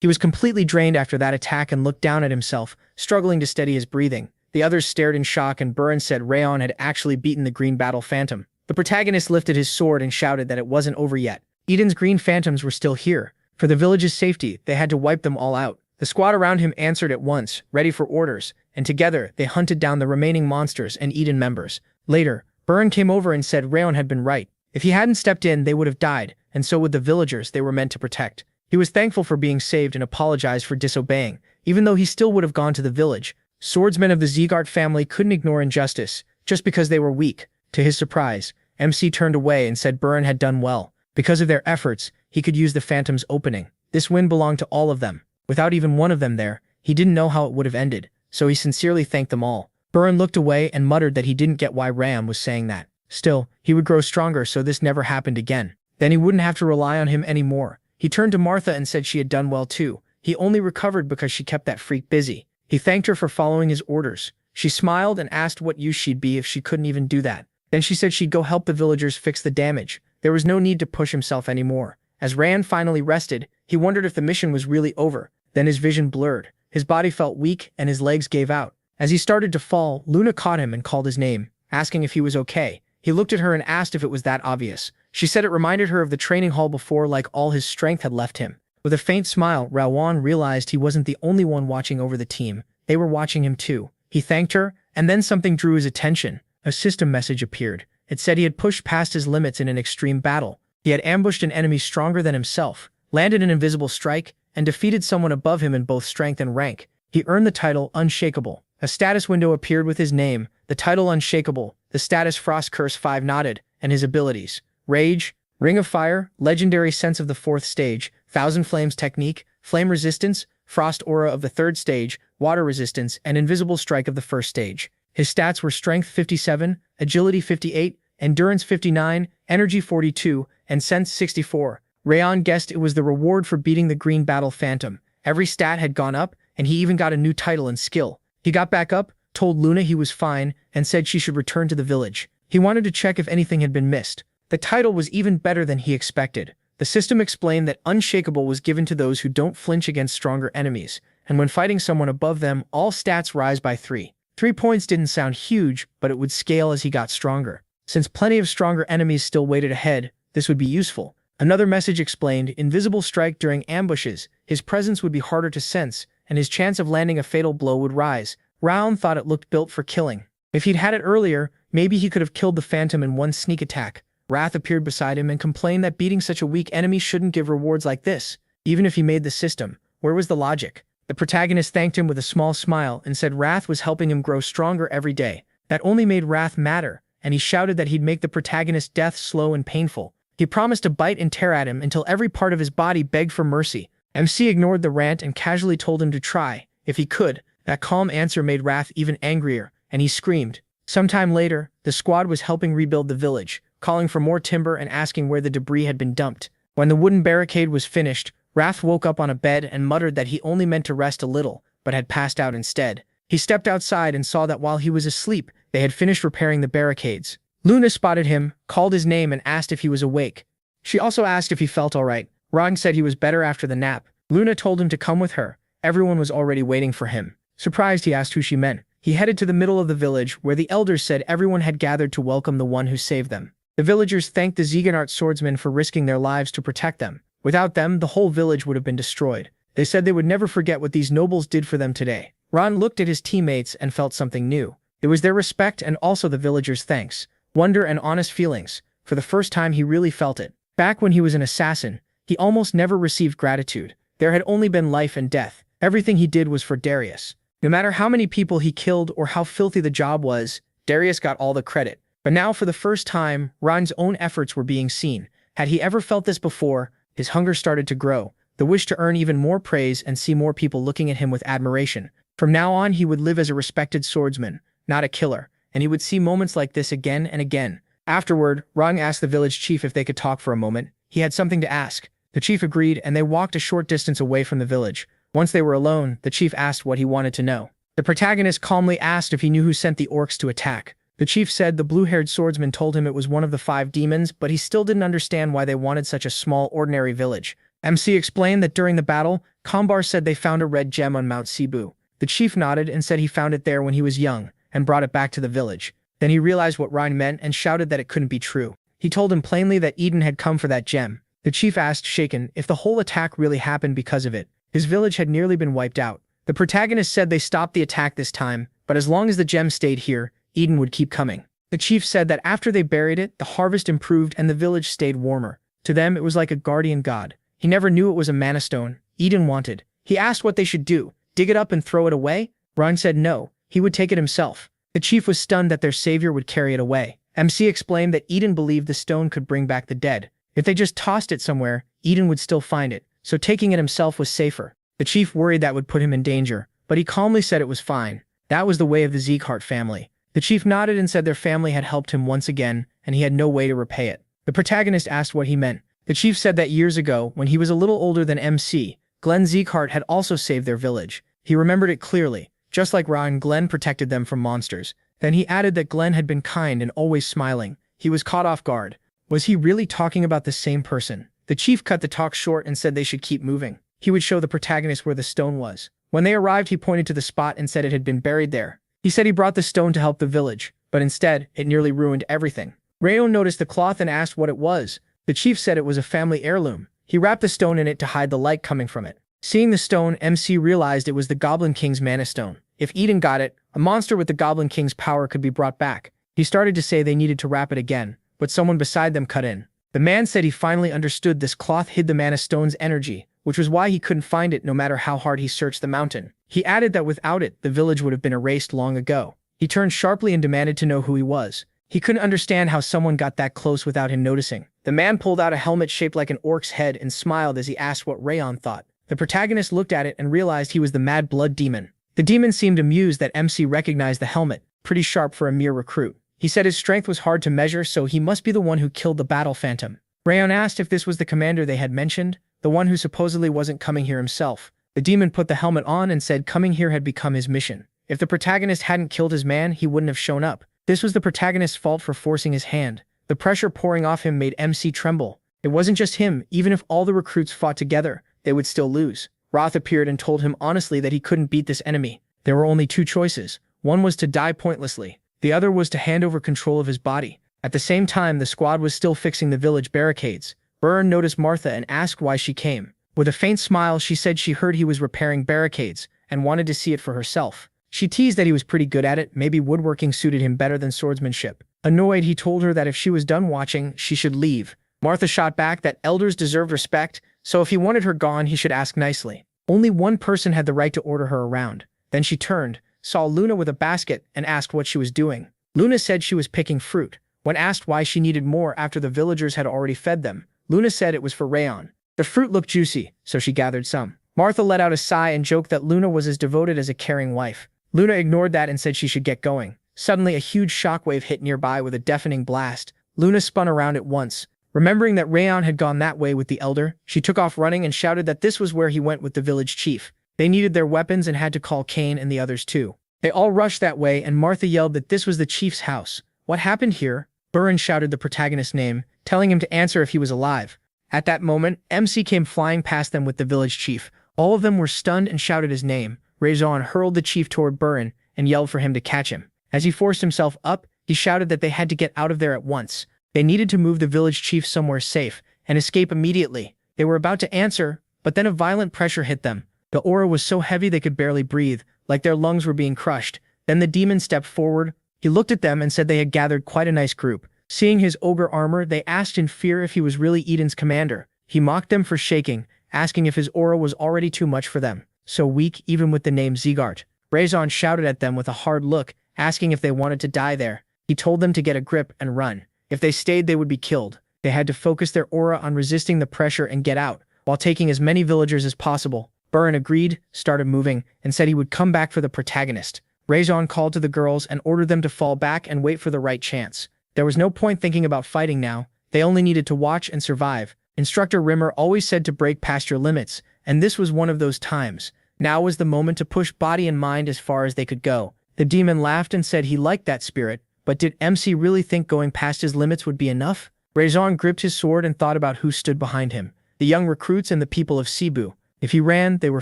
He was completely drained after that attack and looked down at himself, struggling to steady his breathing. The others stared in shock and Burn said Rayon had actually beaten the green battle phantom. The protagonist lifted his sword and shouted that it wasn't over yet. Eden's green phantoms were still here. For the village's safety, they had to wipe them all out. The squad around him answered at once, ready for orders, and together they hunted down the remaining monsters and Eden members. Later, Burn came over and said Rayon had been right. If he hadn't stepped in, they would have died, and so would the villagers they were meant to protect. He was thankful for being saved and apologized for disobeying, even though he still would have gone to the village. Swordsmen of the Zegart family couldn't ignore injustice, just because they were weak. To his surprise, MC turned away and said Burn had done well. Because of their efforts, he could use the phantom's opening. This win belonged to all of them. Without even one of them there, he didn't know how it would have ended, so he sincerely thanked them all. Burn looked away and muttered that he didn't get why Ram was saying that. Still, he would grow stronger so this never happened again. Then he wouldn't have to rely on him anymore. He turned to Martha and said she had done well too. He only recovered because she kept that freak busy. He thanked her for following his orders. She smiled and asked what use she'd be if she couldn't even do that. Then she said she'd go help the villagers fix the damage. There was no need to push himself anymore. As Rayon finally rested, he wondered if the mission was really over. Then his vision blurred. His body felt weak and his legs gave out. As he started to fall, Luna caught him and called his name, asking if he was okay. He looked at her and asked if it was that obvious. She said it reminded her of the training hall before, like all his strength had left him. With a faint smile, Rayon realized he wasn't the only one watching over the team. They were watching him too. He thanked her, and then something drew his attention. A system message appeared. It said he had pushed past his limits in an extreme battle. He had ambushed an enemy stronger than himself, landed an invisible strike, and defeated someone above him in both strength and rank. He earned the title Unshakable. A status window appeared with his name, the title Unshakable, the status Frost Curse 5 nodded, and his abilities. Rage, Ring of Fire, Legendary Sense of the 4th stage, Thousand Flames Technique, Flame Resistance, Frost Aura of the 3rd stage, Water Resistance, and Invisible Strike of the 1st stage. His stats were Strength 57, Agility 58, Endurance 59, Energy 42, and Sense 64. Rayon guessed it was the reward for beating the Green Battle Phantom. Every stat had gone up, and he even got a new title and skill. He got back up, told Luna he was fine, and said she should return to the village. He wanted to check if anything had been missed. The title was even better than he expected. The system explained that Unshakable was given to those who don't flinch against stronger enemies, and when fighting someone above them, all stats rise by 3. 3 points didn't sound huge, but it would scale as he got stronger. Since plenty of stronger enemies still waited ahead, this would be useful. Another message explained Invisible Strike during ambushes. His presence would be harder to sense, and his chance of landing a fatal blow would rise. Rayon thought it looked built for killing. If he'd had it earlier, maybe he could have killed the Phantom in one sneak attack. Wrath appeared beside him and complained that beating such a weak enemy shouldn't give rewards like this. Even if he made the system, where was the logic? The protagonist thanked him with a small smile and said Wrath was helping him grow stronger every day. That only made Wrath matter, and he shouted that he'd make the protagonist's death slow and painful. He promised to bite and tear at him until every part of his body begged for mercy. MC ignored the rant and casually told him to try, if he could. That calm answer made Wrath even angrier, and he screamed. Sometime later, the squad was helping rebuild the village, calling for more timber and asking where the debris had been dumped. When the wooden barricade was finished, Wrath woke up on a bed and muttered that he only meant to rest a little, but had passed out instead. He stepped outside and saw that while he was asleep, they had finished repairing the barricades. Luna spotted him, called his name and asked if he was awake. She also asked if he felt alright. Rang said he was better after the nap. Luna told him to come with her. Everyone was already waiting for him. Surprised, he asked who she meant. He headed to the middle of the village, where the elders said everyone had gathered to welcome the one who saved them. The villagers thanked the Zegart swordsmen for risking their lives to protect them. Without them, the whole village would have been destroyed. They said they would never forget what these nobles did for them today. Ron looked at his teammates and felt something new. It was their respect and also the villagers' thanks, wonder and honest feelings. For the first time he really felt it. Back when he was an assassin, he almost never received gratitude. There had only been life and death. Everything he did was for Darius. No matter how many people he killed or how filthy the job was, Darius got all the credit. But now for the first time, Ron's own efforts were being seen. Had he ever felt this before, his hunger started to grow, the wish to earn even more praise and see more people looking at him with admiration. From now on, he would live as a respected swordsman, not a killer, and he would see moments like this again and again. Afterward, Ron asked the village chief if they could talk for a moment. He had something to ask. The chief agreed, and they walked a short distance away from the village. Once they were alone, the chief asked what he wanted to know. The protagonist calmly asked if he knew who sent the orcs to attack. The chief said the blue-haired swordsman told him it was one of the 5 demons, but he still didn't understand why they wanted such a small, ordinary village. MC explained that during the battle, Kambar said they found a red gem on Mount Cebu. The chief nodded and said he found it there when he was young, and brought it back to the village. Then he realized what Ryan meant and shouted that it couldn't be true. He told him plainly that Eden had come for that gem. The chief asked, shaken, if the whole attack really happened because of it. His village had nearly been wiped out. The protagonist said they stopped the attack this time, but as long as the gem stayed here, Eden would keep coming. The chief said that after they buried it, the harvest improved and the village stayed warmer. To them, it was like a guardian god. He never knew it was a mana stone Eden wanted. He asked what they should do, dig it up and throw it away? Ryan said no, he would take it himself. The chief was stunned that their savior would carry it away. MC explained that Eden believed the stone could bring back the dead. If they just tossed it somewhere, Eden would still find it, so taking it himself was safer. The chief worried that would put him in danger, but he calmly said it was fine. That was the way of the Zegart family. The chief nodded and said their family had helped him once again, and he had no way to repay it. The protagonist asked what he meant. The chief said that years ago, when he was a little older than MC, Glenn Zegart had also saved their village. He remembered it clearly. Just like Ryan, Glenn protected them from monsters. Then he added that Glenn had been kind and always smiling. He was caught off guard. Was he really talking about the same person? The chief cut the talk short and said they should keep moving. He would show the protagonist where the stone was. When they arrived, he pointed to the spot and said it had been buried there. He said he brought the stone to help the village, but instead, it nearly ruined everything. Rayon noticed the cloth and asked what it was. The chief said it was a family heirloom. He wrapped the stone in it to hide the light coming from it. Seeing the stone, MC realized it was the Goblin King's mana stone. If Eden got it, a monster with the Goblin King's power could be brought back. He started to say they needed to wrap it again, but someone beside them cut in. The man said he finally understood this cloth hid the mana stone's energy, which was why he couldn't find it no matter how hard he searched the mountain. He added that without it, the village would have been erased long ago. He turned sharply and demanded to know who he was. He couldn't understand how someone got that close without him noticing. The man pulled out a helmet shaped like an orc's head and smiled as he asked what Rayon thought. The protagonist looked at it and realized he was the Mad Blood Demon. The demon seemed amused that MC recognized the helmet, pretty sharp for a mere recruit. He said his strength was hard to measure, so he must be the one who killed the battle phantom. Rayon asked if this was the commander they had mentioned, the one who supposedly wasn't coming here himself. The demon put the helmet on and said coming here had become his mission. If the protagonist hadn't killed his man, he wouldn't have shown up. This was the protagonist's fault for forcing his hand. The pressure pouring off him made MC tremble. It wasn't just him, even if all the recruits fought together, they would still lose. Roth appeared and told him honestly that he couldn't beat this enemy. There were only 2 choices. One was to die pointlessly. The other was to hand over control of his body. At the same time, the squad was still fixing the village barricades. Byrne noticed Martha and asked why she came. With a faint smile, she said she heard he was repairing barricades and wanted to see it for herself. She teased that he was pretty good at it, maybe woodworking suited him better than swordsmanship. Annoyed, he told her that if she was done watching, she should leave. Martha shot back that elders deserved respect, so if he wanted her gone, he should ask nicely. Only one person had the right to order her around. Then she turned, saw Luna with a basket, and asked what she was doing. Luna said she was picking fruit. When asked why she needed more after the villagers had already fed them, Luna said it was for Rayon. The fruit looked juicy, so she gathered some. Martha let out a sigh and joked that Luna was as devoted as a caring wife. Luna ignored that and said she should get going. Suddenly, a huge shockwave hit nearby with a deafening blast. Luna spun around at once. Remembering that Rayon had gone that way with the elder, she took off running and shouted that this was where he went with the village chief. They needed their weapons and had to call Kane and the others too. They all rushed that way and Martha yelled that this was the chief's house. What happened here? Byrne shouted the protagonist's name, telling him to answer if he was alive. At that moment, MC came flying past them with the village chief. All of them were stunned and shouted his name. Rayon hurled the chief toward Byrne, and yelled for him to catch him. As he forced himself up, he shouted that they had to get out of there at once. They needed to move the village chief somewhere safe and escape immediately. They were about to answer, but then a violent pressure hit them. The aura was so heavy they could barely breathe, like their lungs were being crushed. Then the demon stepped forward. He looked at them and said they had gathered quite a nice group. Seeing his ogre armor, they asked in fear if he was really Eden's commander. He mocked them for shaking, asking if his aura was already too much for them. So weak even with the name Zegart. Rayon shouted at them with a hard look, asking if they wanted to die there. He told them to get a grip and run. If they stayed, they would be killed. They had to focus their aura on resisting the pressure and get out, while taking as many villagers as possible. Burn agreed, started moving, and said he would come back for the protagonist. Rayon called to the girls and ordered them to fall back and wait for the right chance. There was no point thinking about fighting now. They only needed to watch and survive. Instructor Rimmer always said to break past your limits, and this was one of those times. Now was the moment to push body and mind as far as they could go. The demon laughed and said he liked that spirit, but did MC really think going past his limits would be enough? Rayon gripped his sword and thought about who stood behind him. The young recruits and the people of Cebu. If he ran, they were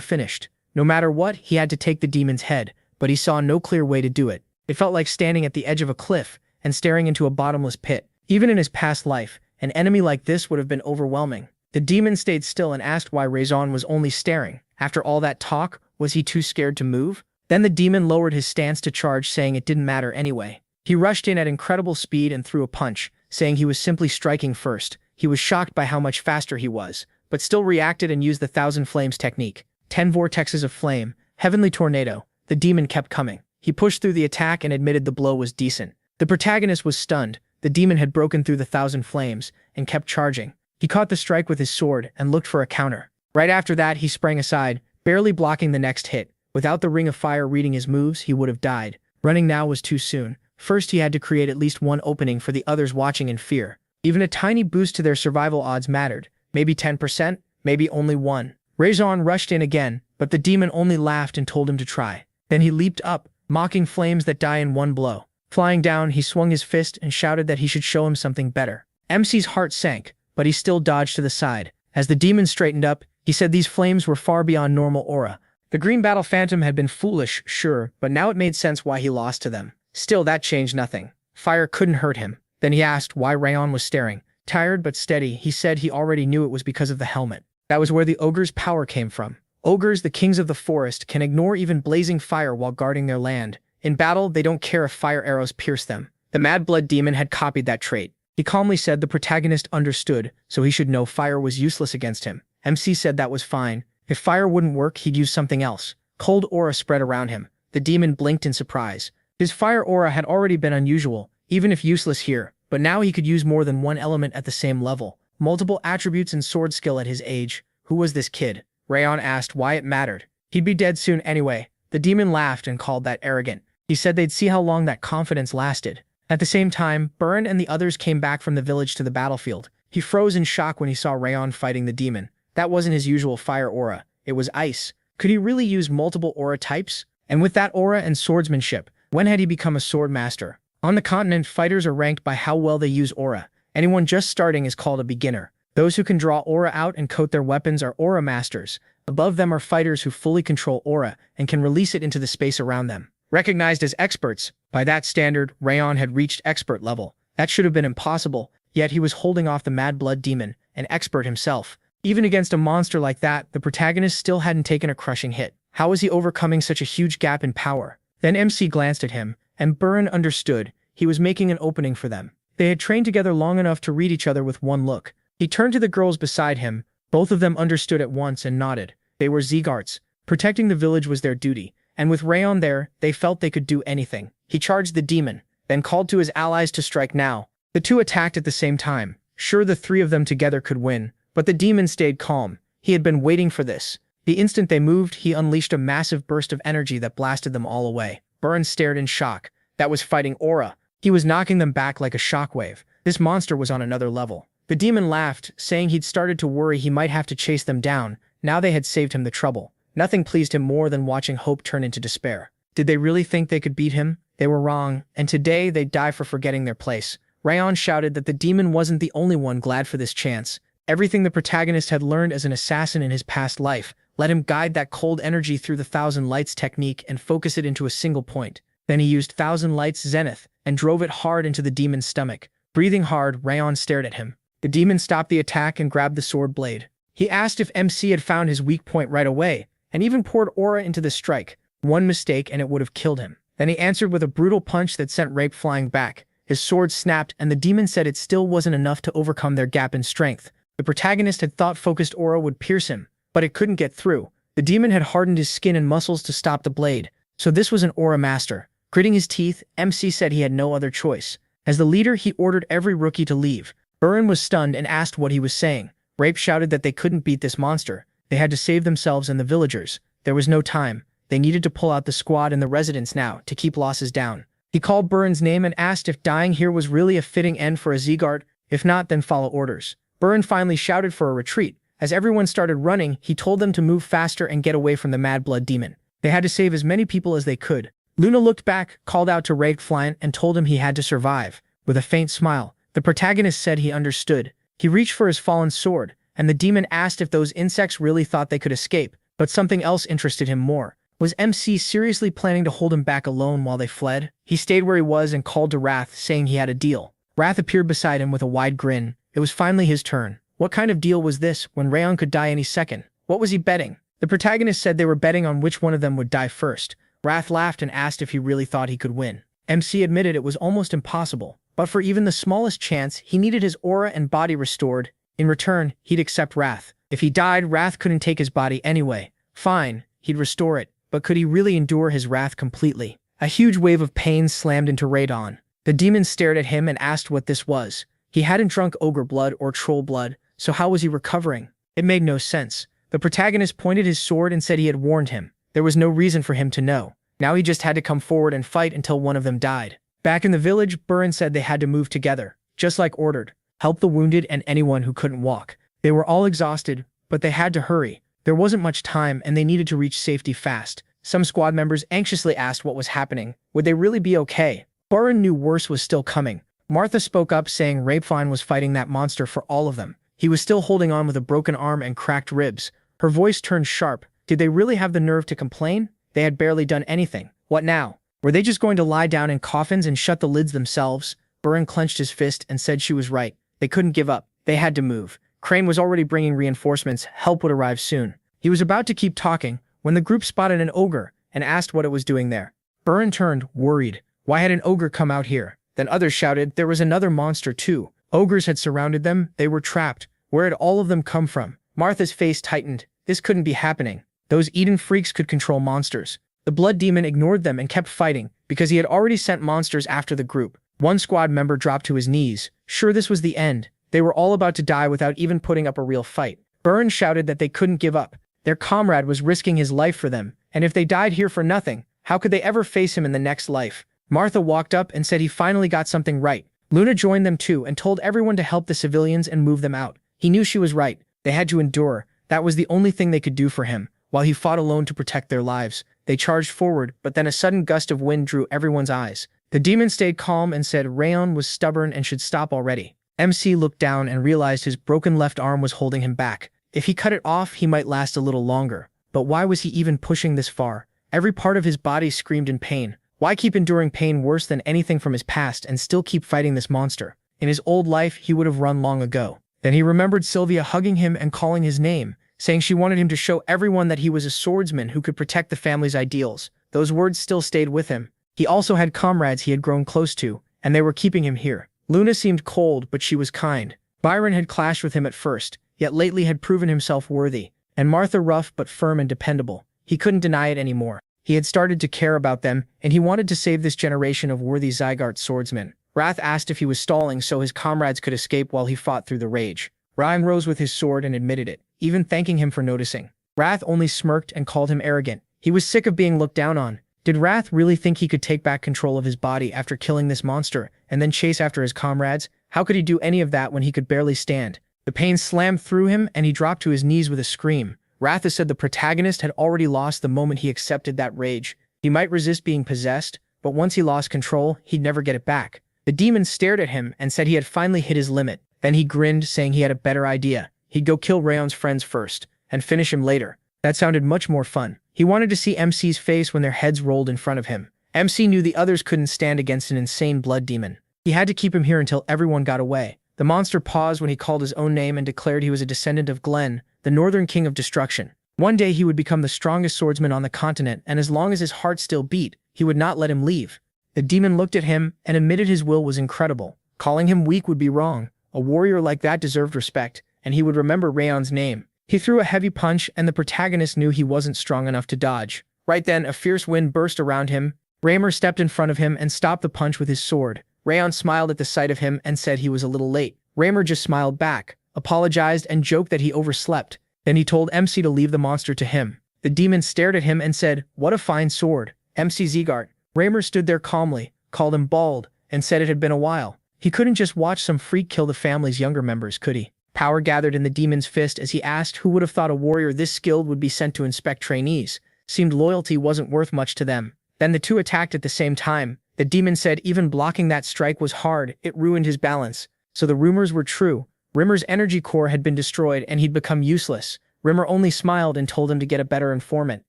finished. No matter what, he had to take the demon's head, but he saw no clear way to do it. It felt like standing at the edge of a cliff and staring into a bottomless pit. Even in his past life, an enemy like this would have been overwhelming. The demon stayed still and asked why Rayon was only staring. After all that talk, was he too scared to move? Then the demon lowered his stance to charge, saying it didn't matter anyway. He rushed in at incredible speed and threw a punch, saying he was simply striking first. He was shocked by how much faster he was, but still reacted and used the 1,000 Flames technique. 10 vortexes of flame, heavenly tornado. The demon kept coming. He pushed through the attack and admitted the blow was decent. The protagonist was stunned. The demon had broken through the 1,000 Flames and kept charging. He caught the strike with his sword and looked for a counter. Right after that, he sprang aside, barely blocking the next hit. Without the Ring of Fire reading his moves, he would have died. Running now was too soon. First, he had to create at least one opening for the others watching in fear. Even a tiny boost to their survival odds mattered. Maybe 10%, maybe only 1. Rayon rushed in again, but the demon only laughed and told him to try. Then he leaped up, mocking flames that die in one blow. Flying down, he swung his fist and shouted that he should show him something better. MC's heart sank, but he still dodged to the side. As the demon straightened up, he said these flames were far beyond normal aura. The Green Battle Phantom had been foolish, sure, but now it made sense why he lost to them. Still, that changed nothing. Fire couldn't hurt him. Then he asked why Rayon was staring. Tired but steady, he said he already knew it was because of the helmet. That was where the ogre's power came from. Ogres, the kings of the forest, can ignore even blazing fire while guarding their land. In battle, they don't care if fire arrows pierce them. The Mad Blood demon had copied that trait. He calmly said the protagonist understood, so he should know fire was useless against him. MC said that was fine. If fire wouldn't work, he'd use something else. Cold aura spread around him. The demon blinked in surprise. His fire aura had already been unusual, even if useless here, but now he could use more than one element at the same level. Multiple attributes and sword skill at his age. Who was this kid? Rayon asked why it mattered. He'd be dead soon anyway. The demon laughed and called that arrogant. He said they'd see how long that confidence lasted. At the same time, Burn and the others came back from the village to the battlefield. He froze in shock when he saw Rayon fighting the demon. That wasn't his usual fire aura. It was ice. Could he really use multiple aura types? And with that aura and swordsmanship, when had he become a sword master? On the continent, fighters are ranked by how well they use aura. Anyone just starting is called a beginner. Those who can draw aura out and coat their weapons are aura masters. Above them are fighters who fully control aura and can release it into the space around them. Recognized as experts, by that standard, Rayon had reached expert level. That should have been impossible, yet he was holding off the Mad Blood demon, an expert himself. Even against a monster like that, the protagonist still hadn't taken a crushing hit. How was he overcoming such a huge gap in power? Then MC glanced at him, and Burn understood. He was making an opening for them. They had trained together long enough to read each other with one look. He turned to the girls beside him. Both of them understood at once and nodded. They were Zegarts. Protecting the village was their duty, and with Rayon there, they felt they could do anything. He charged the demon, then called to his allies to strike now. The two attacked at the same time. Sure, the three of them together could win, but the demon stayed calm. He had been waiting for this. The instant they moved, he unleashed a massive burst of energy that blasted them all away. Burn stared in shock. That was fighting aura. He was knocking them back like a shockwave. This monster was on another level. The demon laughed, saying he'd started to worry he might have to chase them down. Now they had saved him the trouble. Nothing pleased him more than watching hope turn into despair. Did they really think they could beat him? They were wrong, and today they'd die for forgetting their place. Rayon shouted that the demon wasn't the only one glad for this chance. Everything the protagonist had learned as an assassin in his past life let him guide that cold energy through the Thousand Lights technique and focus it into a single point. Then he used Thousand Lights Zenith and drove it hard into the demon's stomach. Breathing hard, Rayon stared at him. The demon stopped the attack and grabbed the sword blade. He asked if MC had found his weak point right away, and even poured aura into the strike. One mistake and it would have killed him. Then he answered with a brutal punch that sent Rape flying back. His sword snapped, and the demon said it still wasn't enough to overcome their gap in strength. The protagonist had thought focused aura would pierce him, but it couldn't get through. The demon had hardened his skin and muscles to stop the blade, so this was an aura master. Gritting his teeth, MC said he had no other choice. As the leader, he ordered every rookie to leave. Burin was stunned and asked what he was saying. Rape shouted that they couldn't beat this monster. They had to save themselves and the villagers. There was no time. They needed to pull out the squad and the residents now to keep losses down. He called Burin's name and asked if dying here was really a fitting end for a Zegart. If not, then follow orders. Burin finally shouted for a retreat. As everyone started running, he told them to move faster and get away from the Mad Blood demon. They had to save as many people as they could. Luna looked back, called out to Ragefliant, and told him he had to survive. With a faint smile, the protagonist said he understood. He reached for his fallen sword, and the demon asked if those insects really thought they could escape, but something else interested him more. Was MC seriously planning to hold him back alone while they fled? He stayed where he was and called to Wrath, saying he had a deal. Wrath appeared beside him with a wide grin. It was finally his turn. What kind of deal was this, when Rayon could die any second? What was he betting? The protagonist said they were betting on which one of them would die first. Wrath laughed and asked if he really thought he could win. MC admitted it was almost impossible, but for even the smallest chance, he needed his aura and body restored. In return, he'd accept Wrath. If he died, Wrath couldn't take his body anyway. Fine, he'd restore it. But could he really endure his wrath completely? A huge wave of pain slammed into Radon. The demon stared at him and asked what this was. He hadn't drunk ogre blood or troll blood, so how was he recovering? It made no sense. The protagonist pointed his sword and said he had warned him. There was no reason for him to know. Now he just had to come forward and fight until one of them died. Back in the village, Burin said they had to move together, just like ordered. Help the wounded and anyone who couldn't walk. They were all exhausted, but they had to hurry. There wasn't much time and they needed to reach safety fast. Some squad members anxiously asked what was happening. Would they really be okay? Burin knew worse was still coming. Martha spoke up saying Rapefine was fighting that monster for all of them. He was still holding on with a broken arm and cracked ribs. Her voice turned sharp. Did they really have the nerve to complain? They had barely done anything. What now? Were they just going to lie down in coffins and shut the lids themselves? Burin clenched his fist and said she was right. They couldn't give up. They had to move. Crane was already bringing reinforcements. Help would arrive soon. He was about to keep talking when the group spotted an ogre and asked what it was doing there. Burin turned, worried. Why had an ogre come out here? Then others shouted there was another monster too. Ogres had surrounded them. They were trapped. Where had all of them come from? Martha's face tightened. This couldn't be happening. Those Eden freaks could control monsters. The blood demon ignored them and kept fighting because he had already sent monsters after the group. One squad member dropped to his knees. Sure, this was the end. They were all about to die without even putting up a real fight. Burin shouted that they couldn't give up. Their comrade was risking his life for them, and if they died here for nothing, how could they ever face him in the next life? Martha walked up and said he finally got something right. Luna joined them too and told everyone to help the civilians and move them out. He knew she was right. They had to endure. That was the only thing they could do for him. While he fought alone to protect their lives, they charged forward, but then a sudden gust of wind drew everyone's eyes. The demon stayed calm and said Rayon was stubborn and should stop already. MC looked down and realized his broken left arm was holding him back. If he cut it off, he might last a little longer. But why was he even pushing this far? Every part of his body screamed in pain. Why keep enduring pain worse than anything from his past and still keep fighting this monster? In his old life, he would have run long ago. Then he remembered Sylvia hugging him and calling his name, saying she wanted him to show everyone that he was a swordsman who could protect the family's ideals. Those words still stayed with him. He also had comrades he had grown close to, and they were keeping him here. Luna seemed cold, but she was kind. Byron had clashed with him at first, yet lately had proven himself worthy. And Martha rough but firm and dependable. He couldn't deny it anymore. He had started to care about them, and he wanted to save this generation of worthy Zegart swordsmen. Wrath asked if he was stalling so his comrades could escape while he fought through the rage. Ryan rose with his sword and admitted it, even thanking him for noticing. Wrath only smirked and called him arrogant. He was sick of being looked down on. Did Wrath really think he could take back control of his body after killing this monster, and then chase after his comrades? How could he do any of that when he could barely stand? The pain slammed through him, and he dropped to his knees with a scream. Wrath said the protagonist had already lost the moment he accepted that rage. He might resist being possessed, but once he lost control, he'd never get it back. The demon stared at him and said he had finally hit his limit. Then he grinned, saying he had a better idea. He'd go kill Rayon's friends first, and finish him later. That sounded much more fun. He wanted to see MC's face when their heads rolled in front of him. MC knew the others couldn't stand against an insane blood demon. He had to keep him here until everyone got away. The monster paused when he called his own name and declared he was a descendant of Glenn, the Northern King of Destruction. One day he would become the strongest swordsman on the continent, and as long as his heart still beat, he would not let him leave. The demon looked at him and admitted his will was incredible. Calling him weak would be wrong. A warrior like that deserved respect, and he would remember Rayon's name. He threw a heavy punch, and the protagonist knew he wasn't strong enough to dodge. Right then, a fierce wind burst around him. Raymer stepped in front of him and stopped the punch with his sword. Rayon smiled at the sight of him and said he was a little late. Raymer just smiled back, apologized, and joked that he overslept. Then he told MC to leave the monster to him. The demon stared at him and said, "What a fine sword." MC Zegart. Raymer stood there calmly, called him bald, and said it had been a while. He couldn't just watch some freak kill the family's younger members, could he? Power gathered in the demon's fist as he asked who would have thought a warrior this skilled would be sent to inspect trainees. Seemed loyalty wasn't worth much to them. Then the two attacked at the same time. The demon said even blocking that strike was hard, it ruined his balance. So the rumors were true. Rimmer's energy core had been destroyed and he'd become useless. Rimmer only smiled and told him to get a better informant.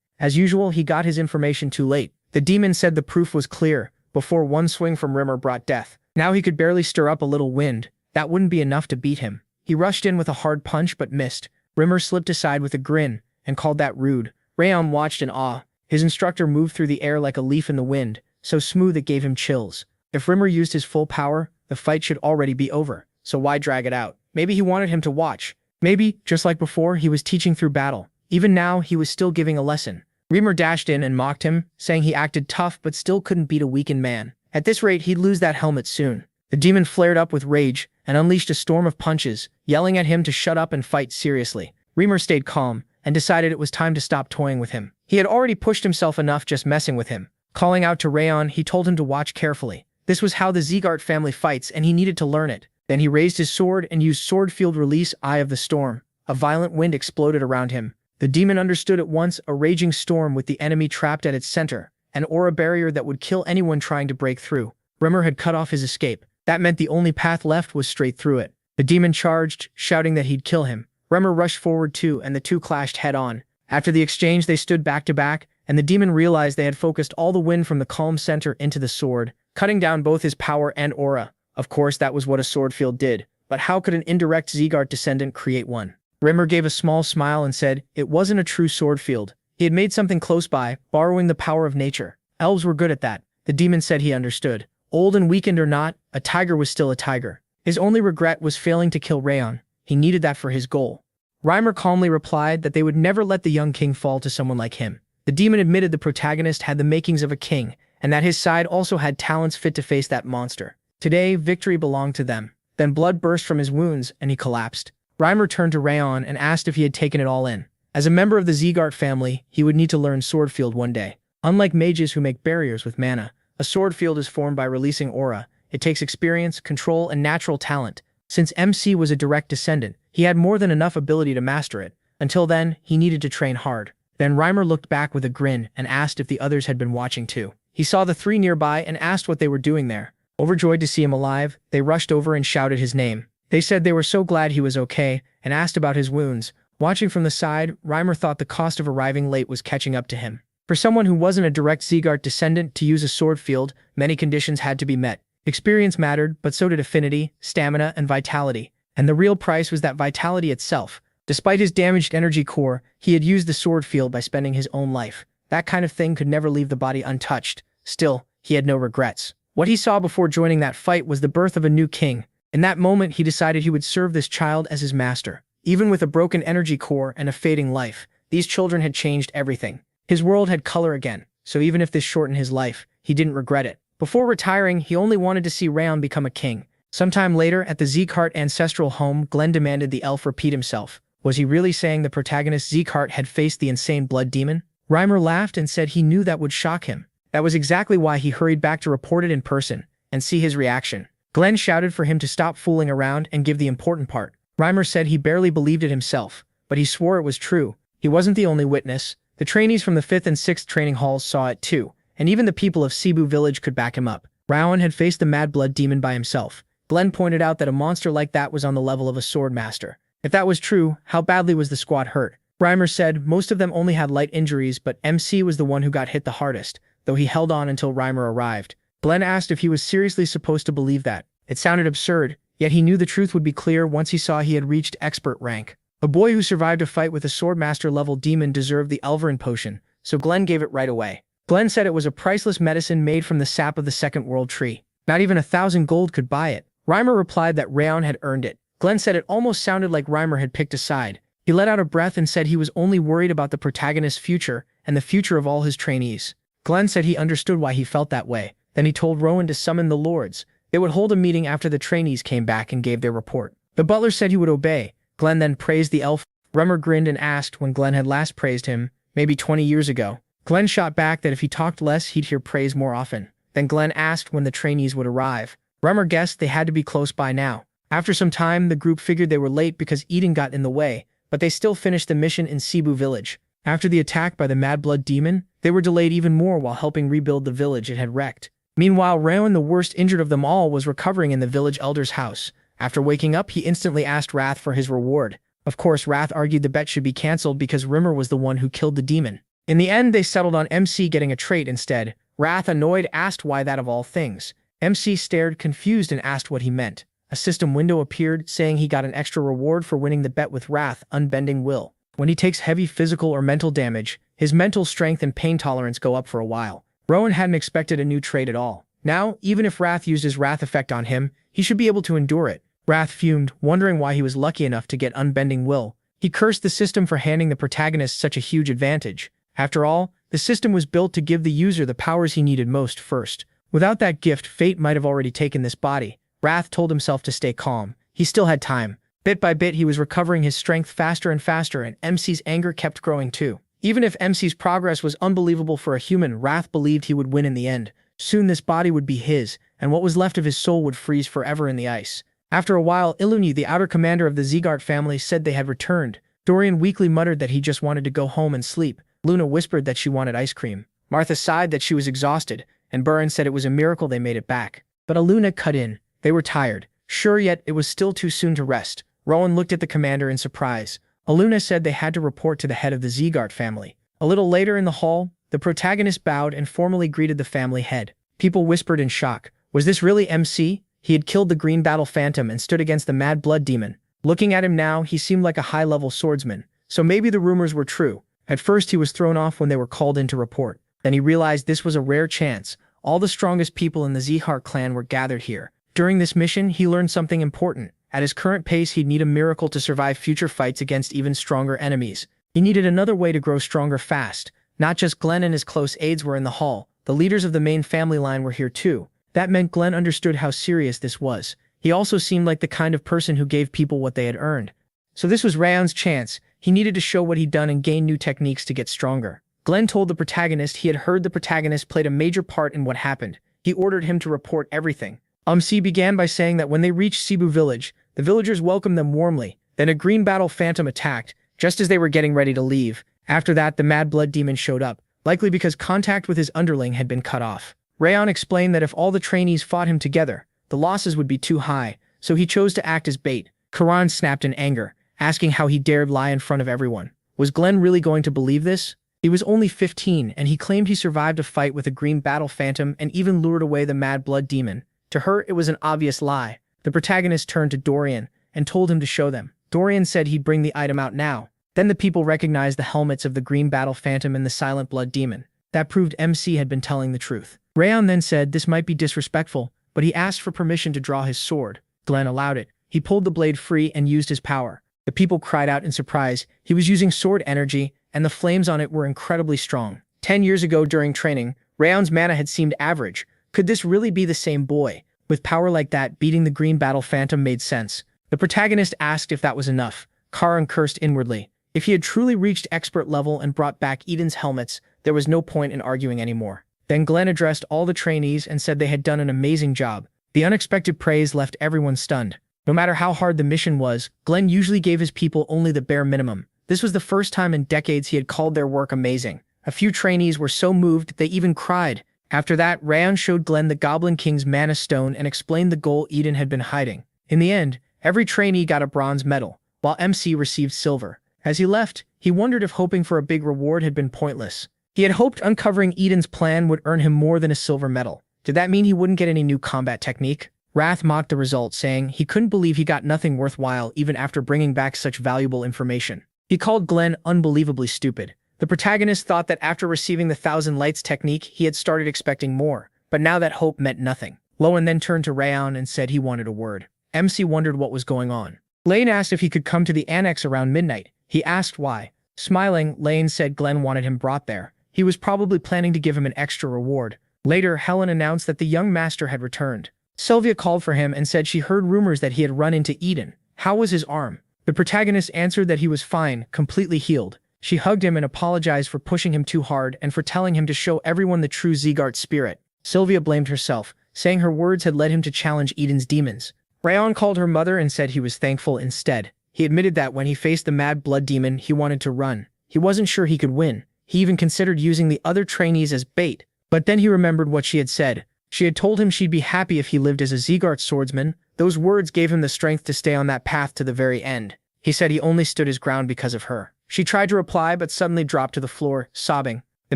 As usual, he got his information too late. The demon said the proof was clear. Before one swing from Rimmer brought death. Now he could barely stir up a little wind. That wouldn't be enough to beat him. He rushed in with a hard punch but missed. Rimmer slipped aside with a grin and called that rude. Rayon watched in awe. His instructor moved through the air like a leaf in the wind, so smooth it gave him chills. If Rimmer used his full power, the fight should already be over. So why drag it out? Maybe he wanted him to watch. Maybe, just like before, he was teaching through battle. Even now, he was still giving a lesson. Rimmer dashed in and mocked him, saying he acted tough but still couldn't beat a weakened man. At this rate, he'd lose that helmet soon. The demon flared up with rage and unleashed a storm of punches, yelling at him to shut up and fight seriously. Rimmer stayed calm and decided it was time to stop toying with him. He had already pushed himself enough just messing with him. Calling out to Rayon, he told him to watch carefully. This was how the Zegart family fights, and he needed to learn it. Then he raised his sword and used sword field release Eye of the Storm. A violent wind exploded around him. The demon understood at once, a raging storm with the enemy trapped at its center, an aura barrier that would kill anyone trying to break through. Rimmer had cut off his escape. That meant the only path left was straight through it. The demon charged, shouting that he'd kill him. Rimmer rushed forward too, and the two clashed head-on. After the exchange, they stood back to back, and the demon realized they had focused all the wind from the calm center into the sword, cutting down both his power and aura. Of course, that was what a sword field did, but how could an indirect Zegart descendant create one? Rimmer gave a small smile and said it wasn't a true sword field. He had made something close by, borrowing the power of nature. Elves were good at that. The demon said he understood. Old and weakened or not, a tiger was still a tiger. His only regret was failing to kill Rayon. He needed that for his goal. Rimmer calmly replied that they would never let the young king fall to someone like him. The demon admitted the protagonist had the makings of a king, and that his side also had talents fit to face that monster. Today, victory belonged to them. Then blood burst from his wounds, and he collapsed. Rimmer turned to Rayon and asked if he had taken it all in. As a member of the Zegart family, he would need to learn sword field one day. Unlike mages who make barriers with mana, a sword field is formed by releasing aura. It takes experience, control, and natural talent. Since MC was a direct descendant, he had more than enough ability to master it. Until then, he needed to train hard. Then Rimmer looked back with a grin and asked if the others had been watching too. He saw the three nearby and asked what they were doing there. Overjoyed to see him alive, they rushed over and shouted his name. They said they were so glad he was okay and asked about his wounds. Watching from the side, Rimmer thought the cost of arriving late was catching up to him. For someone who wasn't a direct Zegart descendant to use a sword field, many conditions had to be met. Experience mattered, but so did affinity, stamina, and vitality. And the real price was that vitality itself. Despite his damaged energy core, he had used the sword field by spending his own life. That kind of thing could never leave the body untouched. Still, he had no regrets. What he saw before joining that fight was the birth of a new king. In that moment, he decided he would serve this child as his master. Even with a broken energy core and a fading life, these children had changed everything. His world had color again, so even if this shortened his life, he didn't regret it. Before retiring, he only wanted to see Rayon become a king. Sometime later, at the Zegart ancestral home, Glenn demanded the elf repeat himself. Was he really saying the protagonist Zegart had faced the insane blood demon? Rimmer laughed and said he knew that would shock him. That was exactly why he hurried back to report it in person and see his reaction. Glenn shouted for him to stop fooling around and give the important part. Rimmer said he barely believed it himself, but he swore it was true. He wasn't the only witness. The trainees from the 5th and 6th training halls saw it too, and even the people of Cebu village could back him up. Rayon had faced the mad blood demon by himself. Glenn pointed out that a monster like that was on the level of a sword master. If that was true, how badly was the squad hurt? Reimer said most of them only had light injuries, but MC was the one who got hit the hardest, though he held on until Reimer arrived. Glenn asked if he was seriously supposed to believe that. It sounded absurd, yet he knew the truth would be clear once he saw he had reached expert rank. A boy who survived a fight with a swordmaster-level demon deserved the Elverin potion, so Glenn gave it right away. Glenn said it was a priceless medicine made from the sap of the Second World Tree. Not even 1,000 gold could buy it. Reimer replied that Rayon had earned it. Glenn said it almost sounded like Reimer had picked a side. He let out a breath and said he was only worried about the protagonist's future and the future of all his trainees. Glenn said he understood why he felt that way. Then he told Rowan to summon the lords. They would hold a meeting after the trainees came back and gave their report. The butler said he would obey. Glenn then praised the elf. Reimer grinned and asked when Glenn had last praised him, maybe 20 years ago. Glenn shot back that if he talked less, he'd hear praise more often. Then Glenn asked when the trainees would arrive. Reimer guessed they had to be close by now. After some time, the group figured they were late because Eden got in the way, but they still finished the mission in Cebu village. After the attack by the Mad Blood demon, they were delayed even more while helping rebuild the village it had wrecked. Meanwhile, Rayon, the worst injured of them all, was recovering in the village elder's house. After waking up, he instantly asked Wrath for his reward. Of course, Wrath argued the bet should be cancelled because Rimmer was the one who killed the demon. In the end, they settled on MC getting a trait instead. Wrath, annoyed, asked why that of all things. MC stared confused and asked what he meant. A system window appeared, saying he got an extra reward for winning the bet with Wrath, Unbending Will. When he takes heavy physical or mental damage, his mental strength and pain tolerance go up for a while. Rowan hadn't expected a new trait at all. Now, even if Wrath used his Wrath effect on him, he should be able to endure it. Wrath fumed, wondering why he was lucky enough to get Unbending Will. He cursed the system for handing the protagonist such a huge advantage. After all, the system was built to give the user the powers he needed most first. Without that gift, fate might have already taken this body. Wrath told himself to stay calm. He still had time. Bit by bit, he was recovering his strength faster and faster, and MC's anger kept growing too. Even if MC's progress was unbelievable for a human, Wrath believed he would win in the end. Soon this body would be his, and what was left of his soul would freeze forever in the ice. After a while, Iluni, the outer commander of the Zegart family, said they had returned. Dorian weakly muttered that he just wanted to go home and sleep. Luna whispered that she wanted ice cream. Martha sighed that she was exhausted, and Buran said it was a miracle they made it back. But Aluna cut in. They were tired. Sure, yet it was still too soon to rest. Rowan looked at the commander in surprise. Aluna said they had to report to the head of the Zegart family. A little later in the hall, the protagonist bowed and formally greeted the family head. People whispered in shock. Was this really MC? He had killed the Green Battle Phantom and stood against the Mad Blood Demon. Looking at him now, he seemed like a high-level swordsman. So maybe the rumors were true. At first, he was thrown off when they were called in to report. Then he realized this was a rare chance. All the strongest people in the Zegart clan were gathered here. During this mission, he learned something important. At his current pace, he'd need a miracle to survive future fights against even stronger enemies. He needed another way to grow stronger fast. Not just Glenn and his close aides were in the hall. The leaders of the main family line were here too. That meant Glenn understood how serious this was. He also seemed like the kind of person who gave people what they had earned. So this was Rayon's chance. He needed to show what he'd done and gain new techniques to get stronger. Glenn told the protagonist he had heard the protagonist played a major part in what happened. He ordered him to report everything. MC began by saying that when they reached Cebu village, the villagers welcomed them warmly. Then a Green Battle Phantom attacked, just as they were getting ready to leave. After that, the Mad Blood Demon showed up, likely because contact with his underling had been cut off. Rayon explained that if all the trainees fought him together, the losses would be too high, so he chose to act as bait. Karan snapped in anger, asking how he dared lie in front of everyone. Was Glenn really going to believe this? He was only 15, and he claimed he survived a fight with a Green Battle Phantom and even lured away the Mad Blood Demon. To her, it was an obvious lie. The protagonist turned to Dorian and told him to show them. Dorian said he'd bring the item out now. Then the people recognized the helmets of the Green Battle Phantom and the Silent Blood Demon. That proved MC had been telling the truth. Rayon then said this might be disrespectful, but he asked for permission to draw his sword. Glenn allowed it. He pulled the blade free and used his power. The people cried out in surprise. He was using sword energy, and the flames on it were incredibly strong. 10 years ago during training, Rayon's mana had seemed average. Could this really be the same boy? With power like that, beating the Green Battle Phantom made sense. The protagonist asked if that was enough. Karan cursed inwardly. If he had truly reached expert level and brought back Eden's helmets, there was no point in arguing anymore. Then Glenn addressed all the trainees and said they had done an amazing job. The unexpected praise left everyone stunned. No matter how hard the mission was, Glenn usually gave his people only the bare minimum. This was the first time in decades he had called their work amazing. A few trainees were so moved they even cried. After that, Rayon showed Glenn the Goblin King's Mana Stone and explained the goal Eden had been hiding. In the end, every trainee got a bronze medal, while MC received silver. As he left, he wondered if hoping for a big reward had been pointless. He had hoped uncovering Eden's plan would earn him more than a silver medal. Did that mean he wouldn't get any new combat technique? Wrath mocked the result, saying he couldn't believe he got nothing worthwhile even after bringing back such valuable information. He called Glenn unbelievably stupid. The protagonist thought that after receiving the Thousand Lights technique, he had started expecting more, but now that hope meant nothing. Lowen then turned to Rayon and said he wanted a word. MC wondered what was going on. Lane asked if he could come to the annex around midnight. He asked why. Smiling, Lane said Glenn wanted him brought there. He was probably planning to give him an extra reward. Later, Helen announced that the young master had returned. Sylvia called for him and said she heard rumors that he had run into Eden. How was his arm? The protagonist answered that he was fine, completely healed. She hugged him and apologized for pushing him too hard and for telling him to show everyone the true Zegart spirit. Sylvia blamed herself, saying her words had led him to challenge Eden's demons. Rayon called her mother and said he was thankful instead. He admitted that when he faced the mad blood demon, he wanted to run. He wasn't sure he could win. He even considered using the other trainees as bait. But then he remembered what she had said. She had told him she'd be happy if he lived as a Zegart swordsman. Those words gave him the strength to stay on that path to the very end. He said he only stood his ground because of her. She tried to reply but suddenly dropped to the floor, sobbing. The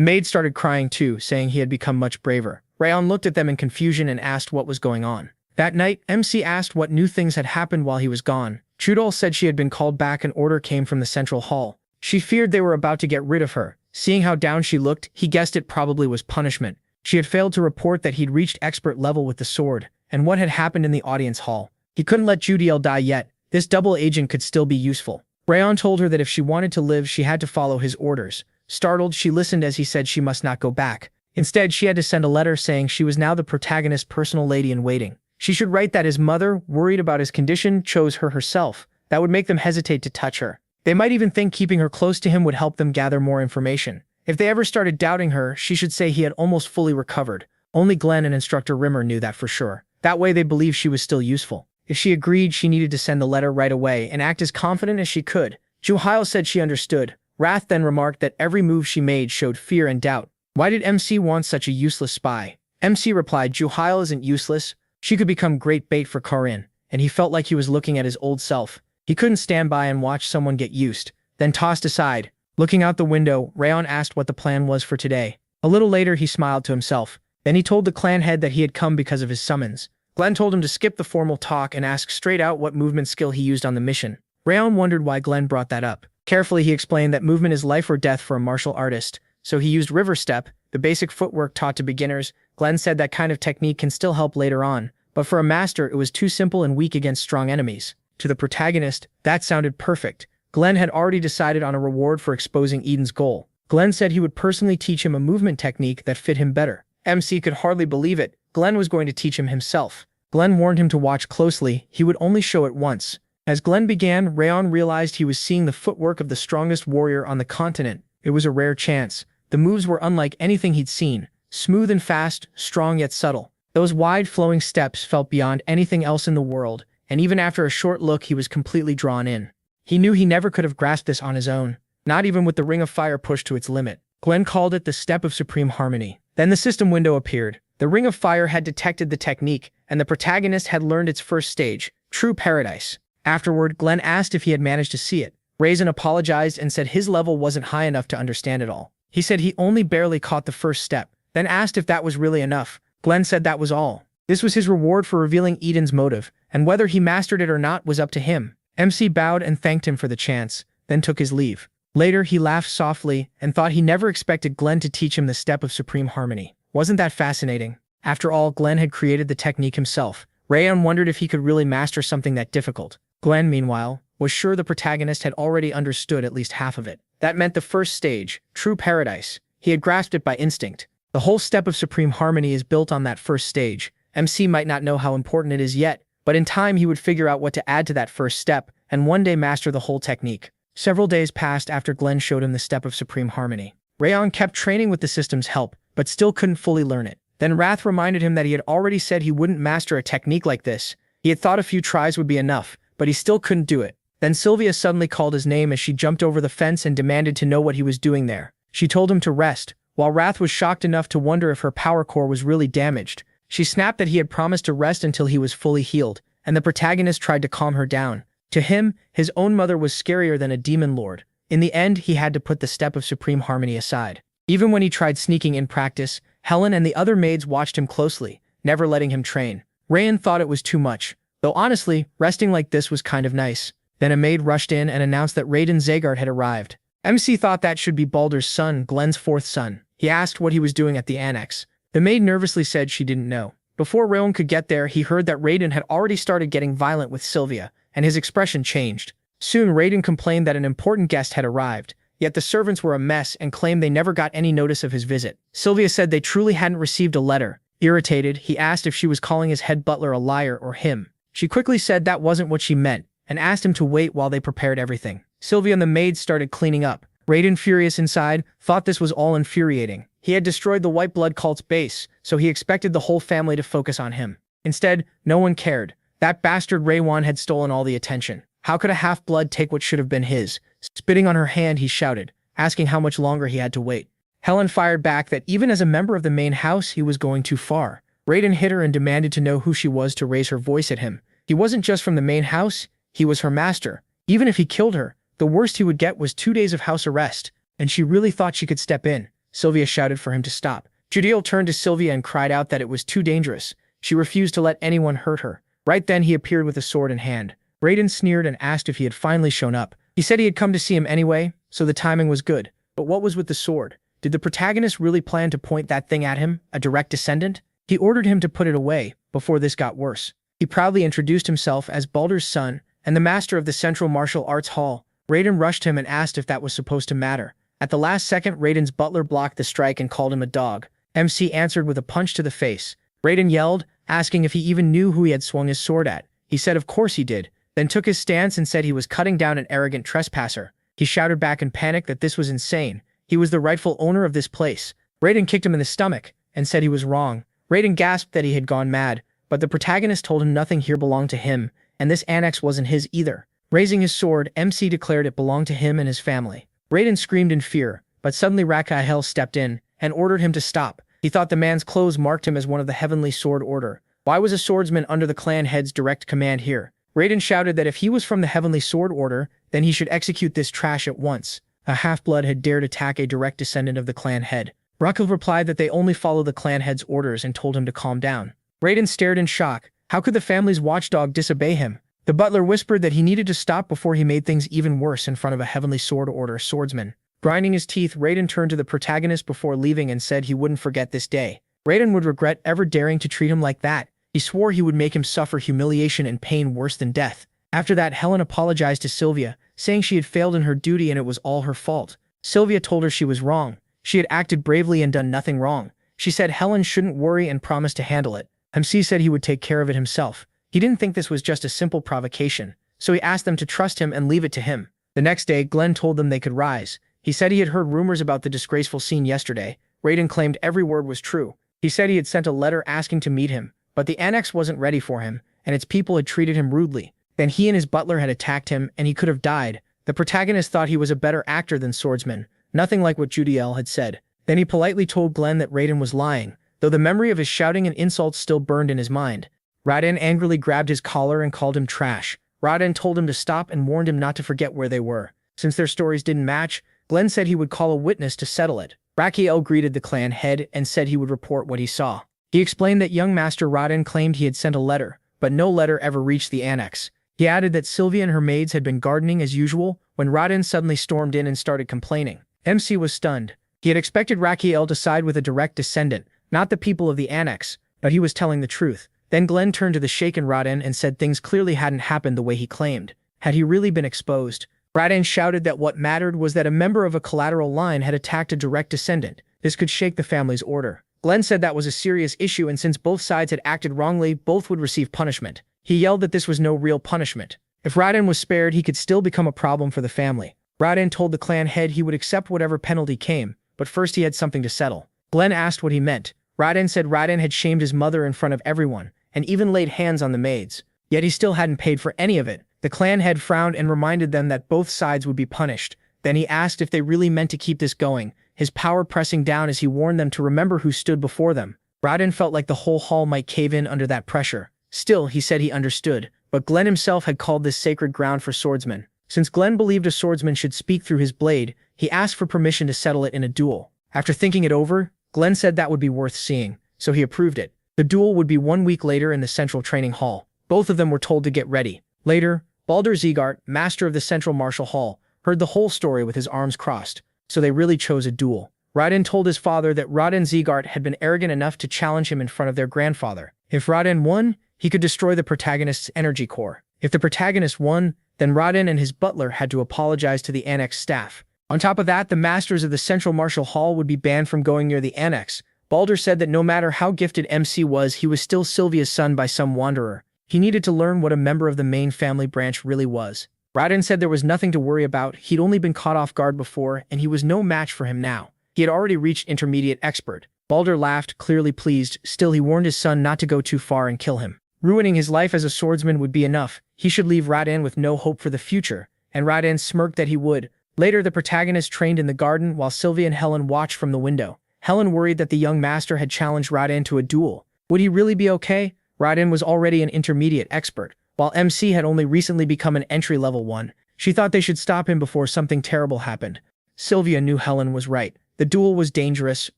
maid started crying too, saying he had become much braver. Rayon looked at them in confusion and asked what was going on. That night, MC asked what new things had happened while he was gone. Chudol said she had been called back. An order came from the central hall. She feared they were about to get rid of her. Seeing how down she looked, he guessed it probably was punishment. She had failed to report that he'd reached expert level with the sword, and what had happened in the audience hall. He couldn't let Judiel die yet. This double agent could still be useful. Rayon told her that if she wanted to live, she had to follow his orders. Startled, she listened as he said she must not go back. Instead, she had to send a letter saying she was now the protagonist's personal lady-in-waiting. She should write that his mother, worried about his condition, chose her herself. That would make them hesitate to touch her. They might even think keeping her close to him would help them gather more information. If they ever started doubting her, she should say he had almost fully recovered. Only Glenn and Instructor Rimmer knew that for sure. That way they believed she was still useful. If she agreed, she needed to send the letter right away and act as confident as she could. Juhail said she understood. Wrath then remarked that every move she made showed fear and doubt. Why did MC want such a useless spy? MC replied, Juhail isn't useless. She could become great bait for Karin, and he felt like he was looking at his old self. He couldn't stand by and watch someone get used, then tossed aside. Looking out the window, Rayon asked what the plan was for today. A little later, he smiled to himself. Then he told the clan head that he had come because of his summons. Glenn told him to skip the formal talk and ask straight out what movement skill he used on the mission. Rayon wondered why Glenn brought that up. Carefully, he explained that movement is life or death for a martial artist, so he used river step, the basic footwork taught to beginners. Glenn said that kind of technique can still help later on, but for a master, it was too simple and weak against strong enemies. To the protagonist, that sounded perfect. Glenn had already decided on a reward for exposing Eden's goal. Glenn said he would personally teach him a movement technique that fit him better. MC could hardly believe it. Glenn was going to teach him himself. Glenn warned him to watch closely. He would only show it once. As Glenn began, Rayon realized he was seeing the footwork of the strongest warrior on the continent. It was a rare chance. The moves were unlike anything he'd seen. Smooth and fast, strong yet subtle. Those wide flowing steps felt beyond anything else in the world, and even after a short look, he was completely drawn in. He knew he never could have grasped this on his own, not even with the Ring of Fire pushed to its limit. Glenn called it the Step of Supreme Harmony. Then the system window appeared. The Ring of Fire had detected the technique, and the protagonist had learned its first stage, True Paradise. Afterward, Glenn asked if he had managed to see it. Raisin apologized and said his level wasn't high enough to understand it all. He said he only barely caught the first step, then asked if that was really enough. Glenn said that was all. This was his reward for revealing Eden's motive, and whether he mastered it or not was up to him. MC bowed and thanked him for the chance, then took his leave. Later, he laughed softly and thought he never expected Glenn to teach him the Step of Supreme Harmony. Wasn't that fascinating? After all, Glenn had created the technique himself. Rayon wondered if he could really master something that difficult. Glenn, meanwhile, was sure the protagonist had already understood at least half of it. That meant the first stage, True Paradise. He had grasped it by instinct. The whole Step of Supreme Harmony is built on that first stage. MC might not know how important it is yet, but in time he would figure out what to add to that first step, and one day master the whole technique. Several days passed after Glenn showed him the Step of Supreme Harmony. Rayon kept training with the system's help, but still couldn't fully learn it. Then Wrath reminded him that he had already said he wouldn't master a technique like this. He had thought a few tries would be enough, but he still couldn't do it. Then Sylvia suddenly called his name as she jumped over the fence and demanded to know what he was doing there. She told him to rest, while Wrath was shocked enough to wonder if her power core was really damaged. She snapped that he had promised to rest until he was fully healed, and the protagonist tried to calm her down. To him, his own mother was scarier than a demon lord. In the end, he had to put the step of supreme harmony aside. Even when he tried sneaking in practice, Helen and the other maids watched him closely, never letting him train. Rayon thought it was too much, though honestly, resting like this was kind of nice. Then a maid rushed in and announced that Rayon Zegart had arrived. MC thought that should be Baldur's son, Glenn's fourth son. He asked what he was doing at the annex. The maid nervously said she didn't know. Before Rayon could get there, he heard that Rayon had already started getting violent with Sylvia, and his expression changed. Soon, Rayon complained that an important guest had arrived, yet the servants were a mess and claimed they never got any notice of his visit. Sylvia said they truly hadn't received a letter. Irritated, he asked if she was calling his head butler a liar or him. She quickly said that wasn't what she meant, and asked him to wait while they prepared everything. Sylvia and the maids started cleaning up. Rayon, furious inside, thought this was all infuriating. He had destroyed the white blood cult's base, so he expected the whole family to focus on him. Instead, no one cared. That bastard Rayon had stolen all the attention. How could a half-blood take what should have been his? Spitting on her hand, he shouted, asking how much longer he had to wait. Helen fired back that even as a member of the main house, he was going too far. Rayon hit her and demanded to know who she was to raise her voice at him. He wasn't just from the main house, he was her master. Even if he killed her, the worst he would get was 2 days of house arrest, and she really thought she could step in. Sylvia shouted for him to stop. Judiel turned to Sylvia and cried out that it was too dangerous. She refused to let anyone hurt her. Right then he appeared with a sword in hand. Rayon sneered and asked if he had finally shown up. He said he had come to see him anyway, so the timing was good. But what was with the sword? Did the protagonist really plan to point that thing at him, a direct descendant? He ordered him to put it away, before this got worse. He proudly introduced himself as Baldur's son, and the master of the Central Martial Arts Hall. Rayon rushed him and asked if that was supposed to matter. At the last second, Rayon's butler blocked the strike and called him a dog. MC answered with a punch to the face. Rayon yelled, asking if he even knew who he had swung his sword at. He said of course he did, then took his stance and said he was cutting down an arrogant trespasser. He shouted back in panic that this was insane. He was the rightful owner of this place. Rayon kicked him in the stomach and said he was wrong. Rayon gasped that he had gone mad, but the protagonist told him nothing here belonged to him, and this annex wasn't his either. Raising his sword, MC declared it belonged to him and his family. Rayon screamed in fear, but suddenly Rakahel stepped in and ordered him to stop. He thought the man's clothes marked him as one of the Heavenly Sword Order. Why was a swordsman under the clan head's direct command here? Rayon shouted that if he was from the Heavenly Sword Order, then he should execute this trash at once. A half-blood had dared attack a direct descendant of the clan head. Rakahel replied that they only follow the clan head's orders and told him to calm down. Rayon stared in shock. How could the family's watchdog disobey him? The butler whispered that he needed to stop before he made things even worse in front of a Heavenly Sword Order swordsman. Grinding his teeth, Rayon turned to the protagonist before leaving and said he wouldn't forget this day. Rayon would regret ever daring to treat him like that. He swore he would make him suffer humiliation and pain worse than death. After that, Helen apologized to Sylvia, saying she had failed in her duty and it was all her fault. Sylvia told her she was wrong. She had acted bravely and done nothing wrong. She said Helen shouldn't worry and promised to handle it. MC said he would take care of it himself. He didn't think this was just a simple provocation, so he asked them to trust him and leave it to him. The next day, Glenn told them they could rise. He said he had heard rumors about the disgraceful scene yesterday. Rayon claimed every word was true. He said he had sent a letter asking to meet him, but the annex wasn't ready for him, and its people had treated him rudely. Then he and his butler had attacked him, and he could have died. The protagonist thought he was a better actor than swordsman, nothing like what Judiel had said. Then he politely told Glenn that Rayon was lying, though the memory of his shouting and insults still burned in his mind. Rayon angrily grabbed his collar and called him trash. Rayon told him to stop and warned him not to forget where they were. Since their stories didn't match, Glenn said he would call a witness to settle it. Rakahel greeted the clan head and said he would report what he saw. He explained that young Master Rayon claimed he had sent a letter, but no letter ever reached the annex. He added that Sylvia and her maids had been gardening as usual when Rayon suddenly stormed in and started complaining. MC was stunned. He had expected Rakahel to side with a direct descendant, not the people of the annex, but he was telling the truth. Then Glenn turned to the shaken Rayon and said things clearly hadn't happened the way he claimed. Had he really been exposed? Rayon shouted that what mattered was that a member of a collateral line had attacked a direct descendant. This could shake the family's order. Glenn said that was a serious issue, and since both sides had acted wrongly, both would receive punishment. He yelled that this was no real punishment. If Rayon was spared, he could still become a problem for the family. Rayon told the clan head he would accept whatever penalty came, but first he had something to settle. Glenn asked what he meant. Rayon said Rayon had shamed his mother in front of everyone, and even laid hands on the maids. Yet he still hadn't paid for any of it. The clan head frowned and reminded them that both sides would be punished. Then he asked if they really meant to keep this going, his power pressing down as he warned them to remember who stood before them. Rayon felt like the whole hall might cave in under that pressure. Still, he said he understood, but Glenn himself had called this sacred ground for swordsmen. Since Glenn believed a swordsman should speak through his blade, he asked for permission to settle it in a duel. After thinking it over, Glenn said that would be worth seeing, so he approved it. The duel would be 1 week later in the central training hall. Both of them were told to get ready. Later, Baldur Zegart, master of the central martial hall, heard the whole story with his arms crossed, so they really chose a duel. Rayon told his father that Rayon Zegart had been arrogant enough to challenge him in front of their grandfather. If Rayon won, he could destroy the protagonist's energy core. If the protagonist won, then Rayon and his butler had to apologize to the annex staff. On top of that, the masters of the central martial hall would be banned from going near the annex. Baldur said that no matter how gifted MC was, he was still Sylvia's son by some wanderer. He needed to learn what a member of the main family branch really was. Rayon said there was nothing to worry about, he'd only been caught off guard before, and he was no match for him now. He had already reached intermediate expert. Baldur laughed, clearly pleased. Still, he warned his son not to go too far and kill him. Ruining his life as a swordsman would be enough. He should leave Rayon with no hope for the future, and Rayon smirked that he would. Later, the protagonist trained in the garden while Sylvia and Helen watched from the window. Helen worried that the young master had challenged Rayon to a duel. Would he really be okay? Rayon was already an intermediate expert, while MC had only recently become an entry-level one. She thought they should stop him before something terrible happened. Sylvia knew Helen was right. The duel was dangerous.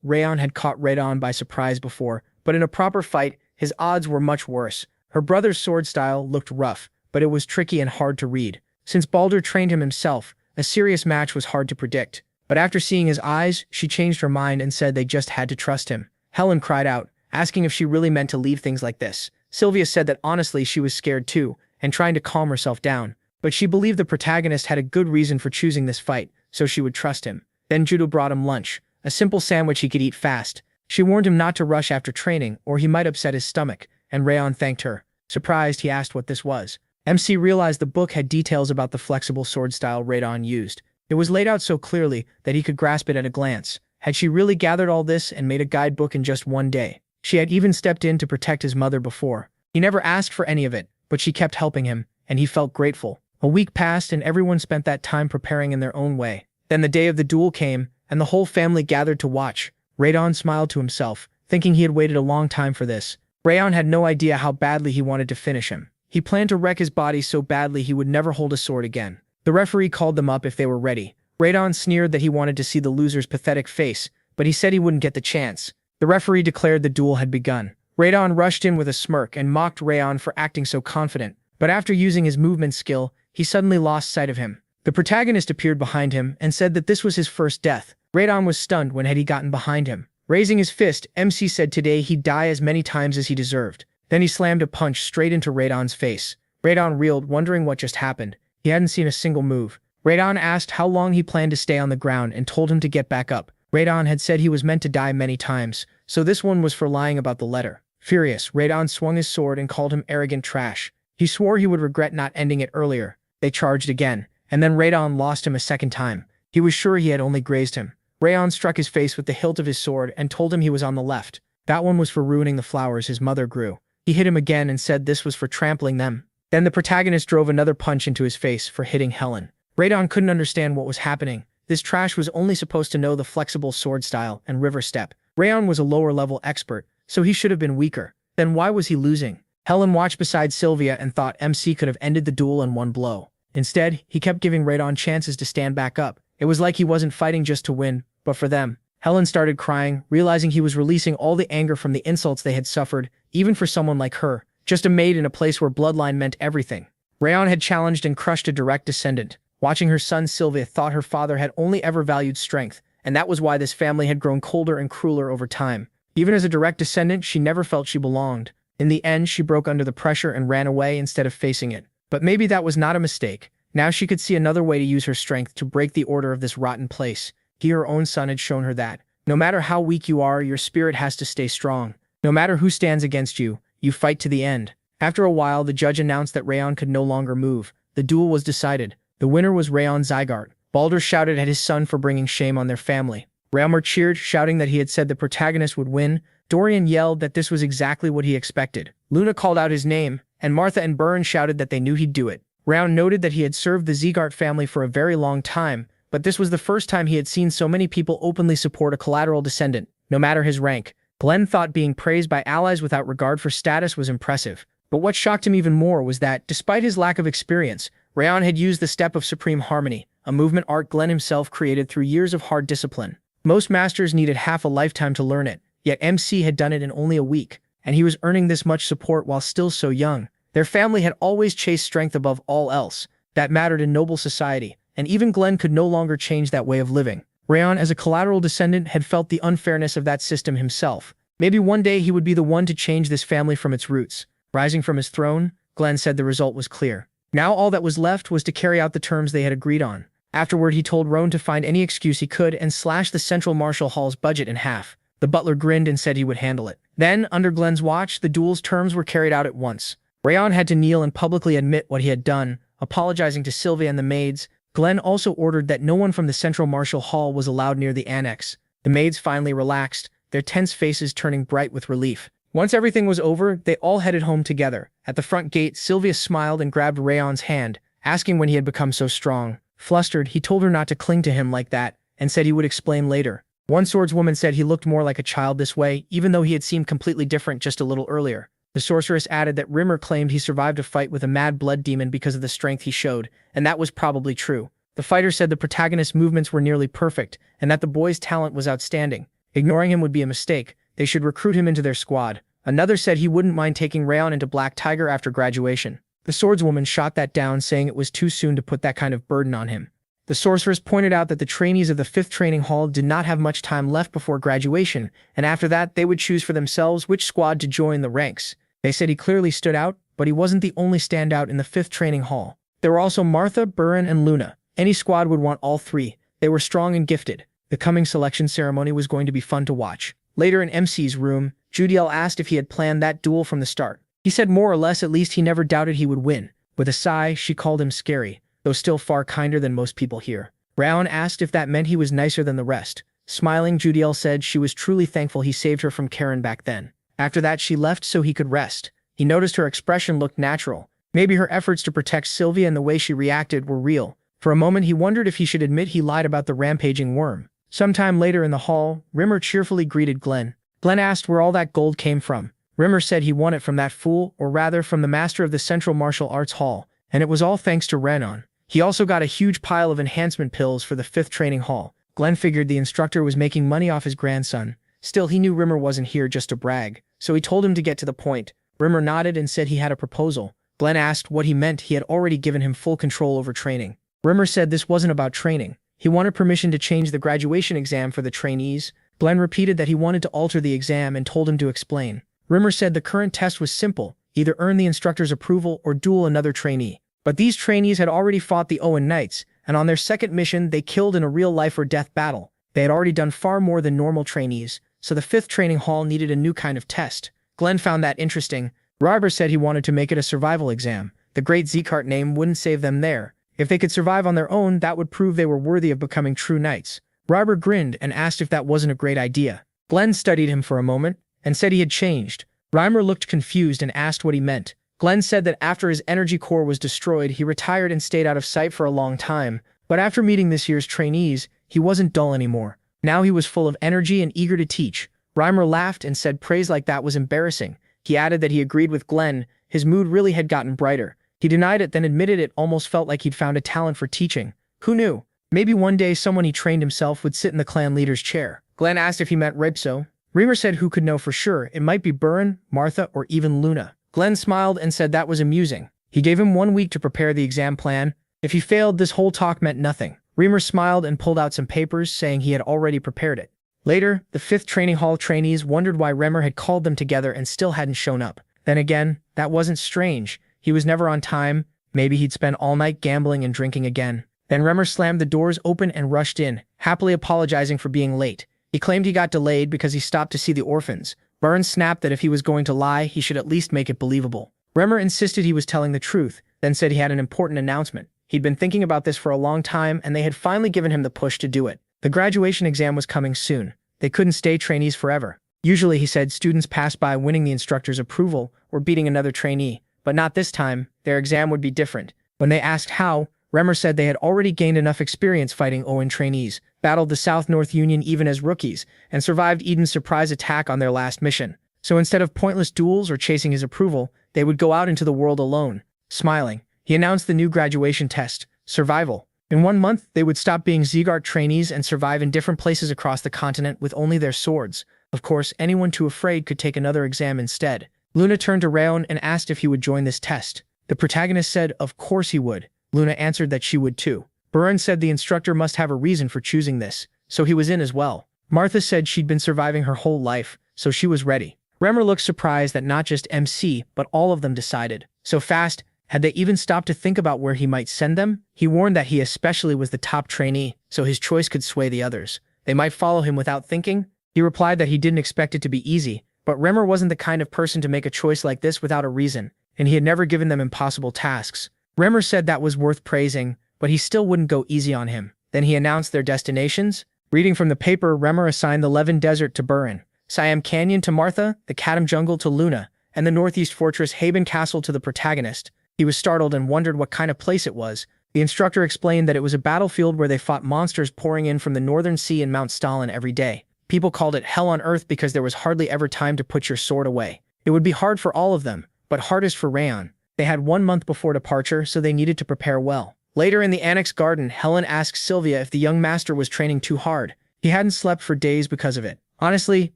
Rayon had caught Rayon by surprise before, but in a proper fight, his odds were much worse. Her brother's sword style looked rough, but it was tricky and hard to read. Since Baldur trained him himself, a serious match was hard to predict. But after seeing his eyes, she changed her mind and said they just had to trust him. Helen cried out, asking if she really meant to leave things like this. Sylvia said that honestly she was scared too, and trying to calm herself down. But she believed the protagonist had a good reason for choosing this fight, so she would trust him. Then Judo brought him lunch, a simple sandwich he could eat fast. She warned him not to rush after training, or he might upset his stomach, and Rayon thanked her. Surprised, he asked what this was. MC realized the book had details about the flexible sword style Rayon used. It was laid out so clearly that he could grasp it at a glance. Had she really gathered all this and made a guidebook in just 1 day? She had even stepped in to protect his mother before. He never asked for any of it, but she kept helping him, and he felt grateful. A week passed and everyone spent that time preparing in their own way. Then the day of the duel came, and the whole family gathered to watch. Rayon smiled to himself, thinking he had waited a long time for this. Rayon had no idea how badly he wanted to finish him. He planned to wreck his body so badly he would never hold a sword again. The referee called them up if they were ready. Rayon sneered that he wanted to see the loser's pathetic face, but he said he wouldn't get the chance. The referee declared the duel had begun. Rayon rushed in with a smirk and mocked Rayon for acting so confident, but after using his movement skill, he suddenly lost sight of him. The protagonist appeared behind him and said that this was his first death. Rayon was stunned when had he gotten behind him. Raising his fist, MC said today he'd die as many times as he deserved. Then he slammed a punch straight into Rayon's face. Rayon reeled, wondering what just happened. He hadn't seen a single move. Rayon asked how long he planned to stay on the ground and told him to get back up. Rayon had said he was meant to die many times, so this one was for lying about the letter. Furious, Rayon swung his sword and called him arrogant trash. He swore he would regret not ending it earlier. They charged again, and then Rayon lost him a second time. He was sure he had only grazed him. Rayon struck his face with the hilt of his sword and told him he was on the left. That one was for ruining the flowers his mother grew. He hit him again and said this was for trampling them. Then the protagonist drove another punch into his face for hitting Helen. Rayon couldn't understand what was happening. This trash was only supposed to know the flexible sword style and river step. Rayon was a lower-level expert, so he should have been weaker. Then why was he losing? Helen watched beside Sylvia and thought MC could have ended the duel in one blow. Instead, he kept giving Rayon chances to stand back up. It was like he wasn't fighting just to win, but for them. Helen started crying, realizing he was releasing all the anger from the insults they had suffered, even for someone like her, just a maid in a place where bloodline meant everything. Rayon had challenged and crushed a direct descendant. Watching her son, Sylvia thought her father had only ever valued strength, and that was why this family had grown colder and crueler over time. Even as a direct descendant, she never felt she belonged. In the end, she broke under the pressure and ran away instead of facing it. But maybe that was not a mistake. Now she could see another way to use her strength to break the order of this rotten place. He, her own son, had shown her that. No matter how weak you are, your spirit has to stay strong. No matter who stands against you, you fight to the end. After a while, the judge announced that Rayon could no longer move. The duel was decided. The winner was Rayon Zegart. Baldur shouted at his son for bringing shame on their family. Rayon cheered, shouting that he had said the protagonist would win. Dorian yelled that this was exactly what he expected. Luna called out his name, and Martha and Byrne shouted that they knew he'd do it. Rayon noted that he had served the Zegart family for a very long time, but this was the first time he had seen so many people openly support a collateral descendant, no matter his rank. Glenn thought being praised by allies without regard for status was impressive. But what shocked him even more was that, despite his lack of experience, Rayon had used the Step of Supreme Harmony, a movement art Glenn himself created through years of hard discipline. Most masters needed half a lifetime to learn it, yet MC had done it in only a week, and he was earning this much support while still so young. Their family had always chased strength above all else. That mattered in noble society, and even Glenn could no longer change that way of living. Rayon, as a collateral descendant, had felt the unfairness of that system himself. Maybe one day he would be the one to change this family from its roots. Rising from his throne, Glenn said the result was clear. Now all that was left was to carry out the terms they had agreed on. Afterward, he told Roan to find any excuse he could and slash the Central Martial Hall's budget in half. The butler grinned and said he would handle it. Then, under Glenn's watch, the duel's terms were carried out at once. Rayon had to kneel and publicly admit what he had done, apologizing to Sylvia and the maids. Glenn also ordered that no one from the Central Martial Hall was allowed near the annex. The maids finally relaxed, their tense faces turning bright with relief. Once everything was over, they all headed home together. At the front gate, Sylvia smiled and grabbed Rayon's hand, asking when he had become so strong. Flustered, he told her not to cling to him like that, and said he would explain later. One swordswoman said he looked more like a child this way, even though he had seemed completely different just a little earlier. The sorceress added that Rimmer claimed he survived a fight with a mad blood demon because of the strength he showed, and that was probably true. The fighter said the protagonist's movements were nearly perfect, and that the boy's talent was outstanding. Ignoring him would be a mistake. They should recruit him into their squad. Another said he wouldn't mind taking Rayon into Black Tiger after graduation. The swordswoman shot that down, saying it was too soon to put that kind of burden on him. The sorceress pointed out that the trainees of the 5th Training Hall did not have much time left before graduation, and after that they would choose for themselves which squad to join the ranks. They said he clearly stood out, but he wasn't the only standout in the 5th Training Hall. There were also Martha, Buren, and Luna. Any squad would want all three. They were strong and gifted. The coming selection ceremony was going to be fun to watch. Later in MC's room, Judiel asked if he had planned that duel from the start. He said more or less, at least he never doubted he would win. With a sigh, she called him scary, though still far kinder than most people here. Rayon asked if that meant he was nicer than the rest. Smiling, Judiel said she was truly thankful he saved her from Karen back then. After that, she left so he could rest. He noticed her expression looked natural. Maybe her efforts to protect Sylvia and the way she reacted were real. For a moment, he wondered if he should admit he lied about the rampaging worm. Sometime later in the hall, Rimmer cheerfully greeted Glenn. Glenn asked where all that gold came from. Rimmer said he won it from that fool, or rather from the master of the Central Martial Arts Hall, and it was all thanks to Rayon. He also got a huge pile of enhancement pills for the 5th Training Hall. Glenn figured the instructor was making money off his grandson. Still, he knew Rimmer wasn't here just to brag, so he told him to get to the point. Rimmer nodded and said he had a proposal. Glenn asked what he meant. He had already given him full control over training. Rimmer said this wasn't about training. He wanted permission to change the graduation exam for the trainees. Glenn repeated that he wanted to alter the exam and told him to explain. Rimmer said the current test was simple, either earn the instructor's approval or duel another trainee. But these trainees had already fought the Owen Knights, and on their second mission they killed in a real life or death battle. They had already done far more than normal trainees, so the 5th Training Hall needed a new kind of test. Glenn found that interesting. Ryber said he wanted to make it a survival exam. The Great Zegart name wouldn't save them there. If they could survive on their own, that would prove they were worthy of becoming true knights. Ryber grinned and asked if that wasn't a great idea. Glenn studied him for a moment and said he had changed. Rymer looked confused and asked what he meant. Glenn said that after his energy core was destroyed, he retired and stayed out of sight for a long time. But after meeting this year's trainees, he wasn't dull anymore. Now he was full of energy and eager to teach. Rymer laughed and said praise like that was embarrassing. He added that he agreed with Glenn. His mood really had gotten brighter. He denied it, then admitted it almost felt like he'd found a talent for teaching. Who knew? Maybe one day someone he trained himself would sit in the clan leader's chair. Glenn asked if he meant Rapso. Reamer said who could know for sure. It might be Buren, Martha, or even Luna. Glenn smiled and said that was amusing. He gave him 1 week to prepare the exam plan. If he failed, this whole talk meant nothing. Reamer smiled and pulled out some papers, saying he had already prepared it. Later, the 5th Training Hall trainees wondered why Remer had called them together and still hadn't shown up. Then again, that wasn't strange. He was never on time. Maybe he'd spend all night gambling and drinking again. Then Remer slammed the doors open and rushed in, happily apologizing for being late. He claimed he got delayed because he stopped to see the orphans. Burns snapped that if he was going to lie, he should at least make it believable. Remer insisted he was telling the truth, then said he had an important announcement. He'd been thinking about this for a long time, and they had finally given him the push to do it. The graduation exam was coming soon. They couldn't stay trainees forever. Usually, he said, students passed by winning the instructor's approval or beating another trainee. But not this time. Their exam would be different. When they asked how, Remer said they had already gained enough experience fighting Owen trainees, battled the South-North Union even as rookies, and survived Eden's surprise attack on their last mission. So instead of pointless duels or chasing his approval, they would go out into the world alone. Smiling, He announced the new graduation test, survival. In 1 month, they would stop being Zegart trainees and survive in different places across the continent with only their swords. Of course, anyone too afraid could take another exam instead. Luna turned to Rayon and asked if he would join this test. The protagonist said of course he would. Luna answered that she would too. Burun said the instructor must have a reason for choosing this, so he was in as well. Martha said she'd been surviving her whole life, so she was ready. Remmer looked surprised that not just MC, but all of them decided. So fast, had they even stopped to think about where he might send them? He warned that he especially was the top trainee, so his choice could sway the others. They might follow him without thinking. He replied that he didn't expect it to be easy, but Remmer wasn't the kind of person to make a choice like this without a reason, and he had never given them impossible tasks. Remmer said that was worth praising, but he still wouldn't go easy on him. Then he announced their destinations. Reading from the paper, Remmer assigned the Levin Desert to Burun, Siam Canyon to Martha, the Kadam Jungle to Luna, and the Northeast Fortress Haben Castle to the protagonist. He was startled and wondered what kind of place it was. The instructor explained that it was a battlefield where they fought monsters pouring in from the Northern Sea and Mount Stalin every day. People called it hell on earth because there was hardly ever time to put your sword away. It would be hard for all of them, but hardest for Rayon. They had 1 month before departure, so they needed to prepare well. Later in the annex garden, Helen asked Sylvia if the young master was training too hard. He hadn't slept for days because of it. Honestly,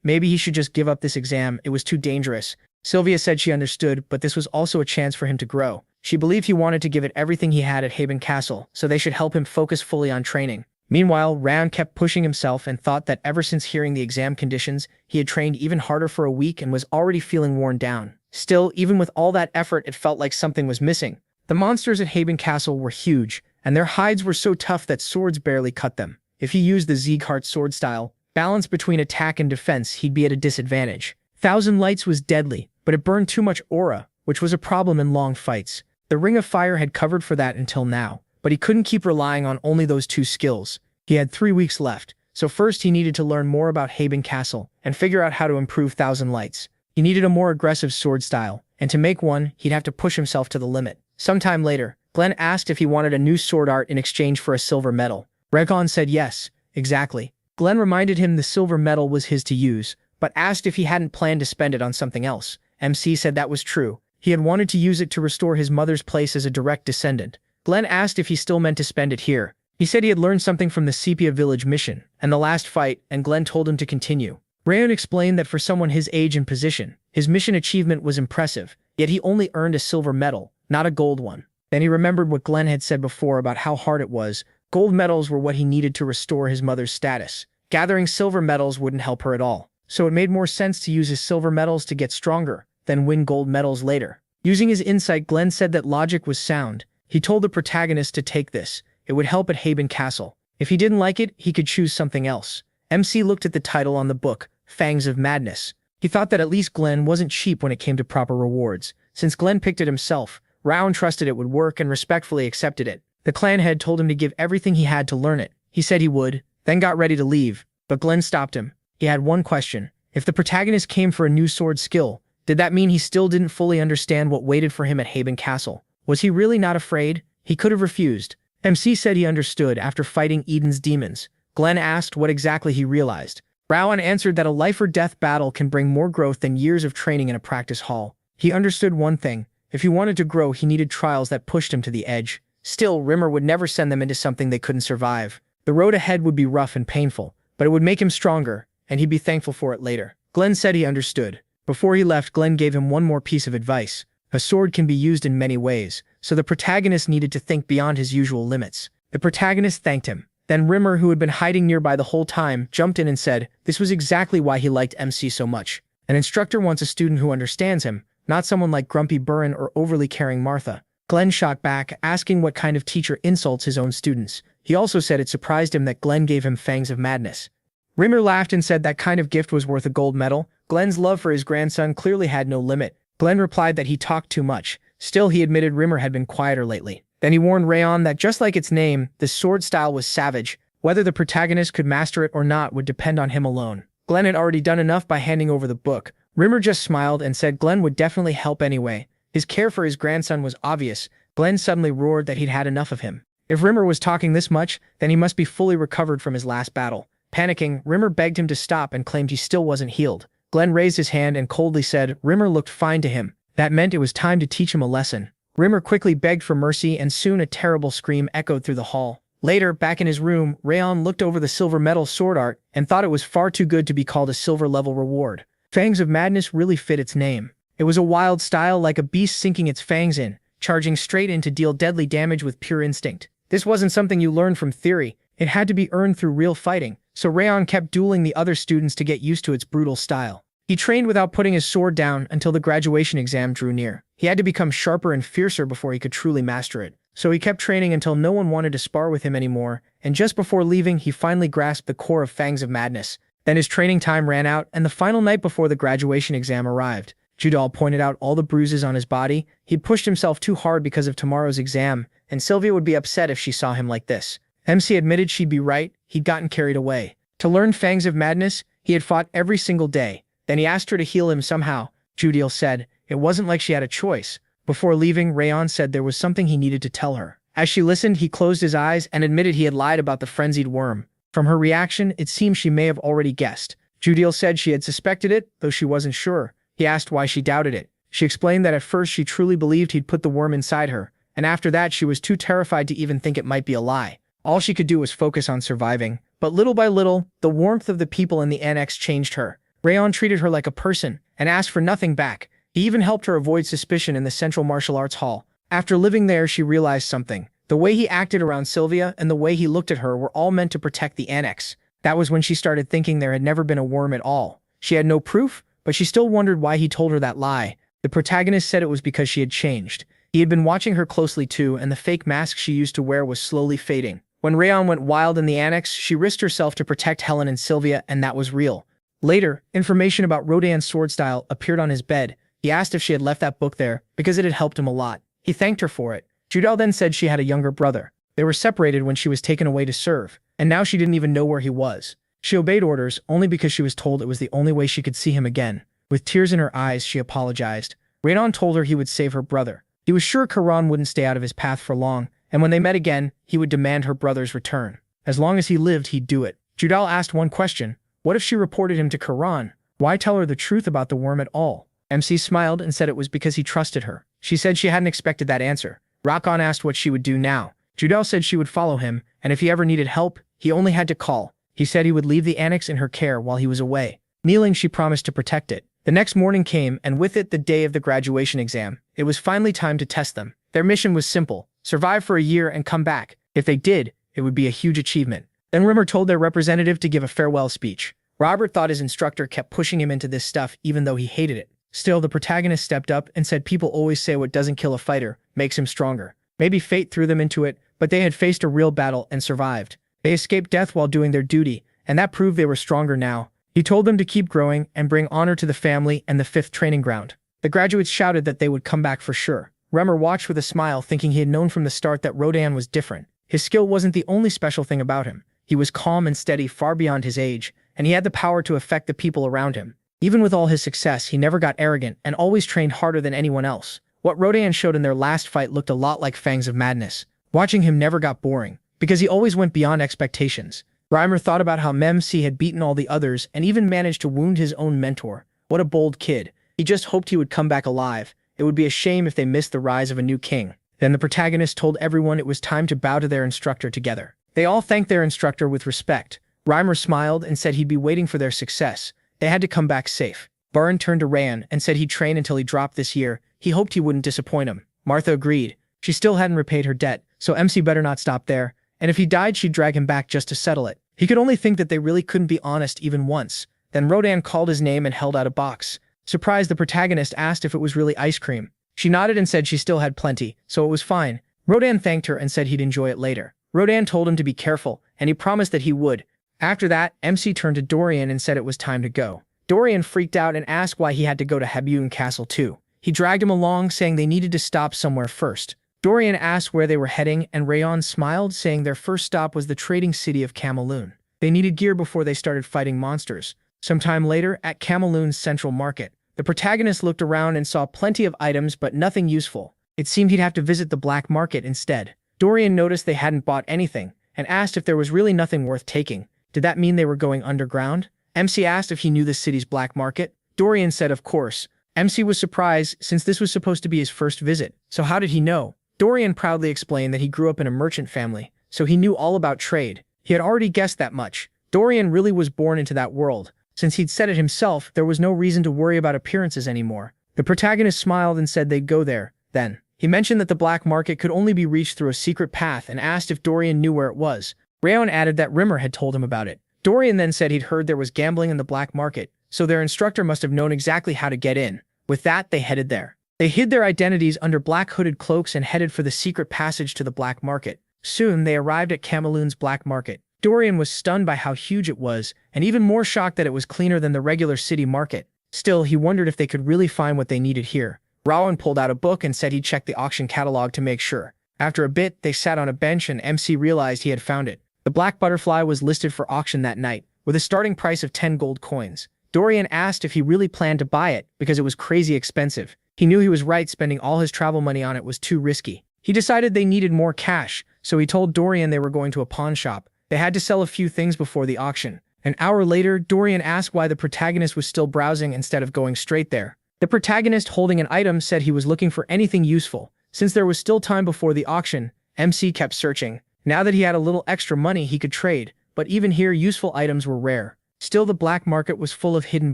maybe he should just give up this exam, it was too dangerous. Sylvia said she understood, but this was also a chance for him to grow. She believed he wanted to give it everything he had at Haben Castle, so they should help him focus fully on training. Meanwhile, Rayon kept pushing himself and thought that ever since hearing the exam conditions, he had trained even harder for a week and was already feeling worn down. Still, even with all that effort, it felt like something was missing. The monsters at Haben Castle were huge, and their hides were so tough that swords barely cut them. If he used the Zegart sword style, balance between attack and defense, he'd be at a disadvantage. Thousand Lights was deadly, but it burned too much aura, which was a problem in long fights. The Ring of Fire had covered for that until now, but he couldn't keep relying on only those two skills. He had 3 weeks left, so first he needed to learn more about Haben Castle and figure out how to improve Thousand Lights. He needed a more aggressive sword style, and to make one, he'd have to push himself to the limit. Sometime later, Glenn asked if he wanted a new sword art in exchange for a silver medal. Rekon said yes, exactly. Glenn reminded him the silver medal was his to use, but asked if he hadn't planned to spend it on something else. MC said that was true. He had wanted to use it to restore his mother's place as a direct descendant. Glenn asked if he still meant to spend it here. He said he had learned something from the Sepia village mission and the last fight, and Glenn told him to continue. Rayon explained that for someone his age and position, his mission achievement was impressive, yet he only earned a silver medal, not a gold one. Then he remembered what Glenn had said before about how hard it was. Gold medals were what he needed to restore his mother's status. Gathering silver medals wouldn't help her at all, so it made more sense to use his silver medals to get stronger, then win gold medals later. Using his insight, Glenn said that logic was sound. He told the protagonist to take this. It would help at Haben Castle. If he didn't like it, he could choose something else. MC looked at the title on the book, Fangs of Madness. He thought that at least Glenn wasn't cheap when it came to proper rewards. Since Glenn picked it himself, Rayon trusted it would work and respectfully accepted it. The clan head told him to give everything he had to learn it. He said he would, then got ready to leave, but Glenn stopped him. He had one question. If the protagonist came for a new sword skill, did that mean he still didn't fully understand what waited for him at Haben Castle? Was he really not afraid? He could have refused. MC said he understood after fighting Eden's demons. Glenn asked what exactly he realized. Rayon answered that a life-or-death battle can bring more growth than years of training in a practice hall. He understood one thing. If he wanted to grow, he needed trials that pushed him to the edge. Still, Rimmer would never send them into something they couldn't survive. The road ahead would be rough and painful, but it would make him stronger, and he'd be thankful for it later. Glenn said he understood. Before he left, Glenn gave him one more piece of advice. A sword can be used in many ways, so the protagonist needed to think beyond his usual limits. The protagonist thanked him. Then Rimmer, who had been hiding nearby the whole time, jumped in and said this was exactly why he liked MC so much. An instructor wants a student who understands him, not someone like grumpy Burun or overly caring Martha. Glenn shot back, asking what kind of teacher insults his own students. He also said it surprised him that Glenn gave him Fangs of Madness. Rimmer laughed and said that kind of gift was worth a gold medal. Glenn's love for his grandson clearly had no limit. Glenn replied that he talked too much. Still, he admitted Rimmer had been quieter lately. Then he warned Rayon that just like its name, the sword style was savage. Whether the protagonist could master it or not would depend on him alone. Glenn had already done enough by handing over the book. Rimmer just smiled and said Glenn would definitely help anyway. His care for his grandson was obvious. Glenn suddenly roared that he'd had enough of him. If Rimmer was talking this much, then he must be fully recovered from his last battle. Panicking, Rimmer begged him to stop and claimed he still wasn't healed. Glenn raised his hand and coldly said Rimmer looked fine to him. That meant it was time to teach him a lesson. Rimmer quickly begged for mercy and soon a terrible scream echoed through the hall. Later, back in his room, Rayon looked over the silver metal sword art and thought it was far too good to be called a silver-level reward. Fangs of Madness really fit its name. It was a wild style like a beast sinking its fangs in, charging straight in to deal deadly damage with pure instinct. This wasn't something you learned from theory, it had to be earned through real fighting, so Rayon kept dueling the other students to get used to its brutal style. He trained without putting his sword down until the graduation exam drew near. He had to become sharper and fiercer before he could truly master it. So he kept training until no one wanted to spar with him anymore, and just before leaving he finally grasped the core of Fangs of Madness. Then his training time ran out and the final night before the graduation exam arrived. Judal pointed out all the bruises on his body. He'd pushed himself too hard because of tomorrow's exam, and Sylvia would be upset if she saw him like this. MC admitted she'd be right, he'd gotten carried away. To learn Fangs of Madness, he had fought every single day. Then he asked her to heal him somehow. Judal said it wasn't like she had a choice. Before leaving, Rayon said there was something he needed to tell her. As she listened, he closed his eyes and admitted he had lied about the frenzied worm. From her reaction, it seemed she may have already guessed. Judal said she had suspected it, though she wasn't sure. He asked why she doubted it. She explained that at first she truly believed he'd put the worm inside her, and after that she was too terrified to even think it might be a lie. All she could do was focus on surviving. But little by little, the warmth of the people in the annex changed her. Rayon treated her like a person, and asked for nothing back. He even helped her avoid suspicion in the Central Martial Arts Hall. After living there, she realized something. The way he acted around Sylvia and the way he looked at her were all meant to protect the annex. That was when she started thinking there had never been a worm at all. She had no proof, but she still wondered why he told her that lie. The protagonist said it was because she had changed. He had been watching her closely too, and the fake mask she used to wear was slowly fading. When Rayon went wild in the annex, she risked herself to protect Helen and Sylvia, and that was real. Later, information about Rodan's sword style appeared on his bed. He asked if she had left that book there, because it had helped him a lot. He thanked her for it. Judal then said she had a younger brother. They were separated when she was taken away to serve, and now she didn't even know where he was. She obeyed orders only because she was told it was the only way she could see him again. With tears in her eyes, she apologized. Rayon told her he would save her brother. He was sure Karan wouldn't stay out of his path for long, and when they met again, he would demand her brother's return. As long as he lived, he'd do it. Judal asked one question. What if she reported him to Karan? Why tell her the truth about the worm at all? MC smiled and said it was because he trusted her. She said she hadn't expected that answer. Rakan asked what she would do now. Judal said she would follow him, and if he ever needed help, he only had to call. He said he would leave the annex in her care while he was away. Kneeling, she promised to protect it. The next morning came, and with it the day of the graduation exam. It was finally time to test them. Their mission was simple: survive for a year and come back. If they did, it would be a huge achievement. Then Rimmer told their representative to give a farewell speech. Robert thought his instructor kept pushing him into this stuff even though he hated it. Still, the protagonist stepped up and said people always say what doesn't kill a fighter makes him stronger. Maybe fate threw them into it, but they had faced a real battle and survived. They escaped death while doing their duty, and that proved they were stronger now. He told them to keep growing and bring honor to the family and the 5th training ground. The graduates shouted that they would come back for sure. Remmer watched with a smile, thinking he had known from the start that Rodan was different. His skill wasn't the only special thing about him. He was calm and steady, far beyond his age, and he had the power to affect the people around him. Even with all his success, he never got arrogant and always trained harder than anyone else. What Rodan showed in their last fight looked a lot like Fangs of Madness. Watching him never got boring, because he always went beyond expectations. Reimer thought about how Mem-C had beaten all the others and even managed to wound his own mentor. What a bold kid. He just hoped he would come back alive. It would be a shame if they missed the rise of a new king. Then the protagonist told everyone it was time to bow to their instructor together. They all thanked their instructor with respect. Reimer smiled and said he'd be waiting for their success. They had to come back safe. Baran turned to Rayon and said he'd train until he dropped this year. He hoped he wouldn't disappoint him. Martha agreed. She still hadn't repaid her debt, so MC better not stop there. And if he died, she'd drag him back just to settle it. He could only think that they really couldn't be honest even once. Then Rodan called his name and held out a box. Surprised, the protagonist asked if it was really ice cream. She nodded and said she still had plenty, so it was fine. Rodan thanked her and said he'd enjoy it later. Rodan told him to be careful, and he promised that he would. After that, MC turned to Dorian and said it was time to go. Dorian freaked out and asked why he had to go to Habun Castle too. He dragged him along, saying they needed to stop somewhere first. Dorian asked where they were heading, and Rayon smiled, saying their first stop was the trading city of Cameloon. They needed gear before they started fighting monsters. Sometime later, at Cameloon's central market, the protagonist looked around and saw plenty of items but nothing useful. It seemed he'd have to visit the black market instead. Dorian noticed they hadn't bought anything, and asked if there was really nothing worth taking. Did that mean they were going underground? MC asked if he knew the city's black market. Dorian said of course, MC was surprised since this was supposed to be his first visit. So how did he know? Dorian proudly explained that he grew up in a merchant family, so he knew all about trade. He had already guessed that much. Dorian really was born into that world. Since he'd said it himself, there was no reason to worry about appearances anymore. The protagonist smiled and said they'd go there. Then, he mentioned that the black market could only be reached through a secret path and asked if Dorian knew where it was. Rayon added that Rimmer had told him about it. Dorian then said he'd heard there was gambling in the black market, so their instructor must have known exactly how to get in. With that, they headed there. They hid their identities under black hooded cloaks and headed for the secret passage to the black market. Soon, they arrived at Cameloon's black market. Dorian was stunned by how huge it was, and even more shocked that it was cleaner than the regular city market. Still, he wondered if they could really find what they needed here. Rayon pulled out a book and said he'd check the auction catalog to make sure. After a bit, they sat on a bench and MC realized he had found it. The black butterfly was listed for auction that night, with a starting price of 10 gold coins. Dorian asked if he really planned to buy it because it was crazy expensive. He knew he was right, spending all his travel money on it was too risky. He decided they needed more cash, so he told Dorian they were going to a pawn shop. They had to sell a few things before the auction. An hour later, Dorian asked why the protagonist was still browsing instead of going straight there. The protagonist holding an item said he was looking for anything useful. Since there was still time before the auction, MC kept searching. Now that he had a little extra money, he could trade, but even here useful items were rare. Still, the black market was full of hidden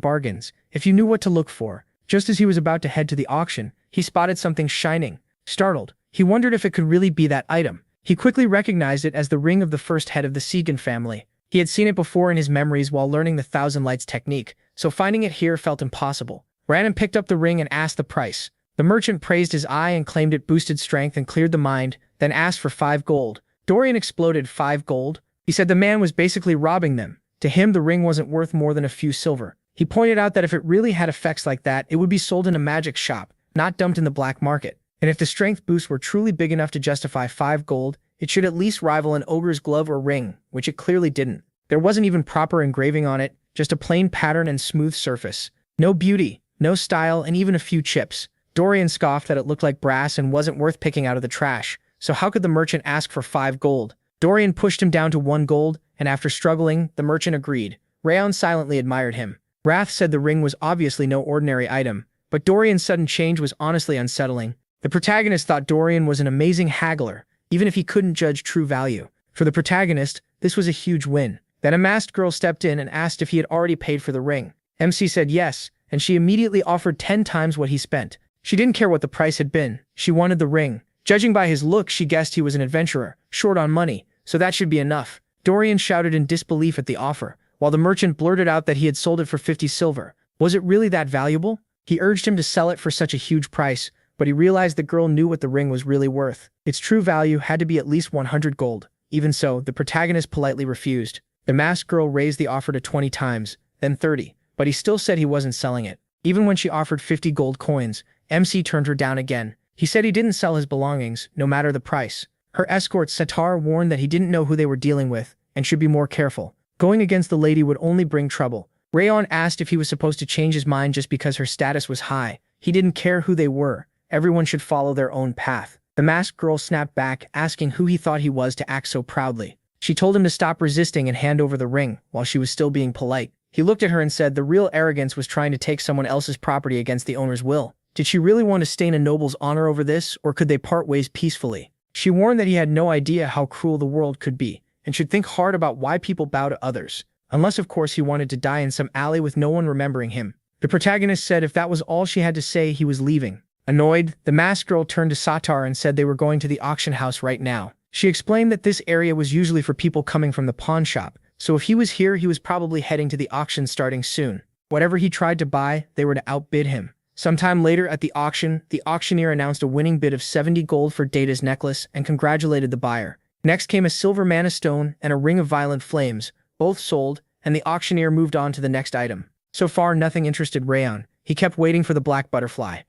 bargains, if you knew what to look for. Just as he was about to head to the auction, he spotted something shining. Startled, he wondered if it could really be that item. He quickly recognized it as the ring of the first head of the Segan family. He had seen it before in his memories while learning the Thousand Lights technique, so finding it here felt impossible. Rayon picked up the ring and asked the price. The merchant praised his eye and claimed it boosted strength and cleared the mind, then asked for 5 gold. Dorian exploded. 5 gold? He said the man was basically robbing them. To him, the ring wasn't worth more than a few silver. He pointed out that if it really had effects like that, it would be sold in a magic shop, not dumped in the black market. And if the strength boost were truly big enough to justify 5 gold, it should at least rival an ogre's glove or ring, which it clearly didn't. There wasn't even proper engraving on it, just a plain pattern and smooth surface. No beauty, no style, and even a few chips. Dorian scoffed that it looked like brass and wasn't worth picking out of the trash. So how could the merchant ask for 5 gold? Dorian pushed him down to 1 gold, and after struggling, the merchant agreed. Rayon silently admired him. Wrath said the ring was obviously no ordinary item, but Dorian's sudden change was honestly unsettling. The protagonist thought Dorian was an amazing haggler, even if he couldn't judge true value. For the protagonist, this was a huge win. Then a masked girl stepped in and asked if he had already paid for the ring. MC said yes, and she immediately offered 10 times what he spent. She didn't care what the price had been. She wanted the ring. Judging by his look, she guessed he was an adventurer, short on money, so that should be enough. Dorian shouted in disbelief at the offer, while the merchant blurted out that he had sold it for 50 silver. Was it really that valuable? He urged him to sell it for such a huge price, but he realized the girl knew what the ring was really worth. Its true value had to be at least 100 gold. Even so, the protagonist politely refused. The masked girl raised the offer to 20 times, then 30, but he still said he wasn't selling it. Even when she offered 50 gold coins, MC turned her down again. He said he didn't sell his belongings, no matter the price. Her escort Satar warned that he didn't know who they were dealing with, and should be more careful. Going against the lady would only bring trouble. Rayon asked if he was supposed to change his mind just because her status was high. He didn't care who they were. Everyone should follow their own path. The masked girl snapped back, asking who he thought he was to act so proudly. She told him to stop resisting and hand over the ring, while she was still being polite. He looked at her and said the real arrogance was trying to take someone else's property against the owner's will. Did she really want to stain a noble's honor over this, or could they part ways peacefully? She warned that he had no idea how cruel the world could be, and should think hard about why people bow to others. Unless, of course, he wanted to die in some alley with no one remembering him. The protagonist said if that was all she had to say, he was leaving. Annoyed, the masked girl turned to Satar and said they were going to the auction house right now. She explained that this area was usually for people coming from the pawn shop, so if he was here, he was probably heading to the auction starting soon. Whatever he tried to buy, they were to outbid him. Sometime later at the auction, the auctioneer announced a winning bid of 70 gold for Data's necklace and congratulated the buyer. Next came a silver mana stone and a ring of violent flames, both sold, and the auctioneer moved on to the next item. So far, nothing interested Rayon. He kept waiting for the black butterfly.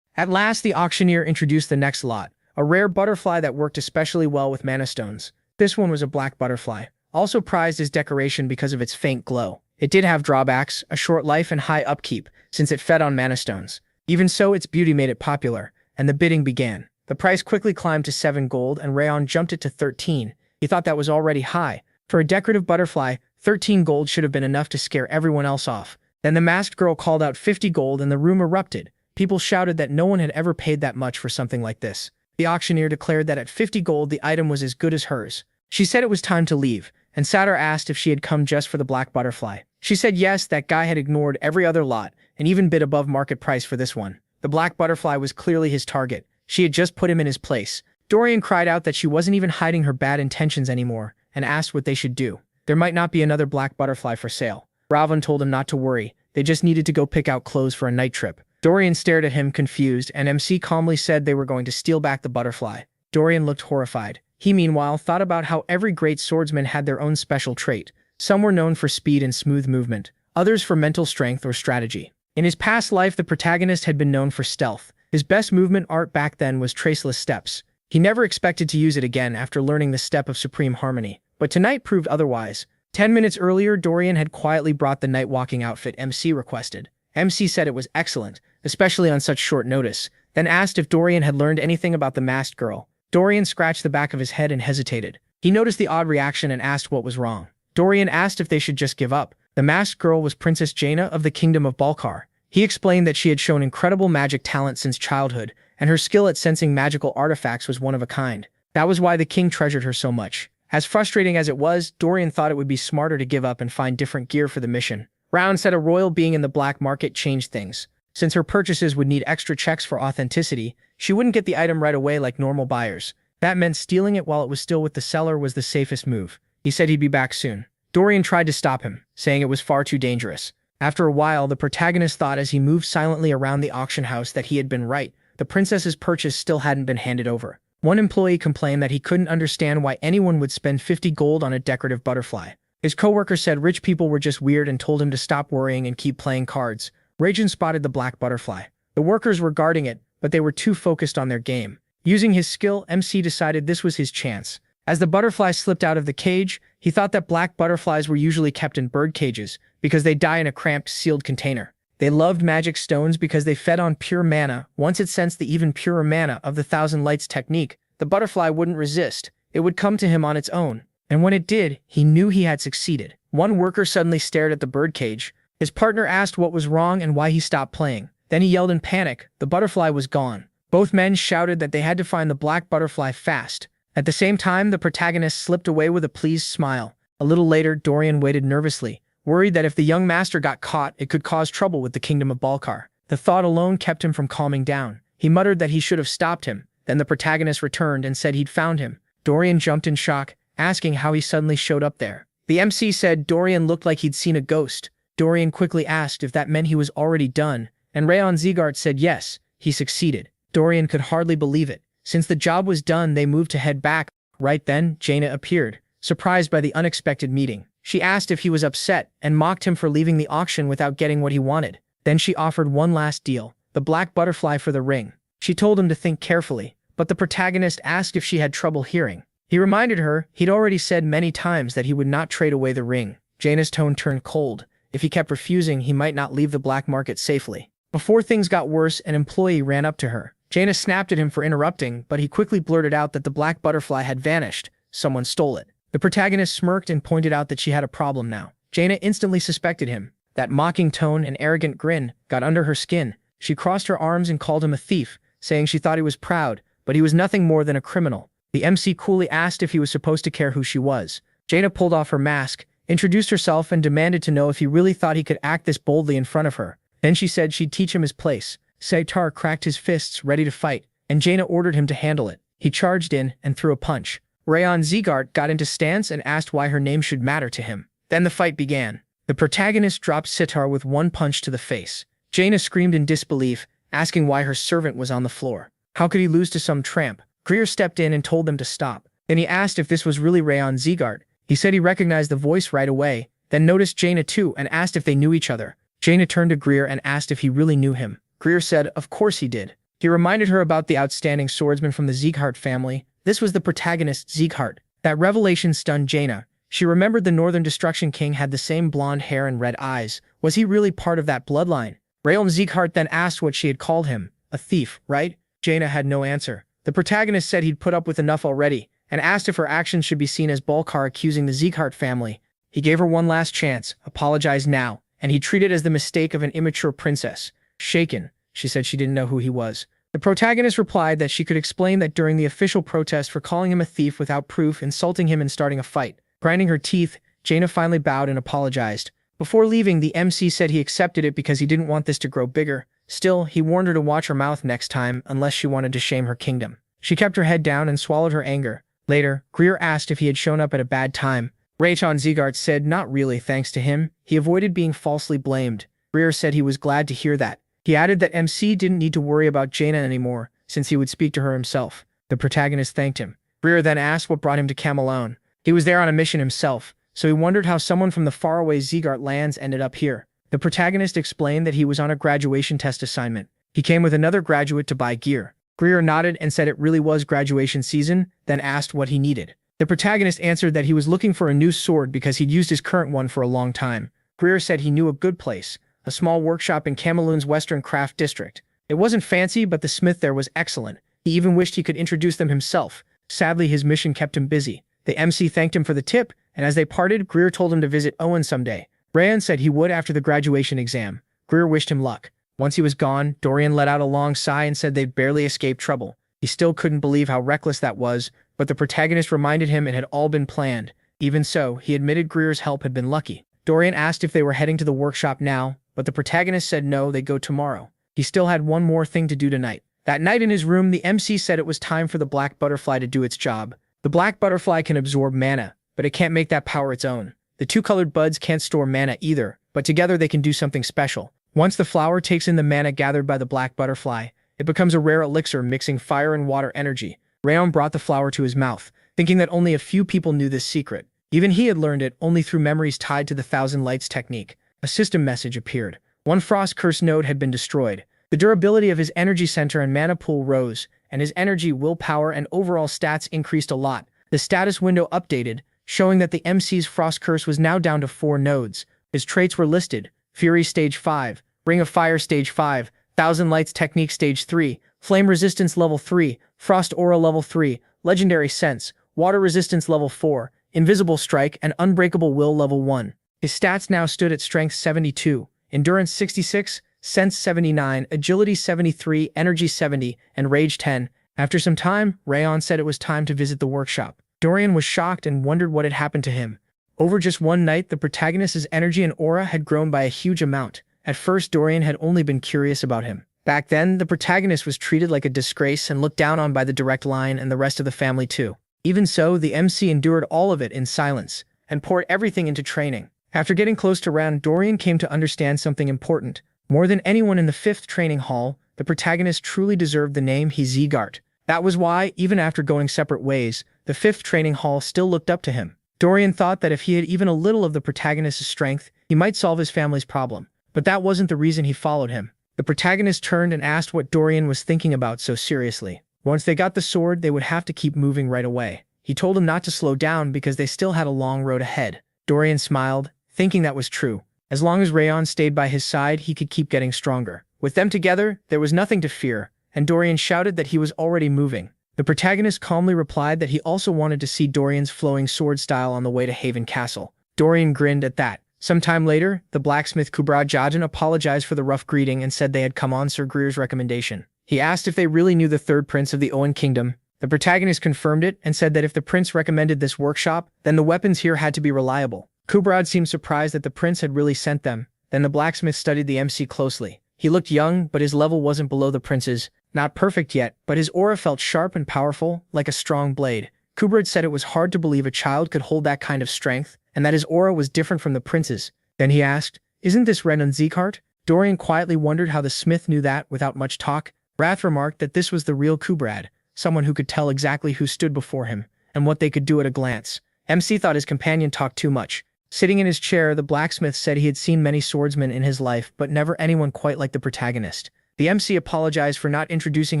At last, the auctioneer introduced the next lot, a rare butterfly that worked especially well with mana stones. This one was a black butterfly, also prized as decoration because of its faint glow. It did have drawbacks, a short life and high upkeep, since it fed on mana stones. Even so, its beauty made it popular, and the bidding began. The price quickly climbed to 7 gold, and Rayon jumped it to 13. He thought that was already high. For a decorative butterfly, 13 gold should have been enough to scare everyone else off. Then the masked girl called out 50 gold and the room erupted. People shouted that no one had ever paid that much for something like this. The auctioneer declared that at 50 gold the item was as good as hers. She said it was time to leave, and Sator asked if she had come just for the black butterfly. She said yes, that guy had ignored every other lot, and even bid above market price for this one. The black butterfly was clearly his target. She had just put him in his place. Dorian cried out that she wasn't even hiding her bad intentions anymore, and asked what they should do. There might not be another black butterfly for sale. Raven told him not to worry, they just needed to go pick out clothes for a night trip. Dorian stared at him confused, and MC calmly said they were going to steal back the butterfly. Dorian looked horrified. He meanwhile thought about how every great swordsman had their own special trait. Some were known for speed and smooth movement, others for mental strength or strategy. In his past life, the protagonist had been known for stealth. His best movement art back then was traceless steps. He never expected to use it again after learning the step of supreme harmony. But tonight proved otherwise. 10 minutes earlier, Dorian had quietly brought the night walking outfit MC requested. MC said it was excellent, especially on such short notice, then asked if Dorian had learned anything about the masked girl. Dorian scratched the back of his head and hesitated. He noticed the odd reaction and asked what was wrong. Dorian asked if they should just give up. The masked girl was Princess Jaina of the Kingdom of Balkar. He explained that she had shown incredible magic talent since childhood, and her skill at sensing magical artifacts was one of a kind. That was why the king treasured her so much. As frustrating as it was, Dorian thought it would be smarter to give up and find different gear for the mission. Rayon said a royal being in the black market changed things. Since her purchases would need extra checks for authenticity, she wouldn't get the item right away like normal buyers. That meant stealing it while it was still with the seller was the safest move. He said he'd be back soon. Dorian tried to stop him, saying it was far too dangerous. After a while, the protagonist thought as he moved silently around the auction house that he had been right. The princess's purchase still hadn't been handed over. One employee complained that he couldn't understand why anyone would spend 50 gold on a decorative butterfly. His coworker said rich people were just weird and told him to stop worrying and keep playing cards. Rayon spotted the black butterfly. The workers were guarding it, but they were too focused on their game. Using his skill, MC decided this was his chance. As the butterfly slipped out of the cage, he thought that black butterflies were usually kept in bird cages because they die in a cramped, sealed container. They loved magic stones because they fed on pure mana. Once it sensed the even purer mana of the Thousand Lights technique, the butterfly wouldn't resist. It would come to him on its own. And when it did, he knew he had succeeded. One worker suddenly stared at the birdcage. His partner asked what was wrong and why he stopped playing. Then he yelled in panic. The butterfly was gone. Both men shouted that they had to find the black butterfly fast. At the same time, the protagonist slipped away with a pleased smile. A little later, Dorian waited nervously, worried that if the young master got caught, it could cause trouble with the Kingdom of Balkar. The thought alone kept him from calming down. He muttered that he should have stopped him. Then the protagonist returned and said he'd found him. Dorian jumped in shock, asking how he suddenly showed up there. The MC said Dorian looked like he'd seen a ghost. Dorian quickly asked if that meant he was already done, and Rayon Zegart said yes, he succeeded. Dorian could hardly believe it. Since the job was done, they moved to head back. Right then, Jaina appeared, surprised by the unexpected meeting. She asked if he was upset and mocked him for leaving the auction without getting what he wanted. Then she offered one last deal, the black butterfly for the ring. She told him to think carefully, but the protagonist asked if she had trouble hearing. He reminded her he'd already said many times that he would not trade away the ring. Jaina's tone turned cold. If he kept refusing, he might not leave the black market safely. Before things got worse, an employee ran up to her. Jaina snapped at him for interrupting, but he quickly blurted out that the black butterfly had vanished. Someone stole it. The protagonist smirked and pointed out that she had a problem now. Jaina instantly suspected him. That mocking tone and arrogant grin got under her skin. She crossed her arms and called him a thief, saying she thought he was proud, but he was nothing more than a criminal. The MC coolly asked if he was supposed to care who she was. Jaina pulled off her mask, introduced herself, and demanded to know if he really thought he could act this boldly in front of her. Then she said she'd teach him his place. Saitar cracked his fists, ready to fight, and Jaina ordered him to handle it. He charged in and threw a punch. Rayon Zegart got into stance and asked why her name should matter to him. Then the fight began. The protagonist dropped Sitar with one punch to the face. Jaina screamed in disbelief, asking why her servant was on the floor. How could he lose to some tramp? Greer stepped in and told them to stop. Then he asked if this was really Rayon Zegart. He said he recognized the voice right away, then noticed Jaina too and asked if they knew each other. Jaina turned to Greer and asked if he really knew him. Greer said, of course he did. He reminded her about the outstanding swordsman from the Zegart family. This was the protagonist, Zegart. That revelation stunned Jaina. She remembered the Northern Destruction King had the same blonde hair and red eyes. Was he really part of that bloodline? Rayon Zegart then asked what she had called him. A thief, right? Jaina had no answer. The protagonist said he'd put up with enough already, and asked if her actions should be seen as Balkar accusing the Zegart family. He gave her one last chance, apologized now, and he treated it as the mistake of an immature princess. Shaken, She said she didn't know who he was. The protagonist replied that she could explain that during the official protest for calling him a thief without proof, insulting him and starting a fight. Grinding her teeth, Jaina finally bowed and apologized. Before leaving, the MC said he accepted it because he didn't want this to grow bigger. Still, he warned her to watch her mouth next time unless she wanted to shame her kingdom. She kept her head down and swallowed her anger. Later, Greer asked if he had shown up at a bad time. Rayon Zegart said not really thanks to him. He avoided being falsely blamed. Greer said he was glad to hear that. He added that MC didn't need to worry about Jaina anymore, since he would speak to her himself. The protagonist thanked him. Greer then asked what brought him to Camelon. He was there on a mission himself, so he wondered how someone from the faraway Zegart lands ended up here. The protagonist explained that he was on a graduation test assignment. He came with another graduate to buy gear. Greer nodded and said it really was graduation season, then asked what he needed. The protagonist answered that he was looking for a new sword because he'd used his current one for a long time. Greer said he knew a good place, a small workshop in Cameloon's Western Craft District. It wasn't fancy, but the smith there was excellent. He even wished he could introduce them himself. Sadly, his mission kept him busy. The MC thanked him for the tip, and as they parted, Greer told him to visit Owen someday. Rayon said he would after the graduation exam. Greer wished him luck. Once he was gone, Dorian let out a long sigh and said they'd barely escaped trouble. He still couldn't believe how reckless that was, but the protagonist reminded him it had all been planned. Even so, he admitted Greer's help had been lucky. Dorian asked if they were heading to the workshop now, but the protagonist said no, they'd go tomorrow. He still had one more thing to do tonight. That night in his room, the MC said it was time for the black butterfly to do its job. The black butterfly can absorb mana, but it can't make that power its own. The two colored buds can't store mana either, but together they can do something special. Once the flower takes in the mana gathered by the black butterfly, it becomes a rare elixir mixing fire and water energy. Rayon brought the flower to his mouth, thinking that only a few people knew this secret. Even he had learned it only through memories tied to the Thousand Lights technique. A system message appeared. One frost curse node had been destroyed. The durability of his energy center and mana pool rose, and his energy, willpower, and overall stats increased a lot. The status window updated, showing that the MC's frost curse was now down to 4 nodes. His traits were listed: Fury Stage 5, Ring of Fire Stage 5, Thousand Lights Technique Stage 3, Flame Resistance Level 3, Frost Aura Level 3, Legendary Sense, Water Resistance Level 4, Invisible Strike, and Unbreakable Will Level 1. His stats now stood at Strength 72, Endurance 66, Sense 79, Agility 73, Energy 70, and Rage 10. After some time, Rayon said it was time to visit the workshop. Dorian was shocked and wondered what had happened to him. Over just one night, the protagonist's energy and aura had grown by a huge amount. At first, Dorian had only been curious about him. Back then, the protagonist was treated like a disgrace and looked down on by the direct line and the rest of the family too. Even so, the MC endured all of it in silence and poured everything into training. After getting close to Ran, Dorian came to understand something important. More than anyone in the 5th training hall, the protagonist truly deserved the name Zegart. That was why, even after going separate ways, the 5th training hall still looked up to him. Dorian thought that if he had even a little of the protagonist's strength, he might solve his family's problem. But that wasn't the reason he followed him. The protagonist turned and asked what Dorian was thinking about so seriously. Once they got the sword, they would have to keep moving right away. He told him not to slow down because they still had a long road ahead. Dorian smiled, thinking that was true. As long as Rayon stayed by his side, he could keep getting stronger. With them together, there was nothing to fear, and Dorian shouted that he was already moving. The protagonist calmly replied that he also wanted to see Dorian's flowing sword style on the way to Haven Castle. Dorian grinned at that. Sometime later, the blacksmith Kubra Jajan apologized for the rough greeting and said they had come on Sir Greer's recommendation. He asked if they really knew the 3rd prince of the Owen Kingdom. The protagonist confirmed it and said that if the prince recommended this workshop, then the weapons here had to be reliable. Kubrad seemed surprised that the prince had really sent them. Then the blacksmith studied the MC closely. He looked young, but his level wasn't below the prince's. Not perfect yet, but his aura felt sharp and powerful, like a strong blade. Kubrad said it was hard to believe a child could hold that kind of strength, and that his aura was different from the prince's. Then he asked, "Isn't this Rayon Zegart?" Dorian quietly wondered how the smith knew that without much talk. Wrath remarked that this was the real Kubrad, someone who could tell exactly who stood before him, and what they could do at a glance. MC thought his companion talked too much. Sitting in his chair, the blacksmith said he had seen many swordsmen in his life, but never anyone quite like the protagonist. The MC apologized for not introducing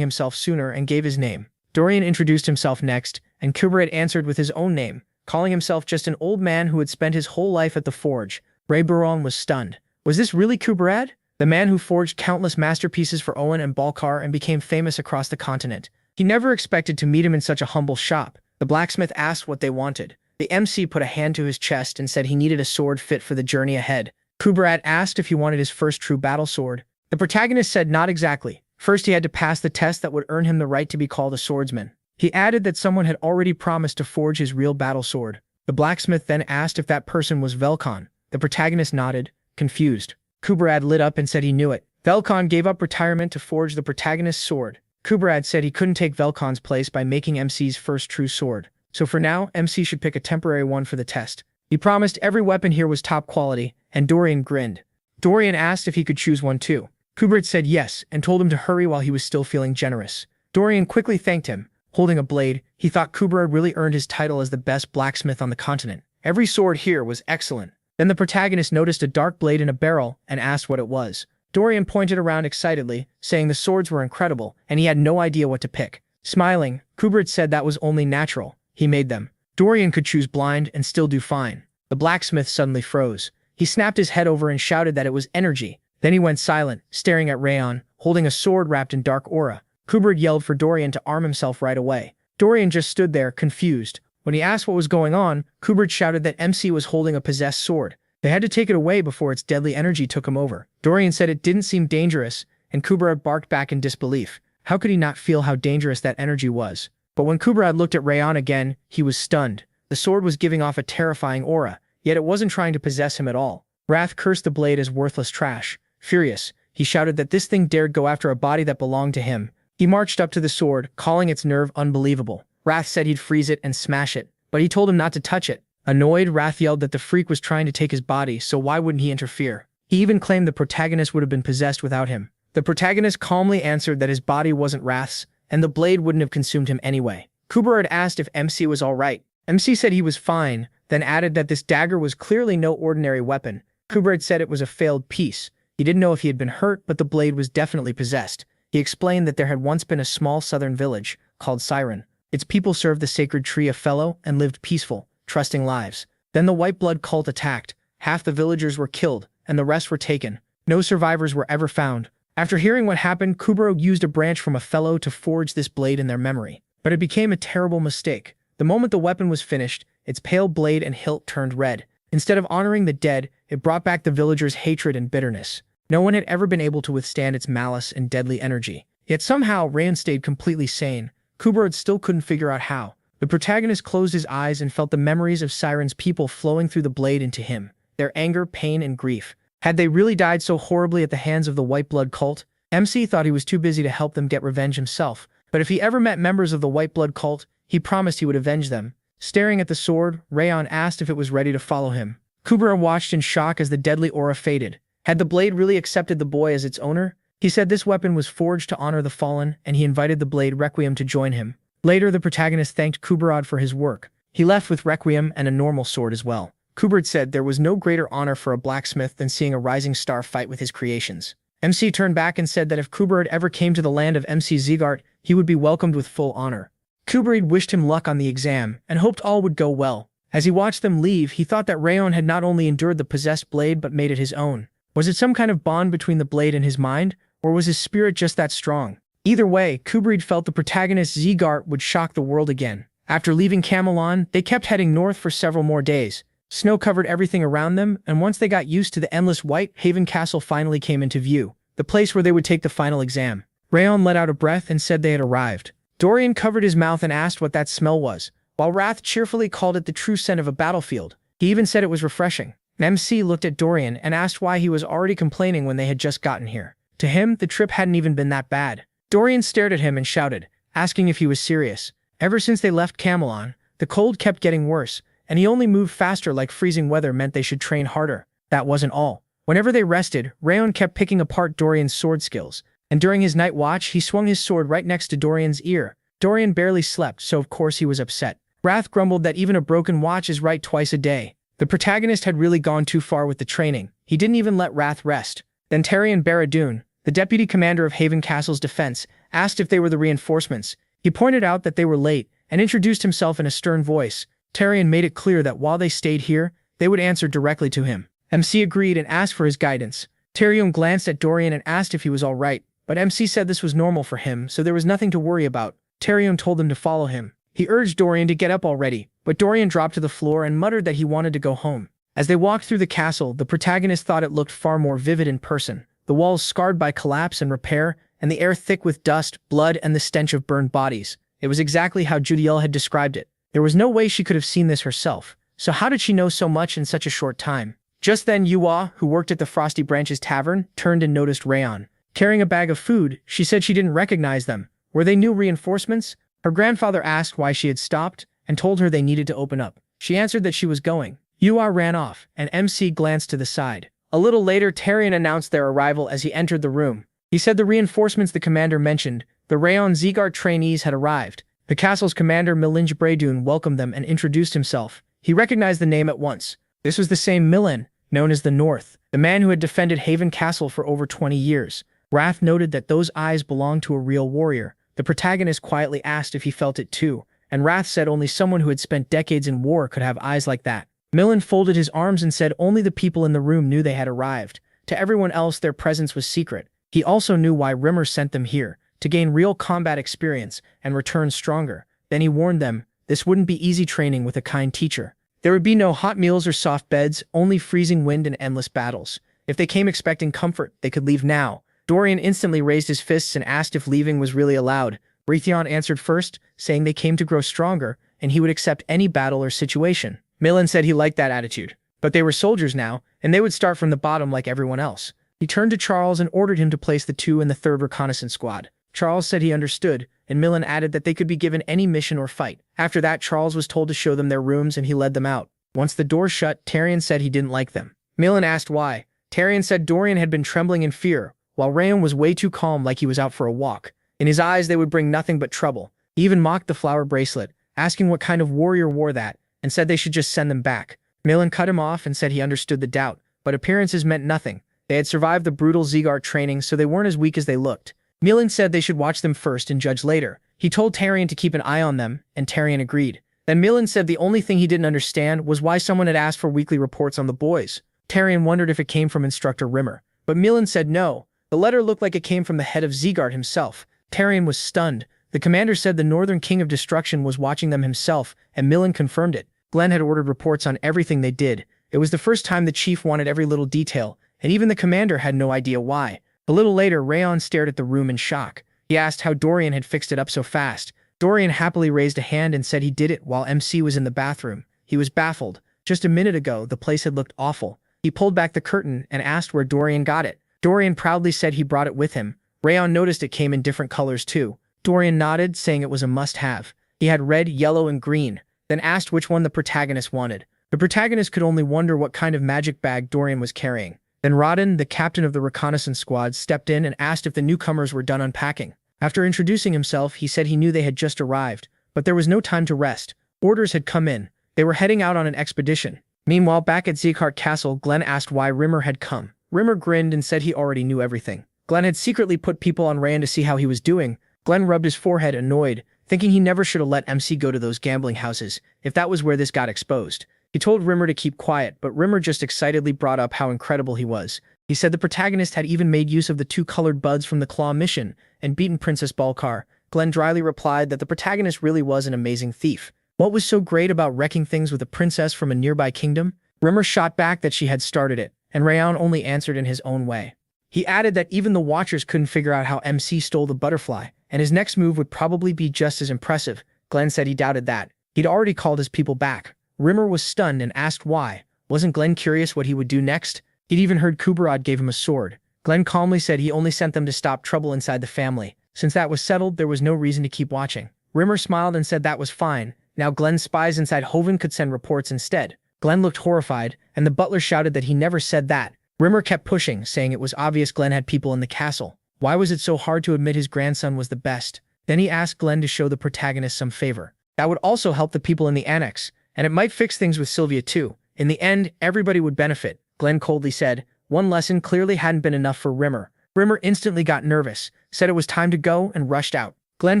himself sooner and gave his name. Dorian introduced himself next, and Kubrad answered with his own name, calling himself just an old man who had spent his whole life at the forge. Ray Baron was stunned. Was this really Kubrad? The man who forged countless masterpieces for Owen and Balkar and became famous across the continent. He never expected to meet him in such a humble shop. The blacksmith asked what they wanted. The MC put a hand to his chest and said he needed a sword fit for the journey ahead. Kubrad asked if he wanted his first true battle sword. The protagonist said not exactly. First he had to pass the test that would earn him the right to be called a swordsman. He added that someone had already promised to forge his real battle sword. The blacksmith then asked if that person was Velkon. The protagonist nodded, confused. Kuberad lit up and said he knew it. Velkon gave up retirement to forge the protagonist's sword. Kuberad said he couldn't take Velkon's place by making MC's first true sword. So for now, MC should pick a temporary one for the test. He promised every weapon here was top quality, and Dorian grinned. Dorian asked if he could choose one too. Kuberad said yes, and told him to hurry while he was still feeling generous. Dorian quickly thanked him. Holding a blade, he thought Kuberad really earned his title as the best blacksmith on the continent. Every sword here was excellent. Then the protagonist noticed a dark blade in a barrel and asked what it was. Dorian pointed around excitedly, saying the swords were incredible, and he had no idea what to pick. Smiling, Kuberad said that was only natural. He made them. Dorian could choose blind and still do fine. The blacksmith suddenly froze. He snapped his head over and shouted that it was energy. Then he went silent, staring at Rayon, holding a sword wrapped in dark aura. Kuberad yelled for Dorian to arm himself right away. Dorian just stood there, confused. When he asked what was going on, Kuberad shouted that MC was holding a possessed sword. They had to take it away before its deadly energy took him over. Dorian said it didn't seem dangerous, and Kuberad barked back in disbelief. How could he not feel how dangerous that energy was? But when Kuberad looked at Rayon again, he was stunned. The sword was giving off a terrifying aura, yet it wasn't trying to possess him at all. Wrath cursed the blade as worthless trash. Furious, he shouted that this thing dared go after a body that belonged to him. He marched up to the sword, calling its nerve unbelievable. Wrath said he'd freeze it and smash it, but he told him not to touch it. Annoyed, Wrath yelled that the freak was trying to take his body, so why wouldn't he interfere? He even claimed the protagonist would have been possessed without him. The protagonist calmly answered that his body wasn't Wrath's, and the blade wouldn't have consumed him anyway. Kuberad asked if MC was alright. MC said he was fine, then added that this dagger was clearly no ordinary weapon. Kuberad said it was a failed piece. He didn't know if he had been hurt, but the blade was definitely possessed. He explained that there had once been a small southern village, called Siren. Its people served the sacred tree of Fellow and lived peaceful, trusting lives. Then the white blood cult attacked. Half the villagers were killed, and the rest were taken. No survivors were ever found. After hearing what happened, Kuberad used a branch from a fellow to forge this blade in their memory. But it became a terrible mistake. The moment the weapon was finished, its pale blade and hilt turned red. Instead of honoring the dead, it brought back the villagers' hatred and bitterness. No one had ever been able to withstand its malice and deadly energy. Yet somehow, Rayon stayed completely sane. Kuberad still couldn't figure out how. The protagonist closed his eyes and felt the memories of Siren's people flowing through the blade into him. Their anger, pain, and grief. Had they really died so horribly at the hands of the white blood cult? MC thought he was too busy to help them get revenge himself. But if he ever met members of the white blood cult, he promised he would avenge them. Staring at the sword, Rayon asked if it was ready to follow him. Kuberad watched in shock as the deadly aura faded. Had the blade really accepted the boy as its owner? He said this weapon was forged to honor the fallen, and he invited the blade Requiem to join him. Later, the protagonist thanked Kuberad for his work. He left with Requiem and a normal sword as well. Kuberad said there was no greater honor for a blacksmith than seeing a rising star fight with his creations. MC turned back and said that if Kuberad ever came to the land of MC Zegart, he would be welcomed with full honor. Kuberad wished him luck on the exam, and hoped all would go well. As he watched them leave, he thought that Rayon had not only endured the possessed blade but made it his own. Was it some kind of bond between the blade and his mind, or was his spirit just that strong? Either way, Kuberad felt the protagonist Zegart would shock the world again. After leaving Camelon, they kept heading north for several more days. Snow covered everything around them, and once they got used to the endless white, Haven Castle finally came into view, the place where they would take the final exam. Rayon let out a breath and said they had arrived. Dorian covered his mouth and asked what that smell was, while Wrath cheerfully called it the true scent of a battlefield. He even said it was refreshing. MC looked at Dorian and asked why he was already complaining when they had just gotten here. To him, the trip hadn't even been that bad. Dorian stared at him and shouted, asking if he was serious. Ever since they left Camelon, the cold kept getting worse, and he only moved faster like freezing weather meant they should train harder. That wasn't all. Whenever they rested, Rayon kept picking apart Dorian's sword skills, and during his night watch, he swung his sword right next to Dorian's ear. Dorian barely slept, so of course he was upset. Wrath grumbled that even a broken watch is right twice a day. The protagonist had really gone too far with the training. He didn't even let Wrath rest. Then Tarion Barradoon, the deputy commander of Haven Castle's defense, asked if they were the reinforcements. He pointed out that they were late, and introduced himself in a stern voice. Tarion made it clear that while they stayed here, they would answer directly to him. MC agreed and asked for his guidance. Tarion glanced at Dorian and asked if he was alright, but MC said this was normal for him, so there was nothing to worry about. Tarion told them to follow him. He urged Dorian to get up already, but Dorian dropped to the floor and muttered that he wanted to go home. As they walked through the castle, the protagonist thought it looked far more vivid in person. the walls scarred by collapse and repair, and the air thick with dust, blood, and the stench of burned bodies. It was exactly how Judiel had described it. There was no way she could have seen this herself. So how did she know so much in such a short time? Just then Yua, who worked at the Frosty Branches Tavern, turned and noticed Rayon. Carrying a bag of food, she said she didn't recognize them. Were they new reinforcements? Her grandfather asked why she had stopped, and told her they needed to open up. She answered that she was going. Yua ran off, and MC glanced to the side. A little later, Tarion announced their arrival as he entered the room. He said the reinforcements the commander mentioned, the Rayon Zegart trainees, had arrived. The castle's commander Milinj Braydun welcomed them and introduced himself. He recognized the name at once. This was the same Milan, known as the North, the man who had defended Haven Castle for over 20 years. Wrath noted that those eyes belonged to a real warrior. The protagonist quietly asked if he felt it too, and Wrath said only someone who had spent decades in war could have eyes like that. Milan folded his arms and said only the people in the room knew they had arrived. To everyone else, their presence was secret. He also knew why Rimmer sent them here, to gain real combat experience and return stronger. Then he warned them, this wouldn't be easy training with a kind teacher. There would be no hot meals or soft beds, only freezing wind and endless battles. If they came expecting comfort, they could leave now. Dorian instantly raised his fists and asked if leaving was really allowed. Raytheon answered first, saying they came to grow stronger, and he would accept any battle or situation. Milan said he liked that attitude. But they were soldiers now, and they would start from the bottom like everyone else. He turned to Charles and ordered him to place the 2 in the 3rd Reconnaissance Squad. Charles said he understood, and Milan added that they could be given any mission or fight. After that, Charles was told to show them their rooms and he led them out. Once the door shut, Tarion said he didn't like them. Milan asked why. Tarion said Dorian had been trembling in fear, while Rayon was way too calm, like he was out for a walk. In his eyes, they would bring nothing but trouble. He even mocked the flower bracelet, asking what kind of warrior wore that, and said they should just send them back. Milan cut him off and said he understood the doubt, but appearances meant nothing. They had survived the brutal Zegart training, so they weren't as weak as they looked. Milan said they should watch them first and judge later. He told Tarion to keep an eye on them, and Tarion agreed. Then Milan said the only thing he didn't understand was why someone had asked for weekly reports on the boys. Tarion wondered if it came from Instructor Rimmer, but Milan said no. The letter looked like it came from the head of Zegart himself. Tarion was stunned. The commander said the Northern King of Destruction was watching them himself, and Milan confirmed it. Glenn had ordered reports on everything they did. It was the first time the chief wanted every little detail, and even the commander had no idea why. A little later, Rayon stared at the room in shock. He asked how Dorian had fixed it up so fast. Dorian happily raised a hand and said he did it while MC was in the bathroom. He was baffled. Just a minute ago, the place had looked awful. He pulled back the curtain and asked where Dorian got it. Dorian proudly said he brought it with him. Rayon noticed it came in different colors too. Dorian nodded, saying it was a must-have. He had red, yellow, and green, then asked which one the protagonist wanted. The protagonist could only wonder what kind of magic bag Dorian was carrying. Then Rodden, the captain of the reconnaissance squad, stepped in and asked if the newcomers were done unpacking. After introducing himself, he said he knew they had just arrived, but there was no time to rest. Orders had come in. They were heading out on an expedition. Meanwhile, back at Zegart Castle, Glenn asked why Rimmer had come. Rimmer grinned and said he already knew everything. Glenn had secretly put people on Rayon to see how he was doing. Glenn rubbed his forehead, annoyed, thinking he never should have let MC go to those gambling houses, if that was where this got exposed. He told Rimmer to keep quiet, but Rimmer just excitedly brought up how incredible he was. He said the protagonist had even made use of the 2 colored buds from the Claw mission and beaten Princess Balkar. Glenn dryly replied that the protagonist really was an amazing thief. What was so great about wrecking things with a princess from a nearby kingdom? Rimmer shot back that she had started it, and Rayon only answered in his own way. He added that even the Watchers couldn't figure out how MC stole the butterfly, and his next move would probably be just as impressive. Glenn said he doubted that. He'd already called his people back. Rimmer was stunned and asked why. Wasn't Glenn curious what he would do next? He'd even heard Kuberod gave him a sword. Glenn calmly said he only sent them to stop trouble inside the family. Since that was settled, there was no reason to keep watching. Rimmer smiled and said that was fine. Now Glenn's spies inside Hoven could send reports instead. Glenn looked horrified, and the butler shouted that he never said that. Rimmer kept pushing, saying it was obvious Glenn had people in the castle. Why was it so hard to admit his grandson was the best? Then he asked Glenn to show the protagonist some favor. That would also help the people in the annex, and it might fix things with Sylvia too. In the end, everybody would benefit, Glenn coldly said. One lesson clearly hadn't been enough for Rimmer. Rimmer instantly got nervous, said it was time to go, and rushed out. Glenn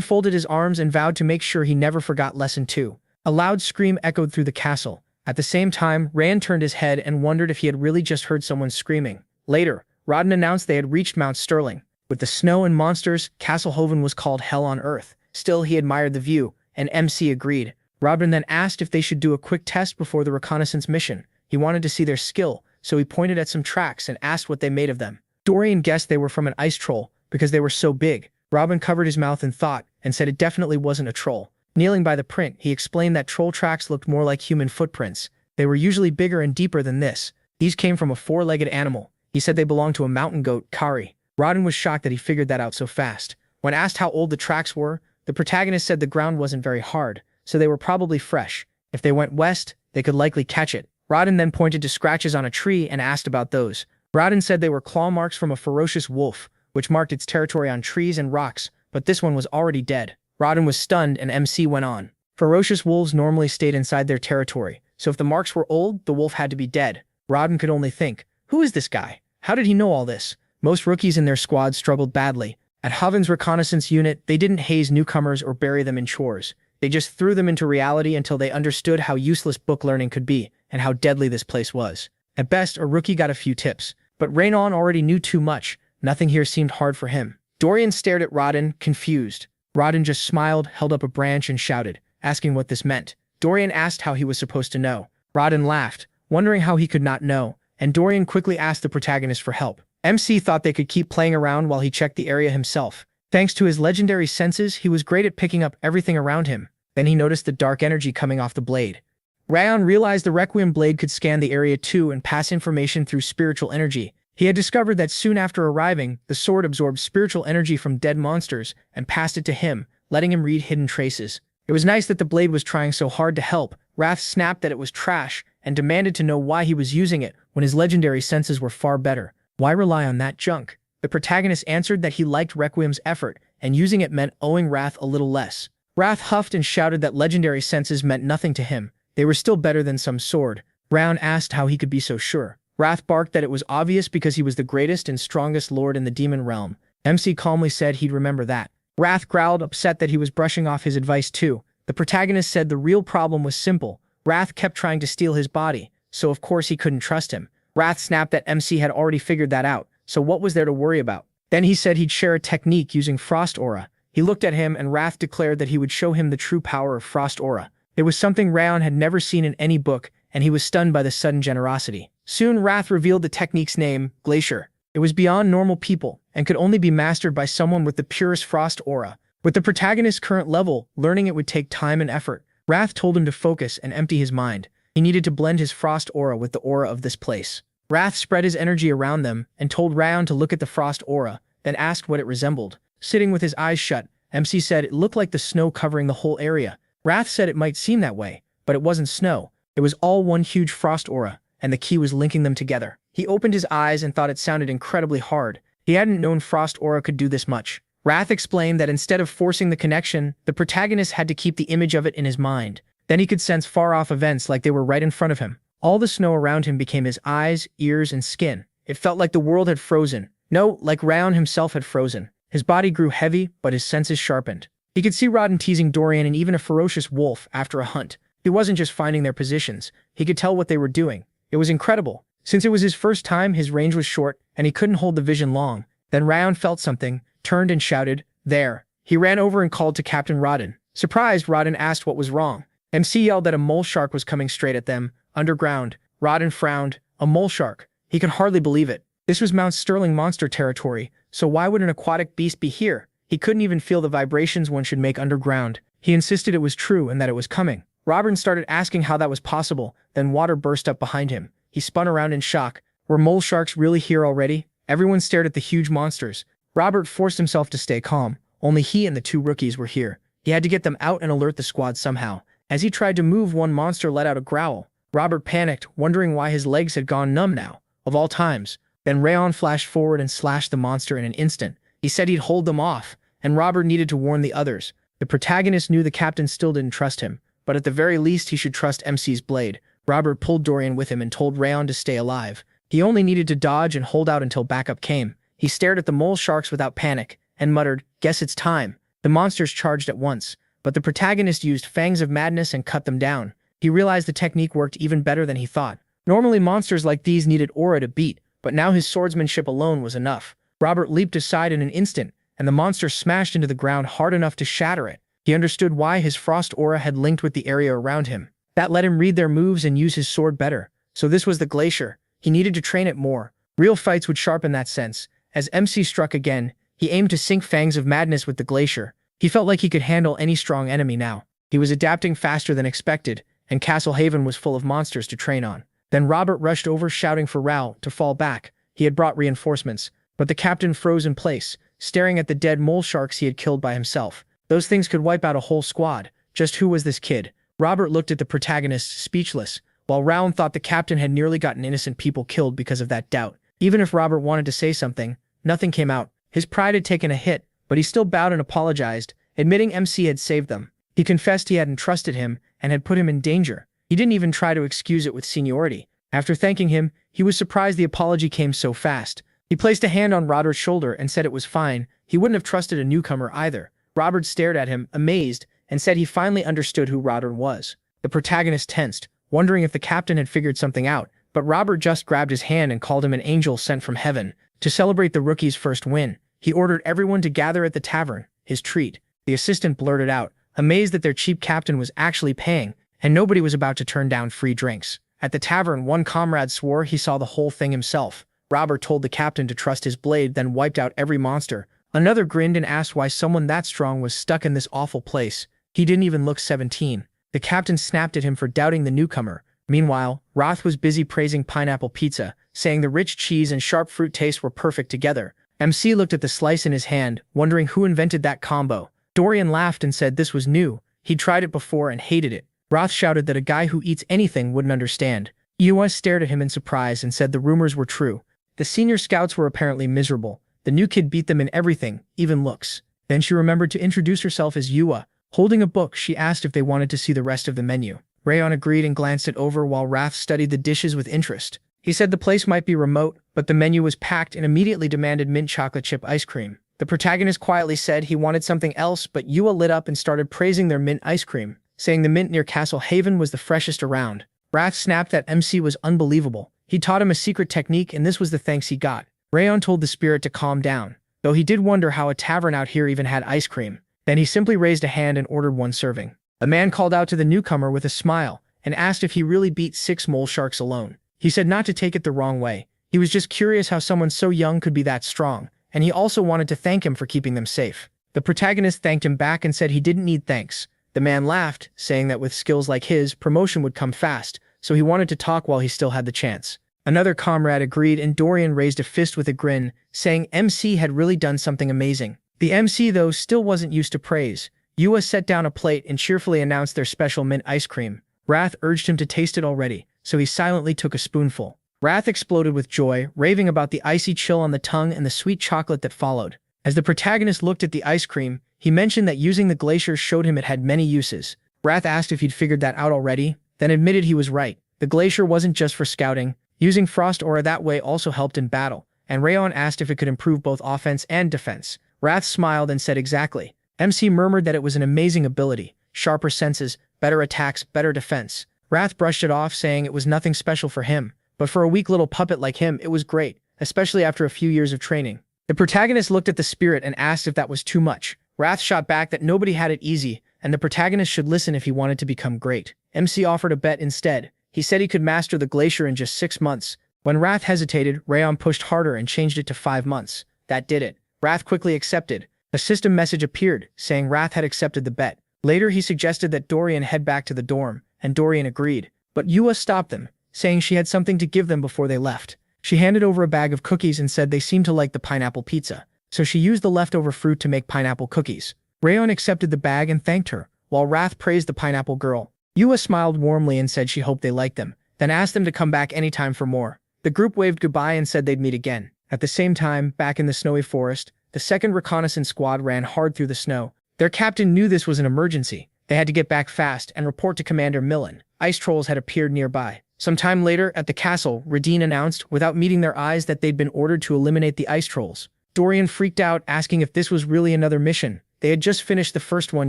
folded his arms and vowed to make sure he never forgot lesson 2. A loud scream echoed through the castle. At the same time, Rand turned his head and wondered if he had really just heard someone screaming. Later, Rodden announced they had reached Mount Sterling. With the snow and monsters, Castle Hoven was called Hell on Earth. Still, he admired the view, and MC agreed. Rodden then asked if they should do a quick test before the reconnaissance mission. He wanted to see their skill, so he pointed at some tracks and asked what they made of them. Dorian guessed they were from an ice troll because they were so big. Robin covered his mouth in thought and said it definitely wasn't a troll. Kneeling by the print, he explained that troll tracks looked more like human footprints. They were usually bigger and deeper than this. These came from a four-legged animal. He said they belonged to a mountain goat, Kari. Rodin was shocked that he figured that out so fast. When asked how old the tracks were, the protagonist said the ground wasn't very hard, so they were probably fresh. If they went west, they could likely catch it. Rodin then pointed to scratches on a tree and asked about those. Rodin said they were claw marks from a ferocious wolf, which marked its territory on trees and rocks, but this one was already dead. Rodin was stunned and MC went on. Ferocious wolves normally stayed inside their territory, so if the marks were old, the wolf had to be dead. Rodin could only think, who is this guy? How did he know all this? Most rookies in their squad struggled badly. At Hoven's reconnaissance unit, they didn't haze newcomers or bury them in chores. They just threw them into reality until they understood how useless book learning could be and how deadly this place was. At best, a rookie got a few tips, but Rayon already knew too much. Nothing here seemed hard for him. Dorian stared at Rodin, confused. Rodin just smiled, held up a branch, and shouted, asking what this meant. Dorian asked how he was supposed to know. Rodin laughed, wondering how he could not know, and Dorian quickly asked the protagonist for help. MC thought they could keep playing around while he checked the area himself. Thanks to his legendary senses, he was great at picking up everything around him. Then he noticed the dark energy coming off the blade. Rayon realized the Requiem blade could scan the area too and pass information through spiritual energy. He had discovered that soon after arriving, the sword absorbed spiritual energy from dead monsters and passed it to him, letting him read hidden traces. It was nice that the blade was trying so hard to help. Wrath snapped that it was trash and demanded to know why he was using it when his legendary senses were far better. Why rely on that junk? The protagonist answered that he liked Requiem's effort, and using it meant owing Wrath a little less. Wrath huffed and shouted that legendary senses meant nothing to him. They were still better than some sword. Rayon asked how he could be so sure. Wrath barked that it was obvious because he was the greatest and strongest lord in the demon realm. MC calmly said he'd remember that. Wrath growled, upset that he was brushing off his advice too. The protagonist said the real problem was simple. Wrath kept trying to steal his body, so of course he couldn't trust him. Wrath snapped that MC had already figured that out, so what was there to worry about? Then he said he'd share a technique using Frost Aura. He looked at him and Wrath declared that he would show him the true power of Frost Aura. It was something Rayon had never seen in any book, and he was stunned by the sudden generosity. Soon Wrath revealed the technique's name, Glacier. It was beyond normal people, and could only be mastered by someone with the purest Frost Aura. With the protagonist's current level, learning it would take time and effort. Wrath told him to focus and empty his mind. He needed to blend his Frost Aura with the aura of this place. Wrath spread his energy around them and told Rayon to look at the Frost Aura, then asked what it resembled. Sitting with his eyes shut, MC said it looked like the snow covering the whole area. Wrath said it might seem that way, but it wasn't snow. It was all one huge Frost Aura, and the key was linking them together. He opened his eyes and thought it sounded incredibly hard. He hadn't known Frost Aura could do this much. Wrath explained that instead of forcing the connection, the protagonist had to keep the image of it in his mind. Then he could sense far-off events like they were right in front of him. All the snow around him became his eyes, ears, and skin. It felt like the world had frozen. No, like Rayon himself had frozen. His body grew heavy, but his senses sharpened. He could see Rodin teasing Dorian and even a ferocious wolf after a hunt. He wasn't just finding their positions. He could tell what they were doing. It was incredible. Since it was his first time, his range was short, and he couldn't hold the vision long. Then Rayon felt something, turned and shouted, "There!" He ran over and called to Captain Rodin. Surprised, Rodin asked what was wrong. MC yelled that a mole shark was coming straight at them, underground. Rodin frowned. A mole shark. He could hardly believe it. This was Mount Sterling monster territory, so why would an aquatic beast be here? He couldn't even feel the vibrations one should make underground. He insisted it was true and that it was coming. Robin started asking how that was possible, then water burst up behind him. He spun around in shock. Were mole sharks really here already? Everyone stared at the huge monsters. Robert forced himself to stay calm. Only he and the two rookies were here. He had to get them out and alert the squad somehow. As he tried to move, one monster let out a growl. Robert panicked, wondering why his legs had gone numb now. Of all times. Then Rayon flashed forward and slashed the monster in an instant. He said he'd hold them off, and Robert needed to warn the others. The protagonist knew the captain still didn't trust him, but at the very least he should trust MC's blade. Robert pulled Dorian with him and told Rayon to stay alive. He only needed to dodge and hold out until backup came. He stared at the mole sharks without panic, and muttered, "Guess it's time." The monsters charged at once, but the protagonist used fangs of madness and cut them down. He realized the technique worked even better than he thought. Normally monsters like these needed aura to beat, but now his swordsmanship alone was enough. Robert leaped aside in an instant, and the monster smashed into the ground hard enough to shatter it. He understood why his frost aura had linked with the area around him. That let him read their moves and use his sword better. So this was the Glacier. He needed to train it more. Real fights would sharpen that sense, As MC struck again, he aimed to sink fangs of madness with the glacier. He felt like he could handle any strong enemy now. He was adapting faster than expected, and Castle Haven was full of monsters to train on. Then Robert rushed over shouting for Raoul to fall back. He had brought reinforcements, but the captain froze in place, staring at the dead mole sharks he had killed by himself. Those things could wipe out a whole squad. Just who was this kid? Robert looked at the protagonist, speechless, while Raoul thought the captain had nearly gotten innocent people killed because of that doubt. Even if Robert wanted to say something, nothing came out. His pride had taken a hit, but he still bowed and apologized, admitting MC had saved them. He confessed he hadn't trusted him and had put him in danger. He didn't even try to excuse it with seniority. After thanking him, he was surprised the apology came so fast. He placed a hand on Robert's shoulder and said it was fine. He wouldn't have trusted a newcomer either. Robert stared at him, amazed, and said he finally understood who Robert was. The protagonist tensed, wondering if the captain had figured something out, but Robert just grabbed his hand and called him an angel sent from heaven. To celebrate the rookie's first win, he ordered everyone to gather at the tavern, his treat. The assistant blurted out, amazed that their cheap captain was actually paying, and nobody was about to turn down free drinks. At the tavern, one comrade swore he saw the whole thing himself. Robert told the captain to trust his blade, then wiped out every monster. Another grinned and asked why someone that strong was stuck in this awful place. He didn't even look 17. The captain snapped at him for doubting the newcomer. Meanwhile, Roth was busy praising pineapple pizza, saying the rich cheese and sharp fruit taste were perfect together. MC looked at the slice in his hand, wondering who invented that combo. Dorian laughed and said this was new. He'd tried it before and hated it. Roth shouted that a guy who eats anything wouldn't understand. US stared at him in surprise and said the rumors were true. The senior scouts were apparently miserable. The new kid beat them in everything, even looks. Then she remembered to introduce herself as Yua. Holding a book, she asked if they wanted to see the rest of the menu. Rayon agreed and glanced it over while Raph studied the dishes with interest. He said the place might be remote, but the menu was packed and immediately demanded mint chocolate chip ice cream. The protagonist quietly said he wanted something else, but Yua lit up and started praising their mint ice cream, saying the mint near Castle Haven was the freshest around. Raph snapped that MC was unbelievable. He taught him a secret technique and this was the thanks he got. Rayon told the spirit to calm down, though he did wonder how a tavern out here even had ice cream. Then he simply raised a hand and ordered one serving. A man called out to the newcomer with a smile and asked if he really beat 6 mole sharks alone. He said not to take it the wrong way. He was just curious how someone so young could be that strong, and he also wanted to thank him for keeping them safe. The protagonist thanked him back and said he didn't need thanks. The man laughed, saying that with skills like his, promotion would come fast, so he wanted to talk while he still had the chance. Another comrade agreed and Dorian raised a fist with a grin, saying MC had really done something amazing. The MC, though, still wasn't used to praise. Yua set down a plate and cheerfully announced their special mint ice cream. Wrath urged him to taste it already, so he silently took a spoonful. Wrath exploded with joy, raving about the icy chill on the tongue and the sweet chocolate that followed. As the protagonist looked at the ice cream, he mentioned that using the glacier showed him it had many uses. Wrath asked if he'd figured that out already, then admitted he was right. The glacier wasn't just for scouting. Using frost aura that way also helped in battle, and Rayon asked if it could improve both offense and defense. Wrath smiled and said exactly. MC murmured that it was an amazing ability. Sharper senses, better attacks, better defense. Wrath brushed it off, saying it was nothing special for him, but for a weak little puppet like him, it was great, especially after a few years of training. The protagonist looked at the spirit and asked if that was too much. Wrath shot back that nobody had it easy, and the protagonist should listen if he wanted to become great. MC offered a bet instead. He said he could master the glacier in just 6 months. When Wrath hesitated, Rayon pushed harder and changed it to 5 months. That did it. Wrath quickly accepted. A system message appeared, saying Wrath had accepted the bet. Later he suggested that Dorian head back to the dorm, and Dorian agreed. But Yua stopped them, saying she had something to give them before they left. She handed over a bag of cookies and said they seemed to like the pineapple pizza, so she used the leftover fruit to make pineapple cookies. Rayon accepted the bag and thanked her, while Wrath praised the pineapple girl. Yua smiled warmly and said she hoped they liked them, then asked them to come back anytime for more. The group waved goodbye and said they'd meet again. At the same time, back in the snowy forest, the second reconnaissance squad ran hard through the snow. Their captain knew this was an emergency. They had to get back fast and report to Commander Millen. Ice trolls had appeared nearby. Some time later, at the castle, Radine announced, without meeting their eyes, that they'd been ordered to eliminate the ice trolls. Dorian freaked out, asking if this was really another mission. They had just finished the first one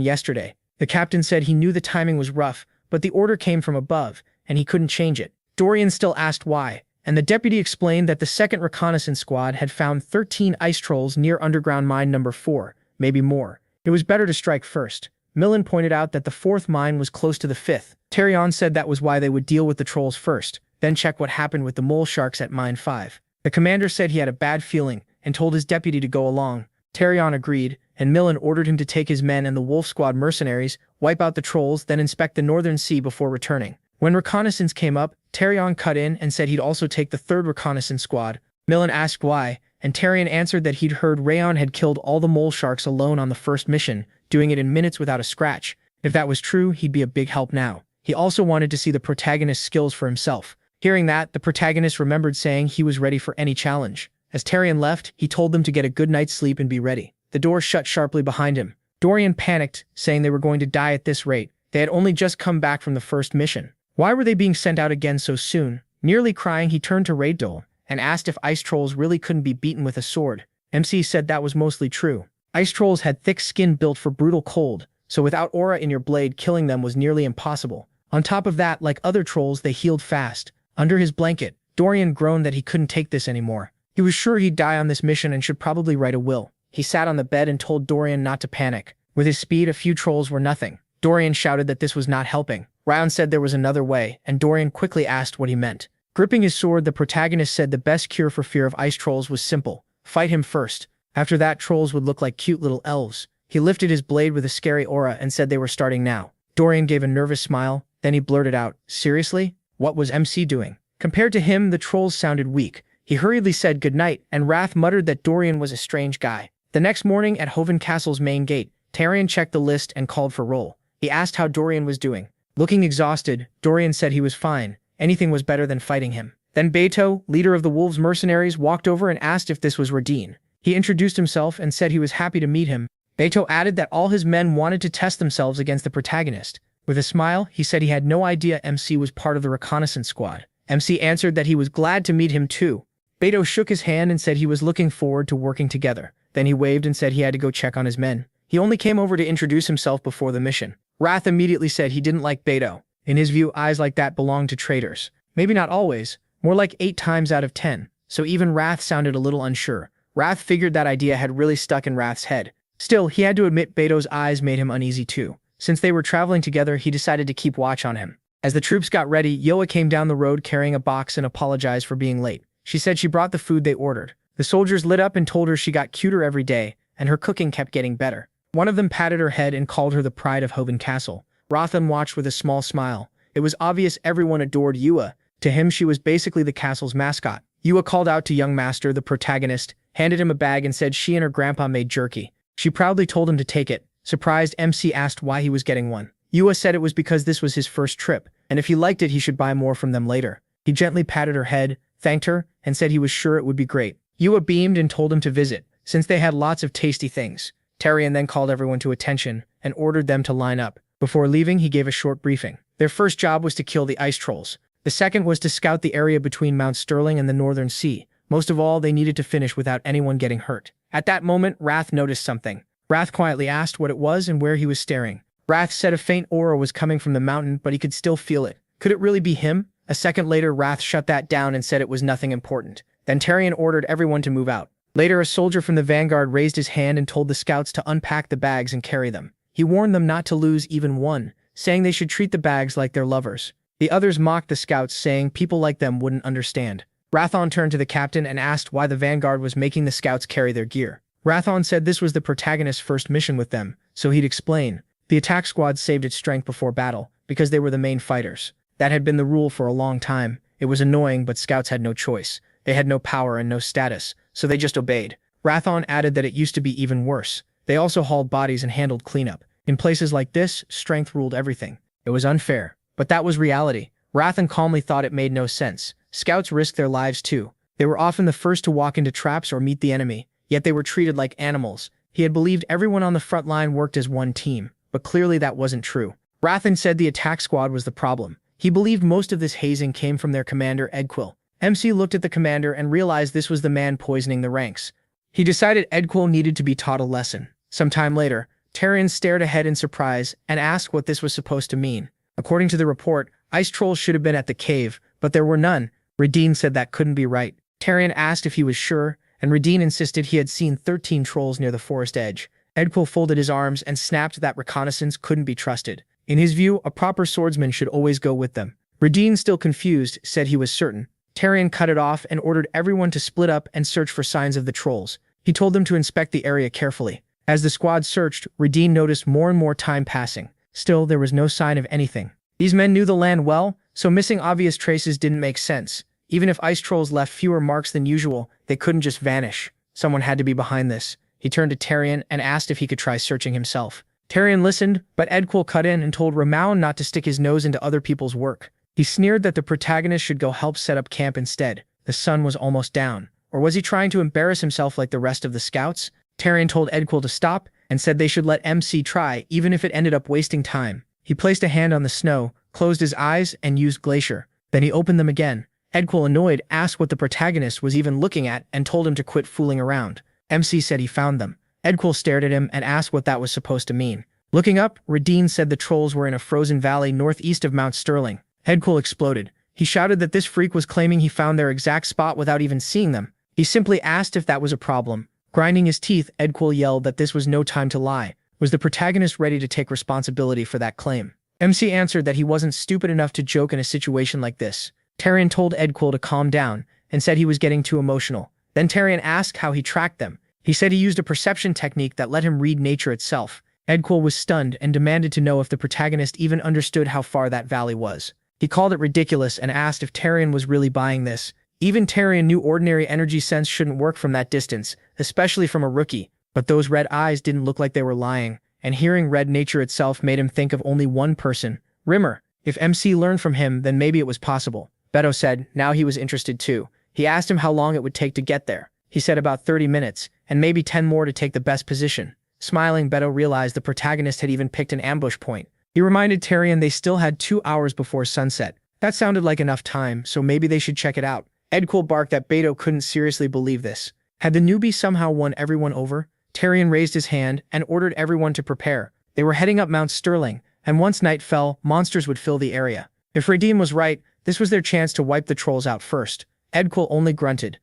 yesterday. The captain said he knew the timing was rough, but the order came from above, and he couldn't change it. Dorian still asked why, and the deputy explained that the second reconnaissance squad had found 13 ice trolls near underground mine number 4, maybe more. It was better to strike first. Millen pointed out that the 4th mine was close to the 5th. Terrion said that was why they would deal with the trolls first, then check what happened with the mole sharks at mine 5. The commander said he had a bad feeling, and told his deputy to go along. Tarion agreed, and Millen ordered him to take his men and the Wolf Squad mercenaries, wipe out the trolls, then inspect the northern sea before returning. When reconnaissance came up, Tarion cut in and said he'd also take the third reconnaissance squad. Millen asked why, and Tarion answered that he'd heard Rayon had killed all the mole sharks alone on the first mission, doing it in minutes without a scratch. If that was true, he'd be a big help now. He also wanted to see the protagonist's skills for himself. Hearing that, the protagonist remembered saying he was ready for any challenge. As Tarion left, he told them to get a good night's sleep and be ready. The door shut sharply behind him. Dorian panicked, saying they were going to die at this rate. They had only just come back from the first mission. Why were they being sent out again so soon? Nearly crying, he turned to Raydol and asked if ice trolls really couldn't be beaten with a sword. MC said that was mostly true. Ice trolls had thick skin built for brutal cold, so without aura in your blade, killing them was nearly impossible. On top of that, like other trolls, they healed fast. Under his blanket, Dorian groaned that he couldn't take this anymore. He was sure he'd die on this mission and should probably write a will. He sat on the bed and told Dorian not to panic. With his speed, a few trolls were nothing. Dorian shouted that this was not helping. Rayon said there was another way, and Dorian quickly asked what he meant. Gripping his sword, the protagonist said the best cure for fear of ice trolls was simple. Fight him first. After that, trolls would look like cute little elves. He lifted his blade with a scary aura and said they were starting now. Dorian gave a nervous smile, then he blurted out, "Seriously? What was MC doing?" Compared to him, the trolls sounded weak. He hurriedly said goodnight, and Wrath muttered that Dorian was a strange guy. The next morning, at Hoven Castle's main gate, Tarion checked the list and called for roll. He asked how Dorian was doing. Looking exhausted, Dorian said he was fine. Anything was better than fighting him. Then Beto, leader of the Wolves mercenaries, walked over and asked if this was Radin. He introduced himself and said he was happy to meet him. Beto added that all his men wanted to test themselves against the protagonist. With a smile, he said he had no idea MC was part of the reconnaissance squad. MC answered that he was glad to meet him too. Beto shook his hand and said he was looking forward to working together. Then he waved and said he had to go check on his men. He only came over to introduce himself before the mission. Wrath immediately said he didn't like Beto. In his view, eyes like that belonged to traitors. Maybe not always, more like 8 times out of 10. So even Wrath sounded a little unsure. Wrath figured that idea had really stuck in Wrath's head. Still, he had to admit Beto's eyes made him uneasy too. Since they were traveling together, he decided to keep watch on him. As the troops got ready, Yoa came down the road carrying a box and apologized for being late. She said she brought the food they ordered. The soldiers lit up and told her she got cuter every day, and her cooking kept getting better. One of them patted her head and called her the pride of Hoven Castle. Rothan watched with a small smile. It was obvious everyone adored Yua. To him, she was basically the castle's mascot. Yua called out to young Master, the protagonist, handed him a bag and said she and her grandpa made jerky. She proudly told him to take it. Surprised, MC asked why he was getting one. Yua said it was because this was his first trip, and if he liked it, he should buy more from them later. He gently patted her head, thanked her, and said he was sure it would be great. Yua beamed and told him to visit, since they had lots of tasty things. Tarion then called everyone to attention and ordered them to line up. Before leaving, he gave a short briefing. Their first job was to kill the ice trolls. The second was to scout the area between Mount Sterling and the Northern Sea. Most of all, they needed to finish without anyone getting hurt. At that moment, Wrath noticed something. Wrath quietly asked what it was and where he was staring. Wrath said a faint aura was coming from the mountain, but he could still feel it. Could it really be him? A second later, Wrath shut that down and said it was nothing important. Then Tarion ordered everyone to move out. Later, a soldier from the vanguard raised his hand and told the scouts to unpack the bags and carry them. He warned them not to lose even one, saying they should treat the bags like their lovers. The others mocked the scouts, saying people like them wouldn't understand. Rathon turned to the captain and asked why the vanguard was making the scouts carry their gear. Rathon said this was the protagonist's first mission with them, so he'd explain. The attack squad saved its strength before battle, because they were the main fighters. That had been the rule for a long time. It was annoying, but scouts had no choice. They had no power and no status, so they just obeyed. Rathon added that it used to be even worse. They also hauled bodies and handled cleanup. In places like this, strength ruled everything. It was unfair, but that was reality. Rathon calmly thought it made no sense. Scouts risked their lives too. They were often the first to walk into traps or meet the enemy, yet they were treated like animals. He had believed everyone on the front line worked as one team, but clearly that wasn't true. Rathon said the attack squad was the problem. He believed most of this hazing came from their commander, Edquil. MC looked at the commander and realized this was the man poisoning the ranks. He decided Edquil needed to be taught a lesson. Some time later, Tarion stared ahead in surprise and asked what this was supposed to mean. According to the report, ice trolls should have been at the cave, but there were none. Radin said that couldn't be right. Tarion asked if he was sure, and Radin insisted he had seen 13 trolls near the forest edge. Edquil folded his arms and snapped that reconnaissance couldn't be trusted. In his view, a proper swordsman should always go with them. Radin, still confused, said he was certain. Tarion cut it off and ordered everyone to split up and search for signs of the trolls. He told them to inspect the area carefully. As the squad searched, Radin noticed more and more time passing. Still, there was no sign of anything. These men knew the land well, so missing obvious traces didn't make sense. Even if ice trolls left fewer marks than usual, they couldn't just vanish. Someone had to be behind this. He turned to Tarion and asked if he could try searching himself. Tarion listened, but Edquil cut in and told Ramon not to stick his nose into other people's work. He sneered that the protagonist should go help set up camp instead. The sun was almost down. Or was he trying to embarrass himself like the rest of the scouts? Tarion told Edquil to stop and said they should let MC try, even if it ended up wasting time. He placed a hand on the snow, closed his eyes, and used Glacier. Then he opened them again. Edquil, annoyed, asked what the protagonist was even looking at and told him to quit fooling around. MC said he found them. Edquil stared at him and asked what that was supposed to mean. Looking up, Radin said the trolls were in a frozen valley northeast of Mount Sterling. Edquil exploded. He shouted that this freak was claiming he found their exact spot without even seeing them. He simply asked if that was a problem. Grinding his teeth, Edquil yelled that this was no time to lie. Was the protagonist ready to take responsibility for that claim? MC answered that he wasn't stupid enough to joke in a situation like this. Tarion told Edquil to calm down and said he was getting too emotional. Then Tarion asked how he tracked them. He said he used a perception technique that let him read nature itself. Edquil was stunned and demanded to know if the protagonist even understood how far that valley was. He called it ridiculous and asked if Tarion was really buying this. Even Tarion knew ordinary energy sense shouldn't work from that distance, especially from a rookie, but those red eyes didn't look like they were lying, and hearing red nature itself made him think of only one person, Rimmer. If MC learned from him, then maybe it was possible. Beto said, now he was interested too. He asked him how long it would take to get there. He said about 30 minutes, and maybe 10 more to take the best position. Smiling, Beto realized the protagonist had even picked an ambush point. He reminded Tarion they still had 2 hours before sunset. That sounded like enough time, so maybe they should check it out. Edquil barked that Beto couldn't seriously believe this. Had the newbie somehow won everyone over? Tarion raised his hand and ordered everyone to prepare. They were heading up Mount Sterling, and once night fell, monsters would fill the area. If Radin was right, this was their chance to wipe the trolls out first. Edquil only grunted.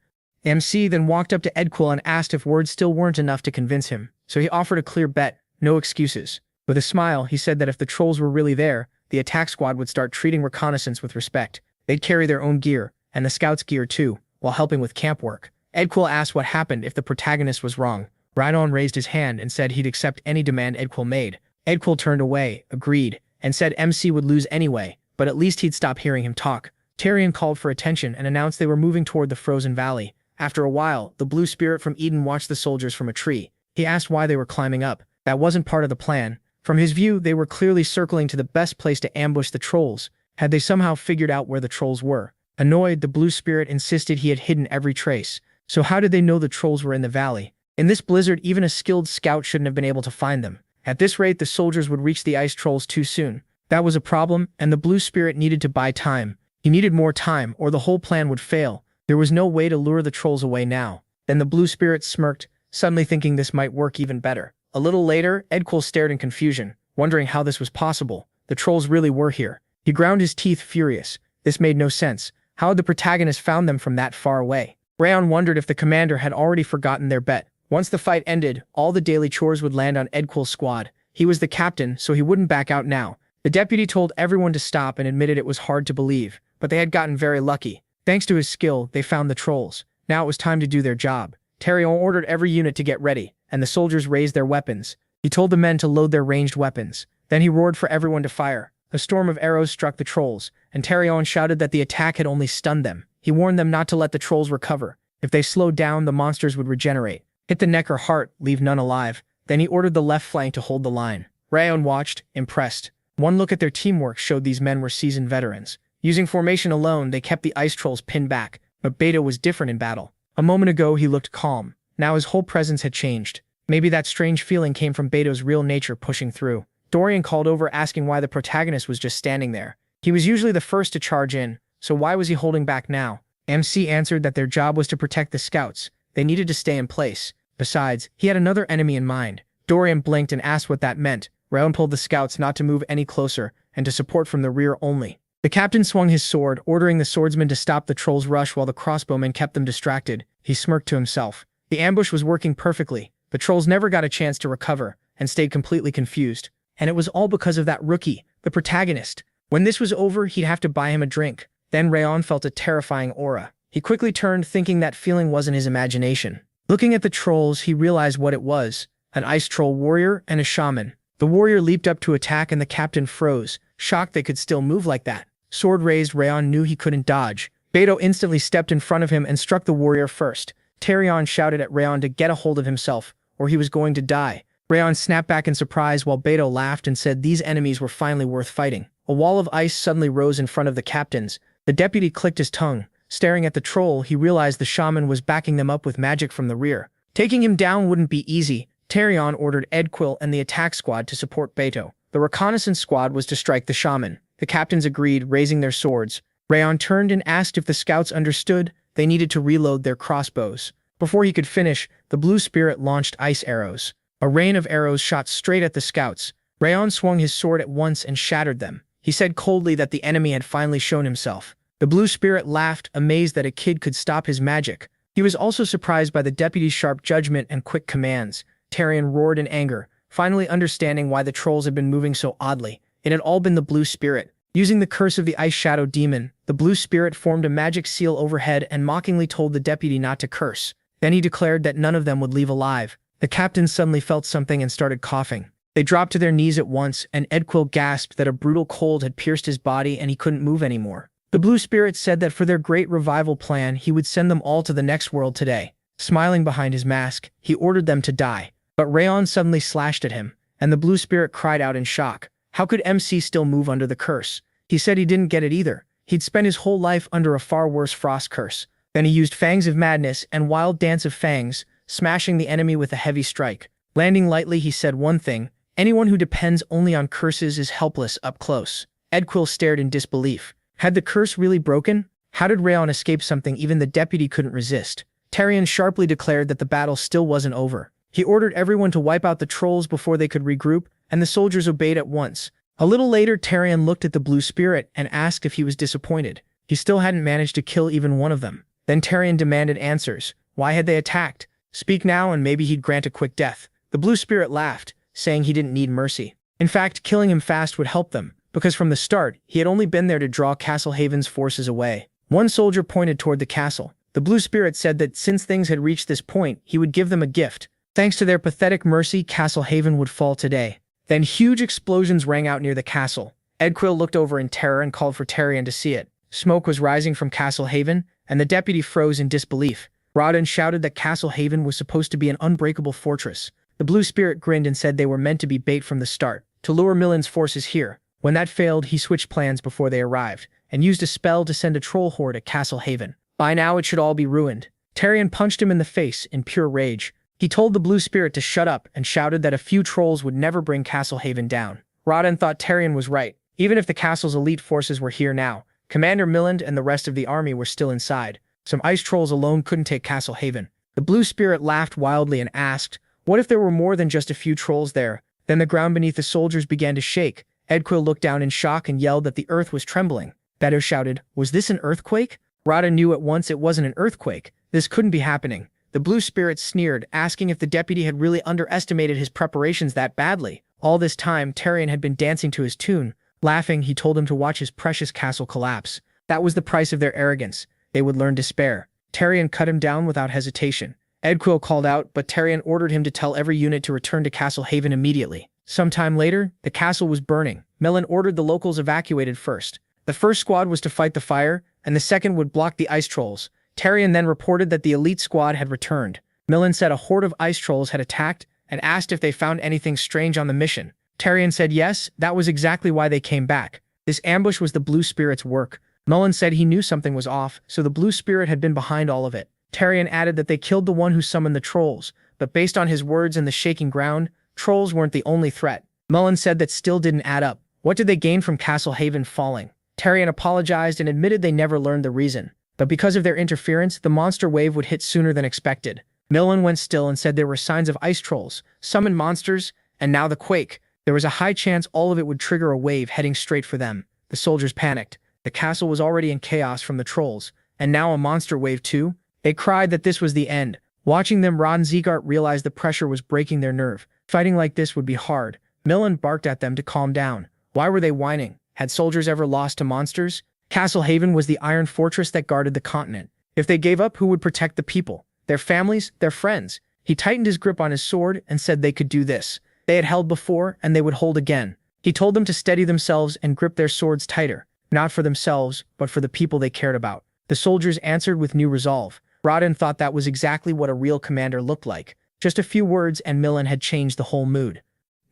MC then walked up to Edquil and asked if words still weren't enough to convince him, so he offered a clear bet, no excuses. With a smile, he said that if the trolls were really there, the attack squad would start treating reconnaissance with respect. They'd carry their own gear, and the scouts' gear too, while helping with camp work. Edquil asked what happened if the protagonist was wrong. Rayon raised his hand and said he'd accept any demand Edquil made. Edquil turned away, agreed, and said MC would lose anyway, but at least he'd stop hearing him talk. Tarion called for attention and announced they were moving toward the frozen valley. After a while, the blue spirit from Eden watched the soldiers from a tree. He asked why they were climbing up. That wasn't part of the plan. From his view, they were clearly circling to the best place to ambush the trolls. Had they somehow figured out where the trolls were? Annoyed, the blue spirit insisted he had hidden every trace. So how did they know the trolls were in the valley? In this blizzard, even a skilled scout shouldn't have been able to find them. At this rate, the soldiers would reach the ice trolls too soon. That was a problem, and the blue spirit needed to buy time. He needed more time, or the whole plan would fail. There was no way to lure the trolls away now. Then the blue spirit smirked, suddenly thinking this might work even better. A little later, Edquil stared in confusion, wondering how this was possible. The trolls really were here. He ground his teeth, furious. This made no sense. How had the protagonist found them from that far away? Rayon wondered if the commander had already forgotten their bet. Once the fight ended, all the daily chores would land on Edquil's squad. He was the captain, so he wouldn't back out now. The deputy told everyone to stop and admitted it was hard to believe, but they had gotten very lucky. Thanks to his skill, they found the trolls. Now it was time to do their job. Tarion ordered every unit to get ready, and the soldiers raised their weapons. He told the men to load their ranged weapons. Then he roared for everyone to fire. A storm of arrows struck the trolls, and Tarion shouted that the attack had only stunned them. He warned them not to let the trolls recover. If they slowed down, the monsters would regenerate. Hit the neck or heart, leave none alive. Then he ordered the left flank to hold the line. Rayon watched, impressed. One look at their teamwork showed these men were seasoned veterans. Using formation alone, they kept the ice trolls pinned back, but Beto was different in battle. A moment ago, he looked calm. Now his whole presence had changed. Maybe that strange feeling came from Beto's real nature pushing through. Dorian called over asking why the protagonist was just standing there. He was usually the first to charge in, so why was he holding back now? MC answered that their job was to protect the scouts. They needed to stay in place. Besides, he had another enemy in mind. Dorian blinked and asked what that meant. Rayon told the scouts not to move any closer and to support from the rear only. The captain swung his sword, ordering the swordsmen to stop the trolls' rush while the crossbowmen kept them distracted. He smirked to himself. The ambush was working perfectly. The trolls never got a chance to recover and stayed completely confused. And it was all because of that rookie, the protagonist. When this was over, he'd have to buy him a drink. Then Rayon felt a terrifying aura. He quickly turned, thinking that feeling wasn't his imagination. Looking at the trolls, he realized what it was: an ice troll warrior and a shaman. The warrior leaped up to attack and the captain froze, shocked they could still move like that. Sword raised, Rayon knew he couldn't dodge. Beto instantly stepped in front of him and struck the warrior first. Tarion shouted at Rayon to get a hold of himself, or he was going to die. Rayon snapped back in surprise while Beto laughed and said these enemies were finally worth fighting. A wall of ice suddenly rose in front of the captains. The deputy clicked his tongue. Staring at the troll, he realized the shaman was backing them up with magic from the rear. Taking him down wouldn't be easy. Tarion ordered Edquil and the attack squad to support Beto. The reconnaissance squad was to strike the shaman. The captains agreed, raising their swords. Rayon turned and asked if the scouts understood. They needed to reload their crossbows. Before he could finish, the blue spirit launched ice arrows. A rain of arrows shot straight at the scouts. Rayon swung his sword at once and shattered them. He said coldly that the enemy had finally shown himself. The blue spirit laughed, amazed that a kid could stop his magic. He was also surprised by the deputy's sharp judgment and quick commands. Tarion roared in anger, finally understanding why the trolls had been moving so oddly. It had all been the blue spirit. Using the curse of the ice shadow demon, the blue spirit formed a magic seal overhead and mockingly told the deputy not to curse. Then he declared that none of them would leave alive. The captain suddenly felt something and started coughing. They dropped to their knees at once, and Edquil gasped that a brutal cold had pierced his body and he couldn't move anymore. The blue spirit said that for their great revival plan, he would send them all to the next world today. Smiling behind his mask, he ordered them to die. But Rayon suddenly slashed at him, and the blue spirit cried out in shock. How could MC still move under the curse? He said he didn't get it either. He'd spent his whole life under a far worse frost curse. Then he used Fangs of Madness and Wild Dance of Fangs, smashing the enemy with a heavy strike. Landing lightly, he said one thing: anyone who depends only on curses is helpless up close. Edquil stared in disbelief. Had the curse really broken? How did Rayon escape something even the deputy couldn't resist? Tarion sharply declared that the battle still wasn't over. He ordered everyone to wipe out the trolls before they could regroup, and the soldiers obeyed at once. A little later, Tarion looked at the blue spirit and asked if he was disappointed. He still hadn't managed to kill even one of them. Then Tarion demanded answers. Why had they attacked? Speak now and maybe he'd grant a quick death. The blue spirit laughed, saying he didn't need mercy. In fact, killing him fast would help them, because from the start, he had only been there to draw Castle Haven's forces away. One soldier pointed toward the castle. The blue spirit said that since things had reached this point, he would give them a gift. Thanks to their pathetic mercy, Castle Haven would fall today. Then huge explosions rang out near the castle. Edquil looked over in terror and called for Tarion to see it. Smoke was rising from Castle Haven, and the deputy froze in disbelief. Rodin shouted that Castle Haven was supposed to be an unbreakable fortress. The blue spirit grinned and said they were meant to be bait from the start, to lure Millen's forces here. When that failed, he switched plans before they arrived, and used a spell to send a troll horde at Castle Haven. By now it should all be ruined. Tarion punched him in the face in pure rage. He told the blue spirit to shut up and shouted that a few trolls would never bring Castle Haven down. Rodin thought Tarion was right. Even if the castle's elite forces were here now, Commander Milland and the rest of the army were still inside. Some ice trolls alone couldn't take Castle Haven. The blue spirit laughed wildly and asked, what if there were more than just a few trolls there? Then the ground beneath the soldiers began to shake. Edquil looked down in shock and yelled that the earth was trembling. Beto shouted, was this an earthquake? Rodin knew at once it wasn't an earthquake. This couldn't be happening. The blue spirit sneered, asking if the deputy had really underestimated his preparations that badly. All this time, Tarion had been dancing to his tune. Laughing, he told him to watch his precious castle collapse. That was the price of their arrogance. They would learn despair. Tarion cut him down without hesitation. Edquil called out, but Tarion ordered him to tell every unit to return to Castle Haven immediately. Sometime later, the castle was burning. Millen ordered the locals evacuated first. The first squad was to fight the fire, and the second would block the ice trolls. Tarion then reported that the elite squad had returned. Millen said a horde of ice trolls had attacked and asked if they found anything strange on the mission. Tarion said yes, that was exactly why they came back. This ambush was the blue spirit's work. Mullen said he knew something was off, so the blue spirit had been behind all of it. Tarion added that they killed the one who summoned the trolls, but based on his words and the shaking ground, trolls weren't the only threat. Mullen said that still didn't add up. What did they gain from Castle Haven falling? Tarion apologized and admitted they never learned the reason. But because of their interference, the monster wave would hit sooner than expected. Millen went still and said there were signs of ice trolls, summoned monsters, and now the quake. There was a high chance all of it would trigger a wave heading straight for them. The soldiers panicked. The castle was already in chaos from the trolls, and now a monster wave too? They cried that this was the end. Watching them, Rayon Zegart realized the pressure was breaking their nerve. Fighting like this would be hard. Millen barked at them to calm down. Why were they whining? Had soldiers ever lost to monsters? Castle Haven was the iron fortress that guarded the continent. If they gave up, who would protect the people? Their families, their friends. He tightened his grip on his sword and said they could do this. They had held before, and they would hold again. He told them to steady themselves and grip their swords tighter, not for themselves, but for the people they cared about. The soldiers answered with new resolve. Rodin thought that was exactly what a real commander looked like. Just a few words and Millen had changed the whole mood.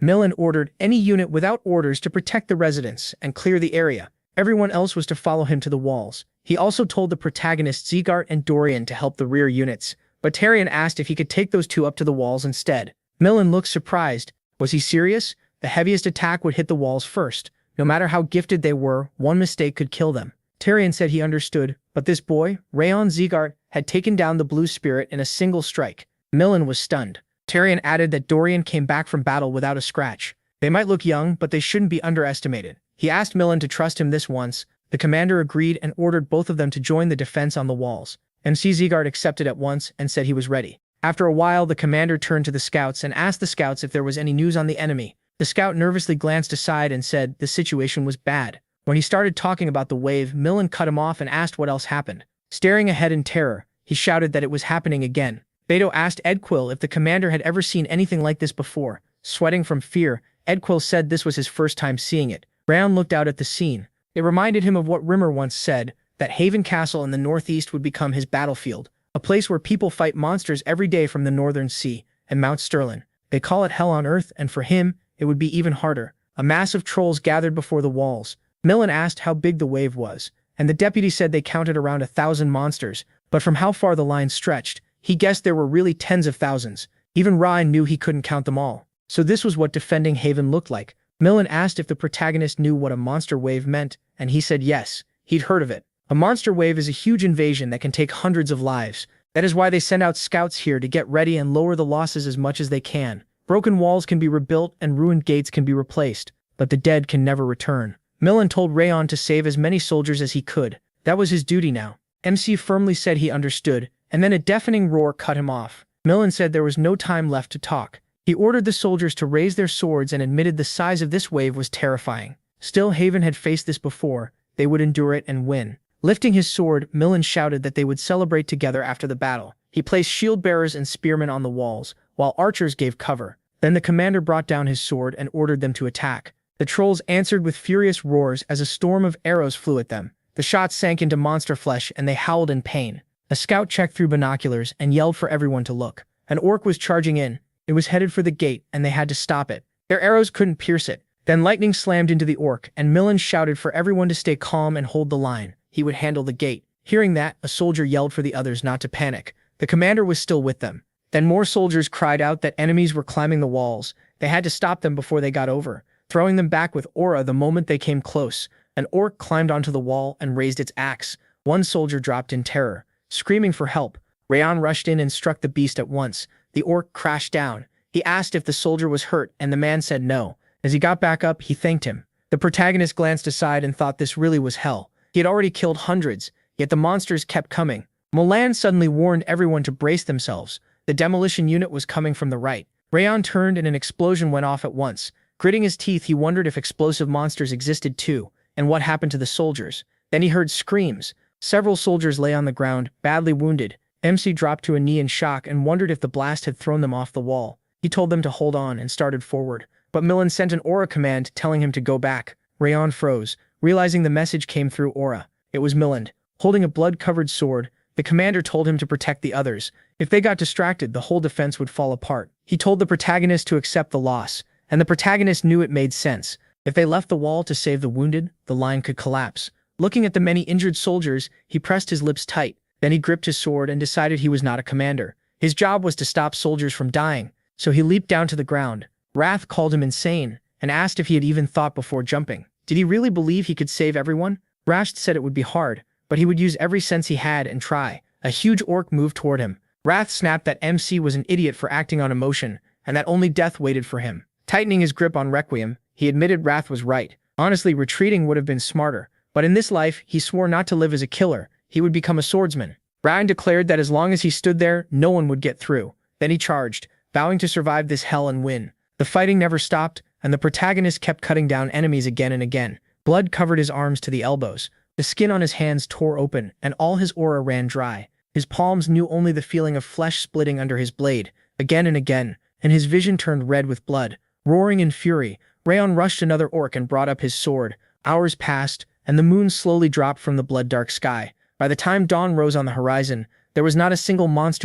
Millen ordered any unit without orders to protect the residents and clear the area. Everyone else was to follow him to the walls. He also told the protagonists Zegart and Dorian to help the rear units, but Tyrion asked if he could take those two up to the walls instead. Millen looked surprised. Was he serious? The heaviest attack would hit the walls first. No matter how gifted they were, one mistake could kill them. Tyrion said he understood, but this boy, Rayon Zegart, had taken down the Blue Spirit in a single strike. Millen was stunned. Tyrion added that Dorian came back from battle without a scratch. They might look young, but they shouldn't be underestimated. He asked Millen to trust him this once. The commander agreed and ordered both of them to join the defense on the walls. MC Zegart accepted at once and said he was ready. After a while, the commander turned to the scouts and asked the scouts if there was any news on the enemy. The scout nervously glanced aside and said the situation was bad. When he started talking about the wave, Millen cut him off and asked what else happened. Staring ahead in terror, he shouted that it was happening again. Beto asked Edquill if the commander had ever seen anything like this before. Sweating from fear, Edquill said this was his first time seeing it. Rayon looked out at the scene. It reminded him of what Rimmer once said, that Haven Castle in the northeast would become his battlefield, a place where people fight monsters every day from the Northern Sea and Mount Sterling. They call it hell on earth, and for him, it would be even harder. A mass of trolls gathered before the walls. Millen asked how big the wave was, and the deputy said they counted around 1,000 monsters, but from how far the line stretched, he guessed there were really tens of thousands. Even Ryan knew he couldn't count them all. So this was what defending Haven looked like. Millen asked if the protagonist knew what a monster wave meant, and he said yes, he'd heard of it. A monster wave is a huge invasion that can take hundreds of lives. That is why they send out scouts here to get ready and lower the losses as much as they can. Broken walls can be rebuilt and ruined gates can be replaced, but the dead can never return. Millen told Rayon to save as many soldiers as he could. That was his duty now. MC firmly said he understood, and then a deafening roar cut him off. Millen said there was no time left to talk. He ordered the soldiers to raise their swords and admitted the size of this wave was terrifying. Still, Haven had faced this before. They would endure it and win. Lifting his sword, Millen shouted that they would celebrate together after the battle. He placed shield bearers and spearmen on the walls, while archers gave cover. Then the commander brought down his sword and ordered them to attack. The trolls answered with furious roars as a storm of arrows flew at them. The shots sank into monster flesh and they howled in pain. A scout checked through binoculars and yelled for everyone to look. An orc was charging in. It was headed for the gate and they had to stop it. Their arrows couldn't pierce it. Then lightning slammed into the orc and Millen shouted for everyone to stay calm and hold the line. He would handle the gate. Hearing that, a soldier yelled for the others not to panic. The commander was still with them. Then more soldiers cried out that enemies were climbing the walls. They had to stop them before they got over, throwing them back with aura the moment they came close. An orc climbed onto the wall and raised its axe. One soldier dropped in terror, screaming for help. Rayon rushed in and struck the beast at once. The orc crashed down. He asked if the soldier was hurt, and the man said no. As he got back up, he thanked him. The protagonist glanced aside and thought this really was hell. He had already killed hundreds, yet the monsters kept coming. Milan suddenly warned everyone to brace themselves. The demolition unit was coming from the right. Rayon turned and an explosion went off at once. Gritting his teeth, he wondered if explosive monsters existed too, and what happened to the soldiers. Then he heard screams. Several soldiers lay on the ground, badly wounded. MC dropped to a knee in shock and wondered if the blast had thrown them off the wall. He told them to hold on and started forward. But Millen sent an aura command telling him to go back. Rayon froze, realizing the message came through aura. It was Millen. Holding a blood-covered sword, the commander told him to protect the others. If they got distracted, the whole defense would fall apart. He told the protagonist to accept the loss, and the protagonist knew it made sense. If they left the wall to save the wounded, the line could collapse. Looking at the many injured soldiers, he pressed his lips tight. Then he gripped his sword and decided he was not a commander. His job was to stop soldiers from dying, so he leaped down to the ground. Wrath called him insane and asked if he had even thought before jumping. Did he really believe he could save everyone? Rasht said it would be hard, but he would use every sense he had and try. A huge orc moved toward him. Wrath snapped that MC was an idiot for acting on emotion, and that only death waited for him. Tightening his grip on Requiem, he admitted Wrath was right. Honestly, retreating would have been smarter. But in this life, he swore not to live as a killer. He would become a swordsman. Ryan declared that as long as he stood there, no one would get through. Then he charged, vowing to survive this hell and win. The fighting never stopped, and the protagonist kept cutting down enemies again and again. Blood covered his arms to the elbows. The skin on his hands tore open, and all his aura ran dry. His palms knew only the feeling of flesh splitting under his blade, again and again, and his vision turned red with blood. Roaring in fury, Rayon rushed another orc and brought up his sword. Hours passed, and the moon slowly dropped from the blood-dark sky. By the time dawn rose on the horizon, there was not a single monster